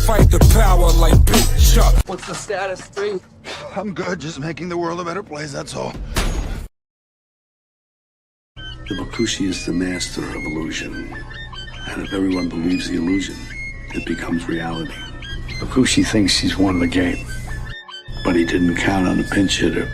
fight the power like Big Chuck. What's the status, 3? I'm good, just making the world a better place, that's all. The Bakushi is the master of illusion. And if everyone believes the illusion, it becomes reality. Bakushi thinks he's won the game, but he didn't count on the pinch hitter.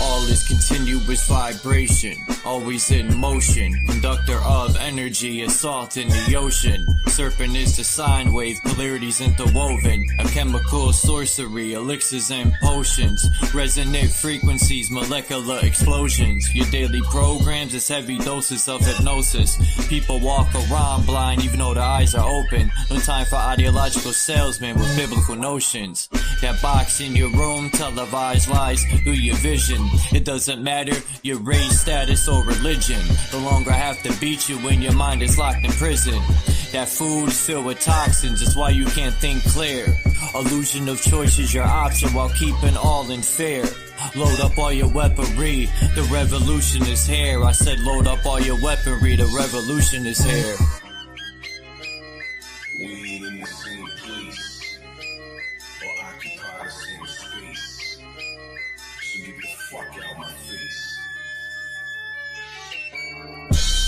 All is continuous vibration, always in motion. Conductor of energy, a salt in the ocean. Serpent is the sine wave, polarities interwoven. A chemical sorcery, elixirs and potions. Resonant frequencies, molecular explosions. Your daily programs is heavy doses of hypnosis. People walk around blind even though their eyes are open. No time for ideological salesmen with biblical notions. That box in your room, televised lies through your vision. It doesn't matter your race, status, or religion. No longer have to beat you when your mind is locked in prison. That food is filled with toxins, that's why you can't think clear. Illusion of choice is your option while keeping all in fear. Load up all your weaponry, the revolution is here. I said load up all your weaponry, the revolution is here. We ain't in the same place, or occupy the same space. So get the fuck out my face.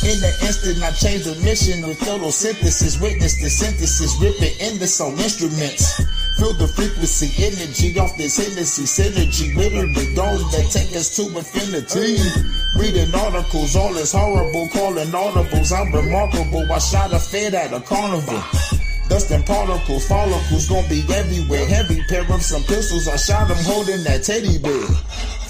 In the instant I changed the mission with photosynthesis. Witness the synthesis, rip it in the sound instruments. Feel the frequency, energy off this Hennessy. Synergy, literally those that take us to infinity. Reading articles, all is horrible, calling audibles. I'm remarkable, I shot a fed at a carnival. Dust and particles, follicles gon' be everywhere. Heavy pair of some pistols, I shot them holding that teddy bear.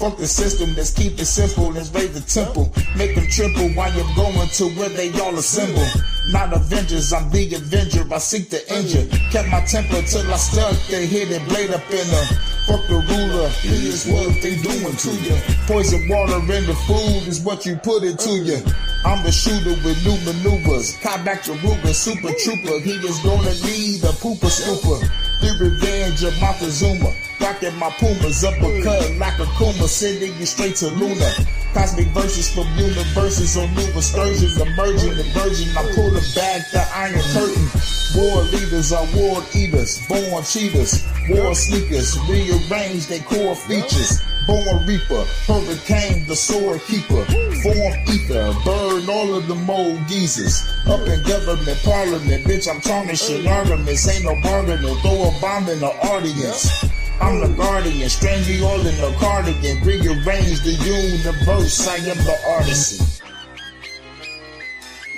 Fuck the system, let's keep it simple and raise the temple. Make them triple while you're going to where they all assemble. Not Avengers, I'm the Avenger, I seek the injured. Kept my temper till I stuck the hidden blade up in her. Fuck the ruler, here's what they doing to you. Poison water in the food is what you put into you. I'm the shooter with new maneuvers. Caught back to Ruger, super trooper. He is gonna need a pooper scooper. The revenge of Montezuma. Rockin' my Pumas, uppercut like a Kuma, sending you straight to Luna. Cosmic verses from universes on new excursions, emerging the virgin. I pull the back the iron curtain. War leaders are war eaters, born cheaters, war sneakers, rearrange their core features. Born reaper, hurricane, the sword keeper. Form ether, burn all of the mold geezers. Up in government, parliament, bitch, I'm tarnishing arguments. Ain't no bargaining, throw a bomb in the audience. I'm the guardian, strange you all in the cardigan. Rearrange the universe, I am the artisan.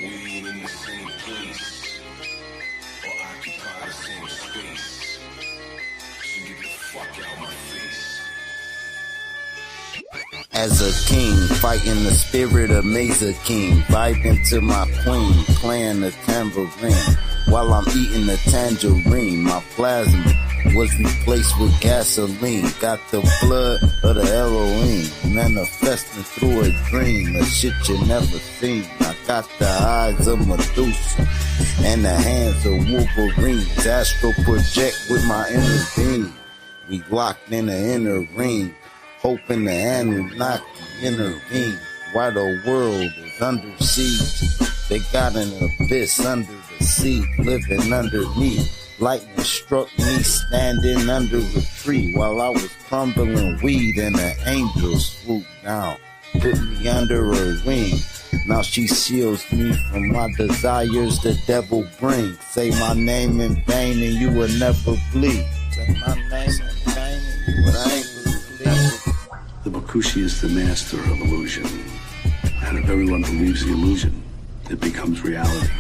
We ain't in the same place, or occupy the same space. So get the fuck out my face. As a king, fighting the spirit of Mesa King, vibing to my queen, playing the tambourine, while I'm eating the tangerine. My plasma was replaced with gasoline, got the blood of the Elohim, manifesting through a dream, a shit you never seen. I got the eyes of Medusa, and the hands of Wolverine, astral project with my inner being. We locked in the inner ring, hoping the Anunnaki intervene. While the world is under siege, they got an abyss under the sea, living underneath. Lightning struck me standing under a tree while I was crumbling weed, and an angel swooped down, put me under her wing. Now she shields me from my desires the devil brings. Say my name in vain and you will never bleed. Say my name in vain and you will never bleed. The Bakushi is the master of illusion. And if everyone believes the illusion, it becomes reality.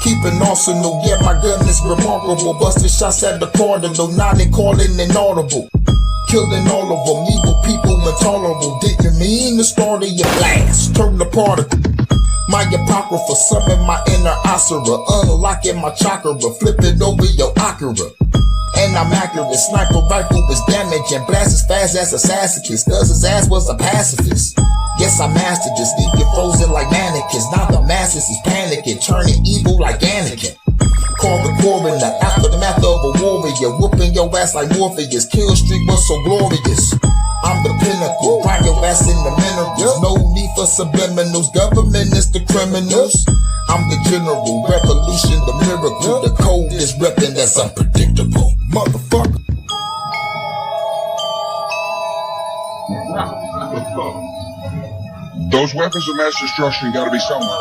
Keeping arsenal, yeah, my gun is remarkable. Busted shots at the cardinal, now they calling inaudible. Killing all of them, evil people intolerable. Didn't mean to start of your blast, turn the particle. My apocrypha, summon my inner Asura, unlocking my chakra, flip it over your Akira. And I'm accurate, sniper rifle is damaging, blast as fast as a sassacus, cause his ass was a pacifist. Yes, I mastered this, leave you frozen like mannequins. Now the masses is panicking, turning evil like Anakin. Call the coroner, aftermath of a warrior, whooping your ass like Morpheus. Kill streak was so glorious. I'm the pinnacle, grind your ass in the minerals. No need for subliminals, government is the criminals. I'm the general, revolution, the miracle. The code is reppin', that's unpredictable. Motherfucker. Those weapons of mass destruction gotta be somewhere.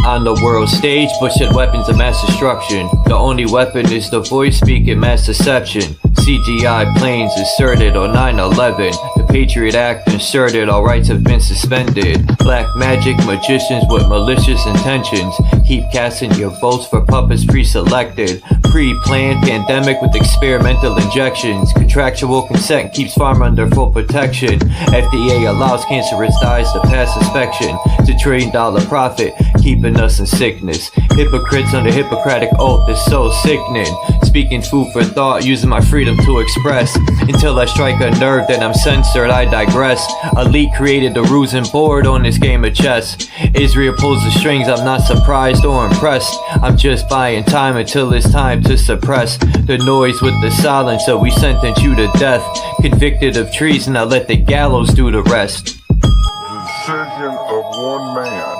On the world stage, pushing weapons of mass destruction. The only weapon is the voice speaking mass deception. CGI planes inserted on 9/11. The Patriot Act inserted, all rights have been suspended. Black magic magicians with malicious intentions keep casting your votes for puppets pre-selected. Pre-planned pandemic with experimental injections. Contractual consent keeps farm under full protection. FDA allows cancerous dyes to pass inspection. It's $1 trillion profit, keeping us in sickness. Hypocrites under Hippocratic oath is so sickening. Speaking food for thought, using my freedom to express. Until I strike a nerve, then I'm censored, I digress. Elite created the rules and board on this game of chess. Israel pulls the strings, I'm not surprised or impressed. I'm just buying time until it's time to suppress the noise with the silence, so we sentence you to death. Convicted of treason, I let the gallows do the rest. The decision of one man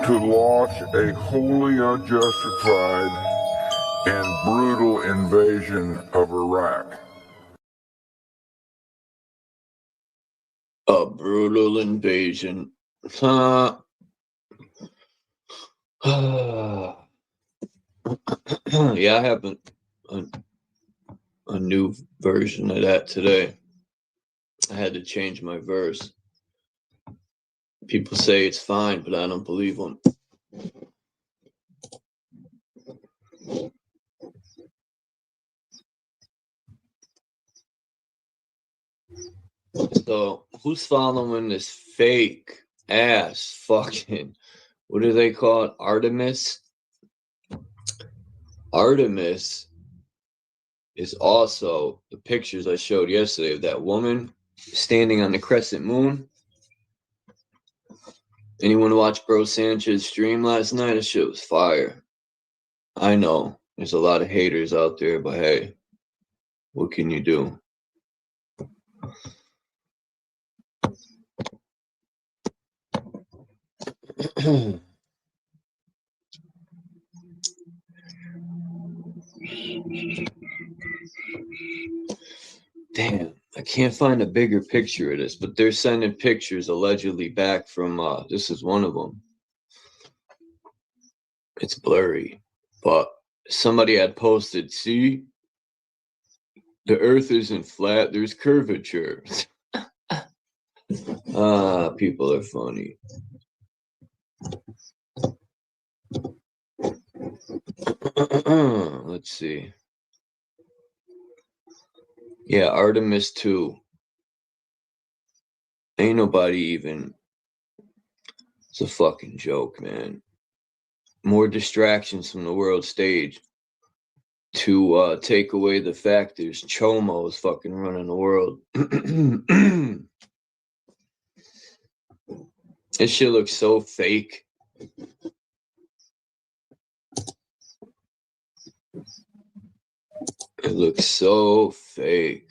to launch a wholly unjustified and brutal invasion of Iraq. A brutal invasion. Yeah, I have a new version of that today. I had to change my verse. People say it's fine, but I don't believe them. So, who's following this fake ass fucking, what do they call it? Artemis? Artemis is also the pictures I showed yesterday of that woman standing on the crescent moon. Anyone watch Bro Sanchez's stream last night? That shit was fire. I know there's a lot of haters out there, but hey, what can you do? Damn, I can't find a bigger picture of this, but they're sending pictures allegedly back from, this is one of them. It's blurry, but somebody had posted, see, the earth isn't flat, there's curvature. People are funny. Let's see. Yeah, Artemis 2. Ain't nobody even. It's a fucking joke, man. More distractions from the world stage to take away the fact there's chomos fucking running the world. This shit looks so fake. It looks so fake.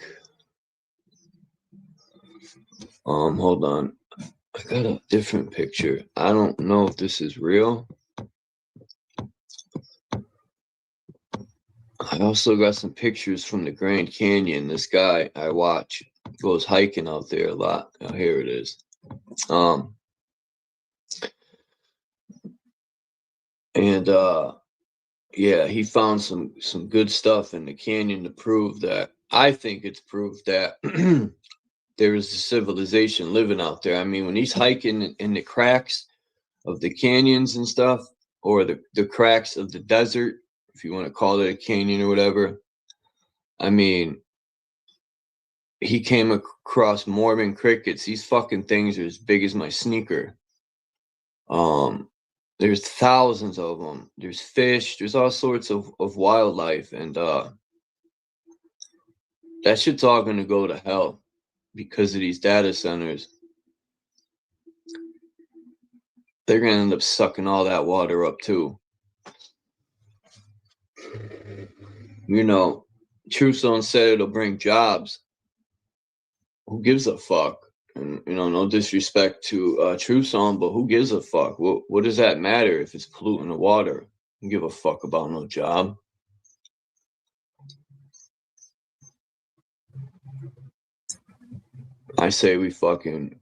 Hold on. I got a different picture. I don't know if this is real. I also got some pictures from the Grand Canyon. This guy I watch goes hiking out there a lot. Oh, here it is. Yeah, he found some good stuff in the canyon to prove that. I think it's proof that there is a civilization living out there. I mean, when he's hiking in the cracks of the canyons and stuff, or the cracks of the desert, if you want to call it a canyon or whatever, I mean, he came across Mormon crickets. These fucking things are as big as my sneaker. There's thousands of them. There's fish. There's all sorts of wildlife, and that shit's all gonna go to hell because of these data centers. They're gonna end up sucking all that water up too. You know, Truth Zone said it'll bring jobs. Who gives a fuck? And, you know, no disrespect to Truth Zone, but who gives a fuck? What does that matter if it's polluting the water? Don't give a fuck about no job. I say we fucking...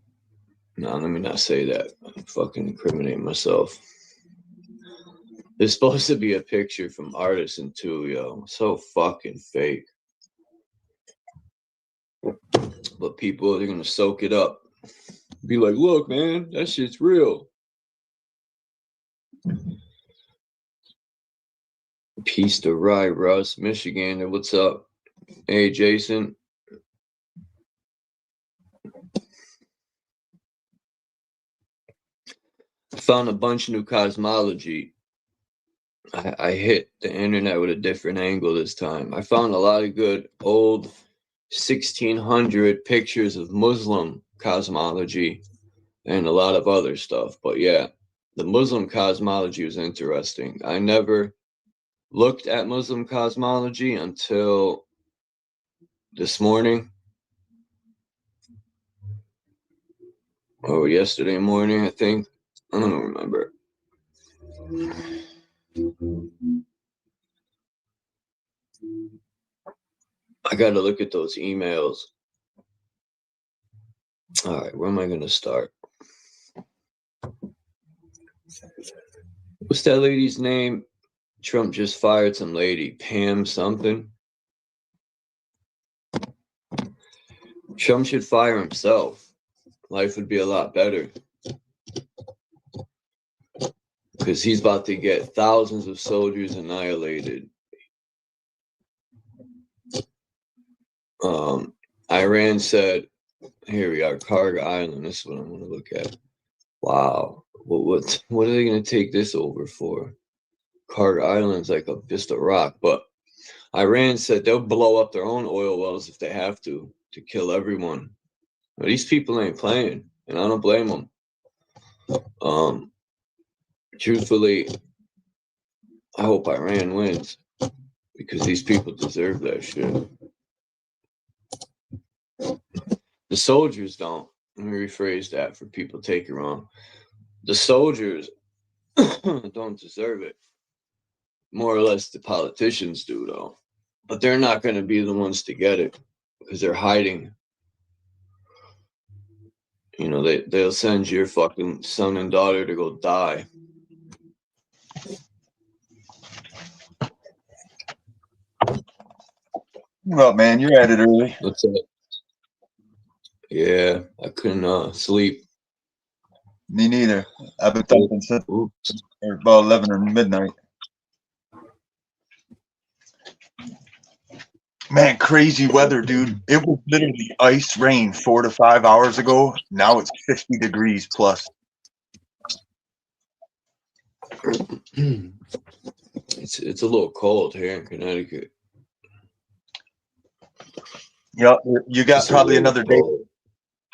No, let me not say that. I'm fucking incriminating myself. There's supposed to be a picture from Artisan too, yo. So fucking fake. But people are gonna soak it up. Be like, look, man, that shit's real. Peace to Rye, Russ, Michigan. What's up? Hey, Jason. I found a bunch of new cosmology. I hit the internet with a different angle this time. I found a lot of good old 1600 pictures of Muslim cosmology and a lot of other stuff. But yeah, the Muslim cosmology was interesting. I never looked at Muslim cosmology until this morning. Or yesterday morning, I think. I don't remember. I got to look at those emails. All right, where am I going to start? What's that lady's name? Trump just fired some lady, Pam something. Trump should fire himself. Life would be a lot better. Because he's about to get thousands of soldiers annihilated. Iran said, here we are, Karg Island. This is what I'm going to look at. Wow. What are they going to take this over for? Karg Island's like just a rock. But Iran said they'll blow up their own oil wells if they have to kill everyone. But these people ain't playing, and I don't blame them. Truthfully, I hope Iran wins because these people deserve that shit. The soldiers don't. Let me rephrase that for people to take it wrong. The soldiers don't deserve it. More or less the politicians do, though. But they're not going to be the ones to get it because they're hiding. You know, they'll send your fucking son and daughter to go die. Well, man, you're at it early. What's up? Yeah, I couldn't sleep. Me neither. I've been thinking since about 11 or midnight. Man, crazy weather, dude. It was literally ice rain 4 to 5 hours ago. Now it's 50 degrees plus. It's a little cold here in Connecticut. Yep, you got probably another day.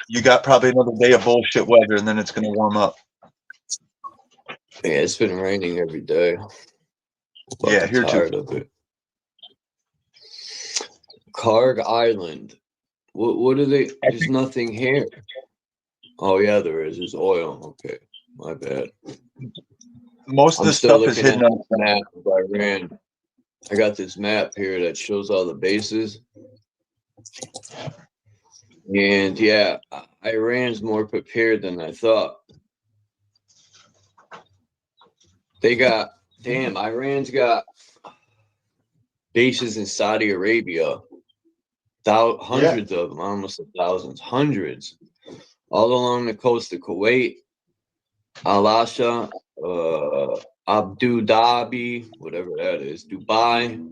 You got probably another day of bullshit weather, and then it's going to warm up. Yeah, it's been raining every day. Yeah, here tired too. of it. Karg Island. What are they? There's nothing here. Oh yeah, there is. There's oil. Okay, my bad. Most of the stuff is hidden on the map of Iran. I got this map here that shows all the bases. And yeah, Iran's more prepared than I thought. Iran's got bases in Saudi Arabia. Hundreds of them, almost thousands, hundreds. All along the coast of Kuwait, Al-Asha, Abu Dhabi, whatever that is, Dubai.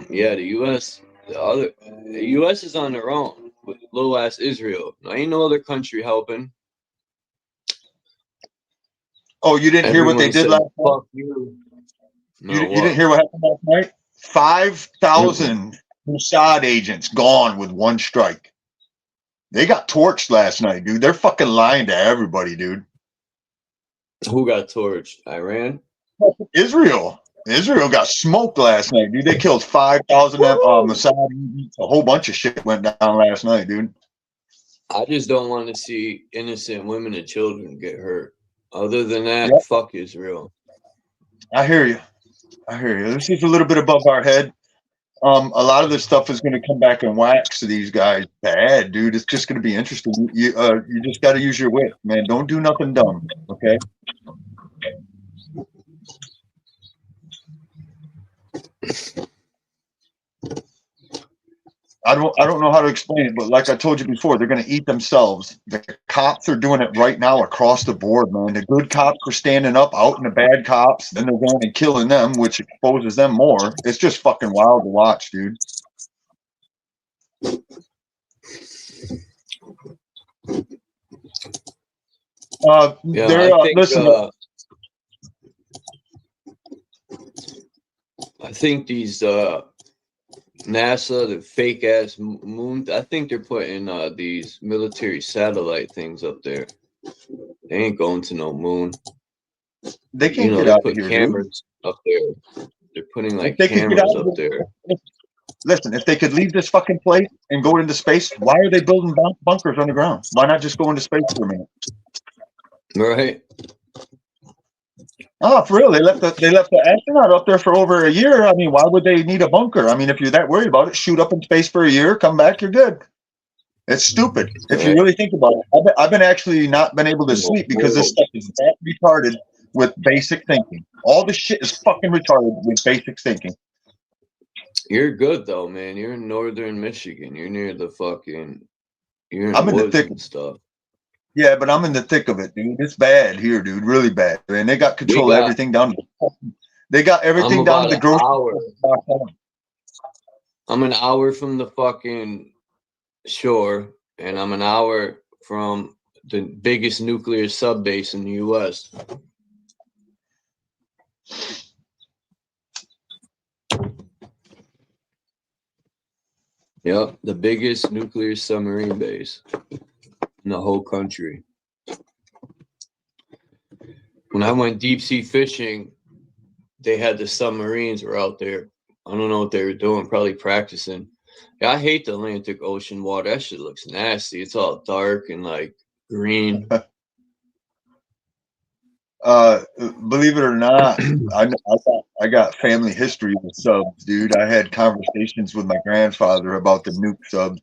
Yeah, the U.S. The U.S. is on their own with little ass Israel. Now, ain't no other country helping. Oh, you didn't hear what they did last night? Fuck you. No, You didn't hear what happened last night? 5,000 Mossad agents gone with one strike. They got torched last night, dude. They're fucking lying to everybody, dude. Who got torched? Iran? Israel. Israel got smoked last night, dude. They killed 5,000 Mossad agents. A whole bunch of shit went down last night, dude. I just don't want to see innocent women and children get hurt. Other than that, fuck Israel. I hear you. I hear you. This is a little bit above our head. A lot of this stuff is going to come back and wax to these guys bad, dude. It's just going to be interesting. You just got to use your wit, man. Don't do nothing dumb, okay? I don't know how to explain it, but like I told you before, they're going to eat themselves. The cops are doing it right now across the board, man. The good cops are standing up out in the bad cops, then they're going and killing them, which exposes them more. It's just fucking wild to watch, dude. I think these NASA, the fake ass moon, I think they're putting these military satellite things up there. They ain't going to no moon. They can't get out of here, cameras up there. They're putting like cameras up there. Listen, if they could leave this fucking place and go into space, why are they building bunkers underground? Why not just go into space for a minute? Right. Oh, for real? They left the astronaut up there for over a year. I mean, why would they need a bunker? I mean, if you're that worried about it, shoot up in space for a year, come back, you're good. It's stupid. If you really think about it, I've been actually not been able to sleep because this stuff is that retarded with basic thinking. All this shit is fucking retarded with basic thinking. You're good though, man. You're in northern Michigan. You're near the fucking. I'm in the thick of stuff. Yeah, but I'm in the thick of it, dude. It's bad here, dude. Really bad. And they got control of everything down to they got everything down to the grocery store. I'm an hour from the fucking shore, and I'm an hour from the biggest nuclear sub base in the US. Yep, the biggest nuclear submarine base in the whole country. When I went deep sea fishing, they had the submarines were out there. I don't know what they were doing, probably practicing. Yeah, I hate the Atlantic Ocean water. That shit looks nasty. It's all dark and like green. Believe it or not, I got family history with subs, dude. I had conversations with my grandfather about the nuke subs.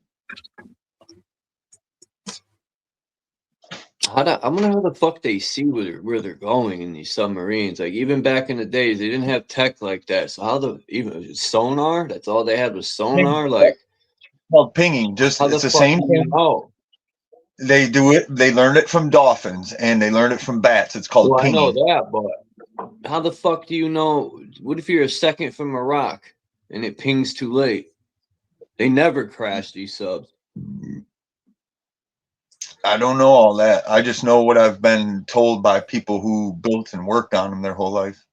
I wonder how the fuck they see where they're going in these submarines. Like even back in the days, they didn't have tech like that. So how even sonar? That's all they had was sonar. Like well, pinging. Just it's the same thing. They do it. They learn it from dolphins and they learn it from bats. It's called pinging. I know that, but how the fuck do you know? What if you're a second from a rock and it pings too late? They never crash these subs. I don't know all that. I just know what I've been told by people who built and worked on them their whole life.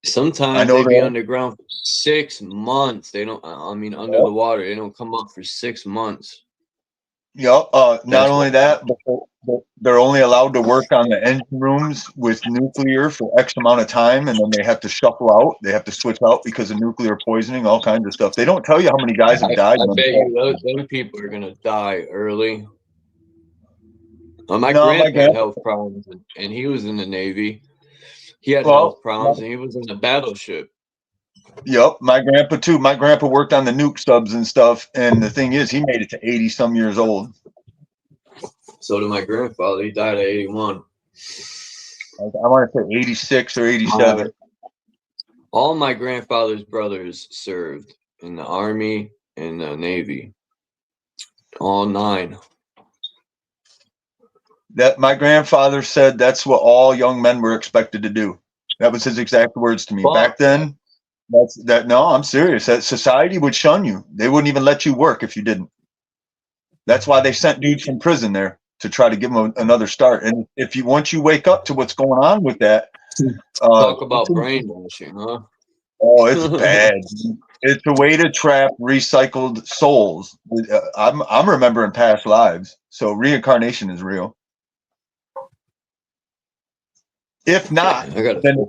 Sometimes they be underground for 6 months. They don't. I mean, under the water, they don't come up for 6 months. Yep. Not only that, but they're only allowed to work on the engine rooms with nuclear for X amount of time, and then they have to shuffle out. They have to switch out because of nuclear poisoning, all kinds of stuff. They don't tell you how many guys have died. I bet you those people are gonna die early. My grandpa had health problems, and he was in the Navy. He had health problems, and he was in the battleship. Yep, my grandpa too. My grandpa worked on the nuke subs and stuff, and the thing is, he made it to 80-some years old. So did my grandfather. He died at 81. I want to say 86 or 87. All my grandfather's brothers served in the Army and the Navy. All 9. That my grandfather said that's what all young men were expected to do. That was his exact words to me. Back then, No, I'm serious. That society would shun you. They wouldn't even let you work if you didn't. That's why they sent dudes from prison there to try to give them another start. And if you once you wake up to what's going on with that, talk about brainwashing, huh? Oh, it's bad. It's a way to trap recycled souls. I'm remembering past lives, so reincarnation is real. If not, then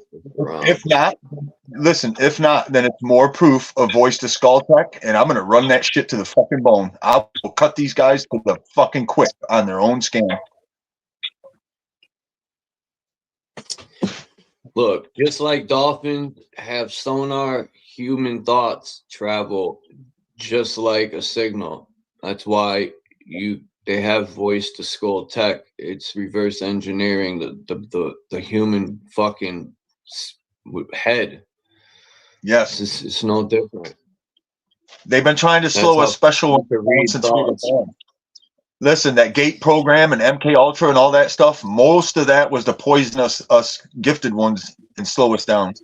listen. If not, then it's more proof of voice to skull tech, and I'm gonna run that shit to the fucking bone. I will cut these guys to the fucking quick on their own scan. Look, just like dolphins have sonar, human thoughts travel just like a signal. That's why they have voice to skull tech. It's reverse engineering the human fucking head. Yes, it's no different. They've been trying to slow a special since we were born. Listen, that gate program and MK Ultra and all that stuff, most of that was to poison us gifted ones and slow us down.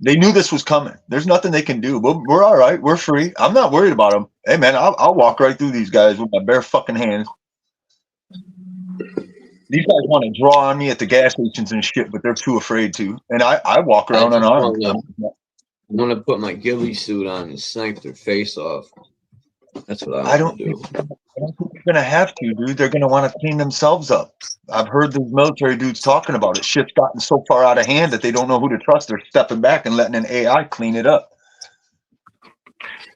They knew this was coming. There's nothing they can do. But we're all right. We're free. I'm not worried about them. Hey, man, I'll walk right through these guys with my bare fucking hands. These guys want to draw on me at the gas stations and shit, but they're too afraid to. And I walk around unarmed. I want to put my ghillie suit on and snipe their face off. That's what I don't do. I don't think they're gonna have to, dude. They're gonna want to clean themselves up. I've heard the military dudes talking about it. Shit's gotten so far out of hand that they don't know who to trust. They're stepping back and letting an AI clean it up.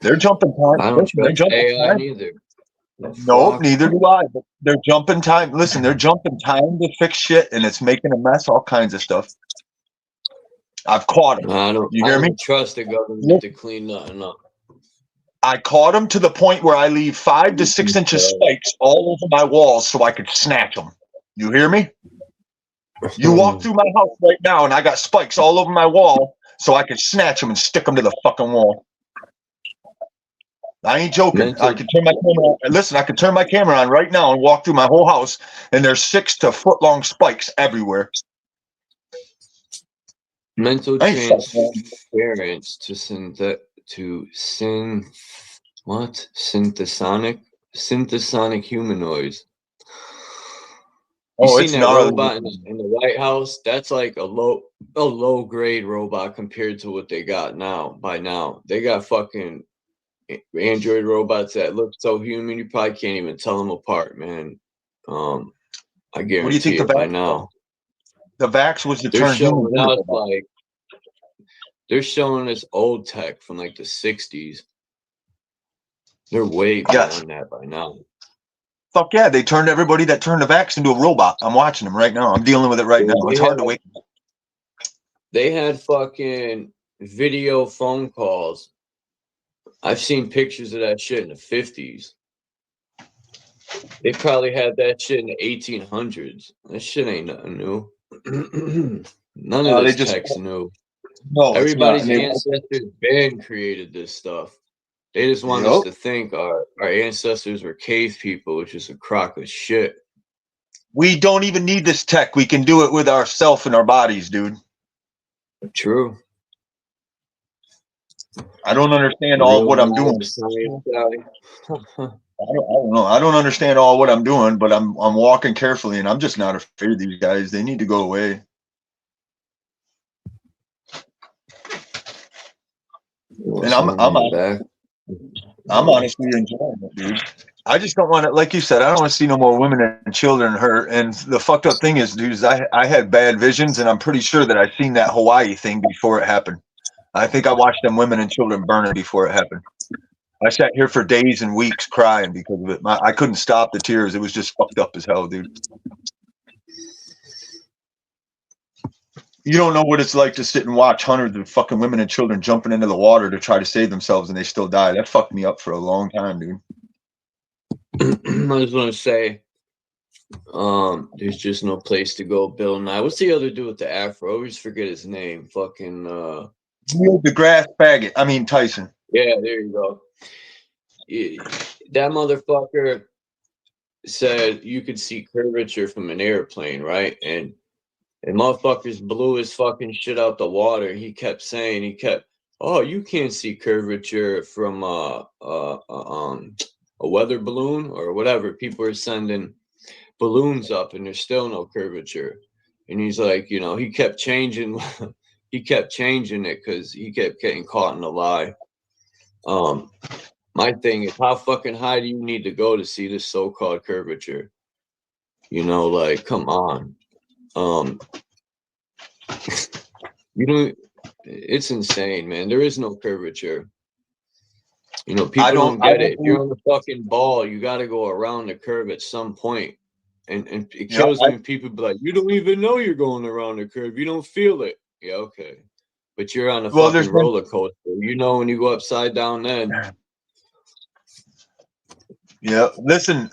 They're jumping time. I don't trust AI either. Nope, neither do I. But they're jumping time. Listen, they're jumping time to fix shit, and it's making a mess. All kinds of stuff. I've caught them. I don't trust the government to clean nothing up. I caught them to the point where I leave 5 to 6 inches spikes all over my walls so I could snatch them. You hear me? You walk through my house right now and I got spikes all over my wall so I could snatch them and stick them to the fucking wall. I ain't joking. I could turn my camera on. Listen, I could turn my camera on right now and walk through my whole house and there's 6 to foot-long spikes everywhere. Mental transference to synthesonic humanoids. You seen that robot in the White House? That's like a low grade robot compared to what they got now. By now, they got fucking android robots that look so human you probably can't even tell them apart, man. I guarantee. What do you think by now? The Vax was the turn human. Now it's like they're showing us old tech from like the 60s. They're way beyond that by now. Fuck yeah, they turned everybody that turned the Vax into a robot. I'm watching them right now. I'm dealing with it right now. It's hard to wait. They had fucking video phone calls. I've seen pictures of that shit in the 50s. They probably had that shit in the 1800s. That shit ain't nothing new. None of this tech's new. No, everybody's ancestors been created this stuff. They just want us to think our ancestors were cave people, which is a crock of shit. We don't even need this tech. We can do it with ourselves and our bodies, dude. True. I don't understand all what I'm doing. I don't know. I don't understand all what I'm doing, but I'm walking carefully, and I'm just not afraid of these guys. They need to go away. And I'm honestly enjoying it, dude. I just don't want to, like you said, I don't want to see no more women and children hurt. And the fucked up thing is, dude, I had bad visions, and I'm pretty sure that I've seen that Hawaii thing before it happened. I think I watched them women and children burning before it happened. I sat here for days and weeks crying because of it. I couldn't stop the tears. It was just fucked up as hell, dude. You don't know what it's like to sit and watch hundreds of fucking women and children jumping into the water to try to save themselves, and they still die. That fucked me up for a long time, dude. I just want to say, there's just no place to go. Bill Nye. What's the other dude with the afro? I always forget his name. Fucking Neil deGrasse Faggot. I mean Tyson. Yeah, there you go. That motherfucker said you could see curvature from an airplane, right? And And motherfuckers blew his fucking shit out the water. He kept saying, oh, you can't see curvature from a weather balloon or whatever. People are sending balloons up and there's still no curvature. And he's like, you know, he kept changing it because he kept getting caught in the lie. My thing is, how fucking high do you need to go to see this so-called curvature? You know, like, come on. You don't, it's insane, man. There is no curvature. You know, people don't get it. If you're on the fucking ball, you got to go around the curve at some point. And it kills me when people be like, you don't even know you're going around the curve. You don't feel it. Yeah, okay. But you're on a fucking roller coaster. You know when you go upside down then. Yeah, listen,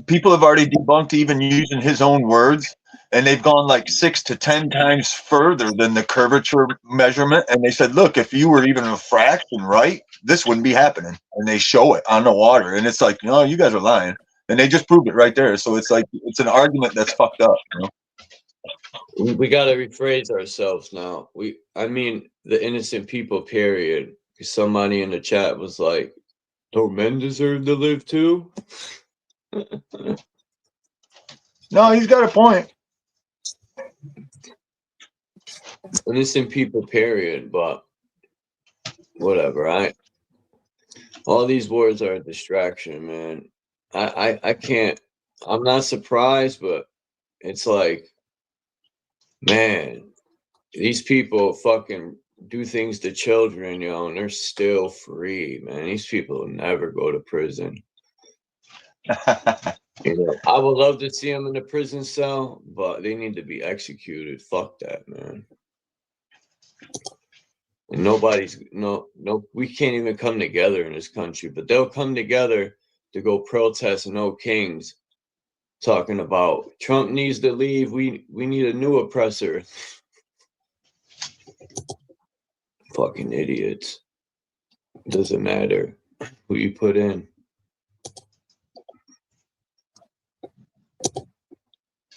people have already debunked even using his own words, and they've gone like 6 to 10 times further than the curvature measurement. And they said, look, if you were even a fraction right, this wouldn't be happening. And they show it on the water. And it's like, no, you guys are lying. And they just proved it right there. So it's like, it's an argument that's fucked up. You know? We got to rephrase ourselves now. I mean, the innocent people, period. Somebody in the chat was like, don't men deserve to live too? No, he's got a point. Innocent people, period. But whatever. All these wars are a distraction, man. I can't. I'm not surprised, but it's like, man, these people fucking do things to children, you know, and they're still free, man. These people will never go to prison. You know, I would love to see them in a prison cell, but they need to be executed. Fuck that, man. And we can't even come together in this country, but they'll come together to go protest No Kings, talking about Trump needs to leave. We need a new oppressor. Fucking idiots. Doesn't matter who you put in.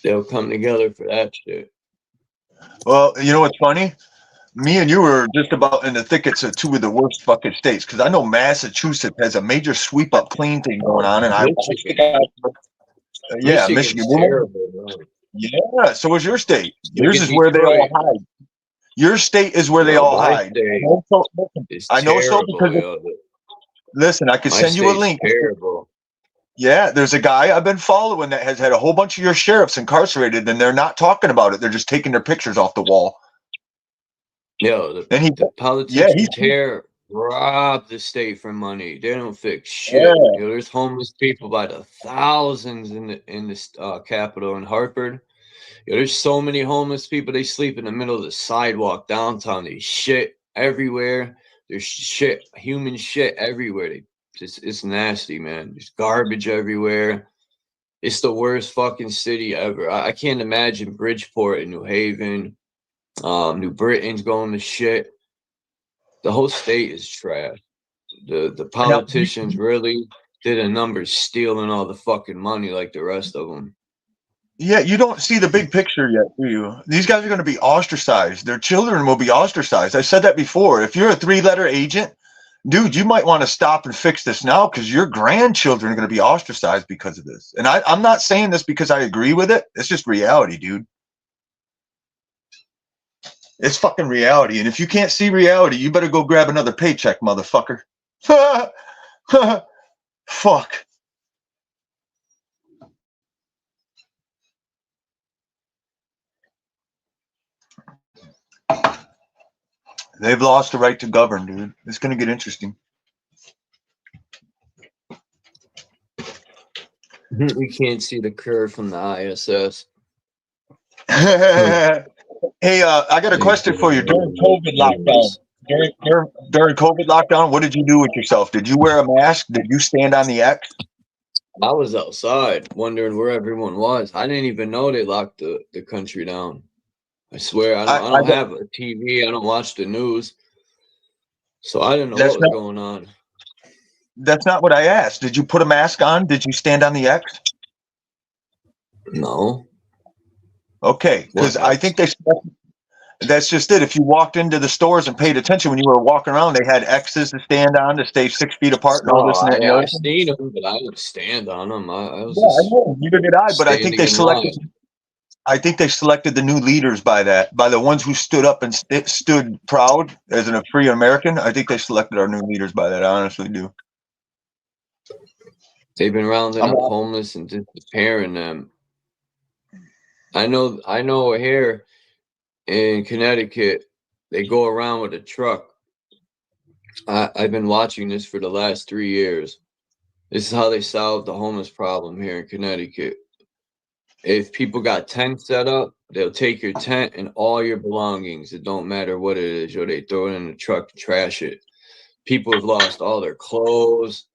They'll come together for that shit. Well, you know what's funny? Me and you were just about in the thickets of two of the worst fucking states, because I know Massachusetts has a major sweep up clean thing going on, and Michigan. Terrible, yeah, so is your state. Yours is where they all hide. Your state is where they all hide. I know so because listen, I can send you a link. Terrible. Yeah, there's a guy I've been following that has had a whole bunch of your sheriffs incarcerated, and they're not talking about it. They're just taking their pictures off the wall. Yo, the politicians rob the state for money. They don't fix shit. Yeah. You know, there's homeless people by the thousands in the Capitol in Hartford. Yo, there's so many homeless people. They sleep in the middle of the sidewalk downtown. They shit everywhere. There's shit, human shit everywhere. It's nasty, man. There's garbage everywhere. It's the worst fucking city ever. I can't imagine Bridgeport and New Haven. New Britain's going to shit. The whole state is trash. The politicians really did a number stealing all the fucking money like the rest of them. Yeah, you don't see the big picture yet, do you? These guys are going to be ostracized. Their children will be ostracized. I said that before. If you're a 3-letter agent, dude, you might want to stop and fix this now, because your grandchildren are going to be ostracized because of this. And I'm not saying this because I agree with it. It's just reality, dude. It's fucking reality. And if you can't see reality, you better go grab another paycheck, motherfucker. Fuck. They've lost the right to govern, dude. It's going to get interesting. We can't see the curve from the ISS. Hey, I got a question for you. During COVID lockdown, during COVID lockdown, what did you do with yourself? Did you wear a mask? Did you stand on the X? I was outside wondering where everyone was. I didn't even know they locked the country down. I swear, I don't have a TV. I don't watch the news. So I didn't know what was going on. That's not what I asked. Did you put a mask on? Did you stand on the X? No. Okay, because I think that's just it. If you walked into the stores and paid attention when you were walking around, they had X's to stand on to stay 6 feet apart and all this and that. And the I other seen them, but I didn't stand on them. I was yeah, I just know. Neither did I, but I think standing they in selected. line. I think they selected the new leaders by the ones who stood up and stood proud as a free American. I think they selected our new leaders by that. I honestly do. They've been rounding up homeless and disappearing them. I know here in Connecticut, they go around with a truck. I've been watching this for the last 3 years. This is how they solve the homeless problem here in Connecticut. If people got tents set up, they'll take your tent and all your belongings. It don't matter what it is, or they throw it in the truck to trash it. People have lost all their clothes,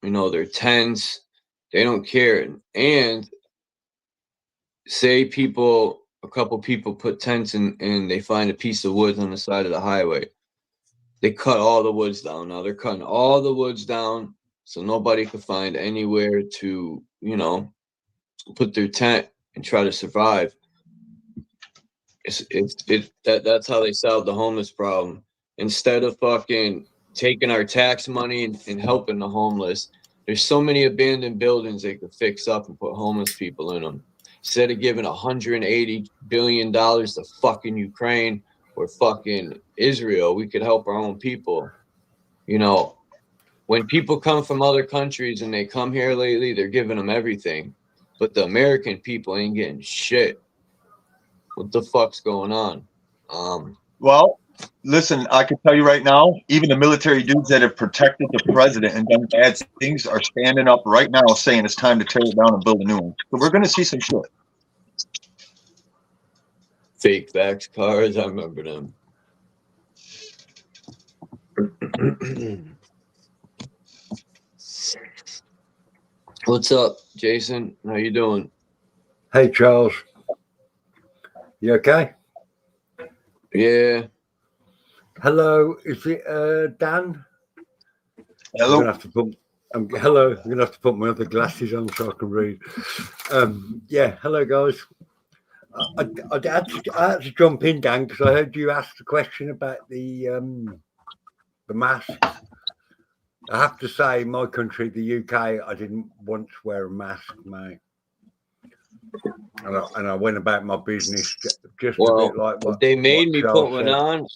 their tents. They don't care. And say a couple people put tents in and they find a piece of wood on the side of the highway. They cut all the woods down. Now they're cutting all the woods down so nobody could find anywhere to, put their tent and try to survive. That's how they solve the homeless problem. Instead of fucking taking our tax money and helping the homeless, there's so many abandoned buildings they could fix up and put homeless people in them. Instead of giving $180 billion to fucking Ukraine or fucking Israel, we could help our own people. When people come from other countries and they come here lately, they're giving them everything. But the American people ain't getting shit. What the fuck's going on? Well, listen, I can tell you right now, even the military dudes that have protected the president and done bad things are standing up right now saying it's time to tear it down and build a new one. So we're going to see some shit. Fake fax cars, I remember them. What's up, Jason? How you doing? Hey, Charles. You okay? Yeah. Hello, is it Dan? Hello. I'm gonna have to put. Hello. I'm gonna have to put my other glasses on so I can read. Yeah. Hello, guys. I had to jump in, Dan, because I heard you ask the question about the masks. I have to say, in my country, the UK, I didn't once wear a mask, mate. And I went about my business just a bit like what. If they made me Charles put one said. on,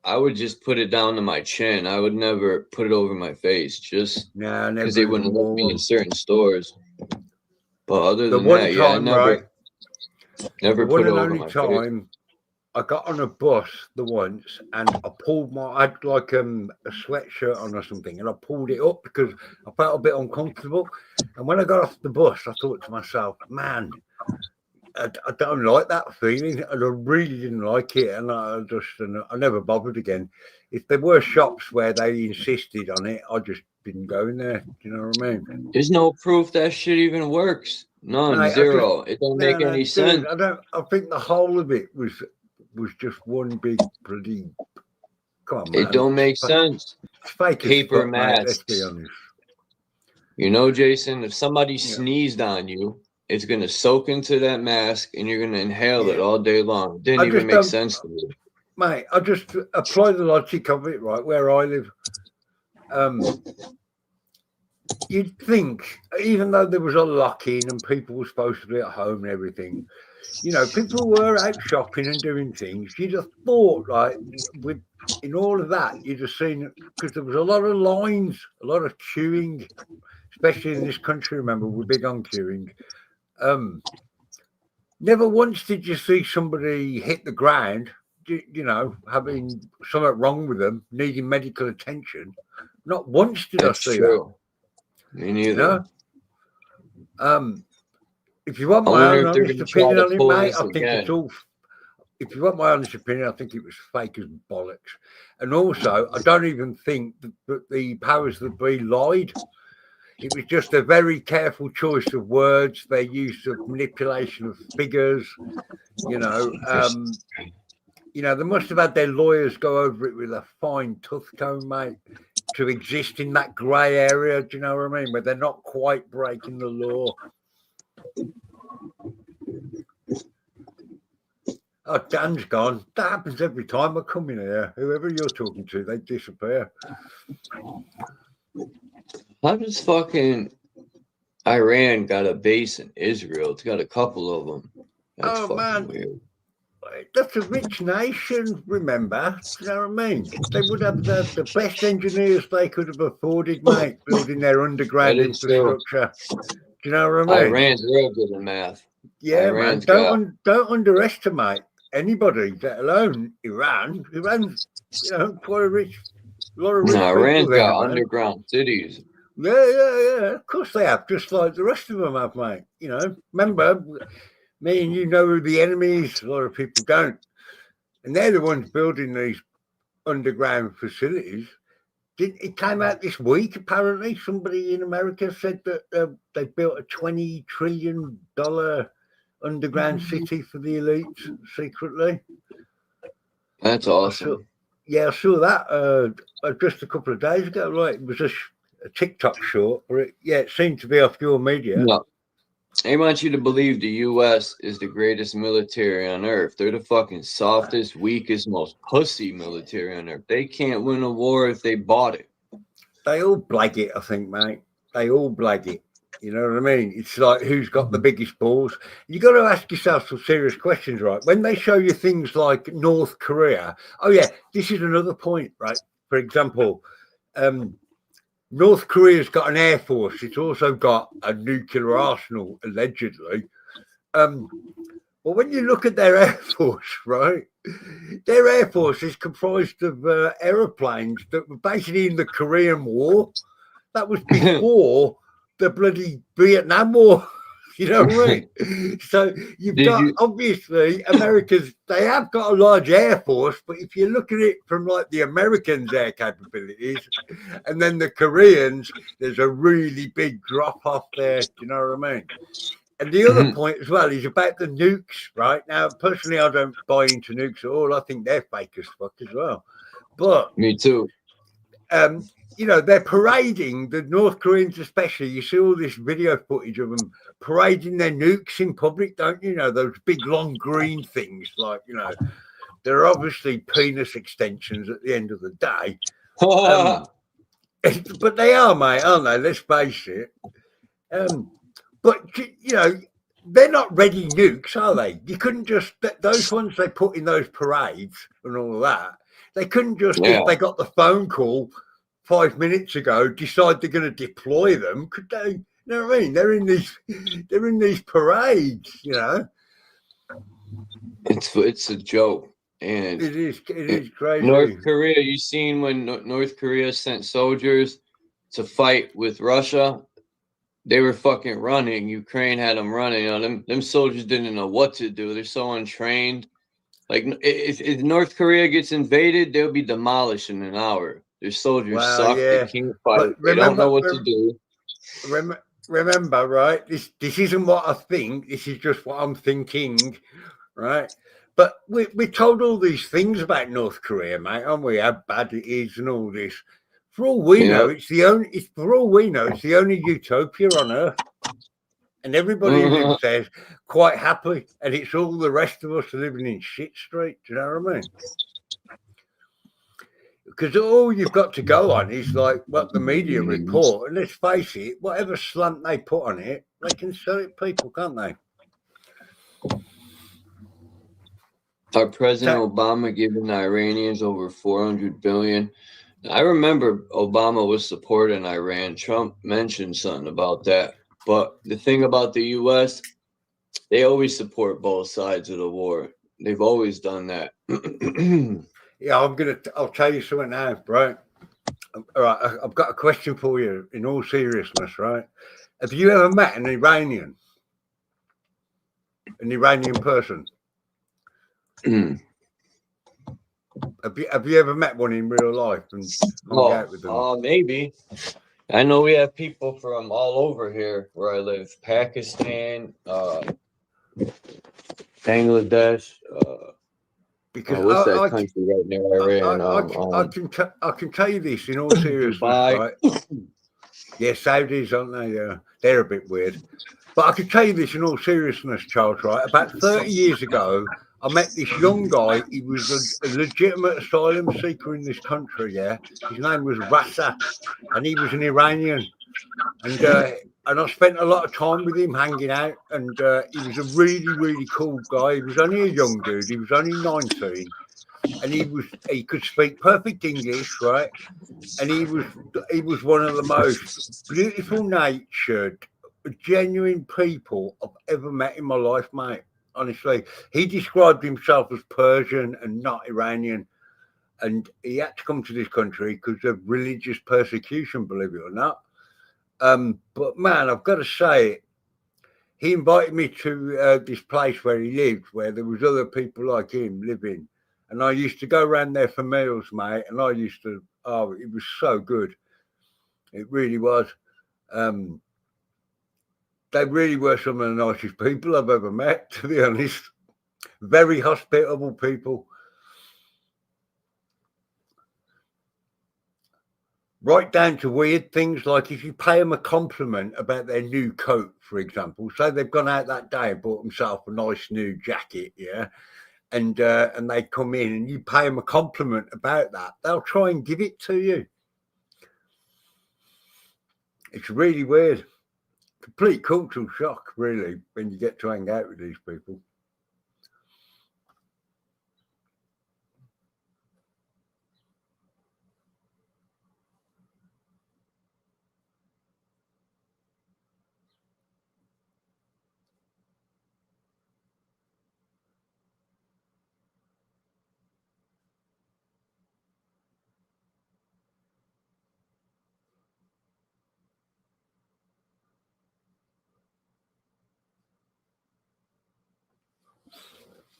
I would just put it down to my chin. I would never put it over my face, just because they wouldn't let me in certain stores. But other than that, yeah, I never put it over my face. I got on a bus once and I pulled I had like a sweatshirt on or something, and I pulled it up because I felt a bit uncomfortable. And when I got off the bus, I thought to myself, man, I don't like that feeling, and I really didn't like it, and I never bothered again. If there were shops where they insisted on it, I just didn't go in there. Do you know what I mean? There's no proof that shit even works. None, zero. It don't make any sense. I think the whole of it was just one big bloody. Come on, man. It don't make sense. It's fake paper fuck, masks. Mate, let's be honest. Jason, if somebody sneezed on you, it's gonna soak into that mask and you're gonna inhale it all day long. It didn't even make sense to me. Mate, I just apply the logic of it, right? Where I live, you'd think, even though there was a lock-in and people were supposed to be at home and everything, people were out shopping and doing things. You'd have thought, right, in all of that, you'd have seen, because there was a lot of lines, a lot of queuing, especially in this country. Remember, we're big on queuing. Never once did you see somebody hit the ground, having something wrong with them, needing medical attention. Not once did I see that. Me neither. If you want my own honest opinion on it, mate, I think it's all. If you want my honest opinion, I think it was fake as bollocks. And also, I don't even think that the powers that be lied. It was just a very careful choice of words, their use of manipulation of figures. They must have had their lawyers go over it with a fine tooth comb, mate, to exist in that grey area. Do you know what I mean? Where they're not quite breaking the law. Oh, Dan's gone. That happens every time I come in here. Whoever you're talking to, they disappear. How does fucking Iran got a base in Israel? It's got a couple of them. That's fucking weird. That's a rich nation, remember? Do you know what I mean? They would have the best engineers they could have afforded, mate, building their underground infrastructure. Do you know what I mean? Iran's real good at math. Yeah, Iran's man. Don't underestimate anybody, let alone Iran. Iran's, quite a rich, lot of rich people. Iran's got underground cities. Yeah. Of course they have, just like the rest of them have, mate. Remember, me and you know who the enemy is. A lot of people don't. And they're the ones building these underground facilities. It came out this week, apparently. Somebody in America said that they built a $20 trillion underground city for the elites secretly. That's awesome. I saw that just a couple of days ago. Right, it was a TikTok short, but it seemed to be off your media. No. I want you to believe the U.S. is the greatest military on earth. They're the fucking softest, weakest, most pussy military on earth. They can't win a war if they bought it. They all blag it, I think, mate. They all blag it. You know what I mean? It's like who's got the biggest balls. You got to ask yourself some serious questions, right? When they show you things like North Korea, oh yeah, this is another point, right? For example, North Korea's got an air force. It's also got a nuclear arsenal, allegedly. But when you look at their air force, right, their air force is comprised of aeroplanes that were basically in the Korean War. That was before the bloody Vietnam War. You know what I mean? So obviously, Americans, they have got a large air force, but if you look at it from like the Americans' air capabilities and then the Koreans, there's a really big drop off there. Do you know what I mean? And the other point as well is about the nukes, right? Now, personally, I don't buy into nukes at all. I think they're fake as fuck as well. But me too. They're parading, the North Koreans especially. You see all this video footage of them parading their nukes in public, don't you? Those big, long green things, like, they're obviously penis extensions at the end of the day. But they are, mate, aren't they? Let's face it. But, they're not ready nukes, are they? You couldn't just, those ones they put in those parades and all that, they couldn't just, if they got the phone call 5 minutes ago, decide they're going to deploy them, could they? You know what I mean? They're in these parades, It's a joke, and it is crazy. North Korea, you seen when North Korea sent soldiers to fight with Russia? They were fucking running. Ukraine had them running. Them soldiers didn't know what to do. They're so untrained. Like if North Korea gets invaded, they'll be demolished in an hour. Their soldiers suck. Yeah. They can't fight. They don't know what to do. Remember, right? This isn't what I think. This is just what I'm thinking, right? But we're told all these things about North Korea, mate, aren't we? How bad it is and all this. For all we know, it's the only utopia on earth, and everybody lives there quite happy, and it's all the rest of us living in shit street. Do you know what I mean? Because all you've got to go on is like what the media report, and let's face it, whatever slant they put on it, they can sell it people, can't they? Our President Obama giving the Iranians over $400 billion. I remember Obama was supporting Iran. Trump mentioned something about that. But the thing about the U.S., they always support both sides of the war. They've always done that. Yeah, I'll tell you something now, right? All right, I've got a question for you in all seriousness, right? Have you ever met an Iranian person? Have you ever met one in real life and hung out with them? Maybe. I know we have people from all over here where I live. Pakistan, Bangladesh, because what's that country right near Iran? I can tell you this in all seriousness, right? Yeah, Saudis, aren't they? Yeah, they're a bit weird. But I can tell you this in all seriousness, Charles, right? About 30 years ago, I met this young guy. He was a legitimate asylum seeker in this country. Yeah, his name was Rasa, and he was an Iranian. And I spent a lot of time with him, hanging out. And he was a really, really cool guy. He was only a young dude. He was only 19, and he could speak perfect English, right? And he was one of the most beautiful natured, genuine people I've ever met in my life, mate. Honestly, he described himself as Persian and not Iranian, and he had to come to this country because of religious persecution, believe it or not. But man, I've got to say, he invited me to this place where he lived, where there was other people like him living, and I used to go around there for meals, mate. And I used to, oh, it was so good. It really was. They really were some of the nicest people I've ever met, to be honest. Very hospitable people. Right down to weird things, like if you pay them a compliment about their new coat, for example. Say they've gone out that day and bought themselves a nice new jacket, yeah? And they come in and you pay them a compliment about that, they'll try and give it to you. It's really weird. Complete cultural shock, really, when you get to hang out with these people.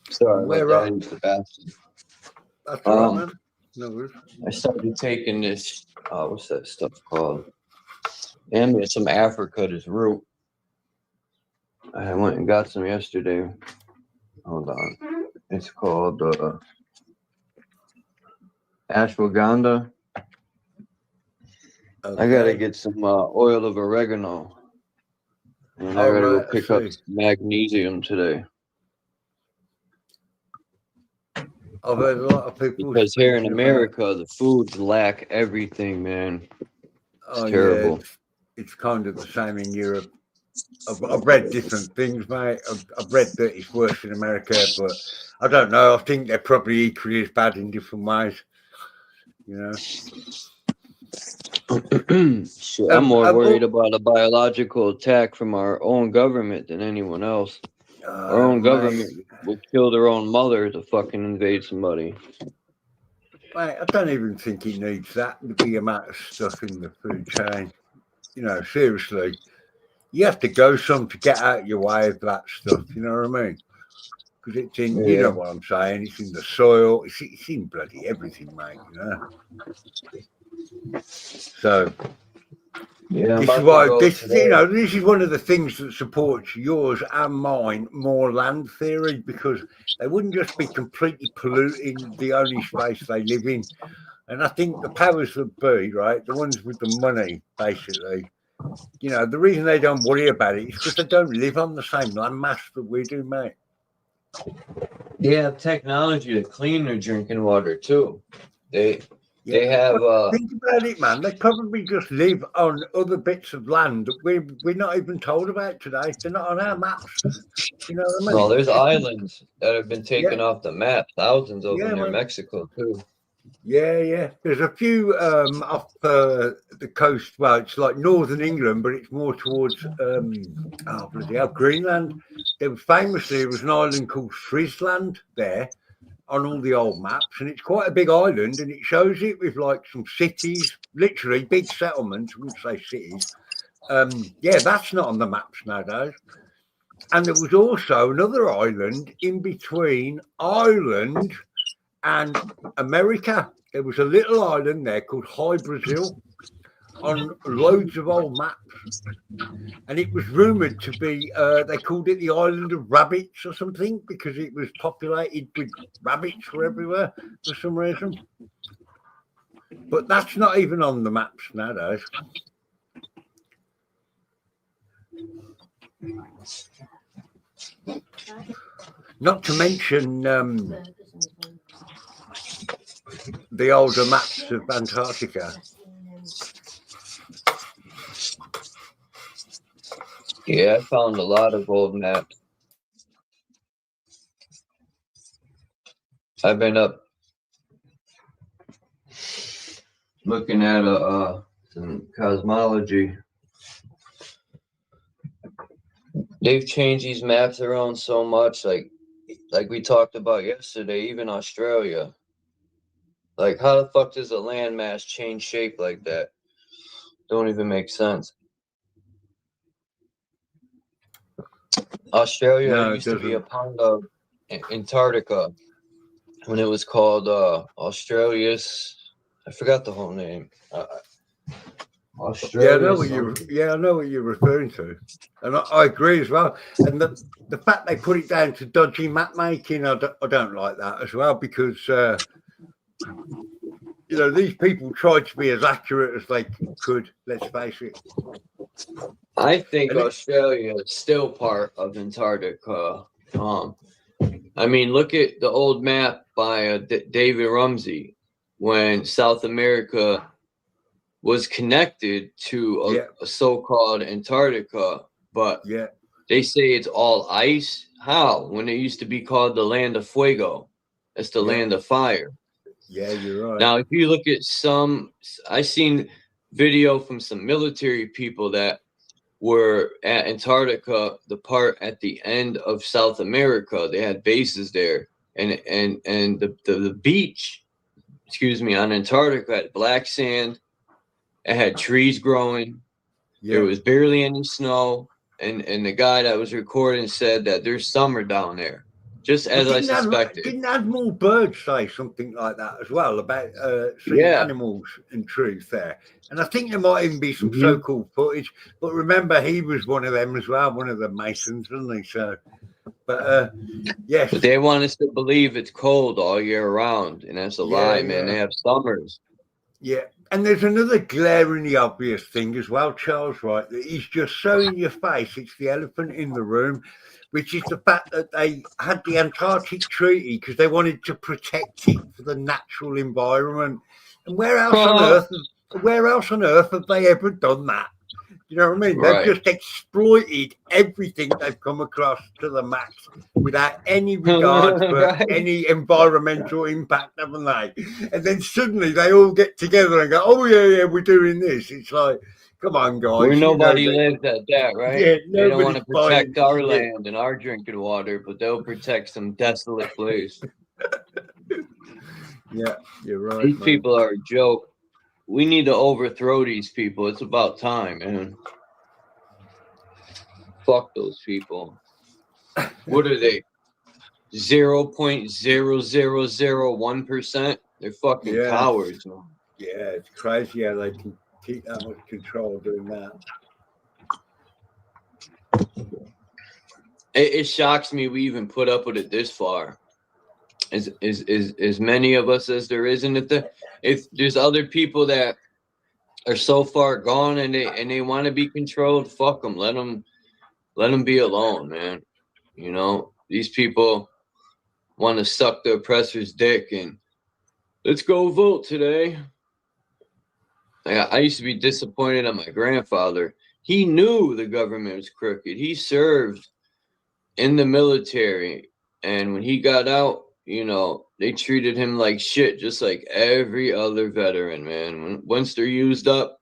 Sorry about that. I used the bathroom. That's all right, man. No worries. I started taking this, what's that stuff called? Damn, it's some apricot root. I went and got some yesterday. Hold on. It's called ashwagandha. Okay. I gotta get some oil of oregano. And I gotta go pick up magnesium today. I've heard a lot of people. Because here in America, the foods lack everything, man. It's terrible. Yeah, it's kind of the same in Europe. I've read different things, mate. I've read that it's worse in America, but I don't know. I think they're probably equally as bad in different ways. You know. Shit, I'm more worried about a biological attack from our own government than anyone else. Our own government would kill their own mother to fucking invade somebody. Mate, I don't even think it needs that with the amount of stuff in the food chain. You know, seriously. You have to go some to get out of your way of that stuff. You know what I mean? Because it's in, you know what I'm saying, it's in the soil. It's in bloody everything, mate, you know? So... Yeah, this is why this is one of the things that supports yours and mine more land theory, because they wouldn't just be completely polluting the only space they live in. And I think the powers that be, right, the ones with the money, basically, you know, the reason they don't worry about it is because they don't live on the same landmass that we do, mate. They have technology to clean their drinking water too. They have. Think about it, man. They probably just live on other bits of land that we're not even told about today. They're not on our maps. You know what I mean? Well, there's islands that have been taken off the map. Thousands of them near Mexico too. Yeah. There's a few off the coast. Well, it's like northern England, but it's more towards Greenland. There was an island called Friesland there. On all the old maps, and it's quite a big island, and it shows it with like some cities, literally big settlements. I wouldn't say cities. That's not on the maps nowadays. And there was also another island in between Ireland and America. There was a little island there called High Brazil on loads of old maps. And it was rumoured to be, they called it the Island of Rabbits or something, because it was populated with rabbits were everywhere for some reason. But that's not even on the maps nowadays. Not to mention the older maps of Antarctica. Yeah, I found a lot of old maps. I've been up looking at some cosmology. They've changed these maps around so much, like we talked about yesterday, even Australia. Like, how the fuck does a landmass change shape like that? Don't even make sense. Australia used to be a part of Antarctica when it was called Australia's. I forgot the whole name. Australia. I know what you're referring to, and I agree as well. And the fact they put it down to dodgy map making, I don't like that as well, because you know, these people tried to be as accurate as they could. Let's face it. I think Australia is still part of Antarctica. I mean, look at the old map by David Rumsey when South America was connected to a so-called Antarctica, but they say it's all ice. How? When it used to be called the land of fuego. It's the land of fire. Yeah, you're right. Now, if you look at I seen video from some military people that were at Antarctica, the part at the end of South America. They had bases there, and the beach, on Antarctica had black sand. It had trees growing. There was barely any snow, and the guy that was recording said that there's summer down there. Just as I suspected. Didn't Admiral Byrd say something like that as well about seeing animals and trees there? And I think there might even be some so-called footage. But remember, he was one of them as well, one of the Masons, wasn't he? So, but yes. But they want us to believe it's cold all year round, and that's a lie, man. They have summers. Yeah. And there's another glaringly obvious thing as well, Charles, right? That he's just so in your face. It's the elephant in the room, which is the fact that they had the Antarctic Treaty because they wanted to protect it for the natural environment. And where else on earth have they ever done that? You know what I mean? They've just exploited everything they've come across to the max without any regard for any environmental impact, haven't they? And then suddenly they all get together and go, oh, yeah, we're doing this. It's like, come on, guys. Where nobody lives at that, right? Yeah, they don't want to protect our land and our drinking water, but they'll protect some desolate place. Yeah, you're right. These people are a joke. We need to overthrow these people. It's about time, man. Fuck those people. What are they? 0.0001%? They're fucking cowards, man. Yeah, it's crazy how they can keep that much control doing that. It shocks me we even put up with it this far. As many of us as there is, and if there's other people that are so far gone and they want to be controlled, fuck them. Let them be alone, man. You know, these people want to suck the oppressor's dick and let's go vote today. I used to be disappointed at my grandfather. He knew the government was crooked. He served in the military, and when he got out, you know, they treated him like shit, just like every other veteran, man. Once they're used up,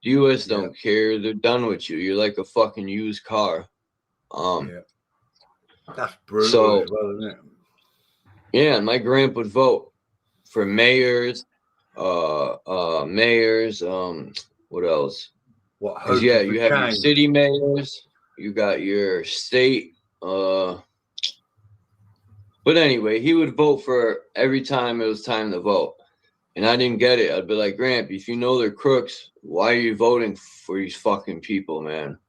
the U.S. don't care. They're done with you. You're like a fucking used car. That's brutal as well, isn't it? Yeah, and my grandpa would vote for mayors, what else? What? Yeah, you have your city mayors, you got your state, but anyway, he would vote for every time it was time to vote. And I didn't get it. I'd be like, Gramp, if you know they're crooks, why are you voting for these fucking people, man?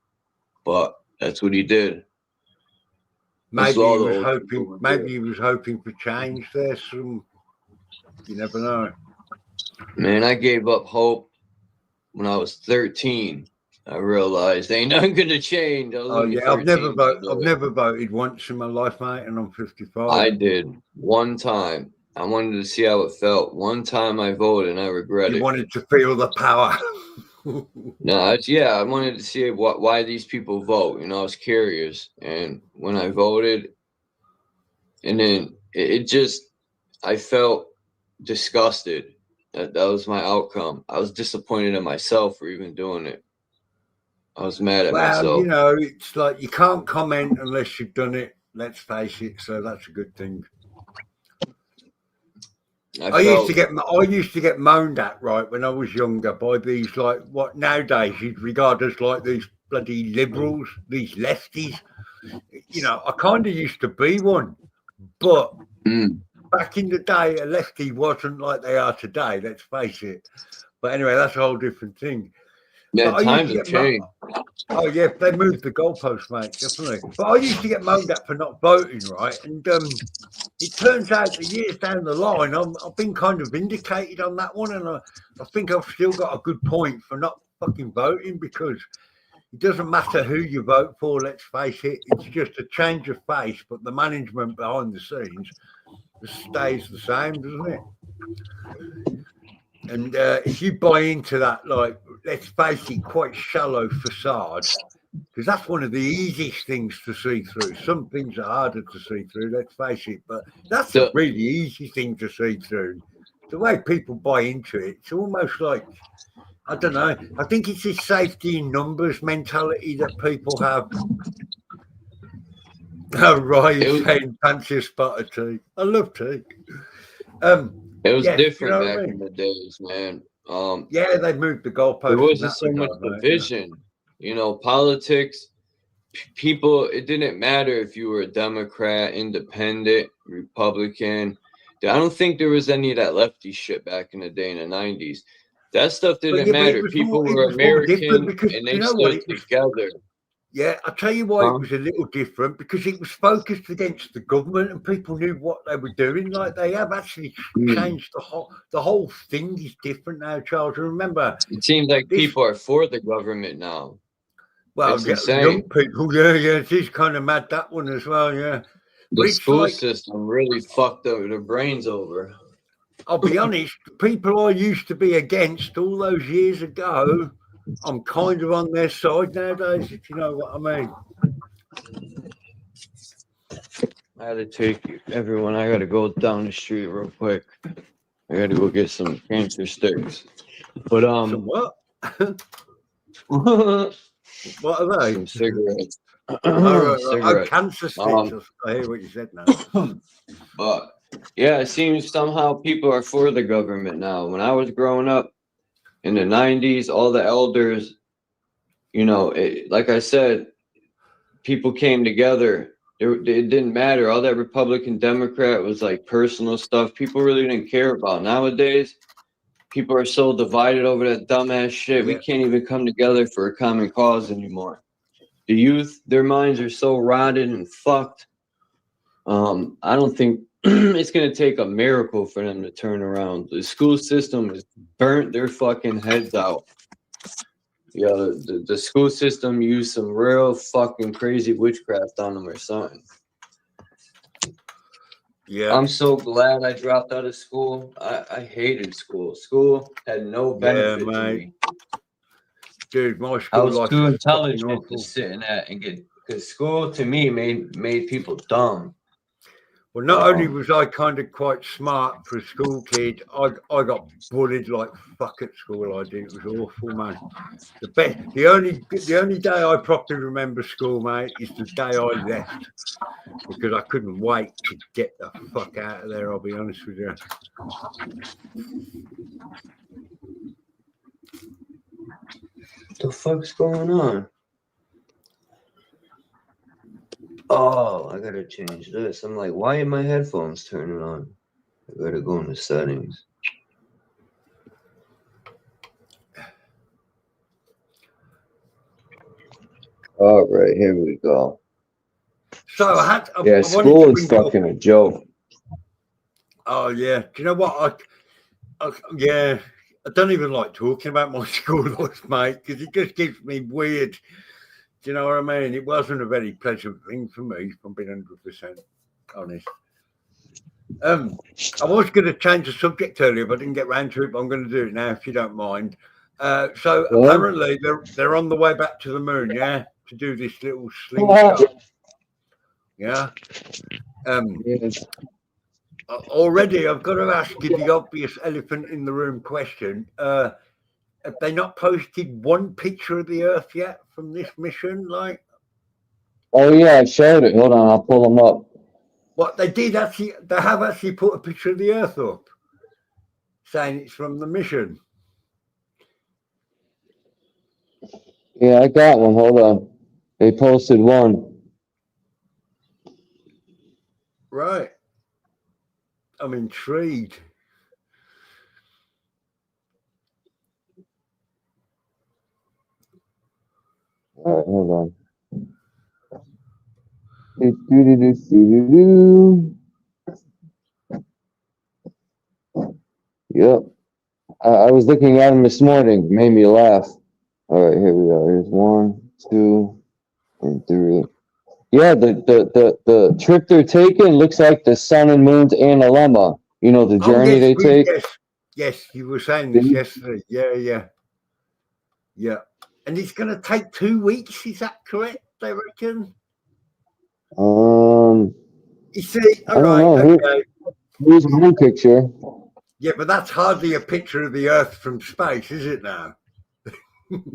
But that's what he did. Maybe he was hoping for change there. You never know. Man, I gave up hope when I was 13. I realized ain't nothing gonna change. I was Oh only yeah, I've 13 when I never voted once in my life, mate, and I'm 55. I did one time. I wanted to see how it felt. One time I voted and I regret You it. wanted to feel the power. No, yeah, I wanted to see why these people vote. You know, I was curious, and when I voted, and then it just, I felt disgusted. That was my outcome. I was disappointed in myself for even doing it. I was mad at Well, myself. you know, it's like you can't comment unless you've done it. Let's face it. So that's a good thing. I used to get moaned at, right, when I was younger by these, like, what nowadays you'd regard as like these bloody liberals, these lefties. You know, I kind of used to be one, but back in the day, a lefty wasn't like they are today. Let's face it. But anyway, that's a whole different thing. Yeah, times have changed. Oh yeah, they moved the goalposts, mate, definitely. But I used to get moaned at for not voting, right? And it turns out that years down the line, I've been kind of vindicated on that one, and I think I've still got a good point for not fucking voting, because it doesn't matter who you vote for. Let's face it, it's just a change of face, but the management behind the scenes stays the same, doesn't it? And if you buy into that, like, let's face it, quite shallow facade, because that's one of the easiest things to see through. Some things are harder to see through, let's face it, but that's a really easy thing to see through. The way people buy into it, it's almost like, I don't know, I think it's this safety in numbers mentality that people have. Oh, right, you're saying fancy a spot of tea. I love tea. It was different back in the days, man. Yeah, they moved the goalposts. There wasn't so much division. You know, politics, people, it didn't matter if you were a Democrat, Independent, Republican. I don't think there was any of that lefty shit back in the day in the 90s. That stuff didn't matter. People were American and they stood together. Yeah, I'll tell you why it was a little different, because it was focused against the government and people knew what they were doing. Like, they have actually changed the whole thing is different now, Charles. Remember, it seems like people are for the government now. Well, young people, yeah, it is kind of mad, that one as well, yeah. The school system really fucked their brains over. I'll be honest, people I used to be against all those years ago, I'm kind of on their side nowadays, if you know what I mean. I had to take everyone. I got to go down the street real quick. I got to go get some cancer sticks. But Some what? What are they? Some cigarettes. Oh, cancer sticks. I hear what you said now. But yeah, it seems somehow people are for the government now. When I was growing up in the 90s, all the elders, you know, like I said, people came together. It didn't matter. All that Republican, Democrat was like personal stuff. People really didn't care about. Nowadays, people are so divided over that dumbass shit. We can't even come together for a common cause anymore. The youth, their minds are so rotted and fucked. I don't think it's going to take a miracle for them to turn around. The school system has burnt their fucking heads out. Yeah, the school system used some real fucking crazy witchcraft on them or something. Yeah, I'm so glad I dropped out of school. I hated school. School had no benefit to me. Dude, my school I was life too was intelligent to sit in that and get, because school to me made people dumb. Well, not only was I kind of quite smart for a school kid, I got bullied like fuck at school. I did. It was awful, man. The only day I properly remember school, mate, is the day I left, because I couldn't wait to get the fuck out of there. I'll be honest with you. What the fuck's going on? Oh, I gotta change this. I'm like, why are my headphones turning on? I gotta go into settings. All right, here we go. So school is fucking a joke. Oh yeah, do you know what? Yeah, I don't even like talking about my school life, mate, because it just gives me weird. Do you know what I mean? It wasn't a very pleasant thing for me, if I'm being 100% honest. I was going to change the subject earlier, but I didn't get round to it, but I'm going to do it now, if you don't mind. So apparently they're on the way back to the moon, yeah, to do this little slingshot. Yeah. Already, I've got to ask you the obvious elephant in the room question. Have they not posted one picture of the Earth yet from this mission? Like, oh yeah, I showed it. Hold on, I'll pull them up. what they did actually, they have actually put a picture of the Earth up, saying it's from the mission. Yeah, I got one. Hold on. They posted one. Right. I'm intrigued. All right, hold on. Yep. I was looking at them this morning. It made me laugh. All right, here we go. Here's 1, 2, and 3. Yeah, the trip they're taking looks like the sun and moon's analemma. You know, the journey they take. Yes, you were saying this yesterday. Yeah. And it's going to take 2 weeks. Is that correct? I reckon. You see, all right. Okay. Here's one picture. Yeah, but that's hardly a picture of the Earth from space, is it now?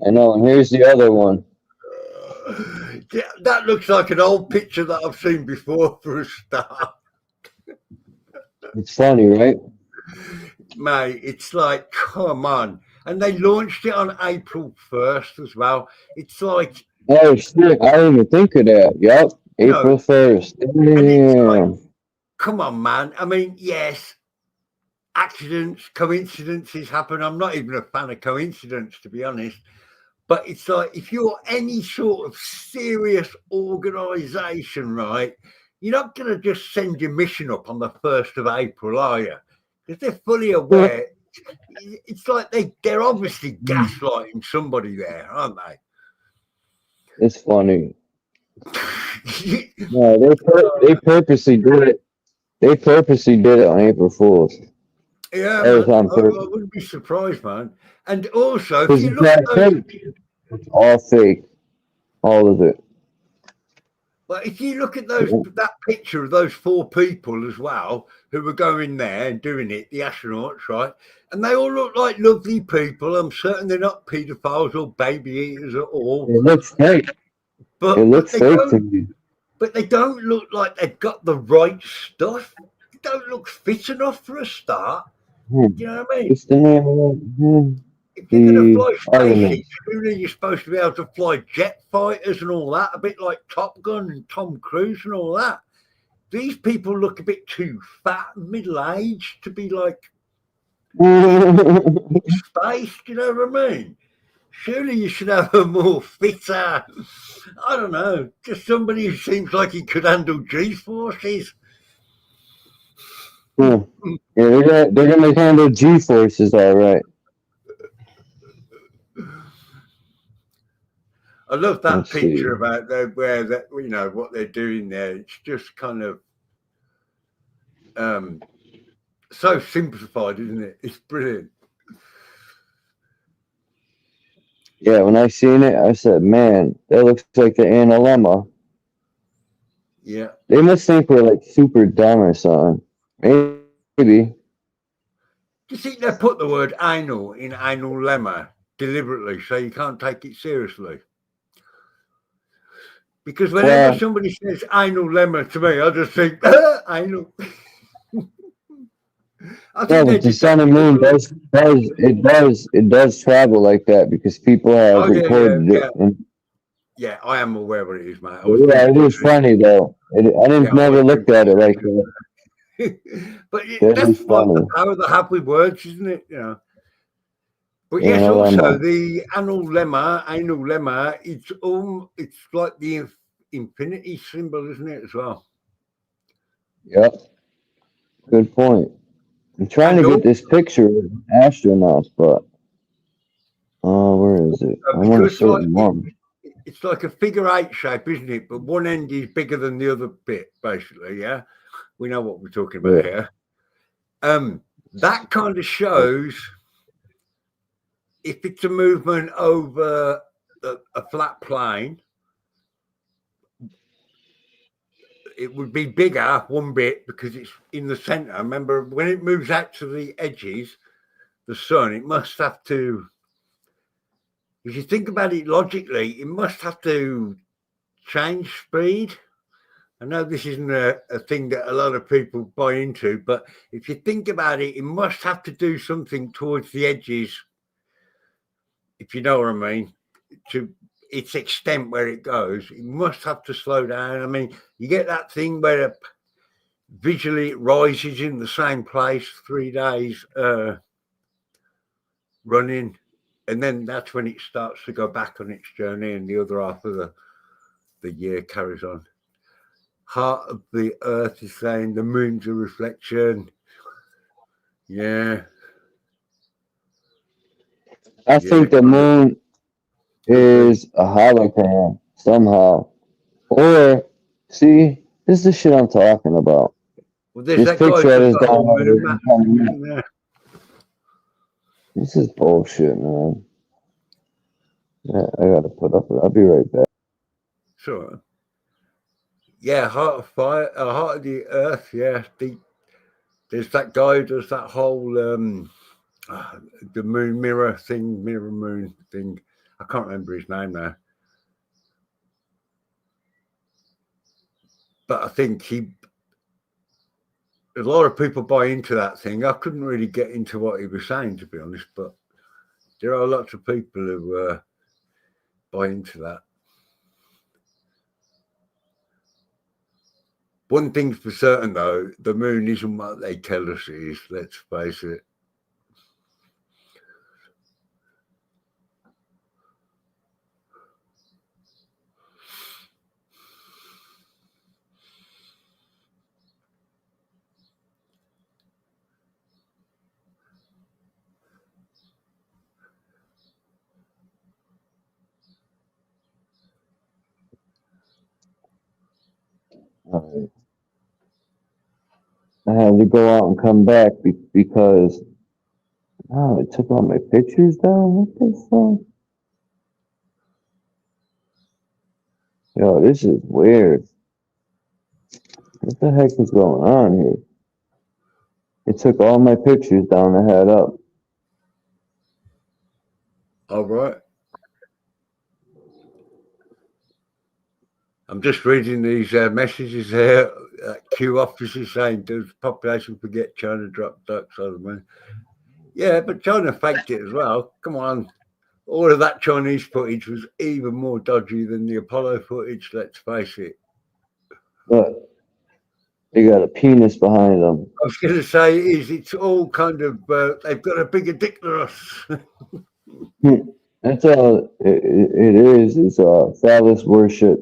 I know, and here's the other one. Yeah, that looks like an old picture that I've seen before for a start. It's funny, right? Mate, it's like, come on. And they launched it on April 1st as well. It's like... Oh, shit, I didn't even think of that. Yep, April 1st. Damn. Like, come on, man. I mean, yes, accidents, coincidences happen. I'm not even a fan of coincidence, to be honest. But it's like, if you're any sort of serious organisation, right, you're not going to just send your mission up on the 1st of April, are you? Because they're fully aware. It's like they're obviously gaslighting somebody there, aren't they? It's funny. No, they purposely did it. They purposely did it on April Fool's. Yeah, man, I wouldn't be surprised, man. And also, if you look at those, it's all fake, all of it. But if you look at that picture of those 4 people as well who were going there and doing it, the astronauts, right? And they all look like lovely people. I'm certain they're not paedophiles or baby eaters at all. It looks fake. But it looks fake to me. But they don't look like they've got the right stuff. They don't look fit enough for a start. Do you know what I mean? It's the name of if you're going to fly spaceships, you're supposed to be able to fly jet fighters and all that, a bit like Top Gun and Tom Cruise and all that. These people look a bit too fat and middle-aged to be like space, do you know what I mean? Surely you should have a more fitter, I don't know, just somebody who seems like he could handle G-forces. Yeah, they're gonna handle G-forces all right. I love that picture about where that, you know, what they're doing there. It's just kind of so simplified, isn't it? It's brilliant. Yeah, when I seen it, I said, "Man, that looks like the analemma." Yeah, they must think we're like super dumb or something. Maybe. Do you think they put the word anal in anal lemma deliberately so you can't take it seriously? Because whenever somebody says anal lemma to me, I just think, anal. But the sun and moon does travel like that because people have recorded it. Yeah, I am aware what it is, mate. Yeah, it is funny though. I didn't never looked at it like that. But that's what the power they have with words, isn't it? You know. But yes, also the anal lemma, it's like the infinity symbol, isn't it, as well? Yep. Good point. I'm trying to get this picture of astronauts, but where is it? I want a because certain one. it's like a figure 8 shape, isn't it? But one end is bigger than the other bit, basically. Yeah, we know what we're talking about here. That kind of shows if it's a movement over a flat plane, it would be bigger one bit because it's in the center. Remember, when it moves out to the edges, the sun, it must have to, if you think about it logically, it must have to change speed. I know this isn't a thing that a lot of people buy into, but if you think about it, it must have to do something towards the edges, if you know what I mean, to its extent where it goes. It must have to slow down. I mean, you get that thing where visually it rises in the same place 3 days running, and then that's when it starts to go back on its journey, and the other half of the year carries on. Heart of the Earth is saying the moon's a reflection. Yeah. I think the moon is a hologram somehow. Or, see, this is the shit I'm talking about. Well, this picture of this down. This is bullshit, man. Yeah, I gotta put up. I'll be right back. Sure. Yeah, Heart of Fire, Heart of the Earth. Yeah, there's that guy who does that whole the moon mirror thing, mirror moon thing. I can't remember his name now, but I think a lot of people buy into that thing. I couldn't really get into what he was saying, to be honest, but there are lots of people who buy into that. One thing's for certain, though, the moon isn't what they tell us it is, let's face it. All right. I had to go out and come back because it took all my pictures down. What the fuck? Yo, this is weird. What the heck is going on here? It took all my pictures down I had up. All right. I'm just reading these messages here. Q officer saying, does population forget China dropped ducks on the moon? Yeah, but China faked it as well. Come on. All of that Chinese footage was even more dodgy than the Apollo footage, let's face it. But they got a penis behind them. I was going to say it's all kind of, they've got a bigger dick than us. That's all it is. It's phallus worship.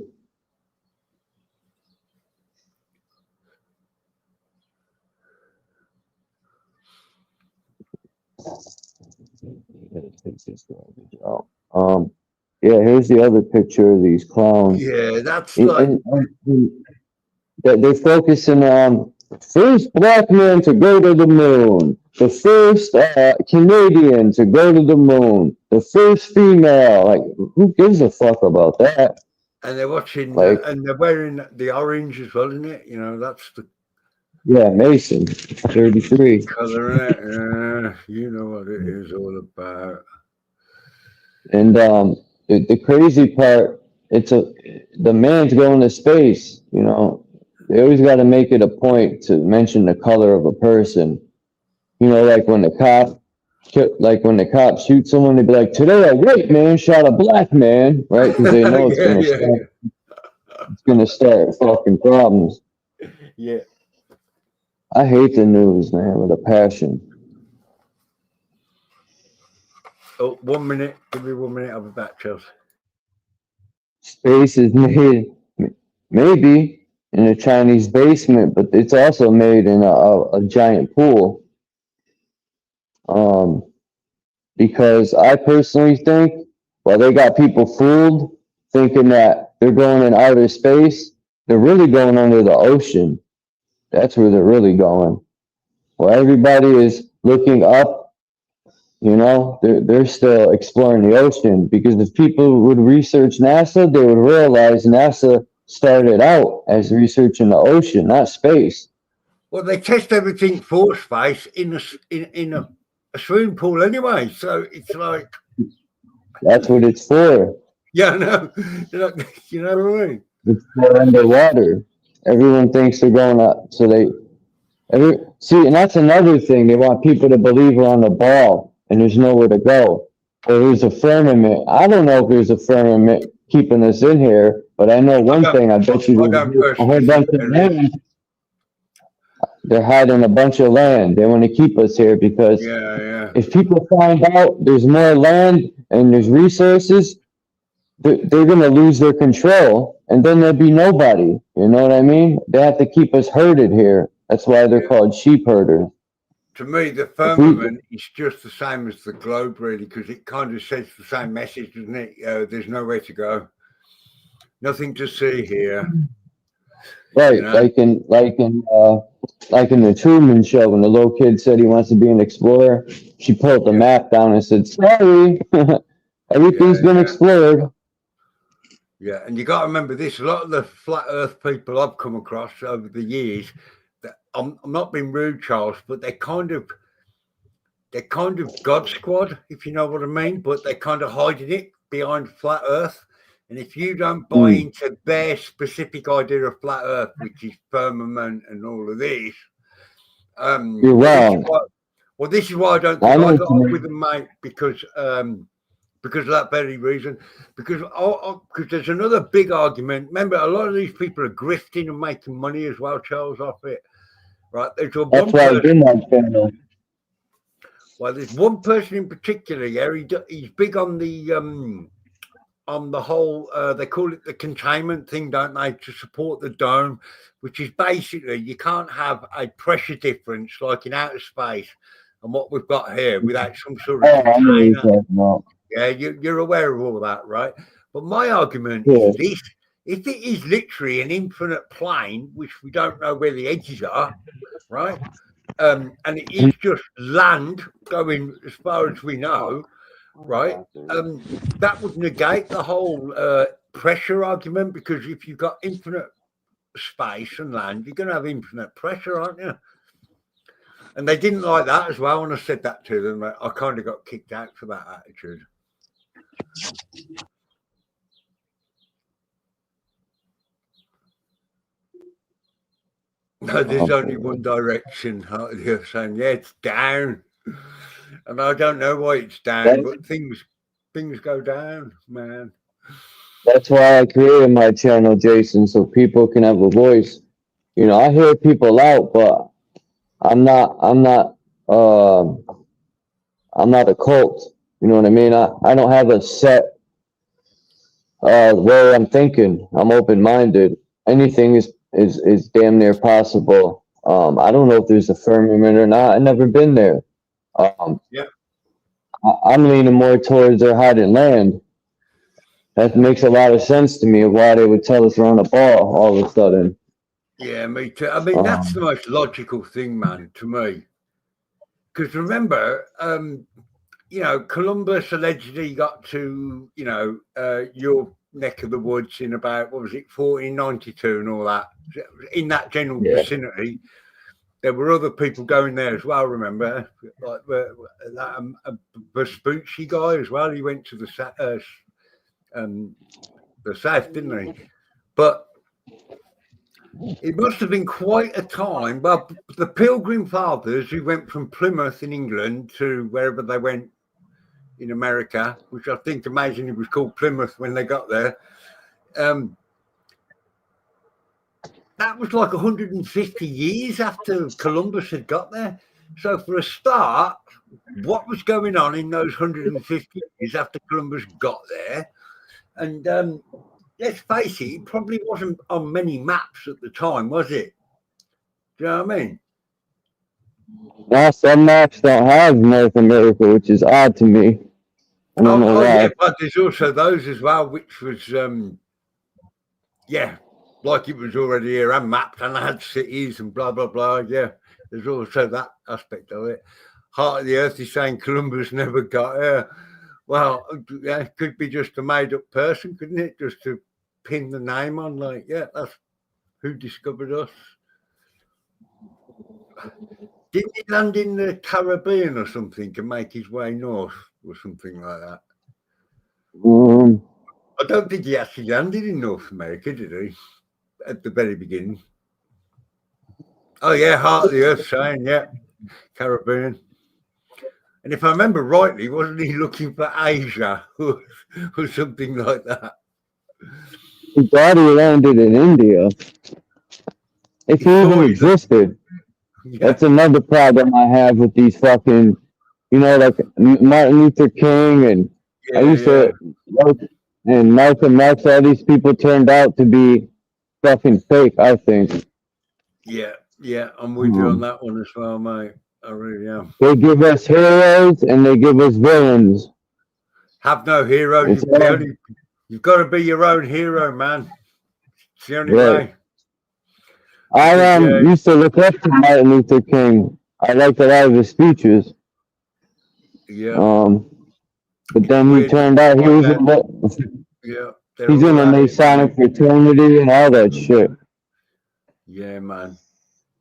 Yeah, here's the other picture of these clowns. Yeah, that's like they're focusing on first black man to go to the moon, the first Canadian to go to the moon, the first female. Like, who gives a fuck about that? And they're watching, and they're wearing the orange as well, isn't it? You know, that's the Mason, 33. color in it. You know what it is all about. And the crazy part, the man's going to space. You know, they always got to make it a point to mention the color of a person. You know, like when the cops shoot someone, they'd be like, "Today a white man shot a black man," right? Because they know it's gonna start fucking problems. Yeah. I hate the news, man, with a passion. Oh, 1 minute. Give me 1 minute. I'll be back, Chelsea. Space is made, maybe, in a Chinese basement, but it's also made in a giant pool. Because I personally think, well, they got people fooled thinking that they're going in outer space. They're really going under the ocean. That's where they're really going. Well, everybody is looking up, you know, they're still exploring the ocean, because if people would research NASA, they would realize NASA started out as research in the ocean, not space. Well, they test everything for space in a swimming pool anyway, so it's like That's what it's for. yeah, I know. You know what I mean? It's for underwater. Everyone thinks they're going up, so see, and that's another thing. They want people to believe we're on the ball and there's nowhere to go. Or there's a firmament. I don't know if there's a firmament keeping us in here, but I know one thing. I bet you there's a whole bunch of land. They're hiding a bunch of land. They want to keep us here because if people find out there's more land and there's resources, they're going to lose their control, and then there'll be nobody. You know what I mean? They have to keep us herded here. That's why they're called sheep herders. To me, the firmament is just the same as the globe, really, because it kind of says the same message, doesn't it? There's nowhere to go, nothing to see here. Right, you know? like in the Truman Show, when the little kid said he wants to be an explorer, she pulled the map down and said, "Sorry, everything's been explored." Yeah, and you got to remember this: a lot of the flat Earth people I've come across over the years, that I'm not being rude, Charles, but they're kind of God squad, if you know what I mean. But they're kind of hiding it behind flat Earth. And if you don't buy into their specific idea of flat Earth, which is firmament and all of this, you're wrong. Well, this is why I don't think I got on with them, mate, because of that very reason. Because there's another big argument. Remember, a lot of these people are grifting and making money as well, Charles, off it. Right? That's why I did my channel. Well, there's one person in particular, he's big on the whole, they call it the containment thing, don't they, to support the dome, which is basically you can't have a pressure difference like in outer space and what we've got here without some sort of container. Yeah, you're aware of all that, right? But my argument is this: if it is literally an infinite plane, which we don't know where the edges are, right? And it is just land going as far as we know, right? That would negate the whole pressure argument, because if you've got infinite space and land, you're going to have infinite pressure, aren't you? And they didn't like that as well. When I said that to them, I kind of got kicked out for that attitude. No, there's only one direction. They're saying, yeah, it's down. And I don't know why it's down, but things go down, man. That's why I created my channel, Jason, so people can have a voice. You know, I hear people out, but I'm not a cult. You know what I mean? I don't have a set way I'm thinking. I'm open-minded. Anything is damn near possible. I don't know if there's a firmament or not. I've never been there. I'm leaning more towards they're hiding land. That makes a lot of sense to me of why they would tell us we're on a ball all of a sudden. Yeah, me too. I mean, that's the most logical thing, man, to me. Because remember, you know, Columbus allegedly got to, you know, your neck of the woods in about, what was it, 1492 and all that. In that general vicinity. There were other people going there as well, remember? Like that Vespucci guy as well. He went to the south, didn't he? But it must have been quite a time. Well, the Pilgrim Fathers who went from Plymouth in England to wherever they went in America, which I think amazingly was called Plymouth when they got there. That was like 150 years after Columbus had got there. So for a start, what was going on in those 150 years after Columbus got there? And let's face it, it probably wasn't on many maps at the time, was it? Do you know what I mean? Now some maps don't have North America, which is odd to me. I don't know why. Yeah, but there's also those as well, which was yeah, like it was already here and mapped and had cities and blah blah blah. Yeah, there's also that aspect of it. Heart of the Earth is saying Columbus never got here. Well, yeah, it could be just a made-up person, couldn't it? Just to pin the name on, like, yeah, that's who discovered us. Didn't he land in the Caribbean or something and make his way north or something like that? I don't think he actually landed in North America, did he? At the very beginning. Oh, yeah, Heart of the Earth saying, yeah, Caribbean. And if I remember rightly, wasn't he looking for Asia or something like that? He thought he landed in India. If he even existed. Yeah. That's another problem I have with these fucking, you know, like Martin Luther King and I used to, and Malcolm X, all these people turned out to be fucking fake, I think. Yeah, I'm with you on that one as well, mate. I really am. They give us heroes and they give us villains. Have no heroes. You've got to be your own hero, man. It's the only way. I used to look up to Martin Luther King. I liked a lot of his speeches. Yeah. But then he turned out he was he's in a Masonic fraternity and all that shit. Yeah, man.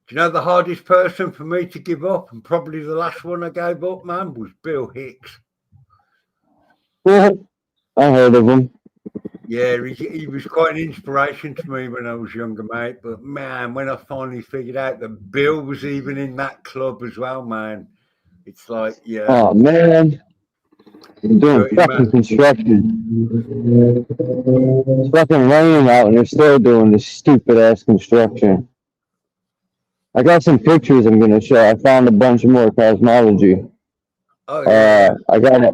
Do you know the hardest person for me to give up, and probably the last one I gave up, man, was Bill Hicks. Yeah, I heard of him. Yeah, he was quite an inspiration to me when I was younger, mate. But, man, when I finally figured out that Bill was even in that club as well, man, it's like, yeah. Oh, man. I'm doing fucking construction. It's fucking raining out and they're still doing this stupid-ass construction. I got some pictures I'm going to show. I found a bunch more cosmology. Oh, yeah. I found a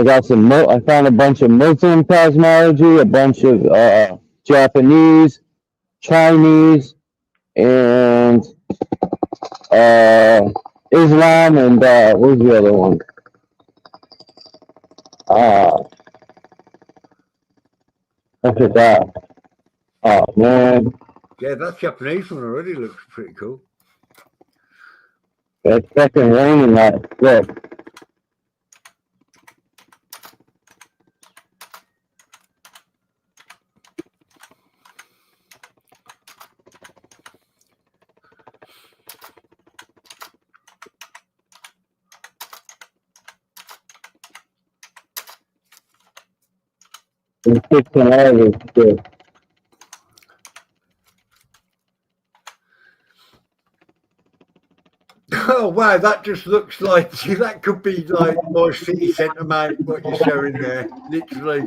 bunch of Muslim cosmology, a bunch of Japanese, Chinese, and Islam, and what was the other one? I forgot. Oh, man. Yeah, that Japanese one already looks pretty cool. It's fucking raining out. Look. It's fixing all this shit. Oh, wow, that just looks like, that could be like my city centre, mate, what you're showing there. Literally,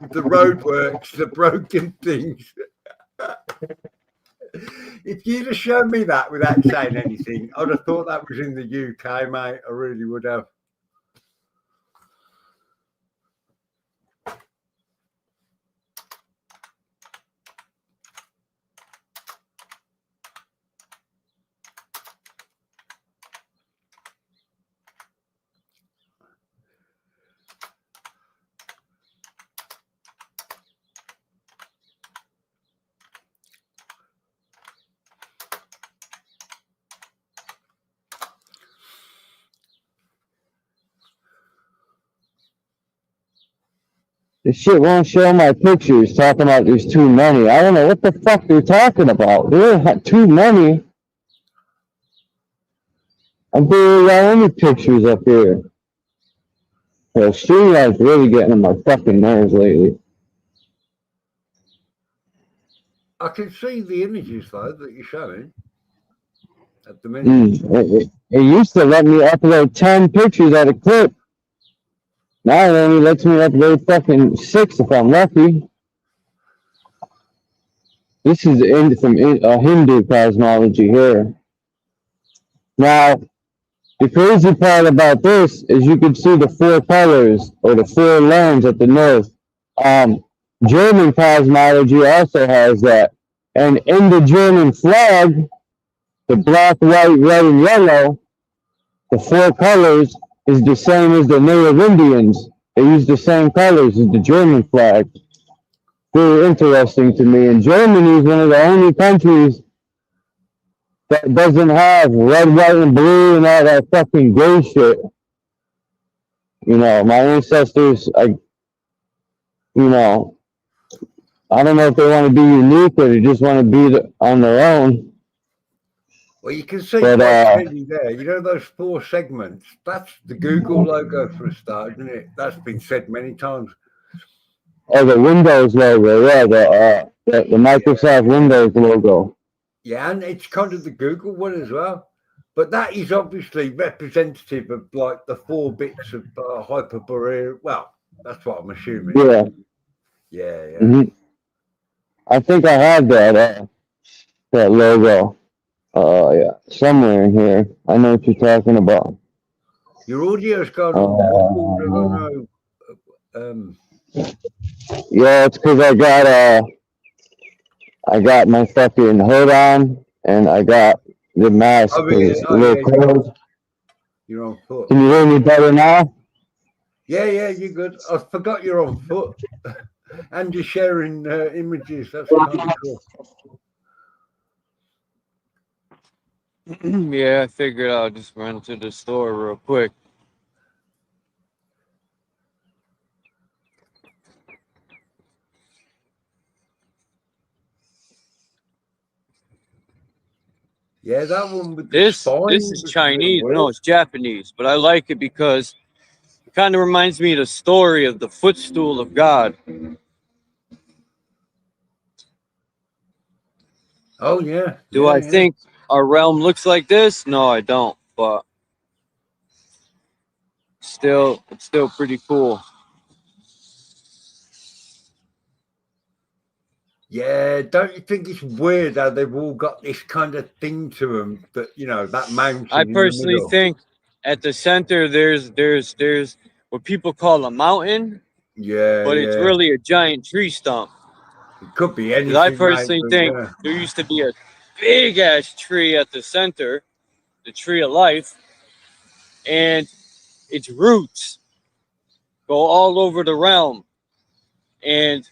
with the roadworks, the broken things. If you'd have shown me that without saying anything, I'd have thought that was in the UK, mate. I really would have. This shit won't show my pictures talking about there's too many. I don't know what the fuck they're talking about. There are too many. I'm barely got any pictures up here. So StreamYard's really getting on my fucking nerves lately. I can see the images, though, that you're showing at the minute. It used to let me upload 10 pictures at a clip. Now it only lets me upload fucking 6 if I'm lucky. This is some Hindu cosmology here. Now, the crazy part about this is you can see the 4 colors or the 4 lands at the north. German cosmology also has that. And in the German flag, the black, white, red, and yellow, the 4 colors is the same as the Native Indians. They use the same colors as the German flag. Very interesting to me. And Germany is one of the only countries that doesn't have red, white, and blue and all that fucking gay shit. You know, my ancestors, I don't know if they want to be unique or they just want to be on their own. Well, you can see But, clearly there. You know those 4 segments? That's the Google logo for a start, isn't it? That's been said many times. Oh, the Windows logo, yeah, the Microsoft Windows logo. Yeah, and it's kind of the Google one as well. But that is obviously representative of like the 4 bits of Hyperborea. Well, that's what I'm assuming. Yeah. Yeah. Mm-hmm. I think I have that logo. Yeah, somewhere in here. I know what you're talking about. Your audio's gone on. Yeah, it's because I got my fucking hood on and I got the mask. It's a little cold. You're on foot. Can you hear me better now? Yeah, you're good. I forgot you're on foot. And you're sharing images. That's kind of cool. Yeah, I figured I'll just run to the store real quick. Yeah, that one with this is Chinese. No, it's Japanese, but I like it because it kind of reminds me of the story of the footstool of God. Oh yeah. Do I think our realm looks like this? No, I don't. But still, it's still pretty cool. Yeah, don't you think it's weird how they've all got this kind of thing to them that, you know, that mountain? I personally think at the center there's what people call a mountain. Yeah, but it's really a giant tree stump. It could be anything. I personally think there used to be a big ass tree at the center, the tree of life, and its roots go all over the realm. And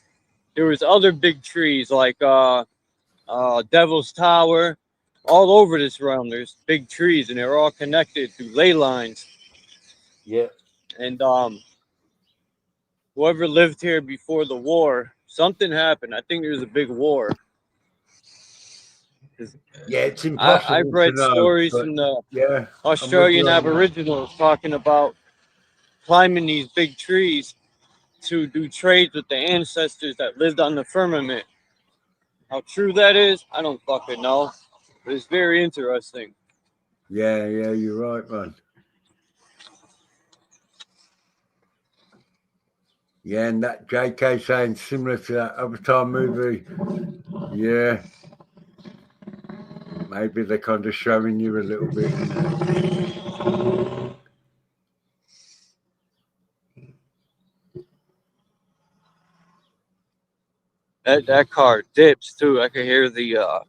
there was other big trees like Devil's Tower, all over this realm. There's big trees, and they're all connected through ley lines. Yeah. And whoever lived here before the war, something happened. I think there was a big war. Yeah, it's impossible. I've read stories from the Australian Aboriginals talking about climbing these big trees to do trades with the ancestors that lived on the firmament. How true that is, I don't fucking know, but it's very interesting. Yeah, you're right, man. Yeah, and that JK saying similar to that Avatar movie. Yeah. Maybe they're kind of showing you a little bit. That car dips too. I can hear the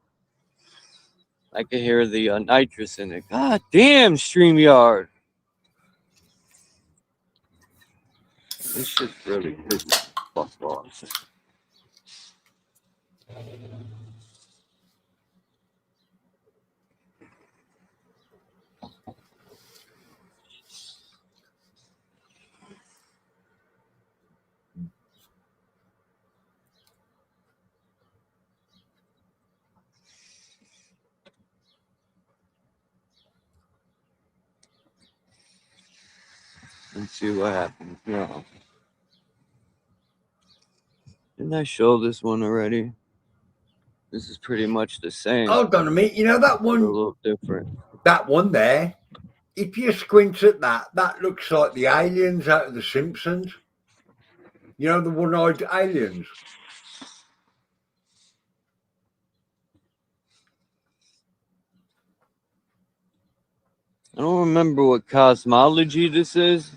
nitrous in it. God damn, StreamYard. This shit's really good. Fuck off. Let's see what happens now. Didn't I show this one already? This is pretty much the same. Hold on a minute. You know that one? A little different. That one there, if you squint at that, that looks like the aliens out of The Simpsons. You know, the one-eyed aliens. I don't remember what cosmology this is,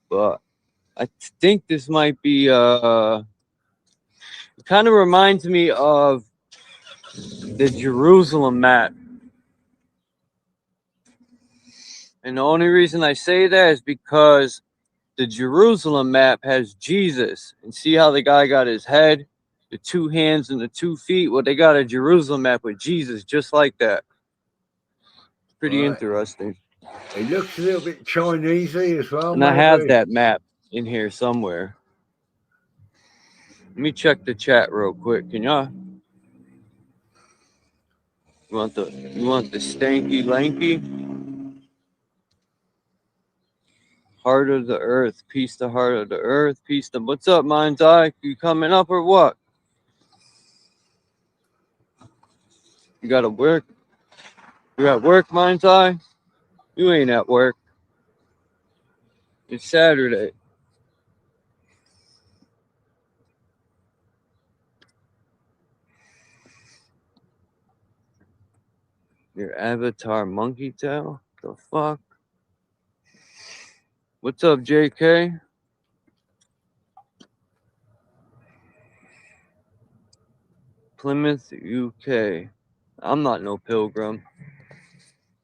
but I think this might be it kind of reminds me of the Jerusalem map. And the only reason I say that is because the Jerusalem map has Jesus. And see how the guy got his head, the 2 hands, and the 2 feet? Well, they got a Jerusalem map with Jesus just like that. It's pretty interesting. It looks a little bit Chinesey as well, And I have that map in here somewhere. Let me check the chat real quick. Can y'all? You want the stanky lanky? Heart of the earth. Peace the heart of the earth. Peace the what's up, Mind's Eye? You coming up or what? You gotta work. You at work, Mind's Eye? You ain't at work. It's Saturday. Your avatar monkey tail? The fuck? What's up, JK? Plymouth, UK. I'm not no pilgrim.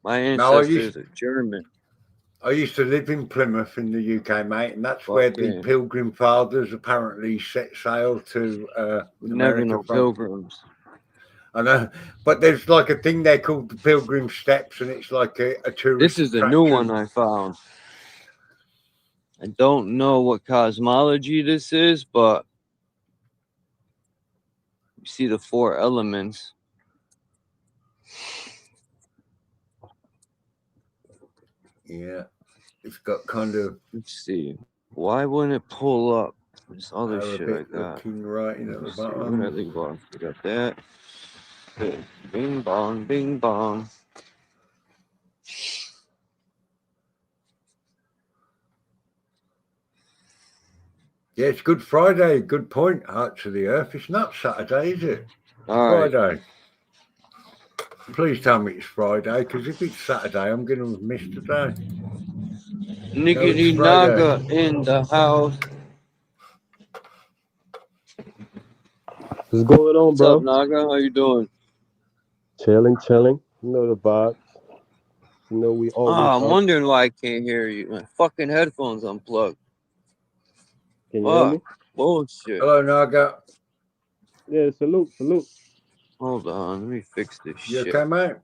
My ancestors are German. I used to live in Plymouth in the UK, mate, and that's where the Pilgrim Fathers apparently set sail to Never America no from. pilgrims. I know, but there's like a thing there called the Pilgrim Steps, and it's like a tourist This is a attraction. new one I found. I don't know what cosmology this is, but you see the 4 elements. Yeah, it's got kind of. Let's see. Why wouldn't it pull up this other shit I Arabic got? looking writing at the bottom. Where did I leave off? We got that. Okay. Bing bong, bing bong. Yeah, it's Good Friday. Good point. Hearts of the Earth. It's not Saturday, is it? All right. Friday. Please tell me it's Friday, because if it's Saturday, I'm going to have missed the day. Niggity Naga in the house. What's going on, What's bro? up, Naga? How you doing? Chilling. You know the vibes. You know we always. I'm wondering why I can't hear you. My fucking headphones unplugged. Can you hear me? Bullshit. Hello, Naga. Yeah, salute. Hold on, let me fix this You shit. okay, mate?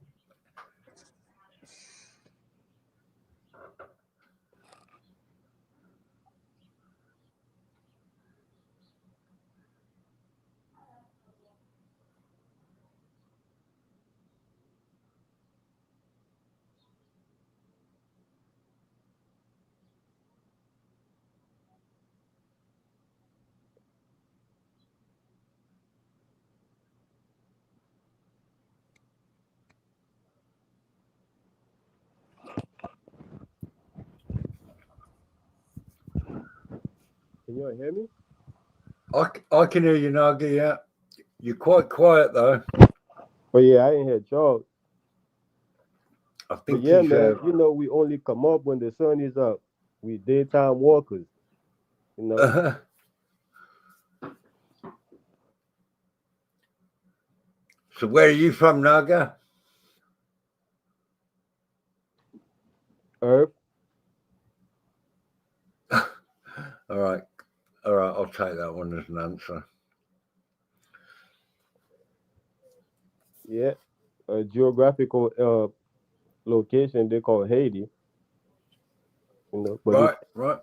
Can you hear me? I can hear you, Naga, yeah. You're quite quiet, though. Oh, yeah, I ain't hear Charles. I think yeah, he's, man, you know, we only come up when the sun is up. We daytime walkers, you know. So where are you from, Naga? Earth. All right, I'll take that one as an answer. Yeah, a geographical location they call Haiti. You know, but right.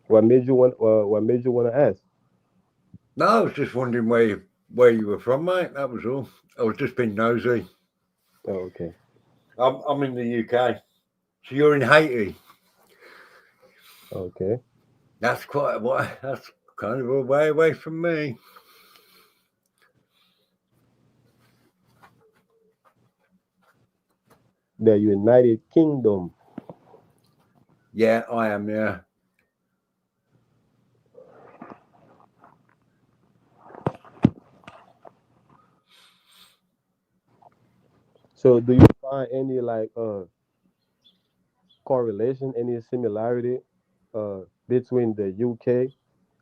What made you want to ask? No, I was just wondering where you were from, mate. That was all. I was just being nosy. Oh, okay. I'm in the UK. So you're in Haiti. Okay. That's quite a way. That's kind of a way away from me. The United Kingdom. Yeah, I am. Yeah. So, do you find any like correlation, any similarity between the UK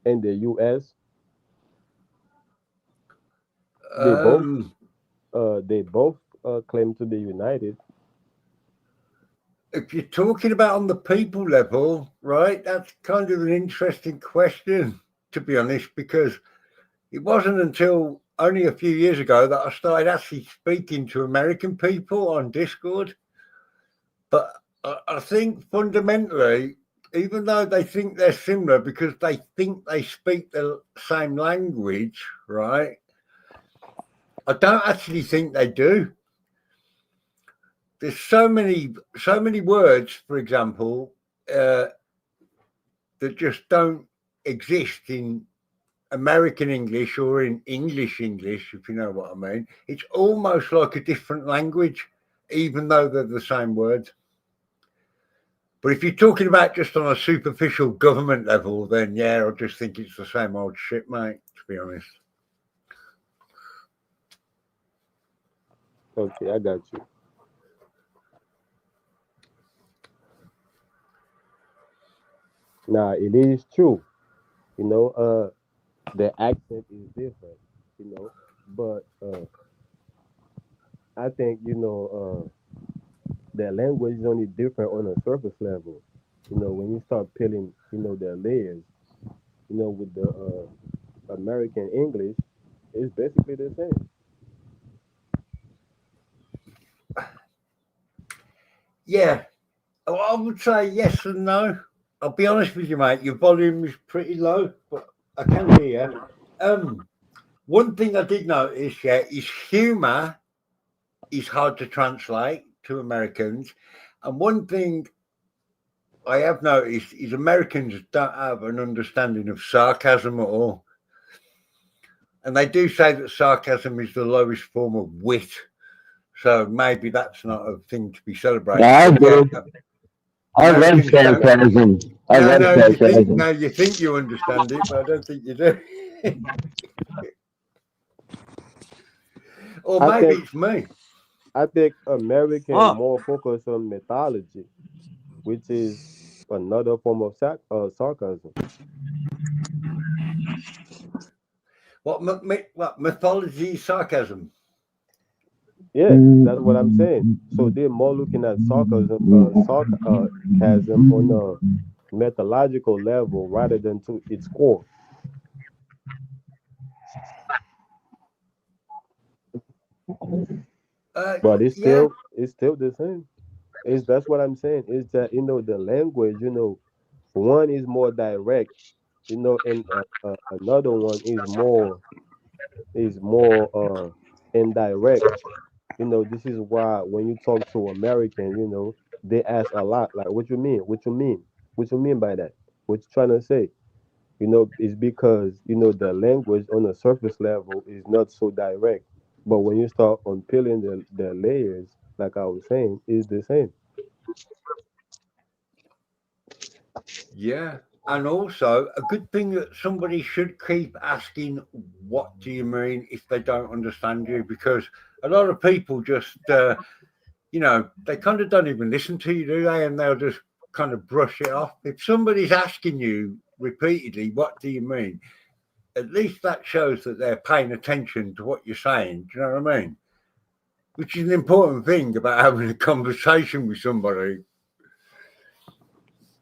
and the US? They both claim to be united. If you're talking about on the people level, right, that's kind of an interesting question, to be honest, because it wasn't until only a few years ago that I started actually speaking to American people on Discord. But I think fundamentally, even though they think they're similar because they think they speak the same language, right, I don't actually think they do. There's so many words, for example, that just don't exist in American English or in English, if you know what I mean. It's almost like a different language, even though they're the same words. But if you're talking about just on a superficial government level, then yeah, I just think it's the same old shit, mate, to be honest. Okay, I got you. Now it is true, you know, the accent is different, you know, but I think, you know, their language is only different on a surface level. You know, when you start peeling, you know, their layers, you know, with the American English, it's basically the same. Yeah, I would say yes and no. I'll be honest with you, mate. Your volume is pretty low, but I can hear you. One thing I did notice, yeah, is humour is hard to translate to Americans. And one thing I have noticed is Americans don't have an understanding of sarcasm at all. And they do say that sarcasm is the lowest form of wit. So maybe that's not a thing to be celebrated. Yeah, I do. I love sarcasm. I love sarcasm. You think you understand it, but I don't think you do. Or maybe it's me. I think American more focused on mythology, which is another form of sarcasm. What mythology is sarcasm? Yeah, that's what I'm saying. So they're more looking at sarcasm on a methodological level rather than to its core. But it's still the same. That's what I'm saying. Is that, you know, the language, you know, one is more direct, you know, and another one is more indirect. You know, this is why when you talk to American, you know, they ask a lot, like, what you mean? What you mean? What you mean by that? What you trying to say? You know, it's because, you know, the language on the surface level is not so direct. But when you start unpeeling the layers, like I was saying, is the same. Yeah. And also, a good thing that somebody should keep asking, what do you mean, if they don't understand you? Because a lot of people just, you know, they kind of don't even listen to you, do they? And they'll just kind of brush it off. If somebody's asking you repeatedly, what do you mean? At least that shows that they're paying attention to what you're saying. Do you know what I mean? Which is an important thing about having a conversation with somebody.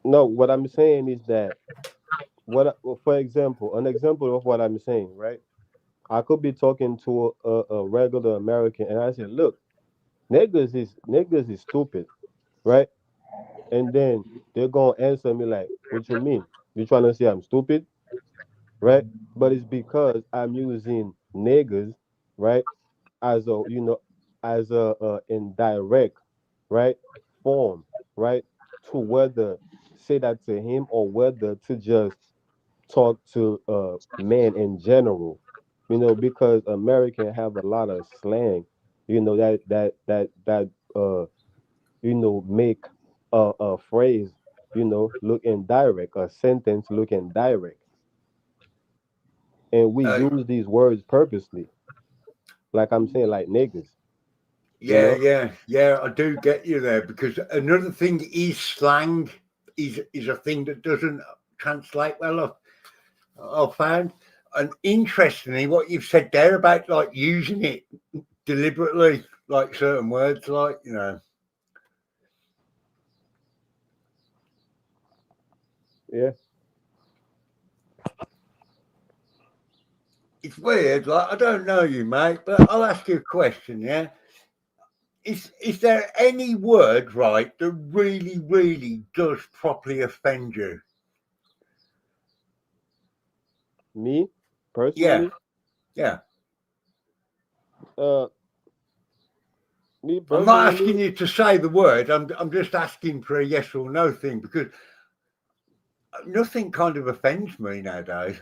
No, what I'm saying is that for example, an example of what I'm saying, right? I could be talking to a regular American, and I said, "Look, niggas is stupid, right?" And then they're gonna answer me like, "What you mean? You trying to say I'm stupid, right?" But it's because I'm using niggas, right, as a, you know, as a indirect, right, form, right, to whether say that to him or whether to just talk to men in general, you know, because American have a lot of slang, you know, that you know, make a phrase, you know, look indirect, a sentence look indirect, and we use these words purposely, like I'm saying, like niggas. Yeah, I do get you there, because another thing is slang is a thing that doesn't translate well. I've found And interestingly, what you've said there about like using it deliberately, like certain words, like, you know. Yeah. It's weird, like I don't know you, mate, but I'll ask you a question, yeah? Is there any word, right, that really, really does properly offend you? Me Yeah, personally, yeah. uh, me I'm not asking personally, you to say the word. I'm just asking for a yes or no thing because nothing kind of offends me nowadays.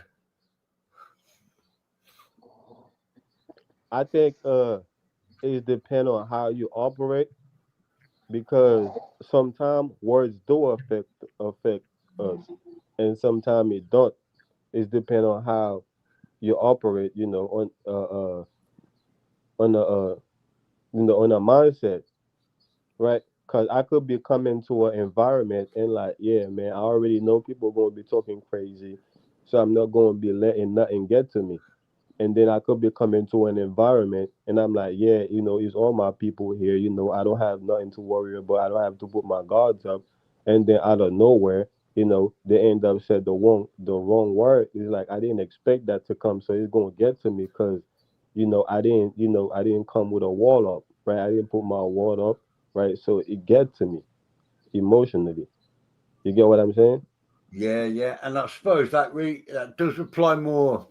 I think it depends on how you operate because sometimes words do affect us, and sometimes it don't. It depends on how you operate, on the on a mindset, right? Because I could be coming to an environment and like, yeah, man, I already know people going to be talking crazy, so I'm not going to be letting nothing get to me. And then I could be coming to an environment and I'm like, yeah, it's all my people here. I don't have nothing to worry about. I don't have to put my guards up. And then out of nowhere, they end up said the wrong word. It's like I didn't expect that to come, so it's gonna get to me because, I didn't come with a wall up, right? I didn't put my wall up, right? So it get to me emotionally. You get what I'm saying? Yeah, yeah, and I suppose that does apply more.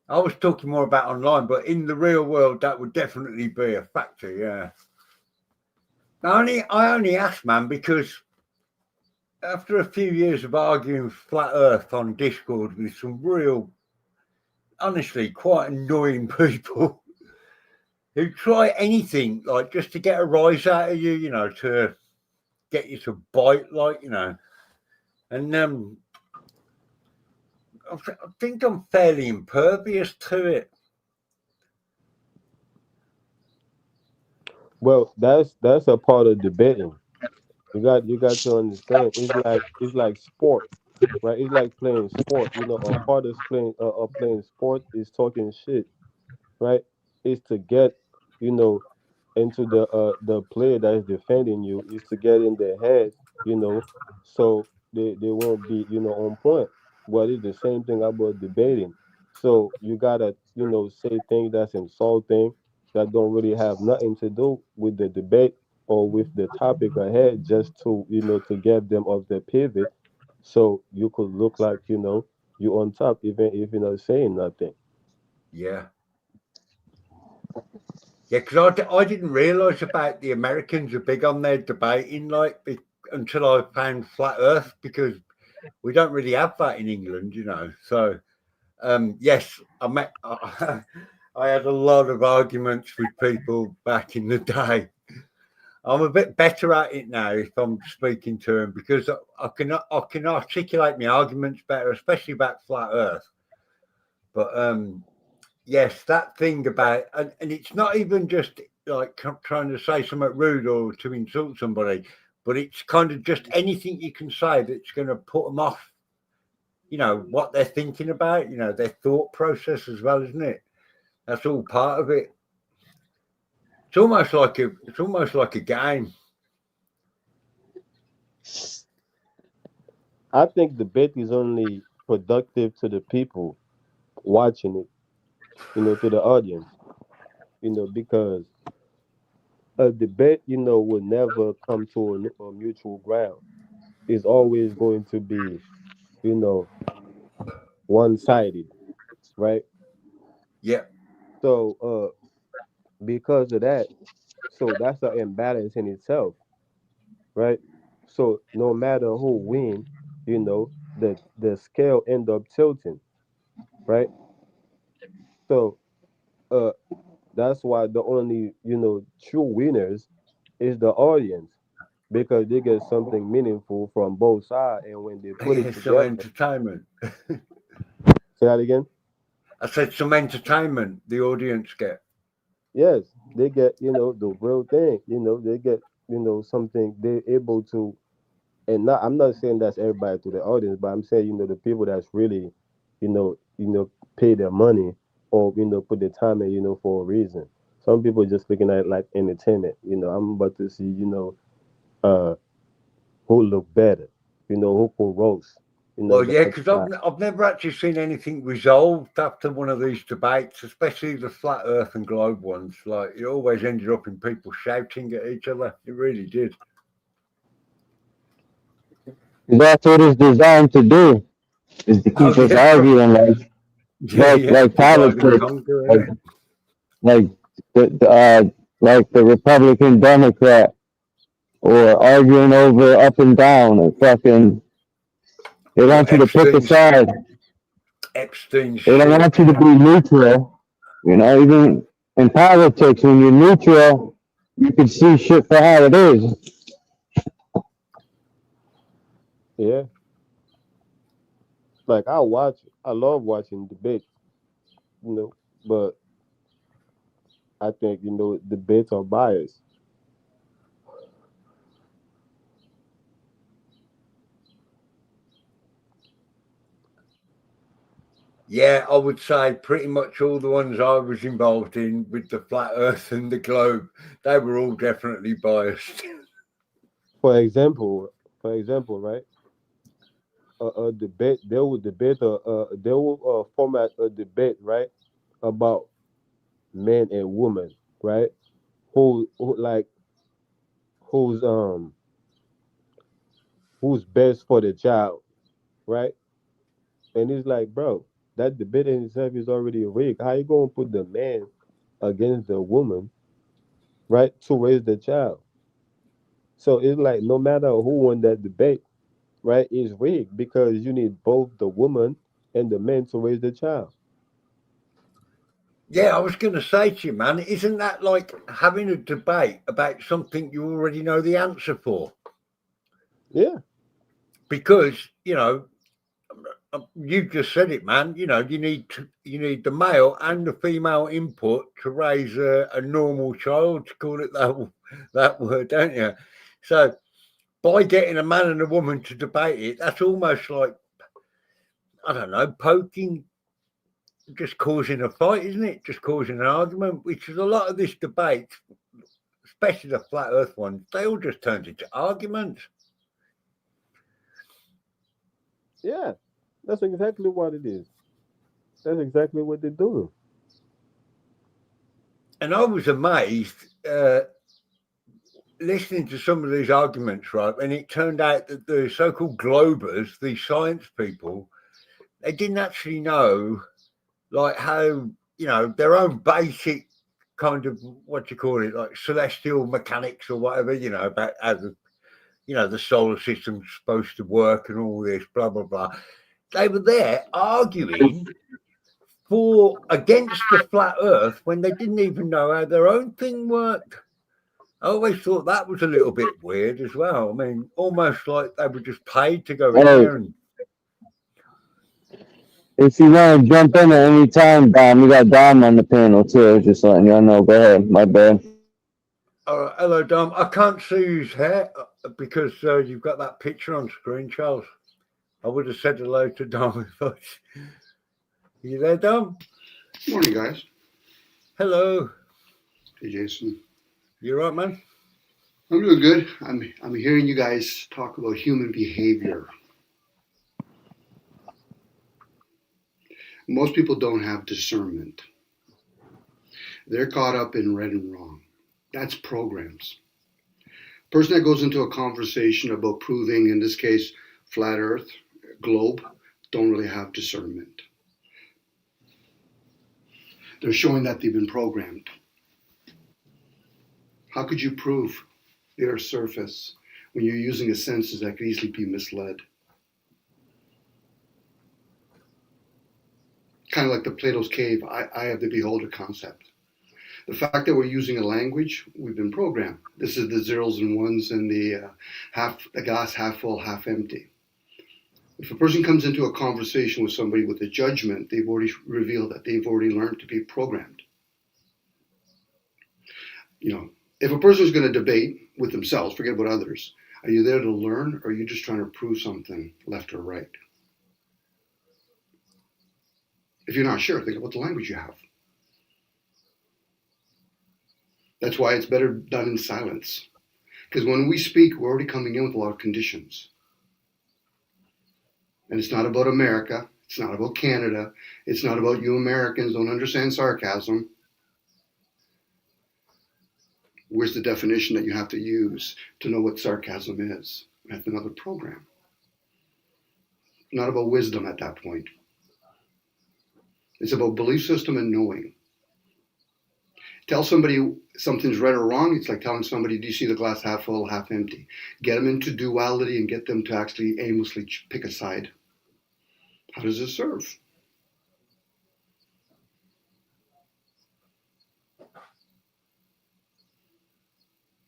I was talking more about online, but in the real world, that would definitely be a factor. Yeah. I only asked, man, because after a few years of arguing flat Earth on Discord with some real, honestly, quite annoying people who try anything like just to get a rise out of you, to get you to bite, like, and I think I'm fairly impervious to it. Well, that's a part of debating. You got to understand. It's like sport, right? It's like playing sport. A part of playing sport is talking shit, right? Is to get you know into the player that is defending you, is to get in their head, so they won't be on point. But it's the same thing about debating. So you gotta say things that's insulting, that don't really have nothing to do with the debate or with the topic ahead, just to get them off their pivot, so you could look like you on top, even if you're not saying nothing. Yeah. Yeah, because I didn't realise about the Americans are big on their debating, like, until I found flat Earth, because we don't really have that in England, So, yes, I had a lot of arguments with people back in the day. I'm a bit better at it now if I'm speaking to them because I can articulate my arguments better, especially about flat Earth. But yes, that thing about and it's not even just like trying to say something rude or to insult somebody, but it's kind of just anything you can say that's going to put them off. What they're thinking about. Their thought process as well, isn't it? That's all part of it. It's almost like a game. I think debate is only productive to the people watching it, to the audience, because a debate, will never come to a mutual ground. It's always going to be, you know, one-sided, right? Yeah, So, because of that, so that's an imbalance in itself, right? So no matter who win, the scale end up tilting, right? So, uh, that's why the only true winners is the audience, because they get something meaningful from both sides, and when they put it yeah, some together. entertainment. Say that again. I said some entertainment the audience get. Yes, they get the real thing. They get something they're able to. And not, I'm not saying that's everybody to the audience, but I'm saying the people that's really, pay their money or put their time in, for a reason. Some people just looking at it like entertainment. I'm about to see, uh, who look better, who can roast. Well, yeah, That's because I've never actually seen anything resolved after one of these debates, especially the flat Earth and globe ones. Like, it always ended up in people shouting at each other. It really did. That's what it's designed to do, is to keep us arguing like divide and politics, conquer, like innit? like like the Republican Democrat, or arguing over up and down, and fucking. They want you to pick a side. Epstein's They don't shit. want you to be neutral. Even in politics, when you're neutral, you can see shit for how it is. Yeah. Like I love watching debate, but I think, debates are biased. Yeah, I would say pretty much all the ones I was involved in with the flat Earth and the globe, they were all definitely biased. For example, right? A debate. They will debate. They will format a debate, right, about men and women, right? Like who's who's best for the child, right? And it's like, bro, that debate in itself is already rigged. How you gonna put the man against the woman, right, to raise the child? So it's like no matter who won that debate, right, it's rigged because you need both the woman and the man to raise the child. Yeah, I was going to say to you, man, isn't that like having a debate about something you already know the answer for? Yeah. Because, you just said it, man. You need the male and the female input to raise a normal child, to call it that word, don't you? So by getting a man and a woman to debate it, that's almost like, I don't know, poking, just causing a fight, isn't it? Just causing an argument, which is a lot of this debate, especially the flat Earth ones. They all just turned into arguments. Yeah, that's exactly what it is. That's exactly what they're doing. And I was amazed listening to some of these arguments, right? And it turned out that the so-called globers, these science people, they didn't actually know, like, how, their own basic kind of, what do you call it, like celestial mechanics or whatever, about how the solar system's supposed to work and all this, blah, blah, blah. They were there arguing against the flat Earth when they didn't even know how their own thing worked. I always thought that was a little bit weird as well. I mean, almost like they were just paid to go in there. And if you want to jump in at any time, Dom, we got Dom on the panel too. Just letting y'all know. Go ahead. My bad. Hello, Dom. I can't see his hair because you've got that picture on screen, Charles. I would have said hello to Dom if Are you there, Dom? Morning, guys. Hello. Hey, Jason. You right, man? I'm doing good. I'm hearing you guys talk about human behavior. Most people don't have discernment. They're caught up in right and wrong. That's programs. Person that goes into a conversation about proving, in this case, flat Earth, globe, don't really have discernment. They're showing that they've been programmed. How could you prove the Earth's surface when you're using a senses that could easily be misled? Kind of like the Plato's cave, I have the beholder concept. The fact that we're using a language, we've been programmed. This is the zeros and ones and the glass half full, half empty. If a person comes into a conversation with somebody with a judgment, they've already revealed that they've already learned to be programmed. If a person is going to debate with themselves, forget about others, are you there to learn or are you just trying to prove something left or right? If you're not sure, think about the language you have. That's why it's better done in silence. Because when we speak, we're already coming in with a lot of conditions. And it's not about America. It's not about Canada. It's not about you Americans don't understand sarcasm. Where's the definition that you have to use to know what sarcasm is? That's another program. Not about wisdom at that point. It's about belief system and knowing. Tell somebody something's right or wrong. It's like telling somebody, do you see the glass half full, half empty? Get them into duality and get them to actually aimlessly pick a side. How does it serve?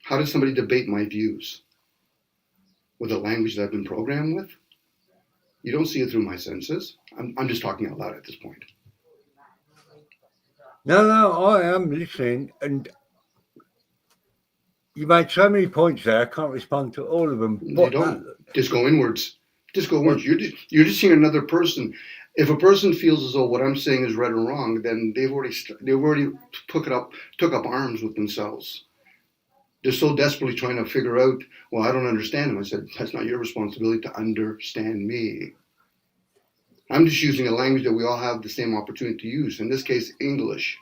How does somebody debate my views? With a language that I've been programmed with? You don't see it through my senses. I'm just talking out loud at this point. No, I am listening, and you made so many points there. I can't respond to all of them. You don't. Just go inwards. Just go inwards. You're just seeing another person. If a person feels as though what I'm saying is right or wrong, then they've already took up arms with themselves. They're so desperately trying to figure out, well, I don't understand him. I said, that's not your responsibility to understand me. I'm just using a language that we all have the same opportunity to use. In this case, English.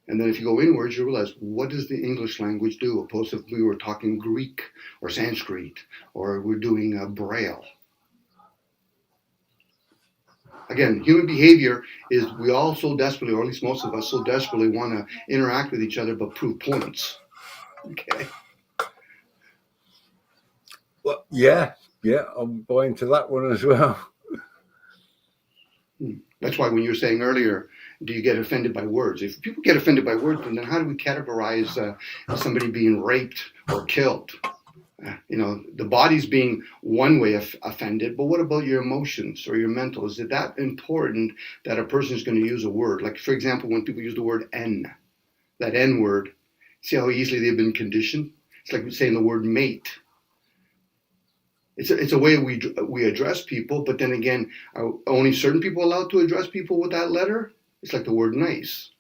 And then if you go inwards, you realize, what does the English language do? Opposed to if we were talking Greek or Sanskrit, or we're doing Braille. Again, human behavior is we all so desperately, or at least most of us so desperately want to interact with each other but prove points. Okay. Well, yeah, I'm buying to that one as well. That's why when you were saying earlier, do you get offended by words? If people get offended by words, then how do we categorize somebody being raped or killed? The body's being one way offended, but what about your emotions or your mental? Is it that important that a person is going to use a word? Like, for example, when people use the word N, that N word, see how easily they've been conditioned? It's like saying the word mate. It's a way we address people, but then again, are only certain people allowed to address people with that letter? It's like the word nice.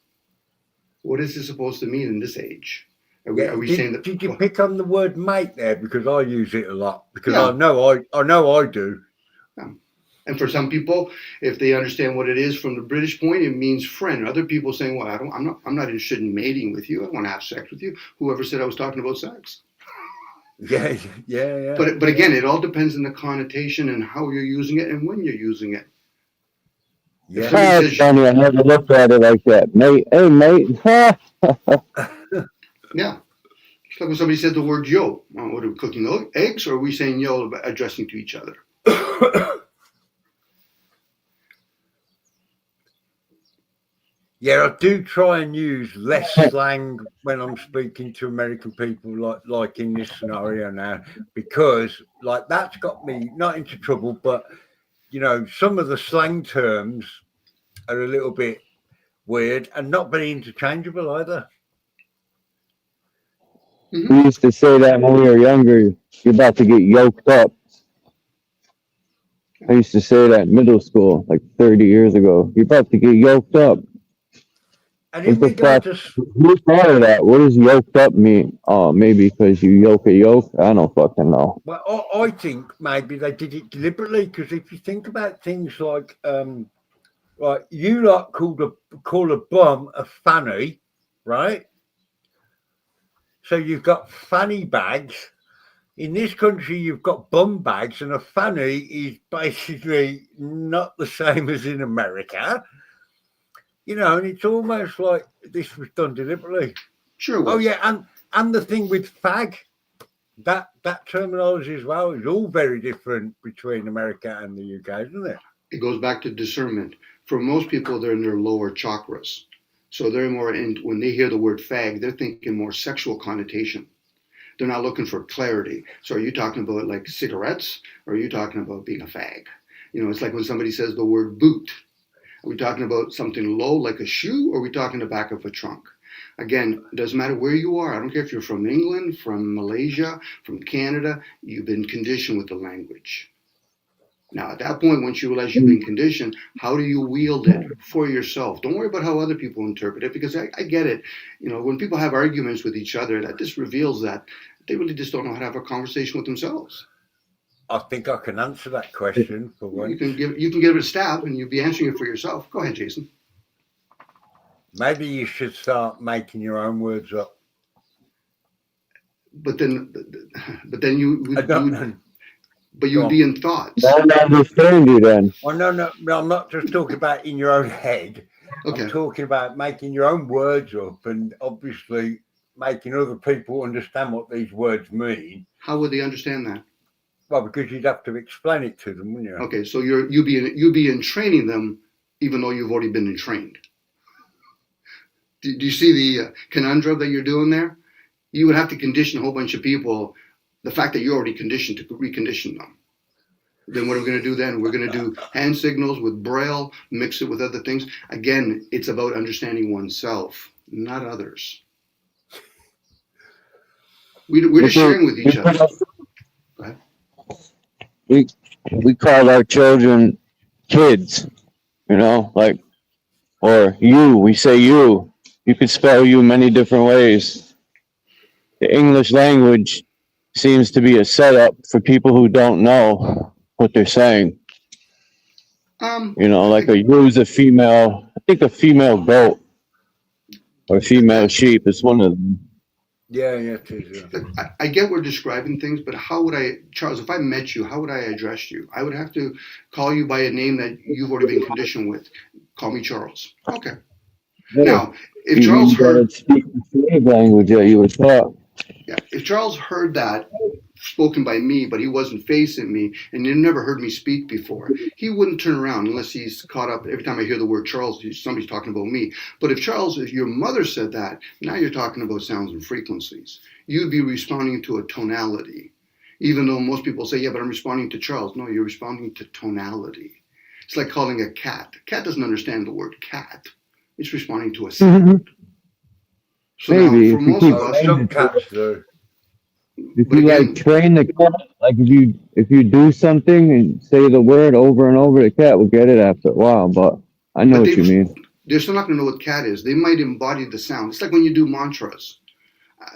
What is it supposed to mean in this age? Are we saying that? Did you pick on the word mate there? Because I use it a lot. Because I know I do. Yeah. And for some people, if they understand what it is from the British point, it means friend. Other people saying, "Well, I'm not interested in mating with you. I want to have sex with you." Whoever said I was talking about sex? Yeah. But again, it all depends on the connotation and how you're using it and when you're using it. Yeah, it's funny. I never looked at it like that, mate. Hey, mate. Yeah. It's like when somebody said the word yo. What are we cooking eggs, or are we saying yo addressing to each other? Yeah, I do try and use less slang when I'm speaking to American people, like in this scenario now, because like that's got me not into trouble, but some of the slang terms are a little bit weird and not very interchangeable either. We used to say that when we were younger. You're about to get yoked up. I used to say that in middle school, like 30 years ago. You're about to get yoked up. And what the fuck? Who thought of that? What does yoked up mean? Oh, maybe because you yoke a yoke? I don't fucking know. Well, I think maybe they did it deliberately, because if you think about things like, you lot call a bum a fanny, right? So you've got fanny bags. In this country, you've got bum bags, and a fanny is basically not the same as in America. And it's almost like this was done deliberately. Sure. Oh yeah, and the thing with fag, that terminology as well is all very different between America and the UK, isn't it? It goes back to discernment. For most people, they're in their lower chakras, so they're more when they hear the word fag, they're thinking more sexual connotation. They're not looking for clarity. So are you talking about like cigarettes, or are you talking about being a fag? It's like when somebody says the word boot. Are we talking about something low like a shoe, or are we talking the back of a trunk? Again, it doesn't matter where you are. I don't care if you're from England, from Malaysia, from Canada. You've been conditioned with the language. Now, at that point, once you realize you've been conditioned, how do you wield it for yourself? Don't worry about how other people interpret it, because I get it. You know, when people have arguments with each other, that just reveals that they really just don't know how to have a conversation with themselves. I think I can answer that question for once. You can give it a stab, and you'll be answering it for yourself. Go ahead, Jason. Maybe you should start making your own words up. But then you would. But you'd Go be on. in thoughts. I don't understand you then. Oh, no, I'm not just talking about in your own head. Okay. I'm talking about making your own words up and obviously making other people understand what these words mean. How would they understand that? Well, because you'd have to explain it to them, wouldn't you? Okay, so you'd be in training them, even though you've already been trained. Do you see the conundrum that you're doing there? You would have to condition a whole bunch of people. The fact that you're already conditioned to recondition them. Then what are we going to do then? We're going to do hand signals with Braille, mix it with other things. Again, it's about understanding oneself, not others. We're just sharing with each other. Go ahead. We call our children kids, you know, like, or you. We say you. You could spell you many different ways. The English language seems to be a setup for people who don't know what they're saying. You know, like a use a female, I think a female goat or female sheep is one of them. Yeah, it is. Yeah. I get we're describing things, but how would I, Charles, if I met you, how would I address you? I would have to call you by a name that you've already been conditioned with. Call me Charles. Okay. Yeah. Now, if Charles heard... speak the same language that you would talk. Yeah, if Charles heard that spoken by me, but he wasn't facing me, and he never heard me speak before, he wouldn't turn around unless he's caught up. Every time I hear the word Charles, somebody's talking about me. But if your mother said that, now you're talking about sounds and frequencies. You'd be responding to a tonality. Even though most people say, yeah, but I'm responding to Charles. No, you're responding to tonality. It's like calling a cat. A cat doesn't understand the word cat. It's responding to a sound. So maybe now, for most of us, some cats do. If you like train the cat, like if you do something and say the word over and over, the cat will get it after a while. But I know what you mean. They're still not going to know what cat is. They might embody the sound. It's like when you do mantras.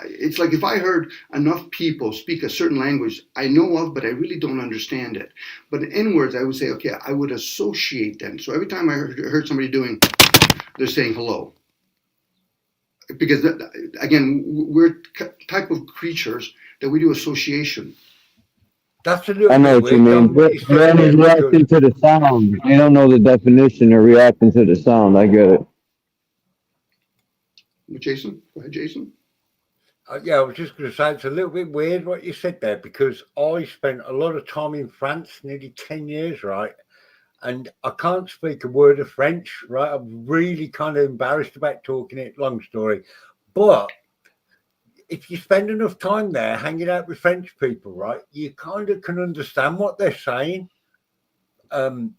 It's like if I heard enough people speak a certain language I know of, but I really don't understand it. But in words, I would say, okay, I would associate them. So every time I heard somebody doing, they're saying hello. Because, again, we're type of creatures that we do association. That's a little I know what you mean. They're only reacting to the sound. They don't know the definition. They're reacting to the sound. I get it. Jason? Go ahead, Jason. Yeah, I was just going to say, it's a little bit weird what you said there, because I spent a lot of time in France, nearly 10 years, right? And I can't speak a word of French, right? I'm really kind of embarrassed about talking it, long story. But if you spend enough time there hanging out with French people, right, you kind of can understand what they're saying, even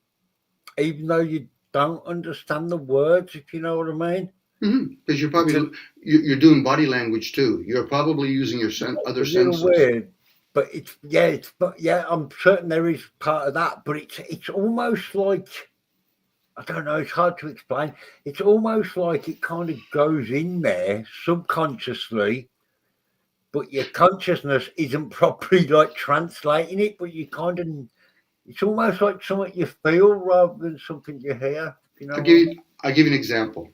though you don't understand the words, if you know what I mean. Because you're probably you're doing body language too. You're probably using your other senses. Weird, but I'm certain there is part of that. But it's almost like, I don't know. It's hard to explain. It's almost like it kind of goes in there subconsciously, but your consciousness isn't properly like translating it. But you kind of, it's almost like something you feel rather than something you hear. You know. I'll give you an example.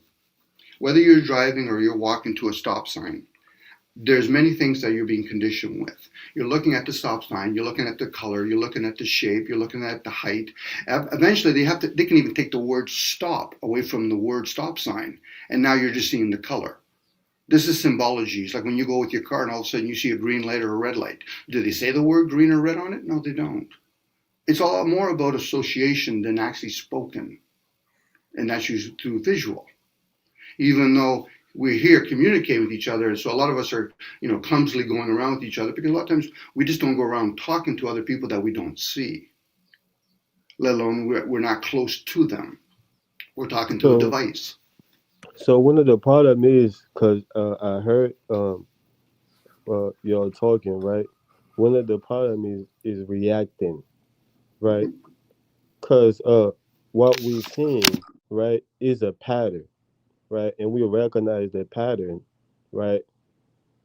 Whether you're driving or you're walking to a stop sign, there's many things that you're being conditioned with. You're looking at the stop sign, you're looking at the color, you're looking at the shape, you're looking at the height. Eventually, they can even take the word stop away from the word stop sign, and now you're just seeing the color. This is symbology. It's like when you go with your car and all of a sudden you see a green light or a red light. Do they say the word green or red on it? No, they don't. It's a lot more about association than actually spoken, and that's usually through visual. Even though we're here communicating with each other, and so a lot of us are, clumsily going around with each other, because a lot of times we just don't go around talking to other people that we don't see, let alone we're not close to them. We're talking to a device. So one of the part of me is, because I heard y'all talking, right? One of the part of me is reacting, right? Because what we're seeing, right, is a pattern, right? And we recognize the pattern, right?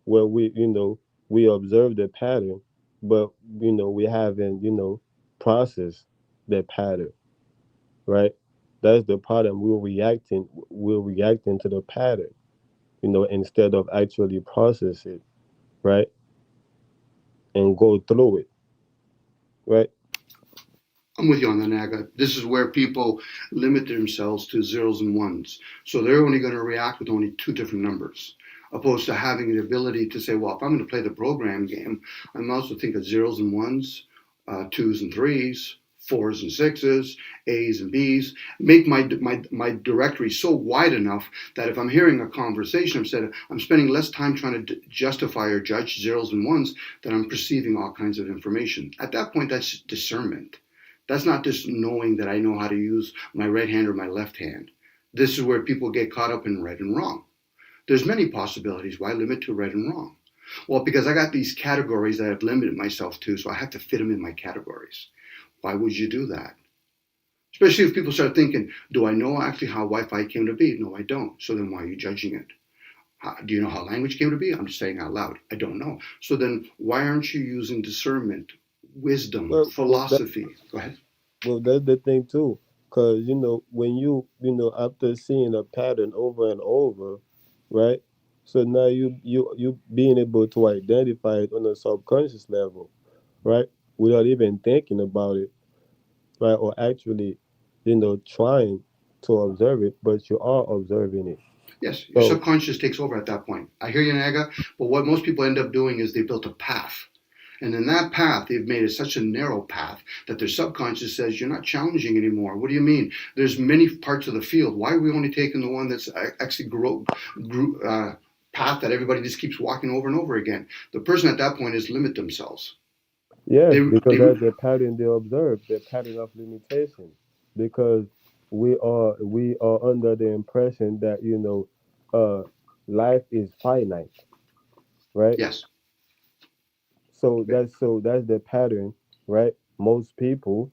Where we observe the pattern, but we haven't processed the pattern, right? That's the pattern. We're reacting to the pattern, instead of actually process it, right, and go through it, right? I'm with you on that, Naga. This is where people limit themselves to zeros and ones. So they're only going to react with only two different numbers, opposed to having the ability to say, well, if I'm going to play the program game, I might also think of zeros and ones, twos and threes, fours and sixes, A's and B's. Make my directory so wide enough that if I'm hearing a conversation, I'm spending less time trying to justify or judge zeros and ones than I'm perceiving all kinds of information. At that point, that's discernment. That's not just knowing that I know how to use my right hand or my left hand. This is where people get caught up in right and wrong. There's many possibilities. Why limit to right and wrong? Well, because I got these categories that I've limited myself to, so I have to fit them in my categories. Why would you do that? Especially if people start thinking, do I know actually how Wi-Fi came to be? No, I don't. So then why are you judging it? Do you know how language came to be? I'm just saying out loud. I don't know. So then why aren't you using discernment, wisdom, philosophy? Go ahead. Well, that's the thing too, because when after seeing a pattern over and over, right? So now you being able to identify it on a subconscious level, right? Without even thinking about it, right? Or actually, trying to observe it, but you are observing it. Yes, your So subconscious takes over at that point. I hear you, Naga, but what most people end up doing is they built a path. And in that path, they've made it such a narrow path that their subconscious says, you're not challenging anymore. What do you mean? There's many parts of the field. Why are we only taking the one that's actually path that everybody just keeps walking over and over again? The person at that point is limit themselves. yes, They, because they, that's the pattern they observe, the pattern of limitation. Because we are under the impression that life is finite, right? yes. So that's the pattern, right? Most people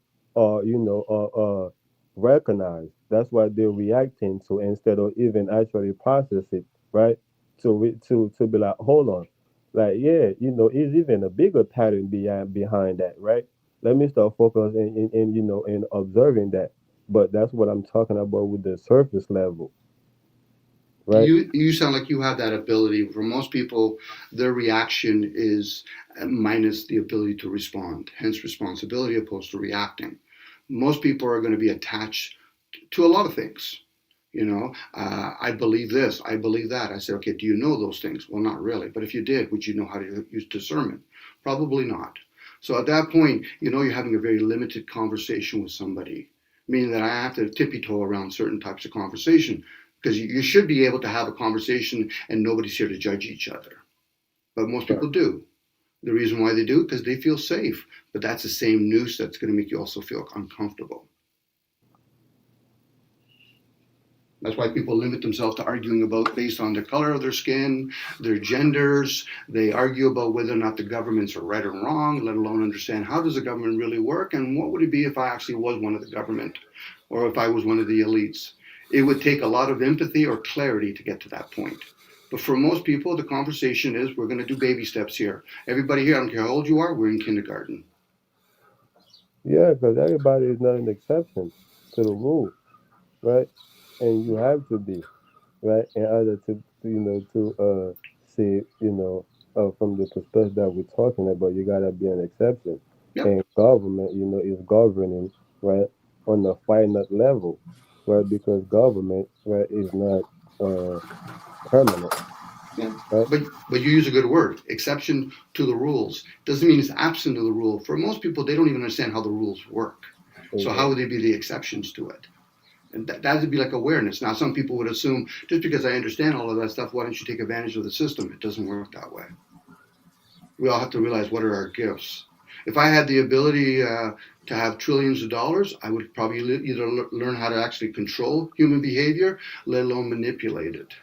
recognize. That's what they're reacting to instead of even actually process it, right? To be like, hold on, like yeah, is even a bigger pattern behind that, right? Let me start focusing in observing that. But that's what I'm talking about with the surface level, right? You sound like you have that ability. For most people, their reaction is minus the ability to respond, hence responsibility opposed to reacting. Most people are going to be attached to a lot of things. I believe this, I believe that. I said, okay, do you know those things? Well, not really. But if you did, would you know how to use discernment? Probably not. So at that point, you're having a very limited conversation with somebody, meaning that I have to tippy toe around certain types of conversation because you should be able to have a conversation and nobody's here to judge each other. But most people do. The reason why they do it because they feel safe. But that's the same noose that's going to make you also feel uncomfortable. That's why people limit themselves to arguing about based on the color of their skin, their genders. They argue about whether or not the governments are right or wrong, let alone understand how does the government really work and what would it be if I actually was one of the government or if I was one of the elites. It would take a lot of empathy or clarity to get to that point. But for most people, the conversation is we're going to do baby steps here. Everybody here, I don't care how old you are, we're in kindergarten. Yeah, because everybody is not an exception to the rule, right? And you have to be, right, in order to see from the perspective that we're talking about. You gotta be an exception. Yep. And government is governing, right, on a finite level, right, because government, right, is not permanent. Yeah. Right? But you use a good word, exception to the rules. Doesn't mean it's absent of the rule. For most people, they don't even understand how the rules work. So how would they be the exceptions to it? And that would be like awareness. Now, some people would assume just because I understand all of that stuff, why don't you take advantage of the system? It doesn't work that way. We all have to realize what are our gifts. If I had the ability to have trillions of dollars, I would probably either learn how to actually control human behavior, let alone manipulate it.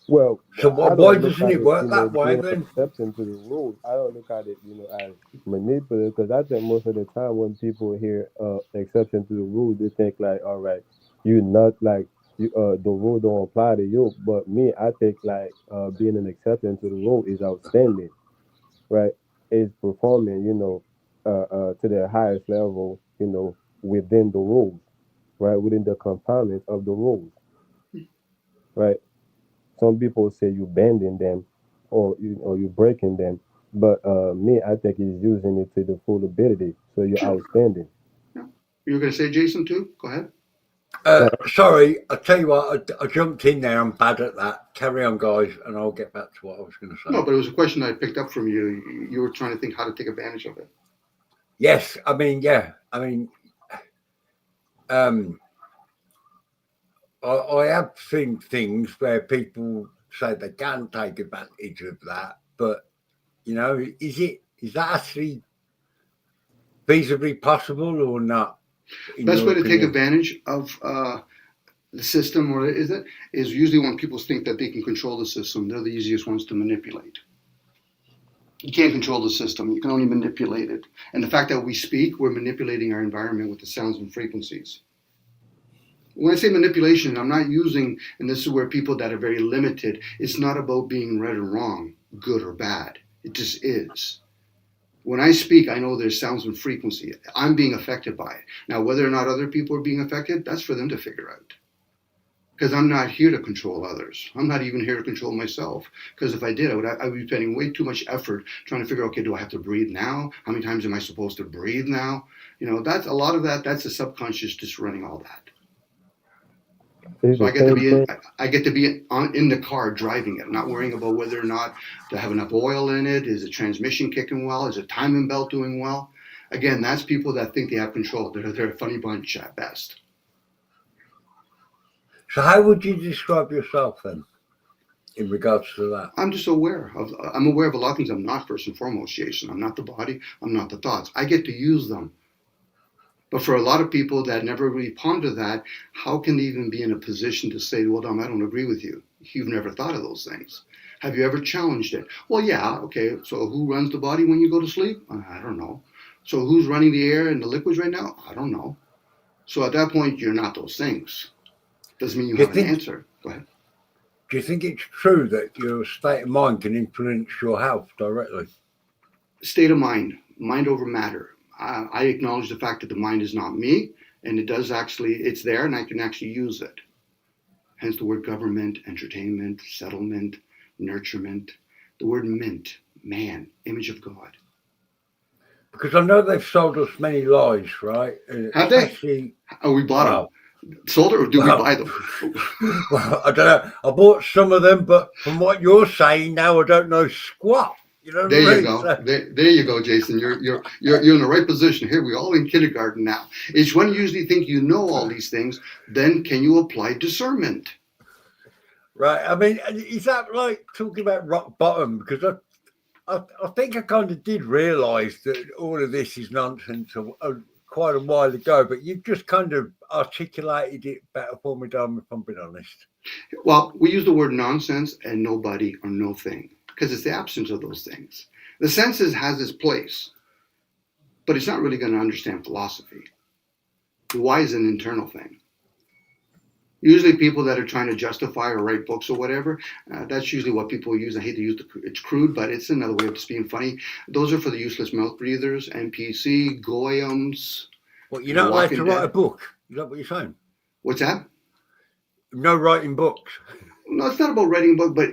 Well, So I why don't look doesn't at it it, work that way being an then? exception to the rules. I don't look at it, as manipulative, because I think most of the time when people hear exception to the rule, they think like, all right, you not like you the rule don't apply to you. But me, I think like being an exception to the rule is outstanding, right? Is performing, to their highest level, within the rules, right? Within the confinements of the rules, right? Some people say you bending them, or you breaking them, but me, I think he's using it to the full ability. So you're Sure. outstanding. Yeah. You were going to say Jason too? Go ahead. Sorry, I tell you what, I jumped in there. I'm bad at that. Carry on, guys, and I'll get back to what I was going to say. No, but it was a question I picked up from you. You were trying to think how to take advantage of it. Yes, I mean, yeah, I mean, I have seen things where people say they can take advantage of that, but is that actually feasibly possible or not? Best way to take advantage of the system, or is usually when people think that they can control the system. They're the easiest ones to manipulate. You can't control the system. You can only manipulate it. And the fact that we speak, we're manipulating our environment with the sounds and frequencies. When I say manipulation, I'm not using, and this is where people that are very limited, it's not about being right or wrong, good or bad. It just is. When I speak, I know there's sounds and frequency. I'm being affected by it. Now, whether or not other people are being affected, that's for them to figure out. Because I'm not here to control others. I'm not even here to control myself. Because if I did, I would be spending way too much effort trying to figure out, okay, do I have to breathe now? How many times am I supposed to breathe now? That's a lot of that. That's the subconscious just running all that. So I get to be in the car driving it, not worrying about whether or not to have enough oil in it. Is the transmission kicking well? Is the timing belt doing well? Again, that's people that think they have control. They're a funny bunch at best. So how would you describe yourself then, in regards to that? I'm just aware of a lot of things. I'm not, first and foremost, Jason. I'm not the body. I'm not the thoughts. I get to use them. But for a lot of people that never really ponder that, how can they even be in a position to say, well, Dom, I don't agree with you. You've never thought of those things. Have you ever challenged it? Well, yeah, okay. So who runs the body when you go to sleep? I don't know. So who's running the air and the liquids right now? I don't know. So at that point, you're not those things. Doesn't mean you have an answer. Go ahead. Do you think it's true that your state of mind can influence your health directly? State of mind over matter. I acknowledge the fact that the mind is not me, and it's there, and I can actually use it. Hence the word government, entertainment, settlement, nurturement. The word mint, man, image of God. Because I know they've sold us many lies, right? Have they? We bought them. Sold or did we buy them? Well, I don't know. I bought some of them, but from what you're saying now, I don't know squat. There you go. There you go, Jason. You're in the right position. Here we all in kindergarten now. It's when you usually think you know all these things, then can you apply discernment? Right. I mean, is that like talking about rock bottom? Because I think I kind of did realise that all of this is nonsense quite a while ago, but you've just kind of articulated it better for me, Dom, if I'm being honest. Well, we use the word nonsense and nobody or no thing, because it's the absence of those things. The senses has its place, but it's not really going to understand philosophy. The why is an internal thing. Usually people that are trying to justify or write books or whatever, that's usually what people use. I hate to use it's crude, but it's another way of just being funny. Those are for the useless mouth breathers, NPC, goyams. Well, you're not allowed to write a book. Is that what you're saying? What's that? No writing books. No, it's not about writing a book, but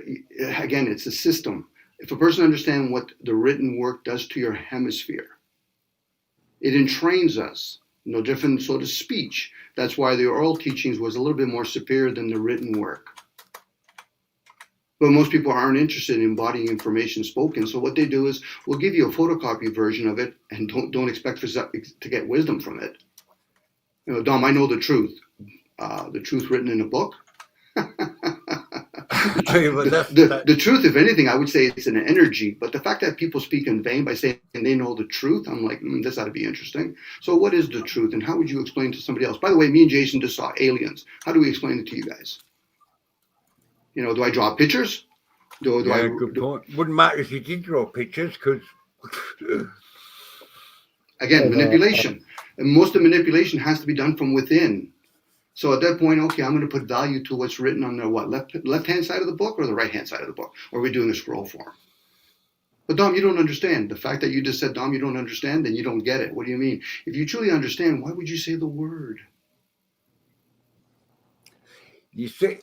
again, it's a system. If a person understands what the written work does to your hemisphere, it entrains us. No different sort of speech. That's why the oral teachings was a little bit more superior than the written work. But most people aren't interested in embodying information spoken. So what they do is we'll give you a photocopy version of it and don't expect to get wisdom from it. Dom, I know the truth. The truth written in a book. The truth, if anything, I would say it's an energy. But the fact that people speak in vain by saying they know the truth, I'm like, this ought to be interesting. So what is the truth, and how would you explain to somebody else? By the way, me and Jason just saw aliens. How do we explain it to you guys? You know, do I draw pictures? Do Yeah, I? good point. Wouldn't matter if you did draw pictures, because Again, manipulation. And most of the manipulation has to be done from within. So at that point, okay, I'm going to put value to what's written on the left hand side of the book or the right hand side of the book, or are we doing a scroll form? But Dom, you don't understand. The fact that you just said, Dom, you don't understand, then you don't get it. What do you mean? If you truly understand, why would you say the word? you see,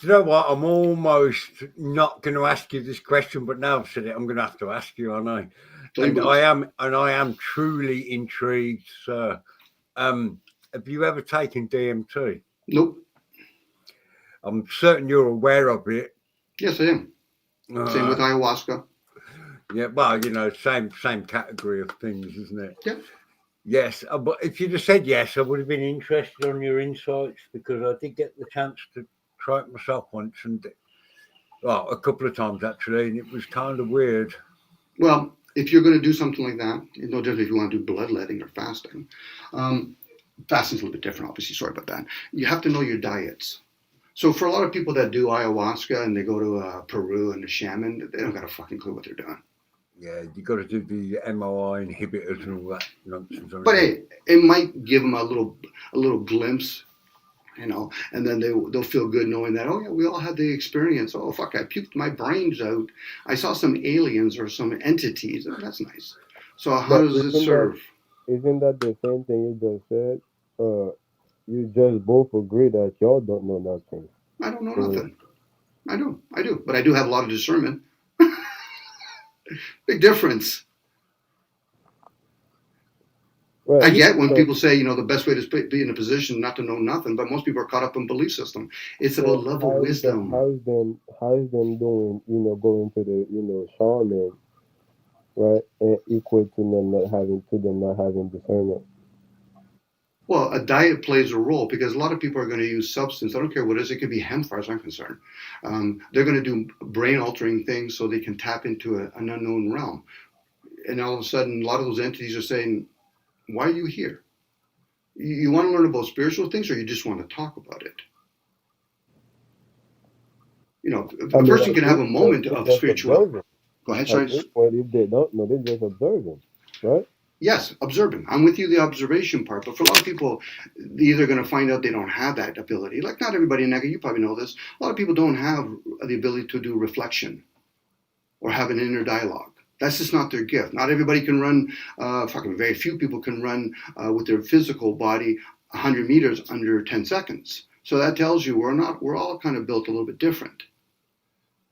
you know what? I'm almost not going to ask you this question, but now I've said it, I'm going to have to ask you, aren't I? And I am truly intrigued, sir. Have you ever taken DMT? Nope. I'm certain you're aware of it. Yes, I am. Same with ayahuasca. Yeah, well, you know, same category of things, isn't it? Yeah. Yes, but if you'd have said yes, I would have been interested on your insights, because I did get the chance to try it myself once, and well, a couple of times actually, and it was kind of weird. Well, if you're going to do something like that, it's no different if you want to do bloodletting or fasting. Fasting's a little bit different, obviously. Sorry about that. You have to know your diets. So for a lot of people that do ayahuasca and they go to Peru and the shaman, they don't got a fucking clue what they're doing. Yeah, you got to do the MOI inhibitors and all that nonsense. But hey, it might give them a little glimpse, you know, and then they'll feel good knowing that, oh yeah, we all had the experience. Oh fuck, I puked my brains out. I saw some aliens or some entities. Oh, that's nice. So how does it serve? Isn't that the same thing you just said? You just both agree that y'all don't know nothing. I don't know nothing. I do. But I do have a lot of discernment. Big difference. Right. I get when people say, you know, the best way to be in a position not to know nothing, but most people are caught up in belief system. It's about love of wisdom. How is them doing, you know, going to the, you know, shaman, right, and equal to them not having discernment? Well, a diet plays a role because a lot of people are going to use substance. I don't care what it is. It could be hemp, as far as I'm concerned. They're going to do brain-altering things so they can tap into an unknown realm. And all of a sudden, a lot of those entities are saying, why are you here? You want to learn about spiritual things, or you just want to talk about it? You know, a person can have a moment of spirituality. Go ahead, sorry. If they don't know, they're just observing, right? Yes, observing. I'm with you, the observation part. But for a lot of people, they're either going to find out they don't have that ability. Like not everybody, Nega, you probably know this. A lot of people don't have the ability to do reflection or have an inner dialogue. That's just not their gift. Not everybody can run, very few people can run with their physical body 100 meters under 10 seconds. So that tells you we're all kind of built a little bit different.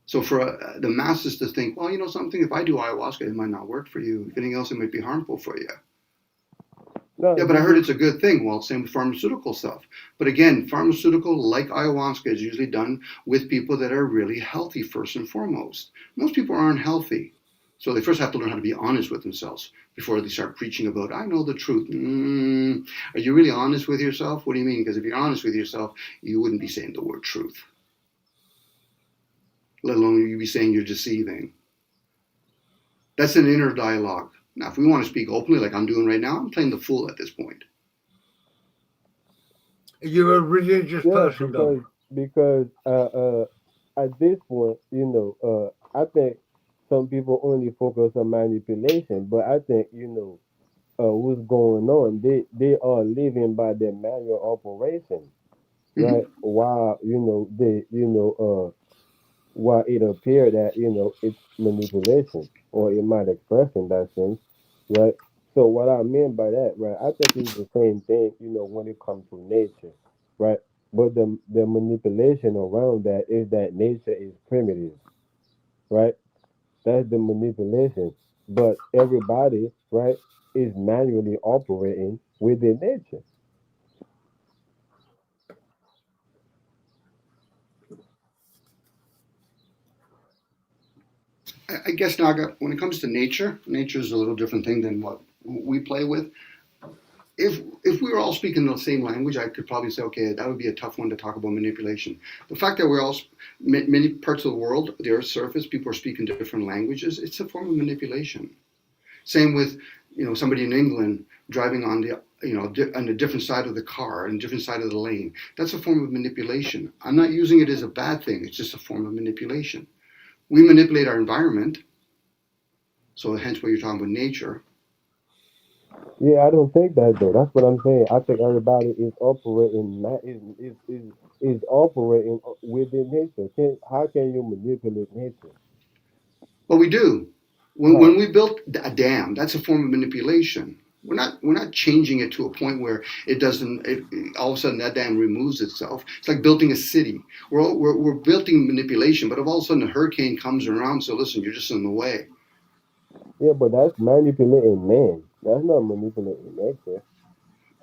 So for the masses to think, well, you know something, if I do ayahuasca, it might not work for you. If anything else, it might be harmful for you. No, yeah, but I heard it's a good thing. Well, same with pharmaceutical stuff. But again, pharmaceutical, like ayahuasca, is usually done with people that are really healthy first and foremost. Most people aren't healthy. So they first have to learn how to be honest with themselves before they start preaching about, I know the truth. Are you really honest with yourself? What do you mean? Because if you're honest with yourself, you wouldn't be saying the word truth. Let alone you be saying you're deceiving. That's an inner dialogue. Now, if we want to speak openly like I'm doing right now, I'm playing the fool at this point. You're a religious person, though. Because at this point, you know, I think some people only focus on manipulation, but I think, you know, what's going on, they are living by their manual operation, right? While, you know, while it appears that, you know, it's manipulation, or it might express in that sense, right? So what I mean by that, right, I think it's the same thing, you know, when it comes to nature, right? But the manipulation around that is that nature is primitive, right? That's the manipulation. But everybody, right, is manually operating within nature. I guess, Naga, when it comes to nature is a little different thing than what we play with. If we were all speaking the same language, I could probably say, okay, that would be a tough one to talk about manipulation. The fact that we're all, many parts of the world, the Earth's surface, people are speaking different languages, it's a form of manipulation. Same with, you know, somebody in England driving on the on a different side of the car, on a different side of the lane. That's a form of manipulation. I'm not using it as a bad thing. It's just a form of manipulation. We manipulate our environment. So hence what you're talking about nature. Yeah, I don't think that though. That's what I'm saying. I think everybody is operating is operating within nature. How can you manipulate nature? Well, we do. When we built a dam, that's a form of manipulation. We're not changing it to a point where it doesn't. All of a sudden, that dam removes itself. It's like building a city. We're building manipulation, but if all of a sudden a hurricane comes around, so listen, you're just in the way. Yeah, but that's manipulating man. That's not manipulating nature.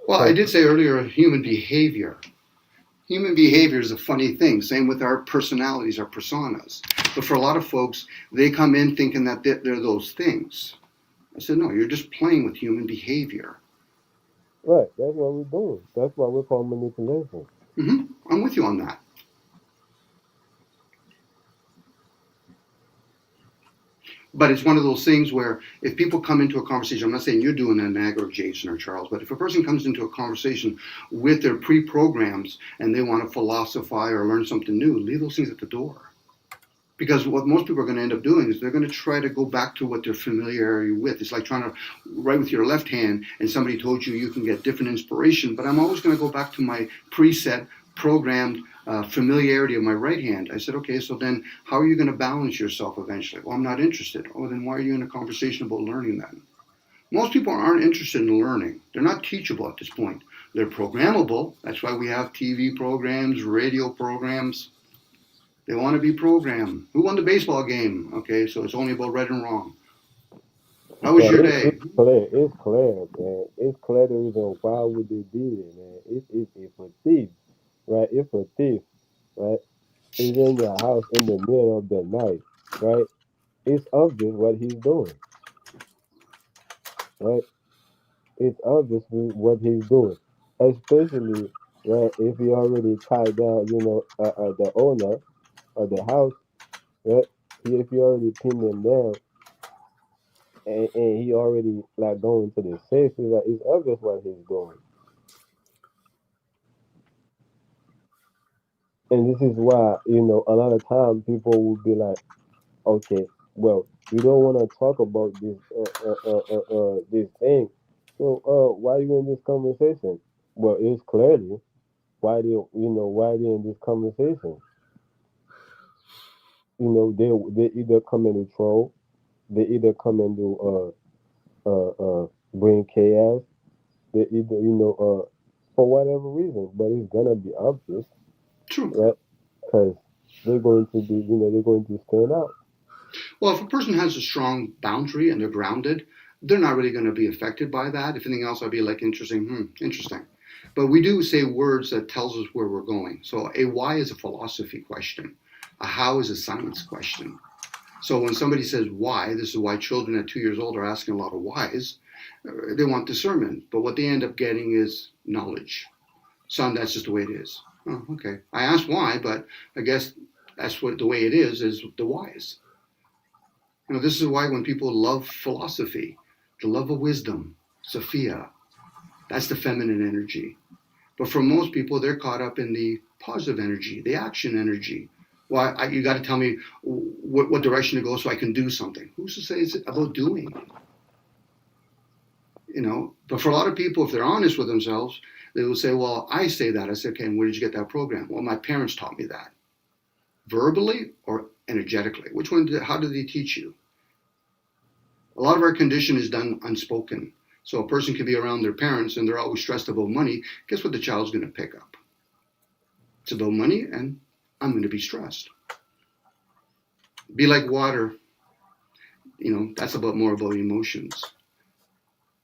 Well, I did say earlier, human behavior. Human behavior is a funny thing. Same with our personalities, our personas. But for a lot of folks, they come in thinking that they're those things. I said, no, you're just playing with human behavior. Right, that's what we're doing. That's what we call manipulation. I'm with you on that. But it's one of those things where if people come into a conversation, I'm not saying you're doing that, Mag or Jason or Charles, but if a person comes into a conversation with their pre-programs and they want to philosophize or learn something new, leave those things at the door. Because what most people are going to end up doing is they're going to try to go back to what they're familiar with. It's like trying to write with your left hand and somebody told you can get different inspiration, but I'm always going to go back to my preset, programmed familiarity of my right hand. I said, okay, so then how are you going to balance yourself eventually? Well, I'm not interested. Oh, then why are you in a conversation about learning then? Most people aren't interested in learning. They're not teachable at this point. They're programmable. That's why we have TV programs, radio programs. They want to be programmed. Who won the baseball game? Okay, so it's only about right and wrong. How was your day? It's clear, man. It's clear the reason why would they do it, man. It's a thief, right? If a thief, right, is in your house in the middle of the night, right? It's obvious what he's doing, right? It's obvious what he's doing, especially right if he already tied down, the owner of the house, right? If he already pinned him down, and he already like going to the safe, it's obvious what he's doing. And this is why, a lot of times people will be like, okay, well, we don't want to talk about this this thing. So why are you in this conversation? Well, it's clearly why why they in this conversation. They either come in to troll, they either come in to bring chaos, they either for whatever reason, but it's gonna be obvious. True. Right? Because they're going to be, they're going to stand out. Well, if a person has a strong boundary and they're grounded, they're not really going to be affected by that. If anything else, I'd be like, interesting. But we do say words that tells us where we're going. So a why is a philosophy question. A how is a science question. So when somebody says why, this is why children at 2 years old are asking a lot of whys. They want discernment, but what they end up getting is knowledge. Son, that's just the way it is. Oh, okay. I asked why, but I guess that's what the way it is the whys. This is why when people love philosophy, the love of wisdom, Sophia, that's the feminine energy. But for most people, they're caught up in the positive energy, the action energy. Well, you got to tell me what direction to go so I can do something. Who's to say it's about doing? But for a lot of people, if they're honest with themselves, they will say, well, I say that. I say, okay, and where did you get that program? Well, my parents taught me that. Verbally or energetically? Which one? How did they teach you? A lot of our condition is done unspoken. So a person can be around their parents and they're always stressed about money. Guess what the child's going to pick up? It's about money and I'm going to be stressed. Be like water. That's more about emotions.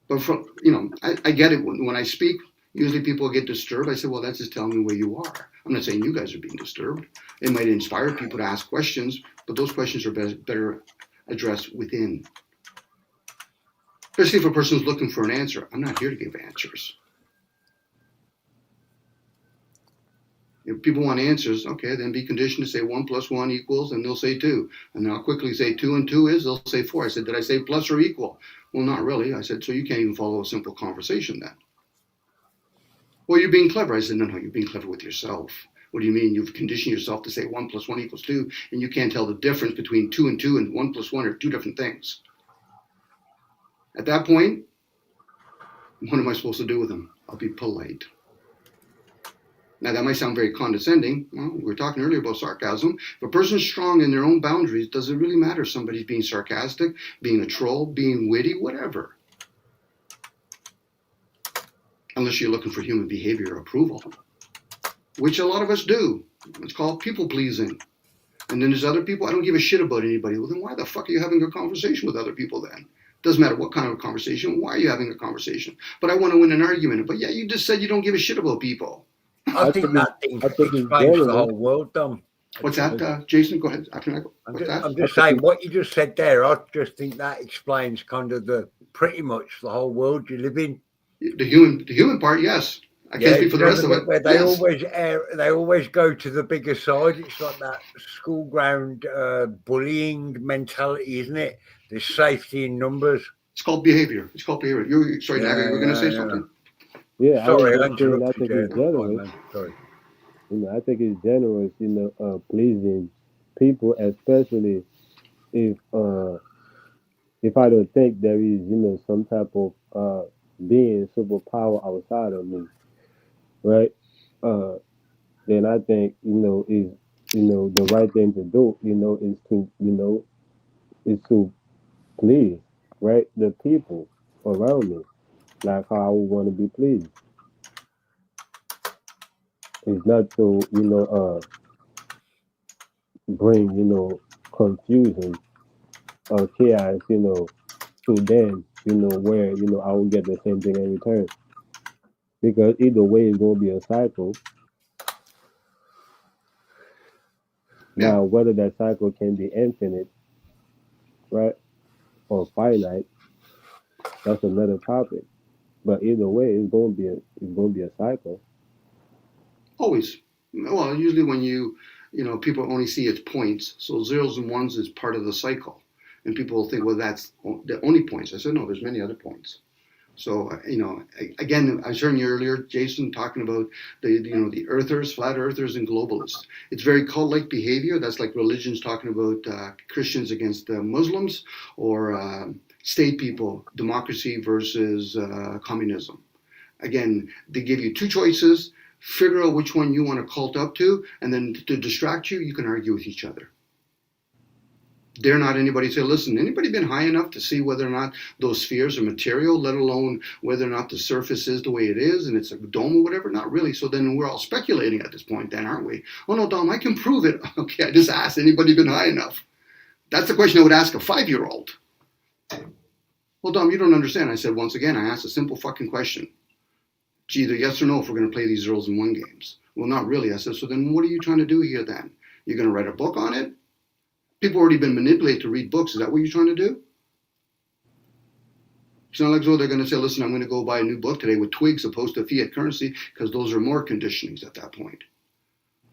But I get it when I speak. Usually people get disturbed. I say, well, that's just telling me where you are. I'm not saying you guys are being disturbed. It might inspire people to ask questions, but those questions are better addressed within. Especially if a person's looking for an answer. I'm not here to give answers. If people want answers, okay, then be conditioned to say 1 + 1 =, and they'll say 2. And then I'll quickly say 2 and 2 is, they'll say 4. I said, did I say plus or equal? Well, not really. I said, so you can't even follow a simple conversation then. Well, you're being clever. I said, no, you're being clever with yourself. What do you mean? You've conditioned yourself to say 1 + 1 = 2, and you can't tell the difference between 2 and 2 and 1 + 1 are two different things. At that point, what am I supposed to do with them? I'll be polite. Now, that might sound very condescending. Well, we were talking earlier about sarcasm. If a person's strong in their own boundaries, does it really matter if somebody's being sarcastic, being a troll, being witty, whatever? Unless you're looking for human behavior approval, which a lot of us do. It's called people pleasing. And then there's other people, I don't give a shit about anybody. Well, then why the fuck are you having a conversation with other people then? Doesn't matter what kind of conversation. Why are you having a conversation? But I want to win an argument. But yeah, you just said you don't give a shit about people. I think that thing explains the whole world, Dom. What's that, Jason? Go ahead. I'm just saying what you just said there. I just think that explains kind of pretty much the whole world you live in. The human part, yes. I can't speak for the rest of it. Where they always go to the bigger side. It's like that school ground bullying mentality, isn't it? There's safety in numbers. It's called behavior. You're sorry, Naga, you were going to say something. Yeah, sorry, I think it's generous. Sorry. I think it's generous, pleasing people, especially if I don't think there is, some type of being superpower outside of me, right? Then I think, is the right thing to do, is to please, right, the people around me, like how I would want to be pleased. It's not to, bring, confusion or chaos, to them, where, I will get the same thing in return. Because either way, it's going to be a cycle. Yeah. Now, whether that cycle can be infinite, right, or finite, that's another topic. But either way, it's going to be a cycle. Always. Well, usually when people only see its points. So zeros and ones is part of the cycle. And people will think, well, that's the only points. I said, no, there's many other points. So, again, I was hearing you earlier, Jason, talking about the earthers, flat earthers, and globalists. It's very cult-like behavior. That's like religions talking about Christians against Muslims, or state people, democracy versus communism. Again, they give you two choices. Figure out which one you want to cult up to, and then to distract you, you can argue with each other. Dare not anybody say, listen, anybody been high enough to see whether or not those spheres are material, let alone whether or not the surface is the way it is and it's a dome or whatever? Not really. So then we're all speculating at this point then, aren't we? Oh no, Dom, I can prove it. Okay, I just asked, anybody been high enough? That's the question I would ask a 5-year-old. Well, Dom, you don't understand. I said, once again, I asked a simple fucking question. It's either yes or no if we're going to play these zeros and one games. Well, not really. I said, so then what are you trying to do here then? You're going to write a book on it? People already been manipulated to read books. Is that what you're trying to do? It's not like, they're going to say, listen, I'm going to go buy a new book today with twigs opposed to fiat currency, because those are more conditionings at that point.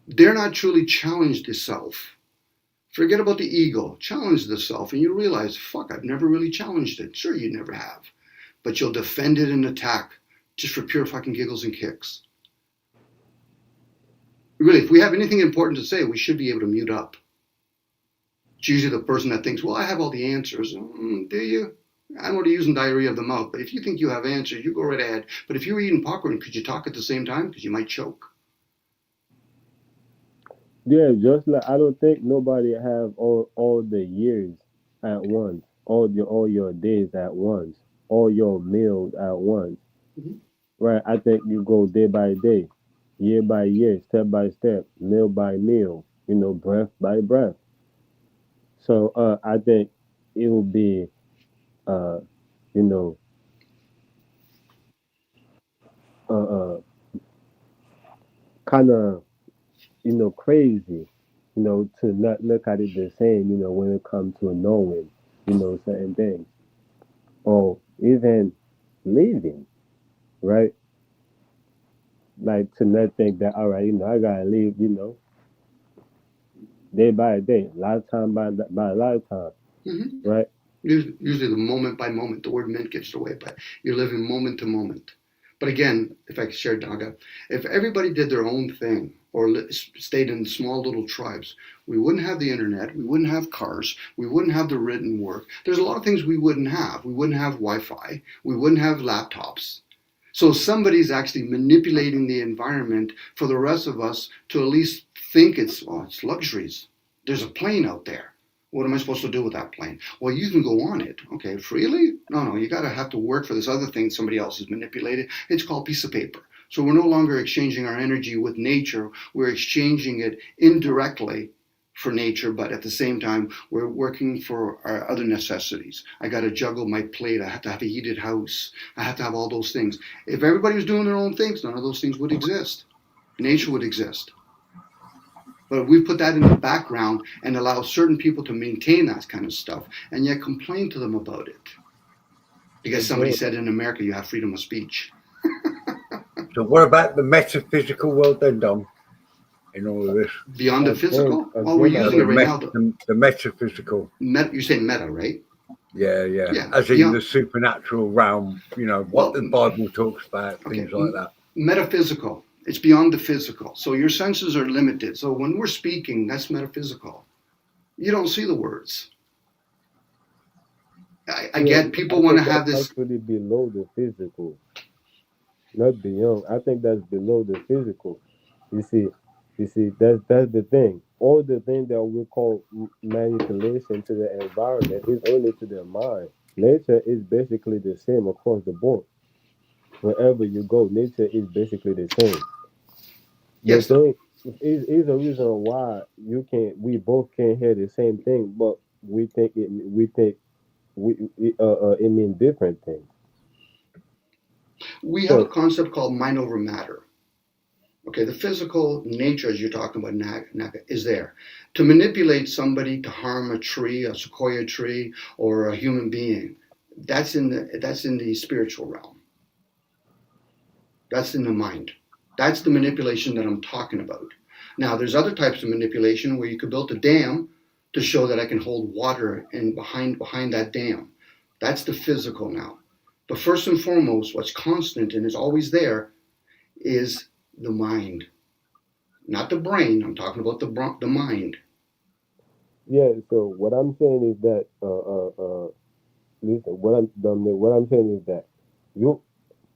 They're not truly challenged the self. Forget about the ego. Challenge the self, and you realize, fuck, I've never really challenged it. Sure, you never have. But you'll defend it and attack just for pure fucking giggles and kicks. Really, if we have anything important to say, we should be able to mute up. It's usually the person that thinks, well, I have all the answers. Do you? I'm already using diarrhea of the mouth, but if you think you have answers, you go right ahead. But if you were eating popcorn, could you talk at the same time? Because you might choke. Yeah, just like I don't think nobody have all the years at once, all your days at once, all your meals at once. Mm-hmm. Right? I think you go day by day, year by year, step by step, meal by meal, breath by breath. So I think it will be, kind of, crazy, to not look at it the same, when it comes to knowing, certain things, or even leaving, right? Like to not think that, all right, I gotta leave, day by day, lifetime by lifetime, mm-hmm. Right? Usually the moment by moment, the word mint gets away, but you're living moment to moment. But again, if I could share, Naga, if everybody did their own thing or stayed in small little tribes, we wouldn't have the internet, we wouldn't have cars, we wouldn't have the written work. There's a lot of things we wouldn't have. We wouldn't have Wi-Fi, we wouldn't have laptops. So somebody's actually manipulating the environment for the rest of us to at least think it's luxuries. There's a plane out there. What am I supposed to do with that plane? Well, you can go on it. Okay, freely? No, you gotta have to work for this other thing somebody else has manipulated. It's called piece of paper. So we're no longer exchanging our energy with nature. We're exchanging it indirectly for nature, but at the same time, we're working for our other necessities. I gotta juggle my plate. I have to have a heated house. I have to have all those things. If everybody was doing their own things, none of those things would exist. Nature would exist. But we put that in the background and allow certain people to maintain that kind of stuff and yet complain to them about it. Because somebody said in America you have freedom of speech. So what about the metaphysical world then, Dom, in all of this? Beyond the physical? Well, we're using it right now. The metaphysical. You're saying meta, right? Yeah. As in the supernatural realm, what the Bible talks about, things like that. Metaphysical. It's beyond the physical. So your senses are limited. So when we're speaking, that's metaphysical. You don't see the words. I get people want to have this. Actually below the physical, not beyond. I think that's below the physical. You see, that's the thing. All the things that we call manipulation to the environment is only to the mind. Nature is basically the same across the board. Wherever you go, nature is basically the same. Yes. The thing is a reason why we both can't hear the same thing, but we think it means different things. We have a concept called mind over matter. Okay, the physical nature, as you're talking about, Naga, is there. To manipulate somebody to harm a tree, a sequoia tree, or a human being, that's in the spiritual realm. That's in the mind. That's the manipulation that I'm talking about. Now, there's other types of manipulation where you could build a dam to show that I can hold water and behind that dam. That's the physical now. But first and foremost, what's constant and is always there is the mind. Not the brain. I'm talking about the mind. Yeah, so what I'm saying is that listen, what I'm saying is that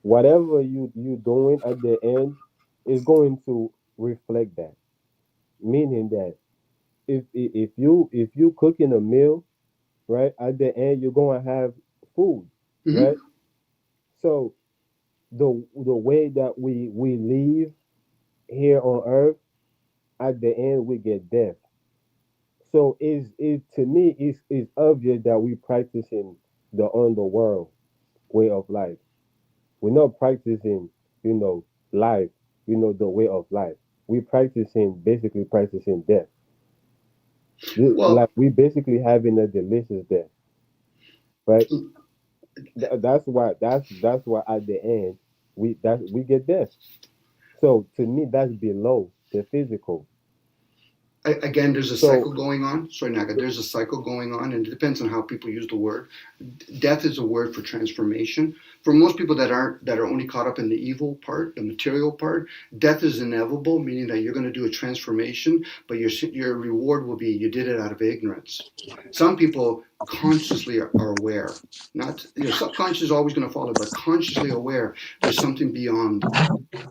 whatever you doing at the end is going to reflect that. Meaning that if you cooking a meal, right, at the end you're gonna have food, right? So the way that we live here on earth, at the end we get death. So to me it's obvious that we practicing the underworld way of life. We're not practicing, life, the way of life. We basically practicing death. Like we basically having a delicious death, right? That's why at the end we get death. So to me that's below the physical. Again, there's a cycle going on. Sorry, Naga, there's a cycle going on, and it depends on how people use the word. Death is a word for transformation. For most people that are only caught up in the evil part, the material part, death is inevitable, meaning that you're going to do a transformation, but your reward will be you did it out of ignorance. Some people consciously are aware. Not subconscious is always going to follow, but consciously aware there's something beyond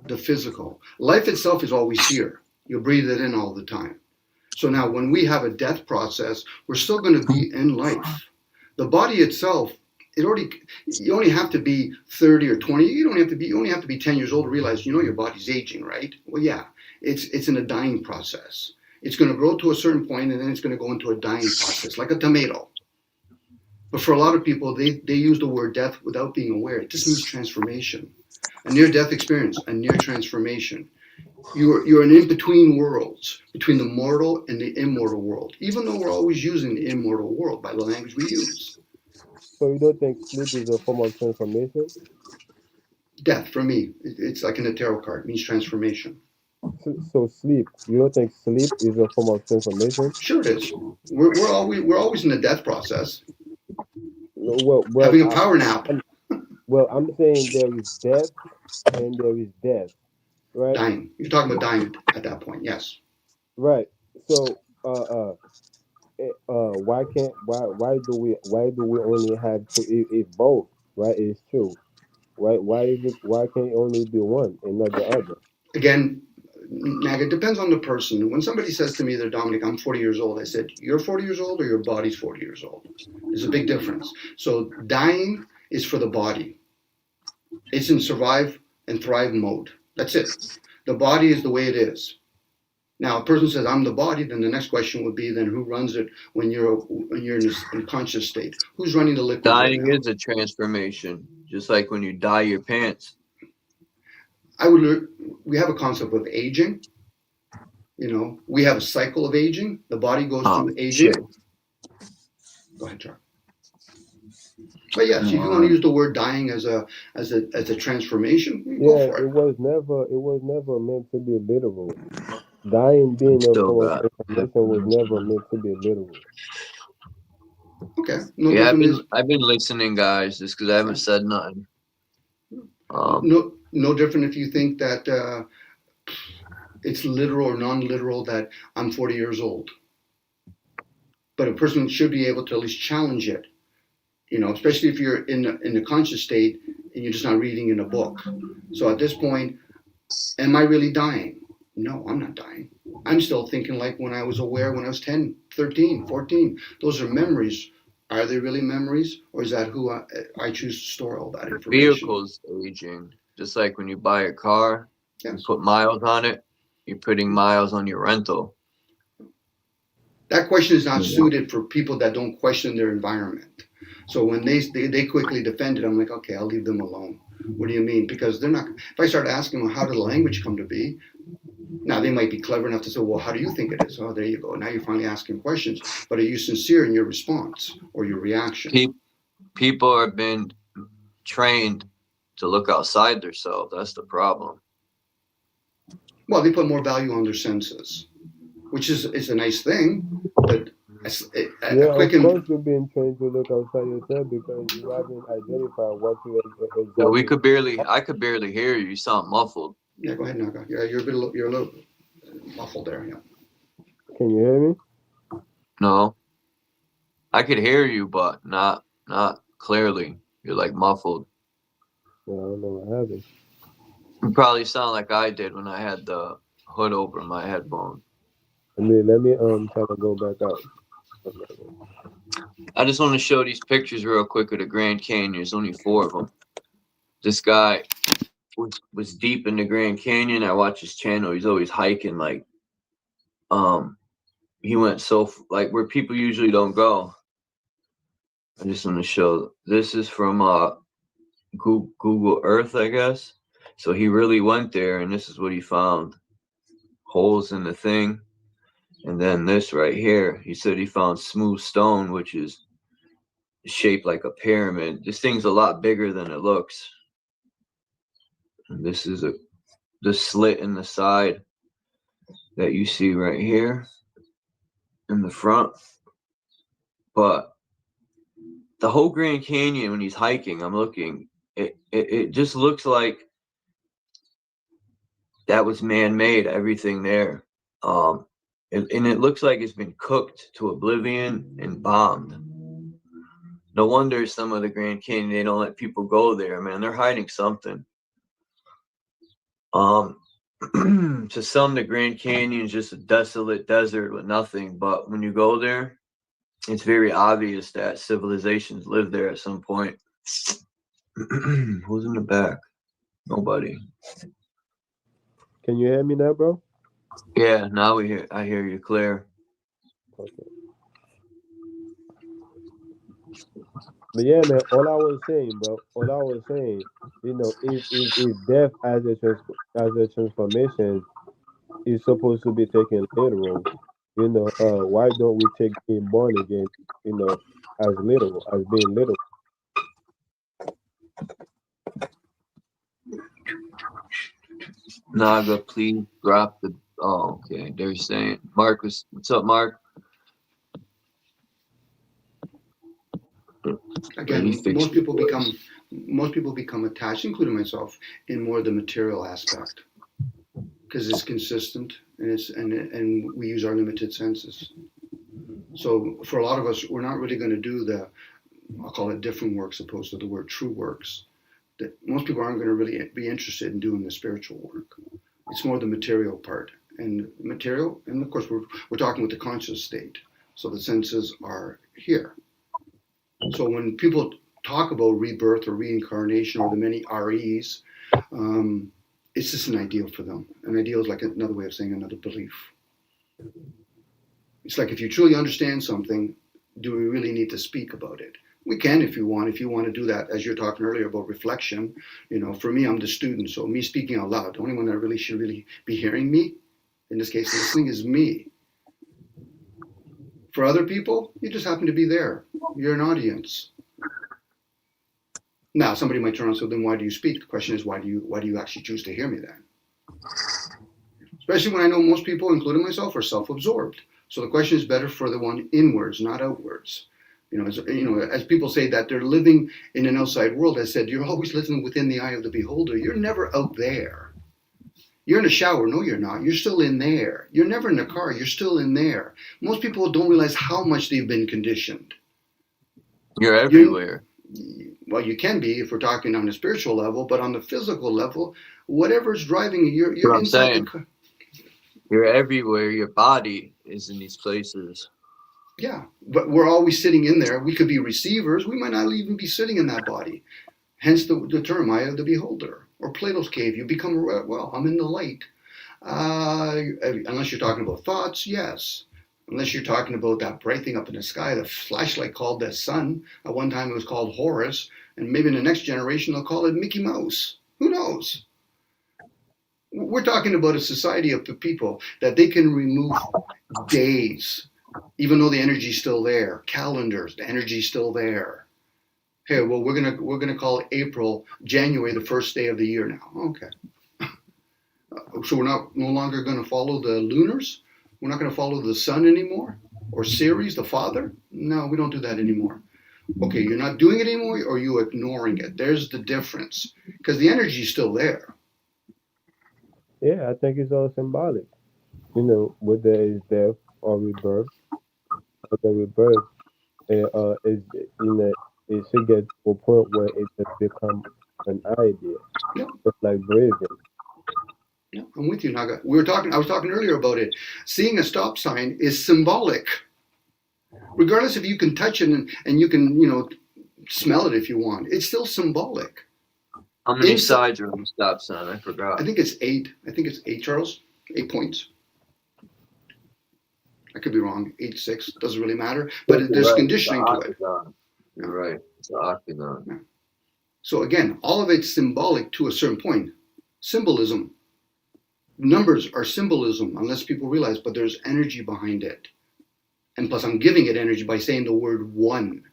the physical. Life itself is always here. You breathe it in all the time. So now when we have a death process, we're still going to be in life. The body itself, you only have to be 30 or 20. You only have to be 10 years old to realize, your body's aging, right? Well, yeah, it's in a dying process. It's going to grow to a certain point and then it's going to go into a dying process, like a tomato. But for a lot of people, they use the word death without being aware. It just means transformation. A near-death experience, a near transformation. You're in between worlds, between the mortal and the immortal world, even though we're always using the immortal world by the language we use. So you don't think sleep is a form of transformation? Death, for me, it's like in a tarot card, it means transformation. So sleep, you don't think sleep is a form of transformation? Sure it is. We're always in the death process. Well, having a power nap. I'm saying there is death and there is death, right? Dying. You're talking about dying at that point. Yes. Right. So, why do we only have two if both, right? It's true. Why can't it only be one and not the other? Again, Nag, it depends on the person. When somebody says to me, they're Dominic, I'm 40 years old, I said, you're 40 years old or your body's 40 years old? There's a big difference. So dying is for the body. It's in survive and thrive mode. That's it. The body is the way it is. Now, a person says, I'm the body, then the next question would be, then who runs it when you're in a conscious state? Who's running the liquids right Dying now? is a transformation, just like when you dye your pants. We have a concept of aging. You know, we have a cycle of aging. The body goes through aging. Shit. Go ahead, Charlie. But yes, if you want to use the word dying as a transformation, go Yeah, for it. it was never meant to be literal. Dying being a Still form got. of transformation was never meant to be literal. Okay. Yeah, I've been listening, guys, just because I haven't said nothing. No different if you think that it's literal or non-literal that I'm 40 years old. But a person should be able to at least challenge it. You know, especially if you're in the conscious state and you're just not reading in a book. So at this point, am I really dying? No, I'm not dying. I'm still thinking like when I was aware when I was 10, 13, 14. Those are memories. Are they really memories? Or is that who I choose to store all that information? Vehicles aging, just like when you buy a car, yes. You put miles on it, you're putting miles on your rental. That question is not suited for people that don't question their environment. So when they quickly defend it, I'm like, okay, I'll leave them alone. What do you mean? Because they're not. If I start asking them, how did the language come to be? Now they might be clever enough to say, well, how do you think it is? Oh, there you go. Now you're finally asking questions. But are you sincere in your response or your reaction? People have been trained to look outside themselves. That's the problem. Well, they put more value on their senses, which is a nice thing, but of course you're being trained to look outside yourself because you haven't identified what you exactly. Yeah, I could barely hear you. You sound muffled. Yeah, go ahead, Naga. Yeah, you're a little muffled there. Yeah. Can you hear me? No, I could hear you, but not clearly. You're like muffled. Yeah, I don't know what happened. You probably sound like I did when I had the hood over my headphone. Let me try to go back out. I just want to show these pictures real quick of the Grand Canyon. There's only 4 of them. This guy was deep in the Grand Canyon. I watch his channel. He's always hiking like he went so like where people usually don't go. I just want to show this is from Google Earth, I guess. So he really went there, and this is what he found: holes in the thing. And then this right here, he said he found smooth stone, which is shaped like a pyramid. This thing's a lot bigger than it looks. And this is the slit in the side that you see right here in the front. But the whole Grand Canyon, when he's hiking, I'm looking, it just looks like that was man-made, everything there. And it looks like it's been cooked to oblivion and bombed. No wonder some of the Grand Canyon, they don't let people go there, man. They're hiding something. To some, the Grand Canyon is just a desolate desert with nothing. But when you go there, it's very obvious that civilizations lived there at some point. Who's in the back? Nobody. Can you hear me now, bro? Yeah, now I hear you clear. Okay. But yeah, man, all I was saying, you know, if death as a transformation is supposed to be taken literal, you know, why don't we take being born again, you know, as literal, as being literal? Naga, please drop the. Oh, okay. They're saying, Mark, what's up, Mark? Really Again, fix your voice. most people become attached, including myself, in more the material aspect because it's consistent and we use our limited senses. So for a lot of us, we're not really going to do the, I'll call it different works opposed to the word true works. That most people aren't going to really be interested in doing the spiritual work. It's more the material part and material, and of course we're talking with the conscious state. So the senses are here. So when people talk about rebirth or reincarnation or the many REs, it's just an ideal for them. An ideal is like another way of saying another belief. It's like if you truly understand something, do we really need to speak about it? We can if you want. If you want to do that, as you're talking earlier about reflection, for me, I'm the student. So me speaking out loud, the only one that really should really be hearing me, in this case, listening, is me. For other people, you just happen to be there. You're an audience. Now, somebody might turn around and say, then why do you speak? The question is, why do you actually choose to hear me then? Especially when I know most people, including myself, are self-absorbed. So the question is better for the one inwards, not outwards. As people say that they're living in an outside world, I said, you're always living within the eye of the beholder. You're never out there. You're in a shower. No, you're not. You're still in there. You're never in a car. You're still in there. Most people don't realize how much they've been conditioned. You're everywhere. Well, you can be if we're talking on a spiritual level, but on the physical level, whatever's driving you, you're inside the car. You're everywhere. Your body is in these places. Yeah, but we're always sitting in there. We could be receivers. We might not even be sitting in that body. Hence the term, eye of the beholder. Or Plato's cave. You become, well, I'm in the light. Unless you're talking about thoughts, yes. Unless you're talking about that bright thing up in the sky, the flashlight called the sun. At one time it was called Horus. And maybe in the next generation they'll call it Mickey Mouse. Who knows? We're talking about a society of people that they can remove days, even though the energy's still there. Calendars, the energy's still there. Hey, well, we're gonna call January the first day of the year now. Okay. So we're no longer gonna follow the lunars? We're not gonna follow the sun anymore? Or Ceres, the father? No, we don't do that anymore. Okay, you're not doing it anymore, or you ignoring it? There's the difference. Because the energy's still there. Yeah, I think it's all symbolic. Whether it's death or rebirth, it should get to a point where it just becomes an idea. Yeah. Just like breathing. Yeah, I'm with you, Naga. I was talking earlier about it. Seeing a stop sign is symbolic. Regardless if you can touch it and you can, smell it if you want. It's still symbolic. How many sides are on the stop sign? I forgot. I think it's 8. Charles. 8 points. I could be wrong. 8, 6. Doesn't really matter. But there's conditioning to it. You're right. It's an octagon. Yeah. So again, all of it's symbolic to a certain point. Symbolism. Numbers are symbolism, unless people realize, but there's energy behind it. And plus, I'm giving it energy by saying the word 1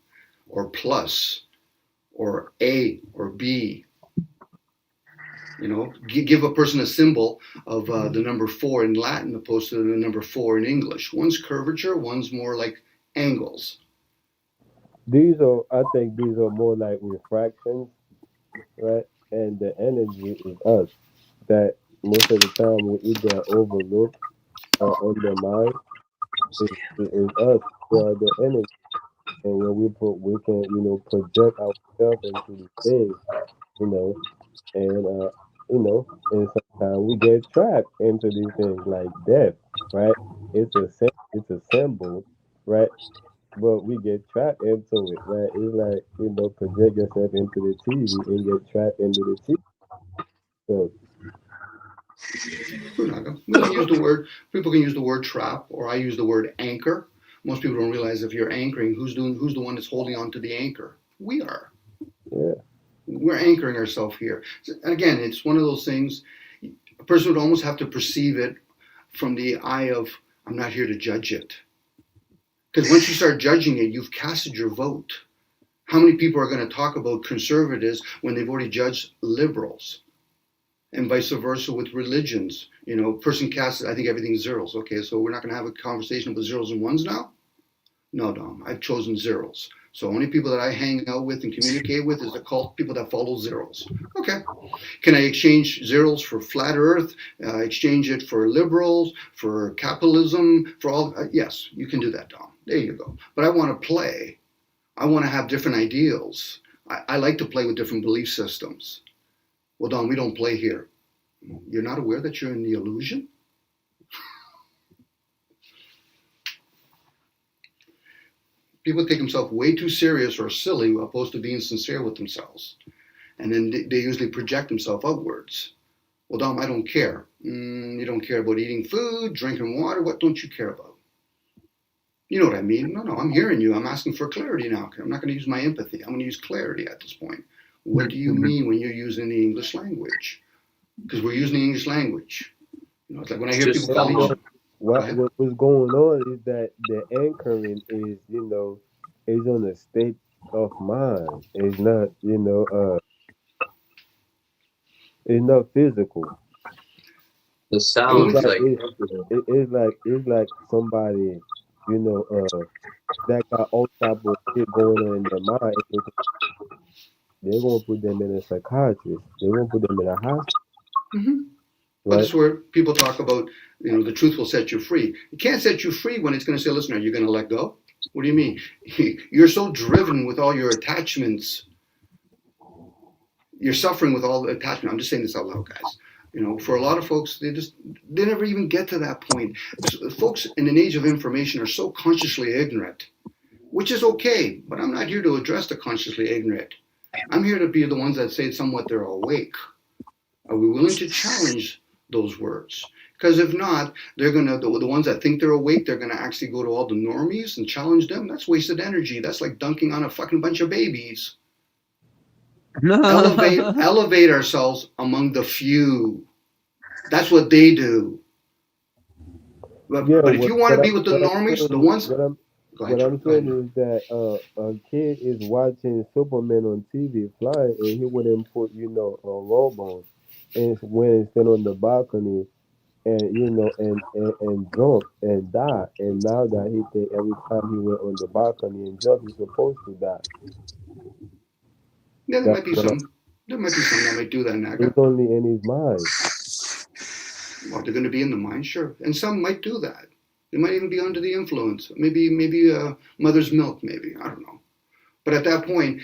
or plus or A or B. Give a person a symbol of the number 4 in Latin opposed to the number 4 in English. One's curvature, one's more like angles. I think these are more like refractions, right? And the energy is us. That most of the time we either overlook or undermine. Is us. We are the energy. And when we can, project ourselves into the things, and sometimes we get trapped into these things like death, right? It's a symbol, right? But we get trapped into it, right? It's like, project yourself into the TV and get trapped into the TV. So people can use the word trap, or I use the word anchor. Most people don't realize if you're anchoring, who's the one that's holding on to the anchor? We are. Yeah. We're anchoring ourselves here. Again, it's one of those things, a person would almost have to perceive it from the eye of, I'm not here to judge it. Because once you start judging it, you've casted your vote. How many people are going to talk about conservatives when they've already judged liberals? And vice versa with religions. Person casts, I think everything's zeros. Okay, so we're not going to have a conversation with zeros and ones now? No, Dom, I've chosen zeros. So only people that I hang out with and communicate with is the cult people that follow zeros. Okay. Can I exchange zeros for flat earth, exchange it for liberals, for capitalism, for all? Yes, you can do that, Dom. There you go. But I want to play. I want to have different ideals. I like to play with different belief systems. Well, Dom, we don't play here. You're not aware that you're in the illusion? People take themselves way too serious or silly opposed to being sincere with themselves. And then they usually project themselves outwards. Well, Dom, I don't care. You don't care about eating food, drinking water. What don't you care about? You know what I mean? No, I'm hearing you. I'm asking for clarity now. I'm not going to use my empathy. I'm going to use clarity at this point. What do you mean when you're using the English language? Because we're using the English language. You know, it's like when I hear people call each what's going on is that the anchoring is, is on a state of mind. It's not, it's not physical. The sounds it's like somebody, that got all type of shit going on in their mind. They're gonna put them in a psychiatrist. They're gonna put them in a hospital. Mm-hmm. But that's where people talk about, the truth will set you free. It can't set you free when it's going to say, listen, are you going to let go? What do you mean? You're so driven with all your attachments. You're suffering with all the attachment. I'm just saying this out loud, guys. For a lot of folks, they never even get to that point. So folks in an age of information are so consciously ignorant, which is okay, but I'm not here to address the consciously ignorant. I'm here to be the ones that say somewhat they're awake. Are we willing to challenge those words? Because if not, they're going to, the ones that think they're awake, they're going to actually go to all the normies and challenge them. That's wasted energy. That's like dunking on a fucking bunch of babies. Elevate ourselves among the few. That's what they do. But if you want to be with the normies, the ones... What I'm saying is that a kid is watching Superman on TV flying, and he wouldn't put, a robe on, and went and stand on the balcony, and and jump and die. And now that he think every time he went on the balcony and jump, he's supposed to die. Yeah, there might be some that might do that, Naga. It's only in his mind. Well, they're going to be in the mind, sure, and some might do that. They might even be under the influence. Maybe mother's milk, maybe. I don't know. But at that point,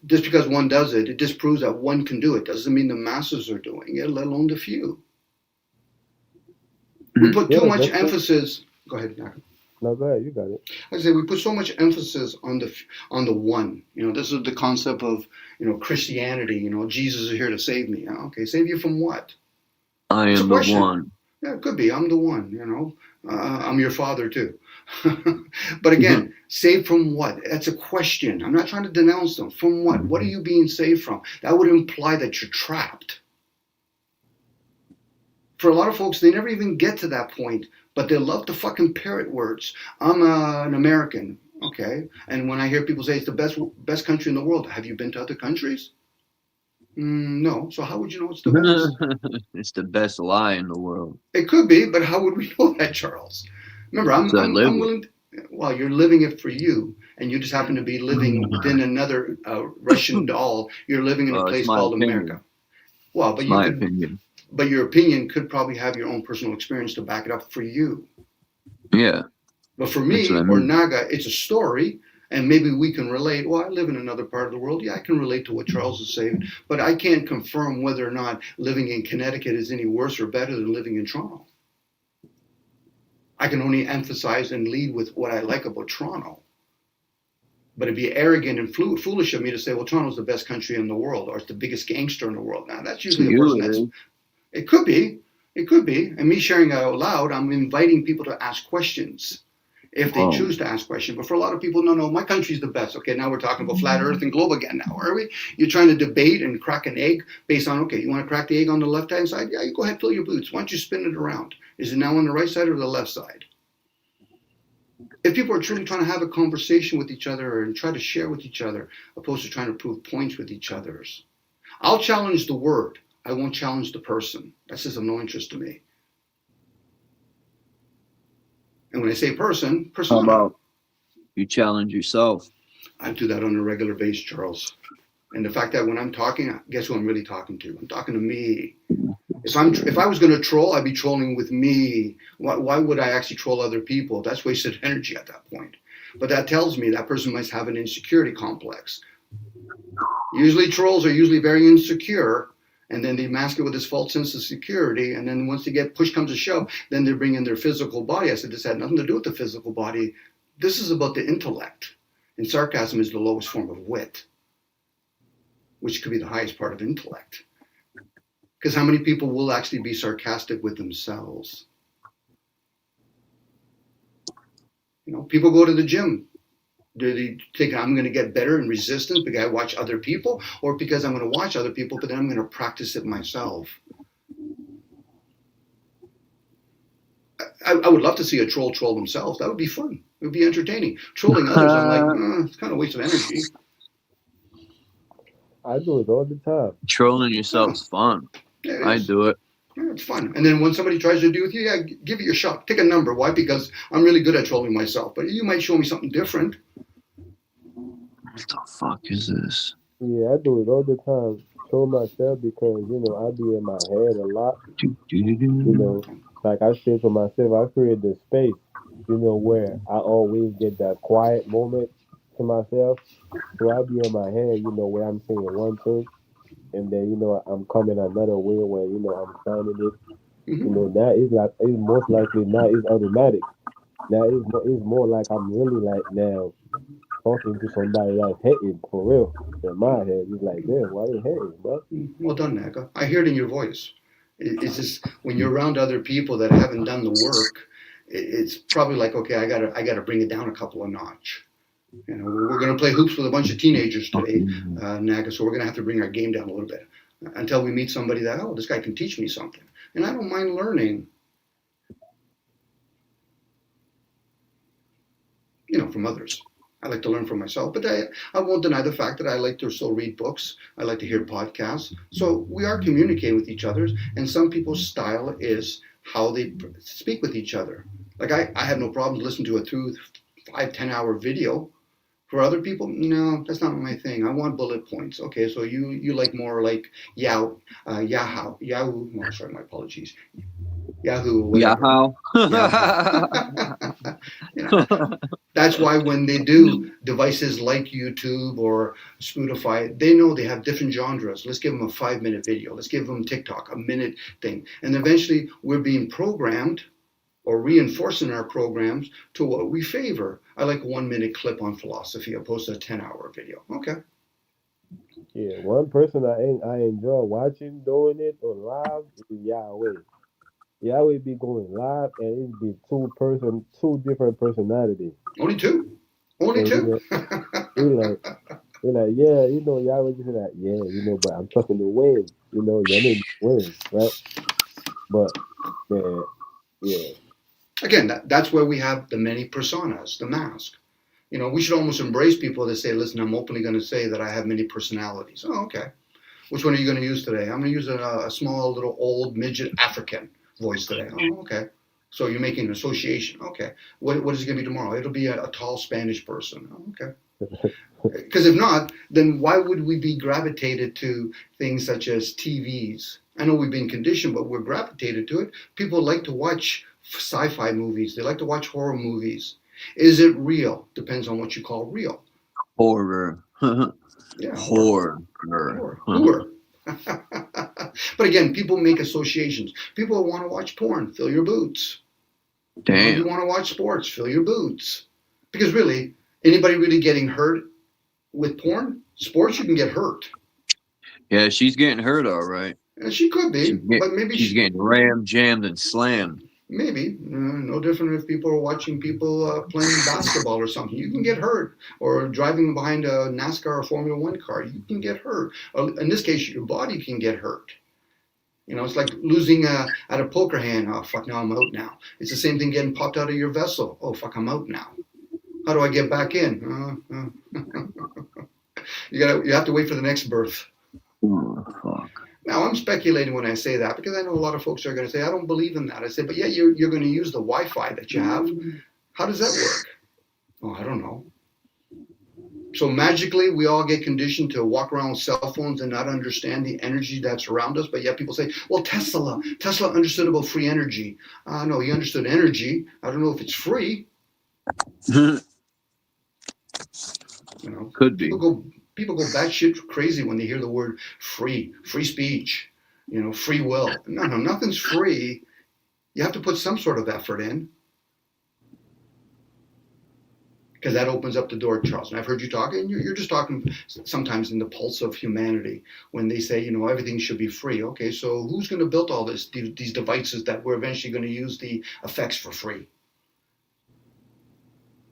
just because one does it, it disproves that one can do it. Doesn't mean the masses are doing it, let alone the few. We put too much emphasis. Go ahead, Naka. No, go ahead. You got it. I say we put so much emphasis on the one. This is the concept of Christianity. Jesus is here to save me. Okay, save you from what? I am the one. Yeah, it could be. I'm the one. I'm your father too. But again, saved from what? That's a question. I'm not trying to denounce them. From what? What are you being saved from? That would imply that you're trapped. For a lot of folks, they never even get to that point, but they love to fucking parrot words. I'm an American, okay? And when I hear people say it's the best country in the world, have you been to other countries? No. So how would you know it's the best? It's the best lie in the world. It could be, but how would we know that, Charles? Remember, I'm willing to, well, you're living it for you, and you just happen to be living within another Russian doll. You're living in a place called America. Well, but opinion. But your opinion could probably have your own personal experience to back it up for you. Yeah. But for me or Naga, it's a story, and maybe we can relate. Well, I live in another part of the world. Yeah, I can relate to what Charles is saying, but I can't confirm whether or not living in Connecticut is any worse or better than living in Toronto. I can only emphasize and lead with what I like about Toronto. But it'd be arrogant and foolish of me to say, well, Toronto's the best country in the world, or it's the biggest gangster in the world. Now, that's usually a person that's... It could be. It could be. And me sharing it out loud, I'm inviting people to ask questions if they choose to ask questions. But for a lot of people, no, my country's the best. Okay, now we're talking about flat earth and globe again now, are we? You're trying to debate and crack an egg based on, okay, you want to crack the egg on the left-hand side? Yeah, you go ahead, fill your boots. Why don't you spin it around? Is it now on the right side or the left side? If people are truly trying to have a conversation with each other and try to share with each other, opposed to trying to prove points with each other's, I'll challenge the word. I won't challenge the person. That's just of no interest to me. And when I say person, persona. How about you challenge yourself? I do that on a regular basis, Charles. And the fact that when I'm talking, guess who I'm really talking to? I'm talking to me. If I was going to troll, I'd be trolling with me. Why would I actually troll other people? That's wasted energy at that point. But that tells me that person must have an insecurity complex. Usually trolls are usually very insecure, and then they mask it with this false sense of security. And then once they get push comes to shove, then they bring in their physical body. I said, this had nothing to do with the physical body. This is about the intellect. And sarcasm is the lowest form of wit, which could be the highest part of intellect. Because how many people will actually be sarcastic with themselves? You know, people go to the gym. Do they think I'm going to get better in resistance because I watch other people, or because I'm going to watch other people, but then I'm going to practice it myself? I would love to see a troll themselves. That would be fun. It would be entertaining. Trolling others, I'm like, it's kind of a waste of energy. I do it all the time. Trolling yourself's fun. Yeah, I do it. Yeah, it's fun. And then when somebody tries to do with you, yeah, give it your shot. Take a number. Why? Because I'm really good at trolling myself. But you might show me something different. What the fuck is this? Yeah, I do it all the time. Troll myself because, you know, I be in my head a lot. You know, like I said for myself, I create this space, you know, where I always get that quiet moment to myself. So I be in my head, you know, where I'm saying one thing, and then, you know, I'm coming another way where, you know, I'm signing it. You know, that is like, it's most likely not, it's automatic. Now it's more like I'm really like now talking to somebody that's hating for real. In my head, it's like, damn, why they hating, bro? Well done, Naga. I hear it in your voice. It's just when you're around other people that haven't done the work, it's probably like, okay, I gotta bring it down a couple of notch. You know, we're gonna play hoops with a bunch of teenagers today, Naga. So we're gonna have to bring our game down a little bit until we meet somebody that, oh, this guy can teach me something, and I don't mind learning. You know, from others. I like to learn from myself, but I won't deny the fact that I like to still read books. I like to hear podcasts. So we are communicating with each other, and some people's style is how they speak with each other. Like I have no problem listening to a 2, 5, 10-hour video. For other people, no, that's not my thing. I want bullet points. Okay, so you like more like Yahoo. Oh, sorry, my apologies. Yahoo. Yahoo. That's why when they do devices like YouTube or Spotify, they know they have different genres. Let's give them a 5-minute video. Let's give them TikTok, a minute thing. And eventually we're being programmed or reinforcing our programs to what we favor. I like a 1-minute clip on philosophy opposed to a 10-hour video. Okay. Yeah, one person I enjoy watching doing it on live is Yahweh. Yahweh be going live and it be two different personalities. Only two? Only two? We're like, yeah, you know, Yahweh just like, yeah, you know, but I'm talking to Wayne, you know, your name is Wayne, right? But, yeah. Again, that's where we have the many personas, the mask. You know, we should almost embrace people that say, listen, I'm openly going to say that I have many personalities. Oh, okay. Which one are you going to use today? I'm going to use a small little old midget African voice today. Oh, okay. So you're making an association. Okay. What is it going to be tomorrow? It'll be a tall Spanish person. Oh, okay. Because if not, then why would we be gravitated to things such as TVs? I know we've been conditioned, but we're gravitated to it. People like to watch sci-fi movies. They like to watch horror movies. Is it real? Depends on what you call real. Horror. Yeah. Horror. Horror. But again, people make associations. People want to watch porn. Fill your boots. Damn. You want to watch sports. Fill your boots. Because really, anybody really getting hurt with porn? Sports, you can get hurt. Yeah, she's getting hurt, all right. And she could be, but maybe she's getting rammed, jammed, and slammed. Maybe. No different if people are watching people playing basketball or something. You can get hurt. Or driving behind a NASCAR or Formula 1 car. You can get hurt. Or in this case, your body can get hurt. You know, it's like losing at a poker hand. Oh, fuck, now I'm out now. It's the same thing getting popped out of your vessel. Oh, fuck, I'm out now. How do I get back in? You have to wait for the next birth. Oh, fuck. Now, I'm speculating when I say that because I know a lot of folks are going to say, I don't believe in that. I say, but yeah, you're going to use the Wi-Fi that you have. How does that work? Oh, I don't know. So magically, we all get conditioned to walk around with cell phones and not understand the energy that's around us. But yet people say, well, Tesla understood about free energy. No, he understood energy. I don't know if it's free. You know, Could be. People go batshit crazy when they hear the word free speech, you know, free will. No, nothing's free. You have to put some sort of effort in. Because that opens up the door, Charles. And I've heard you talk, and you're just talking sometimes in the pulse of humanity when they say, you know, everything should be free. Okay, so who's going to build all these devices that we're eventually going to use the effects for free?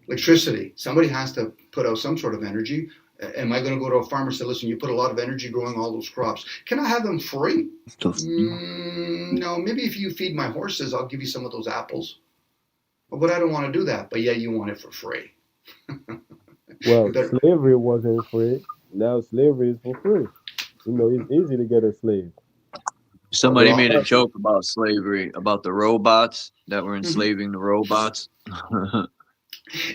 Electricity. Somebody has to put out some sort of energy. Am I going to go to a farmer and say, listen, you put a lot of energy growing all those crops. Can I have them free? No, maybe if you feed my horses, I'll give you some of those apples. But I don't want to do that. But yeah, you want it for free. Well, slavery wasn't free. Now slavery is for free. You know, it's easy to get a slave. Somebody made a joke about slavery, about the robots that were enslaving the robots.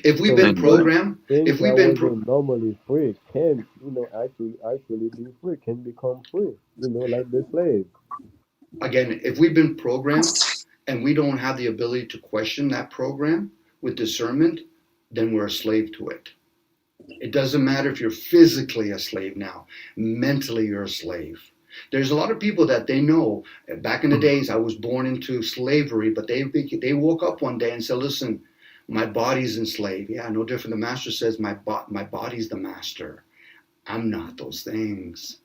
If we've been programmed, if we've been normally free, can, you know, actually be free, can become free. You know, like the slave. Again, if we've been programmed and we don't have the ability to question that program with discernment, then we're a slave to it. It doesn't matter if you're physically a slave now. Mentally, you're a slave. There's a lot of people that they know, back in the days, I was born into slavery, but they woke up one day and said, listen, my body's enslaved. Yeah, no different. The master says my body's the master. I'm not those things.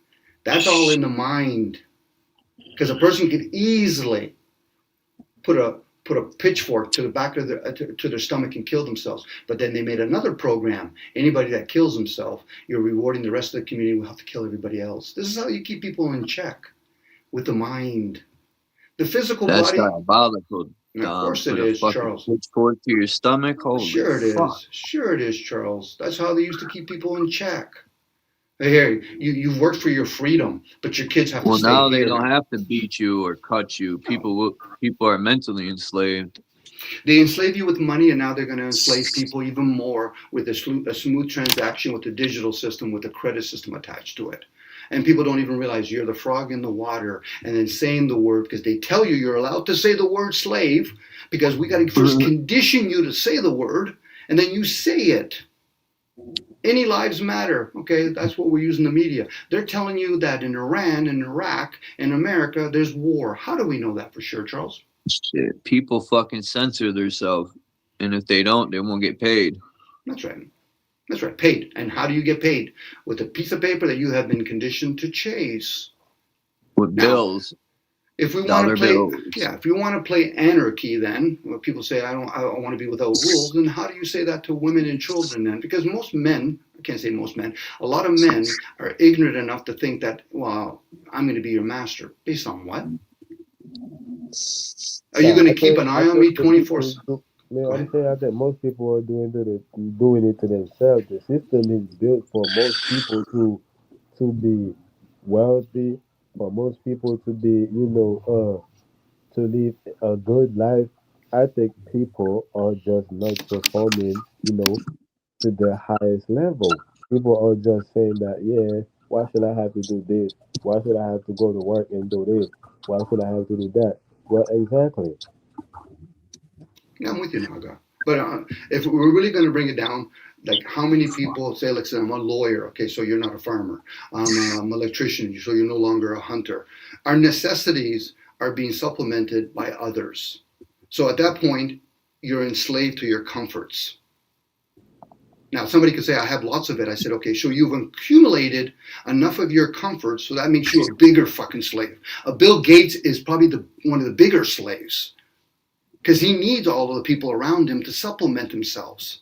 That's all in the mind. Because a person could easily put a pitchfork to the back of to their stomach and kill themselves. But then they made another program. Anybody that kills himself, you're rewarding the rest of the community will have to kill everybody else. This is how you keep people in check, with the mind. The physical That's body. That's diabolical. Of course it is, Charles. Pitchfork to your stomach. Holy sure it fuck. is. Sure it is, Charles. That's how they used to keep people in check. Here, you've worked for your freedom, but your kids have to stay here. Well, now they don't have to beat you or cut you. People are mentally enslaved. They enslave you with money, and now they're going to enslave people even more with a smooth transaction with the digital system, with a credit system attached to it. And people don't even realize you're the frog in the water, and then saying the word, because they tell you you're allowed to say the word slave, because we got to first condition you to say the word, and then you say it. Any lives matter, okay? That's what we use in the media. They're telling you that in Iran, in Iraq, in America, there's war. How do we know that for sure, Charles? Shit, people fucking censor themselves, and if they don't, they won't get paid. That's right. That's right, paid. And how do you get paid? With a piece of paper that you have been conditioned to chase. With bills. If we want to play, if you want to play anarchy, then when people say I want to be without rules, then how do you say that to women and children then? Because most men, I can't say most men, a lot of men are ignorant enough to think that, well, I'm going to be your master. Based on what? Are you going to keep an eye on me 24/7? I'm saying I think most people are doing it to themselves. The system is built for most people to be wealthy, for most people to be, to live a good life. I think people are just not performing, to their highest level. People are just saying that, yeah, why should I have to do this? Why should I have to go to work and do this? Why should I have to do that? Well, exactly. Yeah, I'm with you, Naga. But if we're really going to bring it down, like how many people say, like, say, I'm a lawyer. Okay, so you're not a farmer. I'm an electrician, so you're no longer a hunter. Our necessities are being supplemented by others. So at that point, you're enslaved to your comforts. Now, somebody could say, I have lots of it. I said, okay, so you've accumulated enough of your comforts, so that makes you a bigger fucking slave. Bill Gates is probably one of the bigger slaves, because he needs all of the people around him to supplement themselves.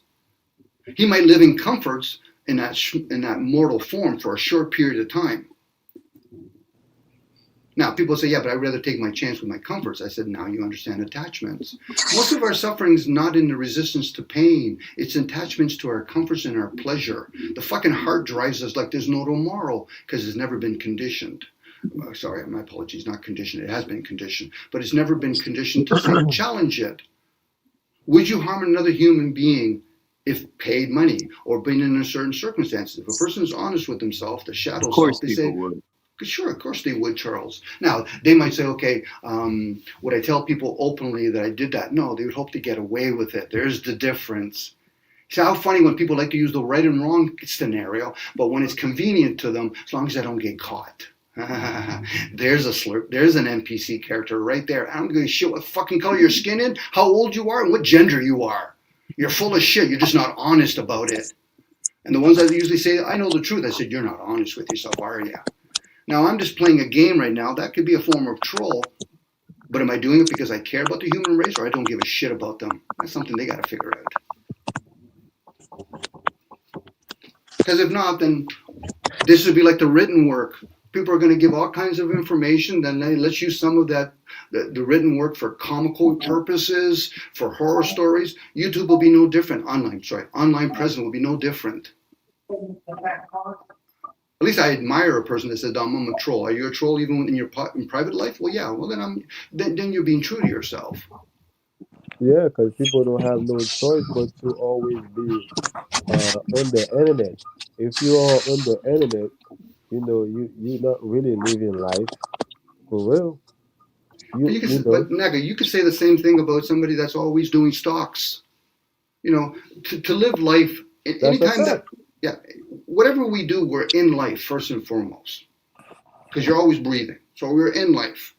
He might live in comforts in that mortal form for a short period of time. Now, people say, yeah, but I'd rather take my chance with my comforts. I said, now you understand attachments. Most of our suffering is not in the resistance to pain. It's attachments to our comforts and our pleasure. The fucking heart drives us like there's no tomorrow because it's never been conditioned. Sorry, my apologies, not conditioned. It has been conditioned. But it's never been conditioned to challenge it. Would you harm another human being if paid money or being in a certain circumstances. If a person is honest with themselves, the shadow Of course self, they people say, would. sure, of course they would, Charles. Now, they might say, okay, would I tell people openly that I did that? No, they would hope to get away with it. There's the difference. See how funny when people like to use the right and wrong scenario, but when it's convenient to them, as long as I don't get caught. There's a slurp. There's an NPC character right there. I don't give a shit what fucking color your skin is, how old you are, and what gender you are. You're full of shit. You're just not honest about it. And the ones that usually say, I know the truth, I said, you're not honest with yourself, are you? Now, I'm just playing a game right now. That could be a form of troll. But am I doing it because I care about the human race or I don't give a shit about them? That's something they got to figure out. Because if not, then this would be like the written work. People are going to give all kinds of information. Then let's use some of that, the written work for comical purposes, for horror stories. YouTube will be no different. Online present will be no different. At least I admire a person that says, I'm a troll. Are you a troll even in your private life? Well, yeah. Well, then you're being true to yourself. Yeah, because people don't have no choice but to always be on the internet. If you are on the internet, you're not really living life for real. But Naga, you could say the same thing about somebody that's always doing stocks. To live life anytime that, yeah, whatever we do, we're in life first and foremost, because you're always breathing. So we're in life.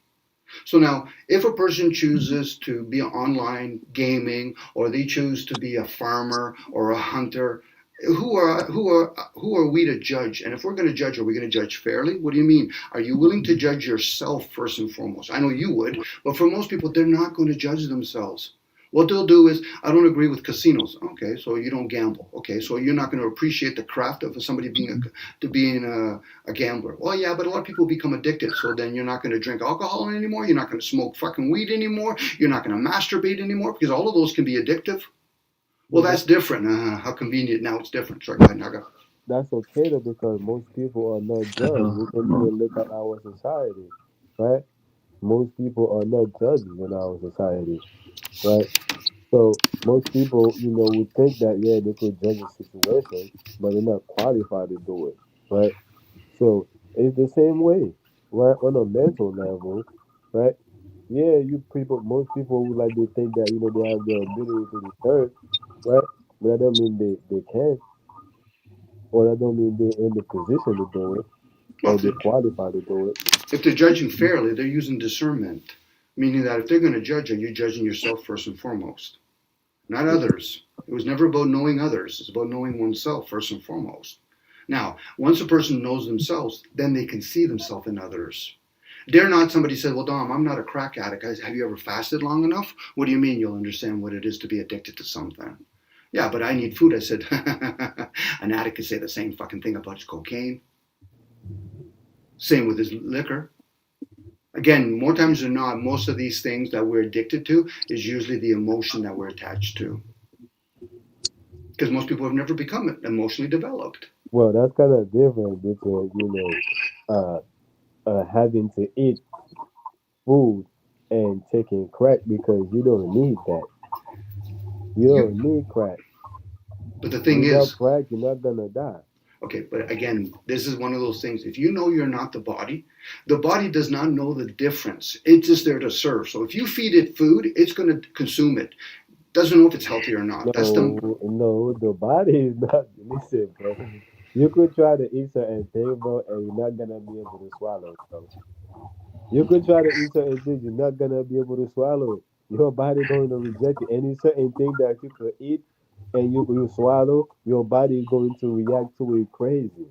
So now, if a person chooses to be online gaming, or they choose to be a farmer or a hunter, who are we to judge? And if we're going to judge, are we going to judge fairly? What do you mean? Are you willing to judge yourself first and foremost? I know you would, but for most people, they're not going to judge themselves. What they'll do is, I don't agree with casinos. Okay, so you don't gamble. Okay, so you're not going to appreciate the craft of somebody being a gambler. Well, yeah, but a lot of people become addicted. So then you're not going to drink alcohol anymore. You're not going to smoke fucking weed anymore. You're not going to masturbate anymore, because all of those can be addictive. Well, that's different. How convenient. Now it's different. Sorry, go ahead, Naga. That's okay though, because most people are not judged. We can even look at our society, right? Most people are not judged in our society, right? So most people, would think that they could judge a situation, but they're not qualified to do it, right? So it's the same way, right? On a mental level, right? Yeah, most people would like to think that they have the ability to discern, right? But that don't mean they can, or that don't mean they're in the position to do it, or they're qualified to do it. If they're judging fairly, they're using discernment, meaning that if they're going to judge, are you judging yourself first and foremost, not others? It was never about knowing others. It's about knowing oneself first and foremost. Now, once a person knows themselves, then they can see themselves in others. They're not somebody said, well, Dom, I'm not a crack addict. Have you ever fasted long enough? What do you mean you'll understand what it is to be addicted to something? Yeah, but I need food. I said, an addict could say the same fucking thing about his cocaine. Same with his liquor. Again, more times than not, most of these things that we're addicted to is usually the emotion that we're attached to. Because most people have never become emotionally developed. Well, that's kind of different between, having to eat food and taking crack, because you don't need that. You don't need crack. But the thing without is, crack, you're not gonna die. Okay, but again, this is one of those things. If you know you're not the body does not know the difference. It's just there to serve. So if you feed it food, it's going to consume it. Doesn't know if it's healthy or not. No, the body is not. Listen, bro. You could try to eat certain things, bro, and you're not gonna be able to swallow it, bro. You could try to eat certain things, you're not gonna be able to swallow it. Your body going to reject it. Any certain thing that you could eat and you swallow, your body is going to react to it crazy.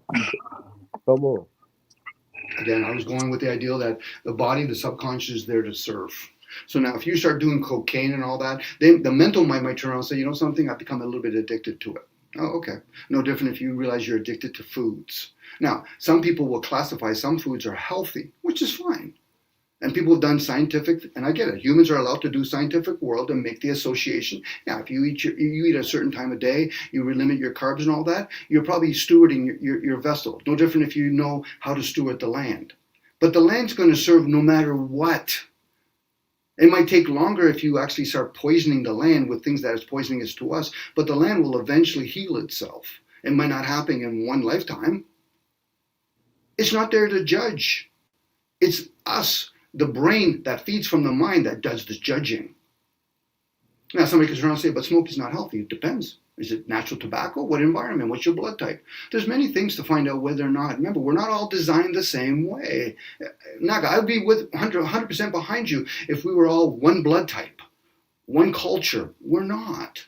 Come on. Again, I was going with the idea that the body, the subconscious, is there to serve. So now, if you start doing cocaine and all that, then the mental mind might turn around and say, you know something, I've become a little bit addicted to it. Oh, okay. No different if you realize you're addicted to foods. Now, some people will classify some foods are healthy, which is fine. And people have done scientific, and I get it. Humans are allowed to do scientific world and make the association. Yeah, if you eat a certain time of day, you limit your carbs and all that, you're probably stewarding your vessel. No different if you know how to steward the land. But the land's going to serve no matter what. It might take longer if you actually start poisoning the land with things that is poisonous to us, but the land will eventually heal itself. It might not happen in one lifetime. It's not there to judge. It's us, the brain that feeds from the mind, that does the judging. Now, somebody could turn around and say, but smoke is not healthy. It depends. Is it natural tobacco? What environment? What's your blood type? There's many things to find out whether or not. Remember, we're not all designed the same way. Naga, I'd be with 100% behind you if we were all one blood type, one culture. We're not.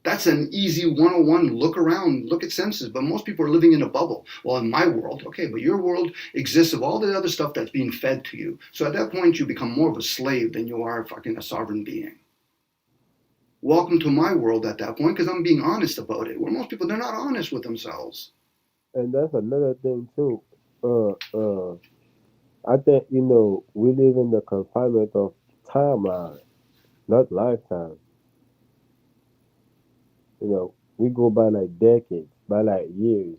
That's an easy 101 look around, look at senses. But most people are living in a bubble. Well, in my world, okay, but your world exists of all the other stuff that's being fed to you. So at that point, you become more of a slave than you are fucking a sovereign being. Welcome to my world at that point, because I'm being honest about it. Where most people, they're not honest with themselves. And that's another thing too. I think, you know, we live in the confinement of timeline, not lifetime. You know, we go by like decades, by like years.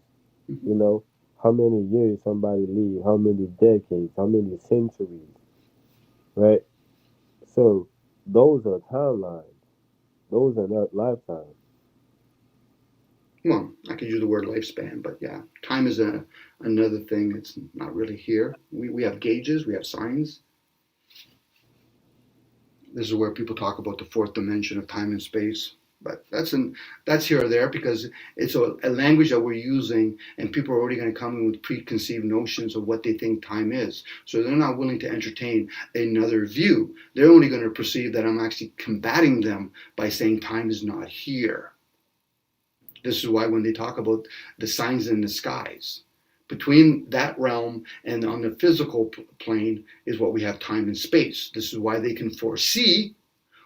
You know, how many years somebody live, how many decades, how many centuries, right? So those are timelines. Those are not lifetimes. Well, I could use the word lifespan, but yeah, time is another thing. It's not really here. We have gauges, we have signs. This is where people talk about the fourth dimension of time and space. But that's here or there, because it's a language that we're using, and people are already going to come in with preconceived notions of what they think time is. So they're not willing to entertain another view. They're only going to perceive that I'm actually combating them by saying time is not here. This is why when they talk about the signs in the skies, between that realm and on the physical plane is what we have time and space. This is why they can foresee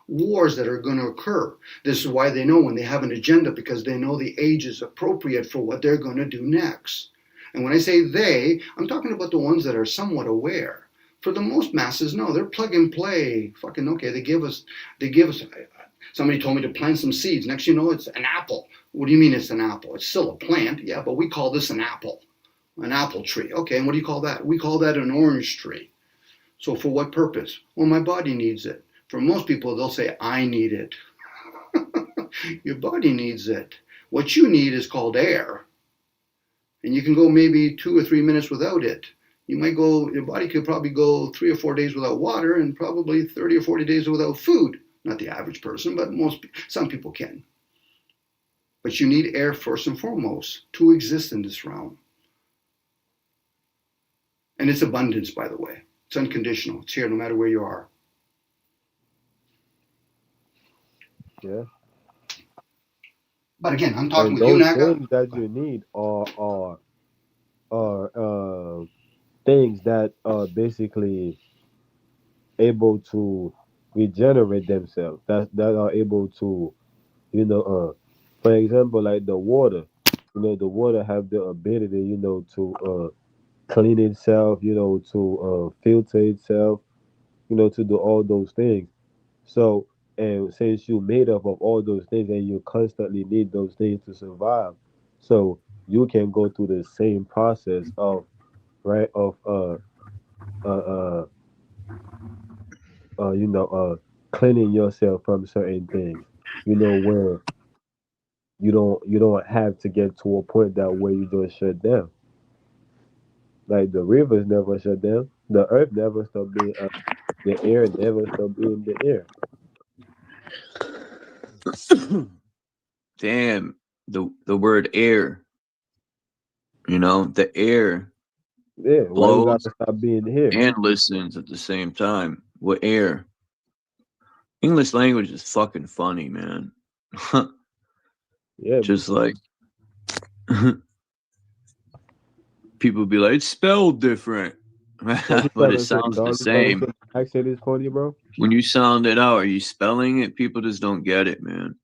wars that are going to occur. This is why they know when they have an agenda, because they know the age is appropriate for what they're going to do next. And when I say they, I'm talking about the ones that are somewhat aware. For the most masses, no, they're plug and play. Fucking okay, they give us, somebody told me to plant some seeds. Next you know, it's an apple. What do you mean it's an apple? It's still a plant, yeah, but we call this an apple tree. Okay, and what do you call that? We call that an orange tree. So for what purpose? Well, my body needs it. For most people, they'll say, I need it. Your body needs it. What you need is called air. And you can go maybe 2 or 3 minutes without it. Your body could probably go 3 or 4 days without water, and probably 30 or 40 days without food. Not the average person, but some people can. But you need air first and foremost to exist in this realm. And it's abundance, by the way. It's unconditional. It's here no matter where you are. Yeah. But again, I'm talking and with you, those Naga. things that you need are things that are basically able to regenerate themselves. That are able to, you know, for example, like the water. You know, the water have the ability, you know, to clean itself, you know, to filter itself, you know, to do all those things. So, and since you made up of all those things and you constantly need those things to survive, so you can go through the same process of, right, of uh uh you know, cleaning yourself from certain things, you know, where you don't have to get to a point that where you just shut down. Like the rivers never shut down, the earth never stopped being the air never stopped being the air. Damn, the word air. You know, the air Yeah, why you blows gotta stop being here? and listens at the same time. What air? English language is fucking funny, man. Yeah, Just like people be like, it's spelled different, what you but trying it to say, sounds the dog? You trying to same. say my accent is funny, bro? When you sound it out, are you spelling it? People just don't get it, man.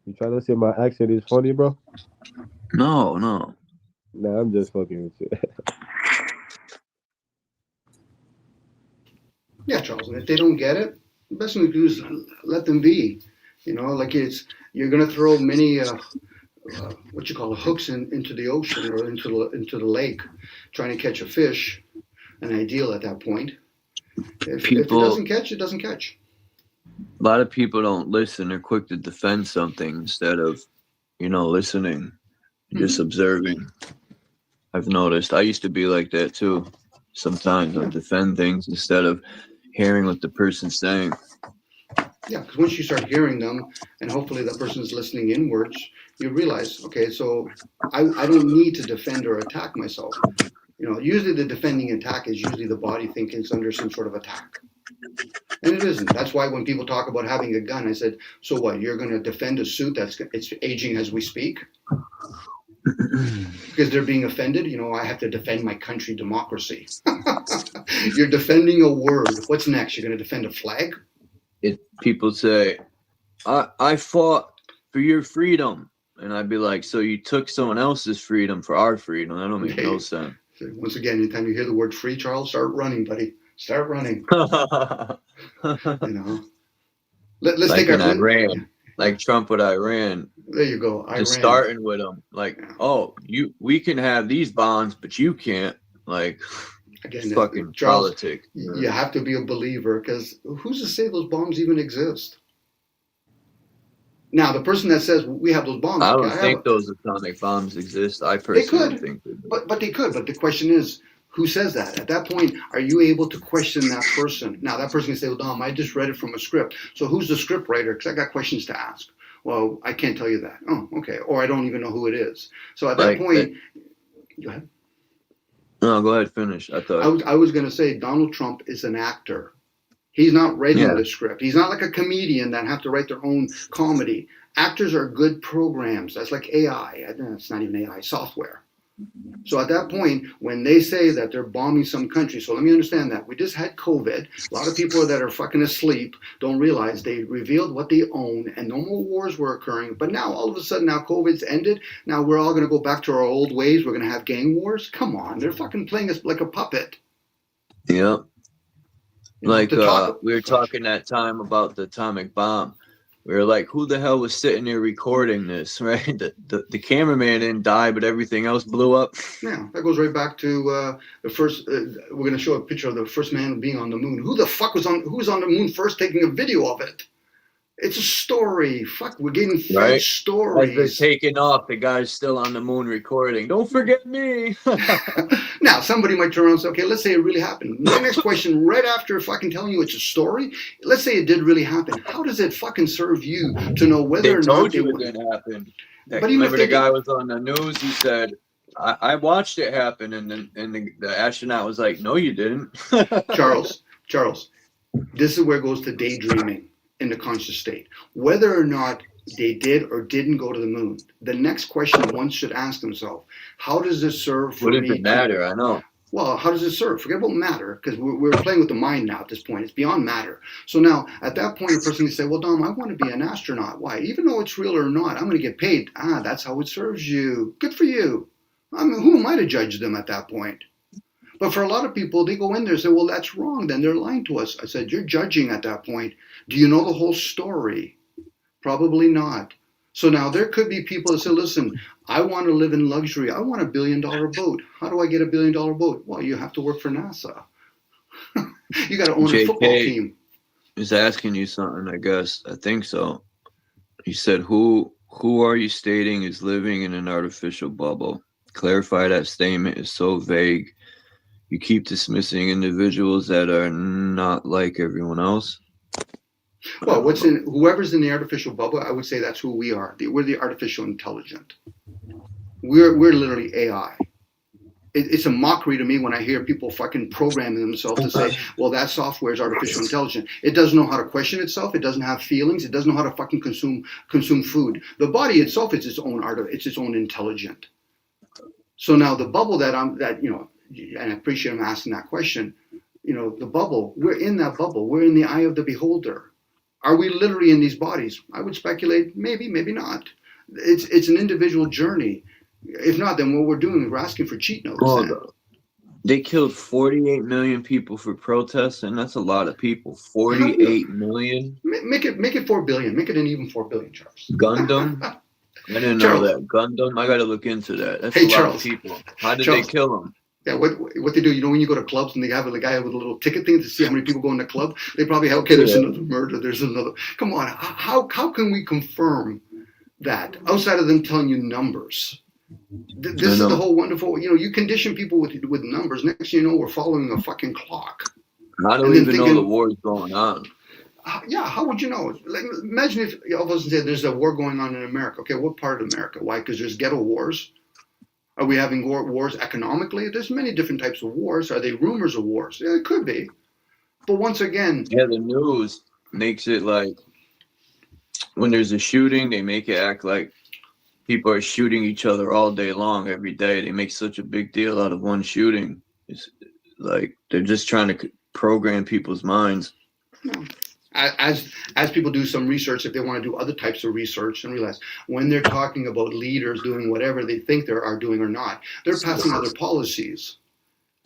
You trying to say my accent is funny, bro? No. Nah, I'm just fucking with you. Yeah, Charles. And if they don't get it, the best thing to do is let them be. You know, like you're going to throw many what you call hooks into the ocean or into the lake, trying to catch a fish, an ideal at that point. If it doesn't catch, it doesn't catch. A lot of people don't listen. They're quick to defend something instead of, listening, just observing. I've noticed. I used to be like that too. Sometimes I defend things instead of hearing what the person's saying. Yeah, because once you start hearing them, and hopefully that person's listening inwards, you realize, okay, so I don't need to defend or attack myself. Usually the defending attack is usually the body thinking it's under some sort of attack. And it isn't. That's why when people talk about having a gun, I said, so what, you're going to defend a suit it's aging as we speak? Because they're being offended? I have to defend my country democracy. You're defending a word. What's next? You're going to defend a flag? People say, I fought for your freedom. And I'd be like, so you took someone else's freedom for our freedom? That don't make no sense. Once again, anytime you hear the word free, Charles, start running, buddy. Start running. Let's like take our Iran, like Trump with Iran. There you go. Iran. Just starting with them, like, we can have these bonds, but you can't. Like, again, fucking Charles, politics. You have to be a believer, because who's to say those bombs even exist? Now, the person that says we have those bombs, I don't think those atomic bombs exist. I personally don't think they do. But they could. But the question is, who says that? At that point, are you able to question that person? Now, that person can say, well, Dom, I just read it from a script. So who's the script writer? Because I got questions to ask. Well, I can't tell you that. Oh, okay. Or I don't even know who it is. So at that point, go ahead. No, go ahead, finish. I was going to say Donald Trump is an actor. He's not writing the script. He's not like a comedian that have to write their own comedy. Actors are good programs. That's like AI. It's not even AI, software. So at that point, when they say that they're bombing some country, so let me understand that. We just had COVID. A lot of people that are fucking asleep don't realize they revealed what they own and no more wars were occurring. But now, all of a sudden, now COVID's ended. Now we're all going to go back to our old ways. We're going to have gang wars. Come on. They're fucking playing us like a puppet. Yeah. Like we were talking that time about the atomic bomb. We were like, who the hell was sitting there recording this, right? The cameraman didn't die, but everything else blew up. Yeah, that goes right back to the first. We're going to show a picture of the first man being on the moon. Who the fuck who was on the moon first, taking a video of it? It's a story. Fuck, we're getting fake stories. As they're taking off, the guy's still on the moon recording. Don't forget me. Now, somebody might turn around and say, okay, let's say it really happened. My next question, right after fucking telling you it's a story, let's say it did really happen. How does it fucking serve you to know whether or not told you it didn't happen? But remember the guy was on the news, he said, I watched it happen, and the astronaut was like, no, you didn't. Charles, this is where it goes to daydreaming in the conscious state. Whether or not they did or didn't go to the moon, the next question one should ask themselves, how does this serve for me? What does it matter? I know. Well, how does it serve? Forget about matter, because we're playing with the mind now at this point. It's beyond matter. So now, at that point, a person can say, well, Dom, I want to be an astronaut. Why? Even though it's real or not, I'm going to get paid. That's how it serves you. Good for you. I mean, who am I to judge them at that point? But for a lot of people, they go in there and say, well, that's wrong. Then they're lying to us. I said, you're judging at that point. Do you know the whole story? Probably not. So now there could be people that say, listen, I want to live in luxury. I want $1 billion boat. How do I get $1 billion boat? Well, you have to work for NASA. You got to own a football team. He's asking you something, I guess. I think so. He said, who are you stating is living in an artificial bubble? Clarify that statement is so vague. You keep dismissing individuals that are not like everyone else. Well, whoever's in the artificial bubble, I would say that's who we are. We're the artificial intelligent. We're literally AI. It's a mockery to me when I hear people fucking programming themselves to say, well, that software is artificial intelligence. It doesn't know how to question itself. It doesn't have feelings. It doesn't know how to fucking consume food. The body itself is its own intelligent. So now the bubble and I appreciate him asking that question, the bubble, we're in that bubble. We're in the eye of the beholder. Are we literally in these bodies? I would speculate, maybe, maybe not. It's an individual journey. If not, then what we're doing is we're asking for cheat notes. They killed 48 million people for protesting. That's a lot of people. 48 million. Make it 4 billion. Make it an even 4 billion, Charles. Gundam? I didn't know that. Gundam? I got to look into that. That's a lot of people. How did they kill them? Yeah, what they do, you know, when you go to clubs and they have a guy with a little ticket thing to see how many people go in the club, they probably have, okay, there's another murder, there's another. Come on, how can we confirm that outside of them telling you numbers? This is the whole wonderful, you know, you condition people with numbers. Next thing you know, we're following a fucking clock. I don't even know the war's going on. Yeah, how would you know? Like, imagine if all of us said there's a war going on in America. Okay, what part of America? Why? Because there's ghetto wars. Are we having wars economically? There's many different types of wars. Are they rumors of wars? Yeah, it could be. But once again, yeah, the news makes it like when there's a shooting, they make it act like people are shooting each other all day long, every day. They make such a big deal out of one shooting. It's like they're just trying to program people's minds. No. As people do some research, if they want to do other types of research and realize when they're talking about leaders doing whatever they think they are doing or not, they're passing other policies.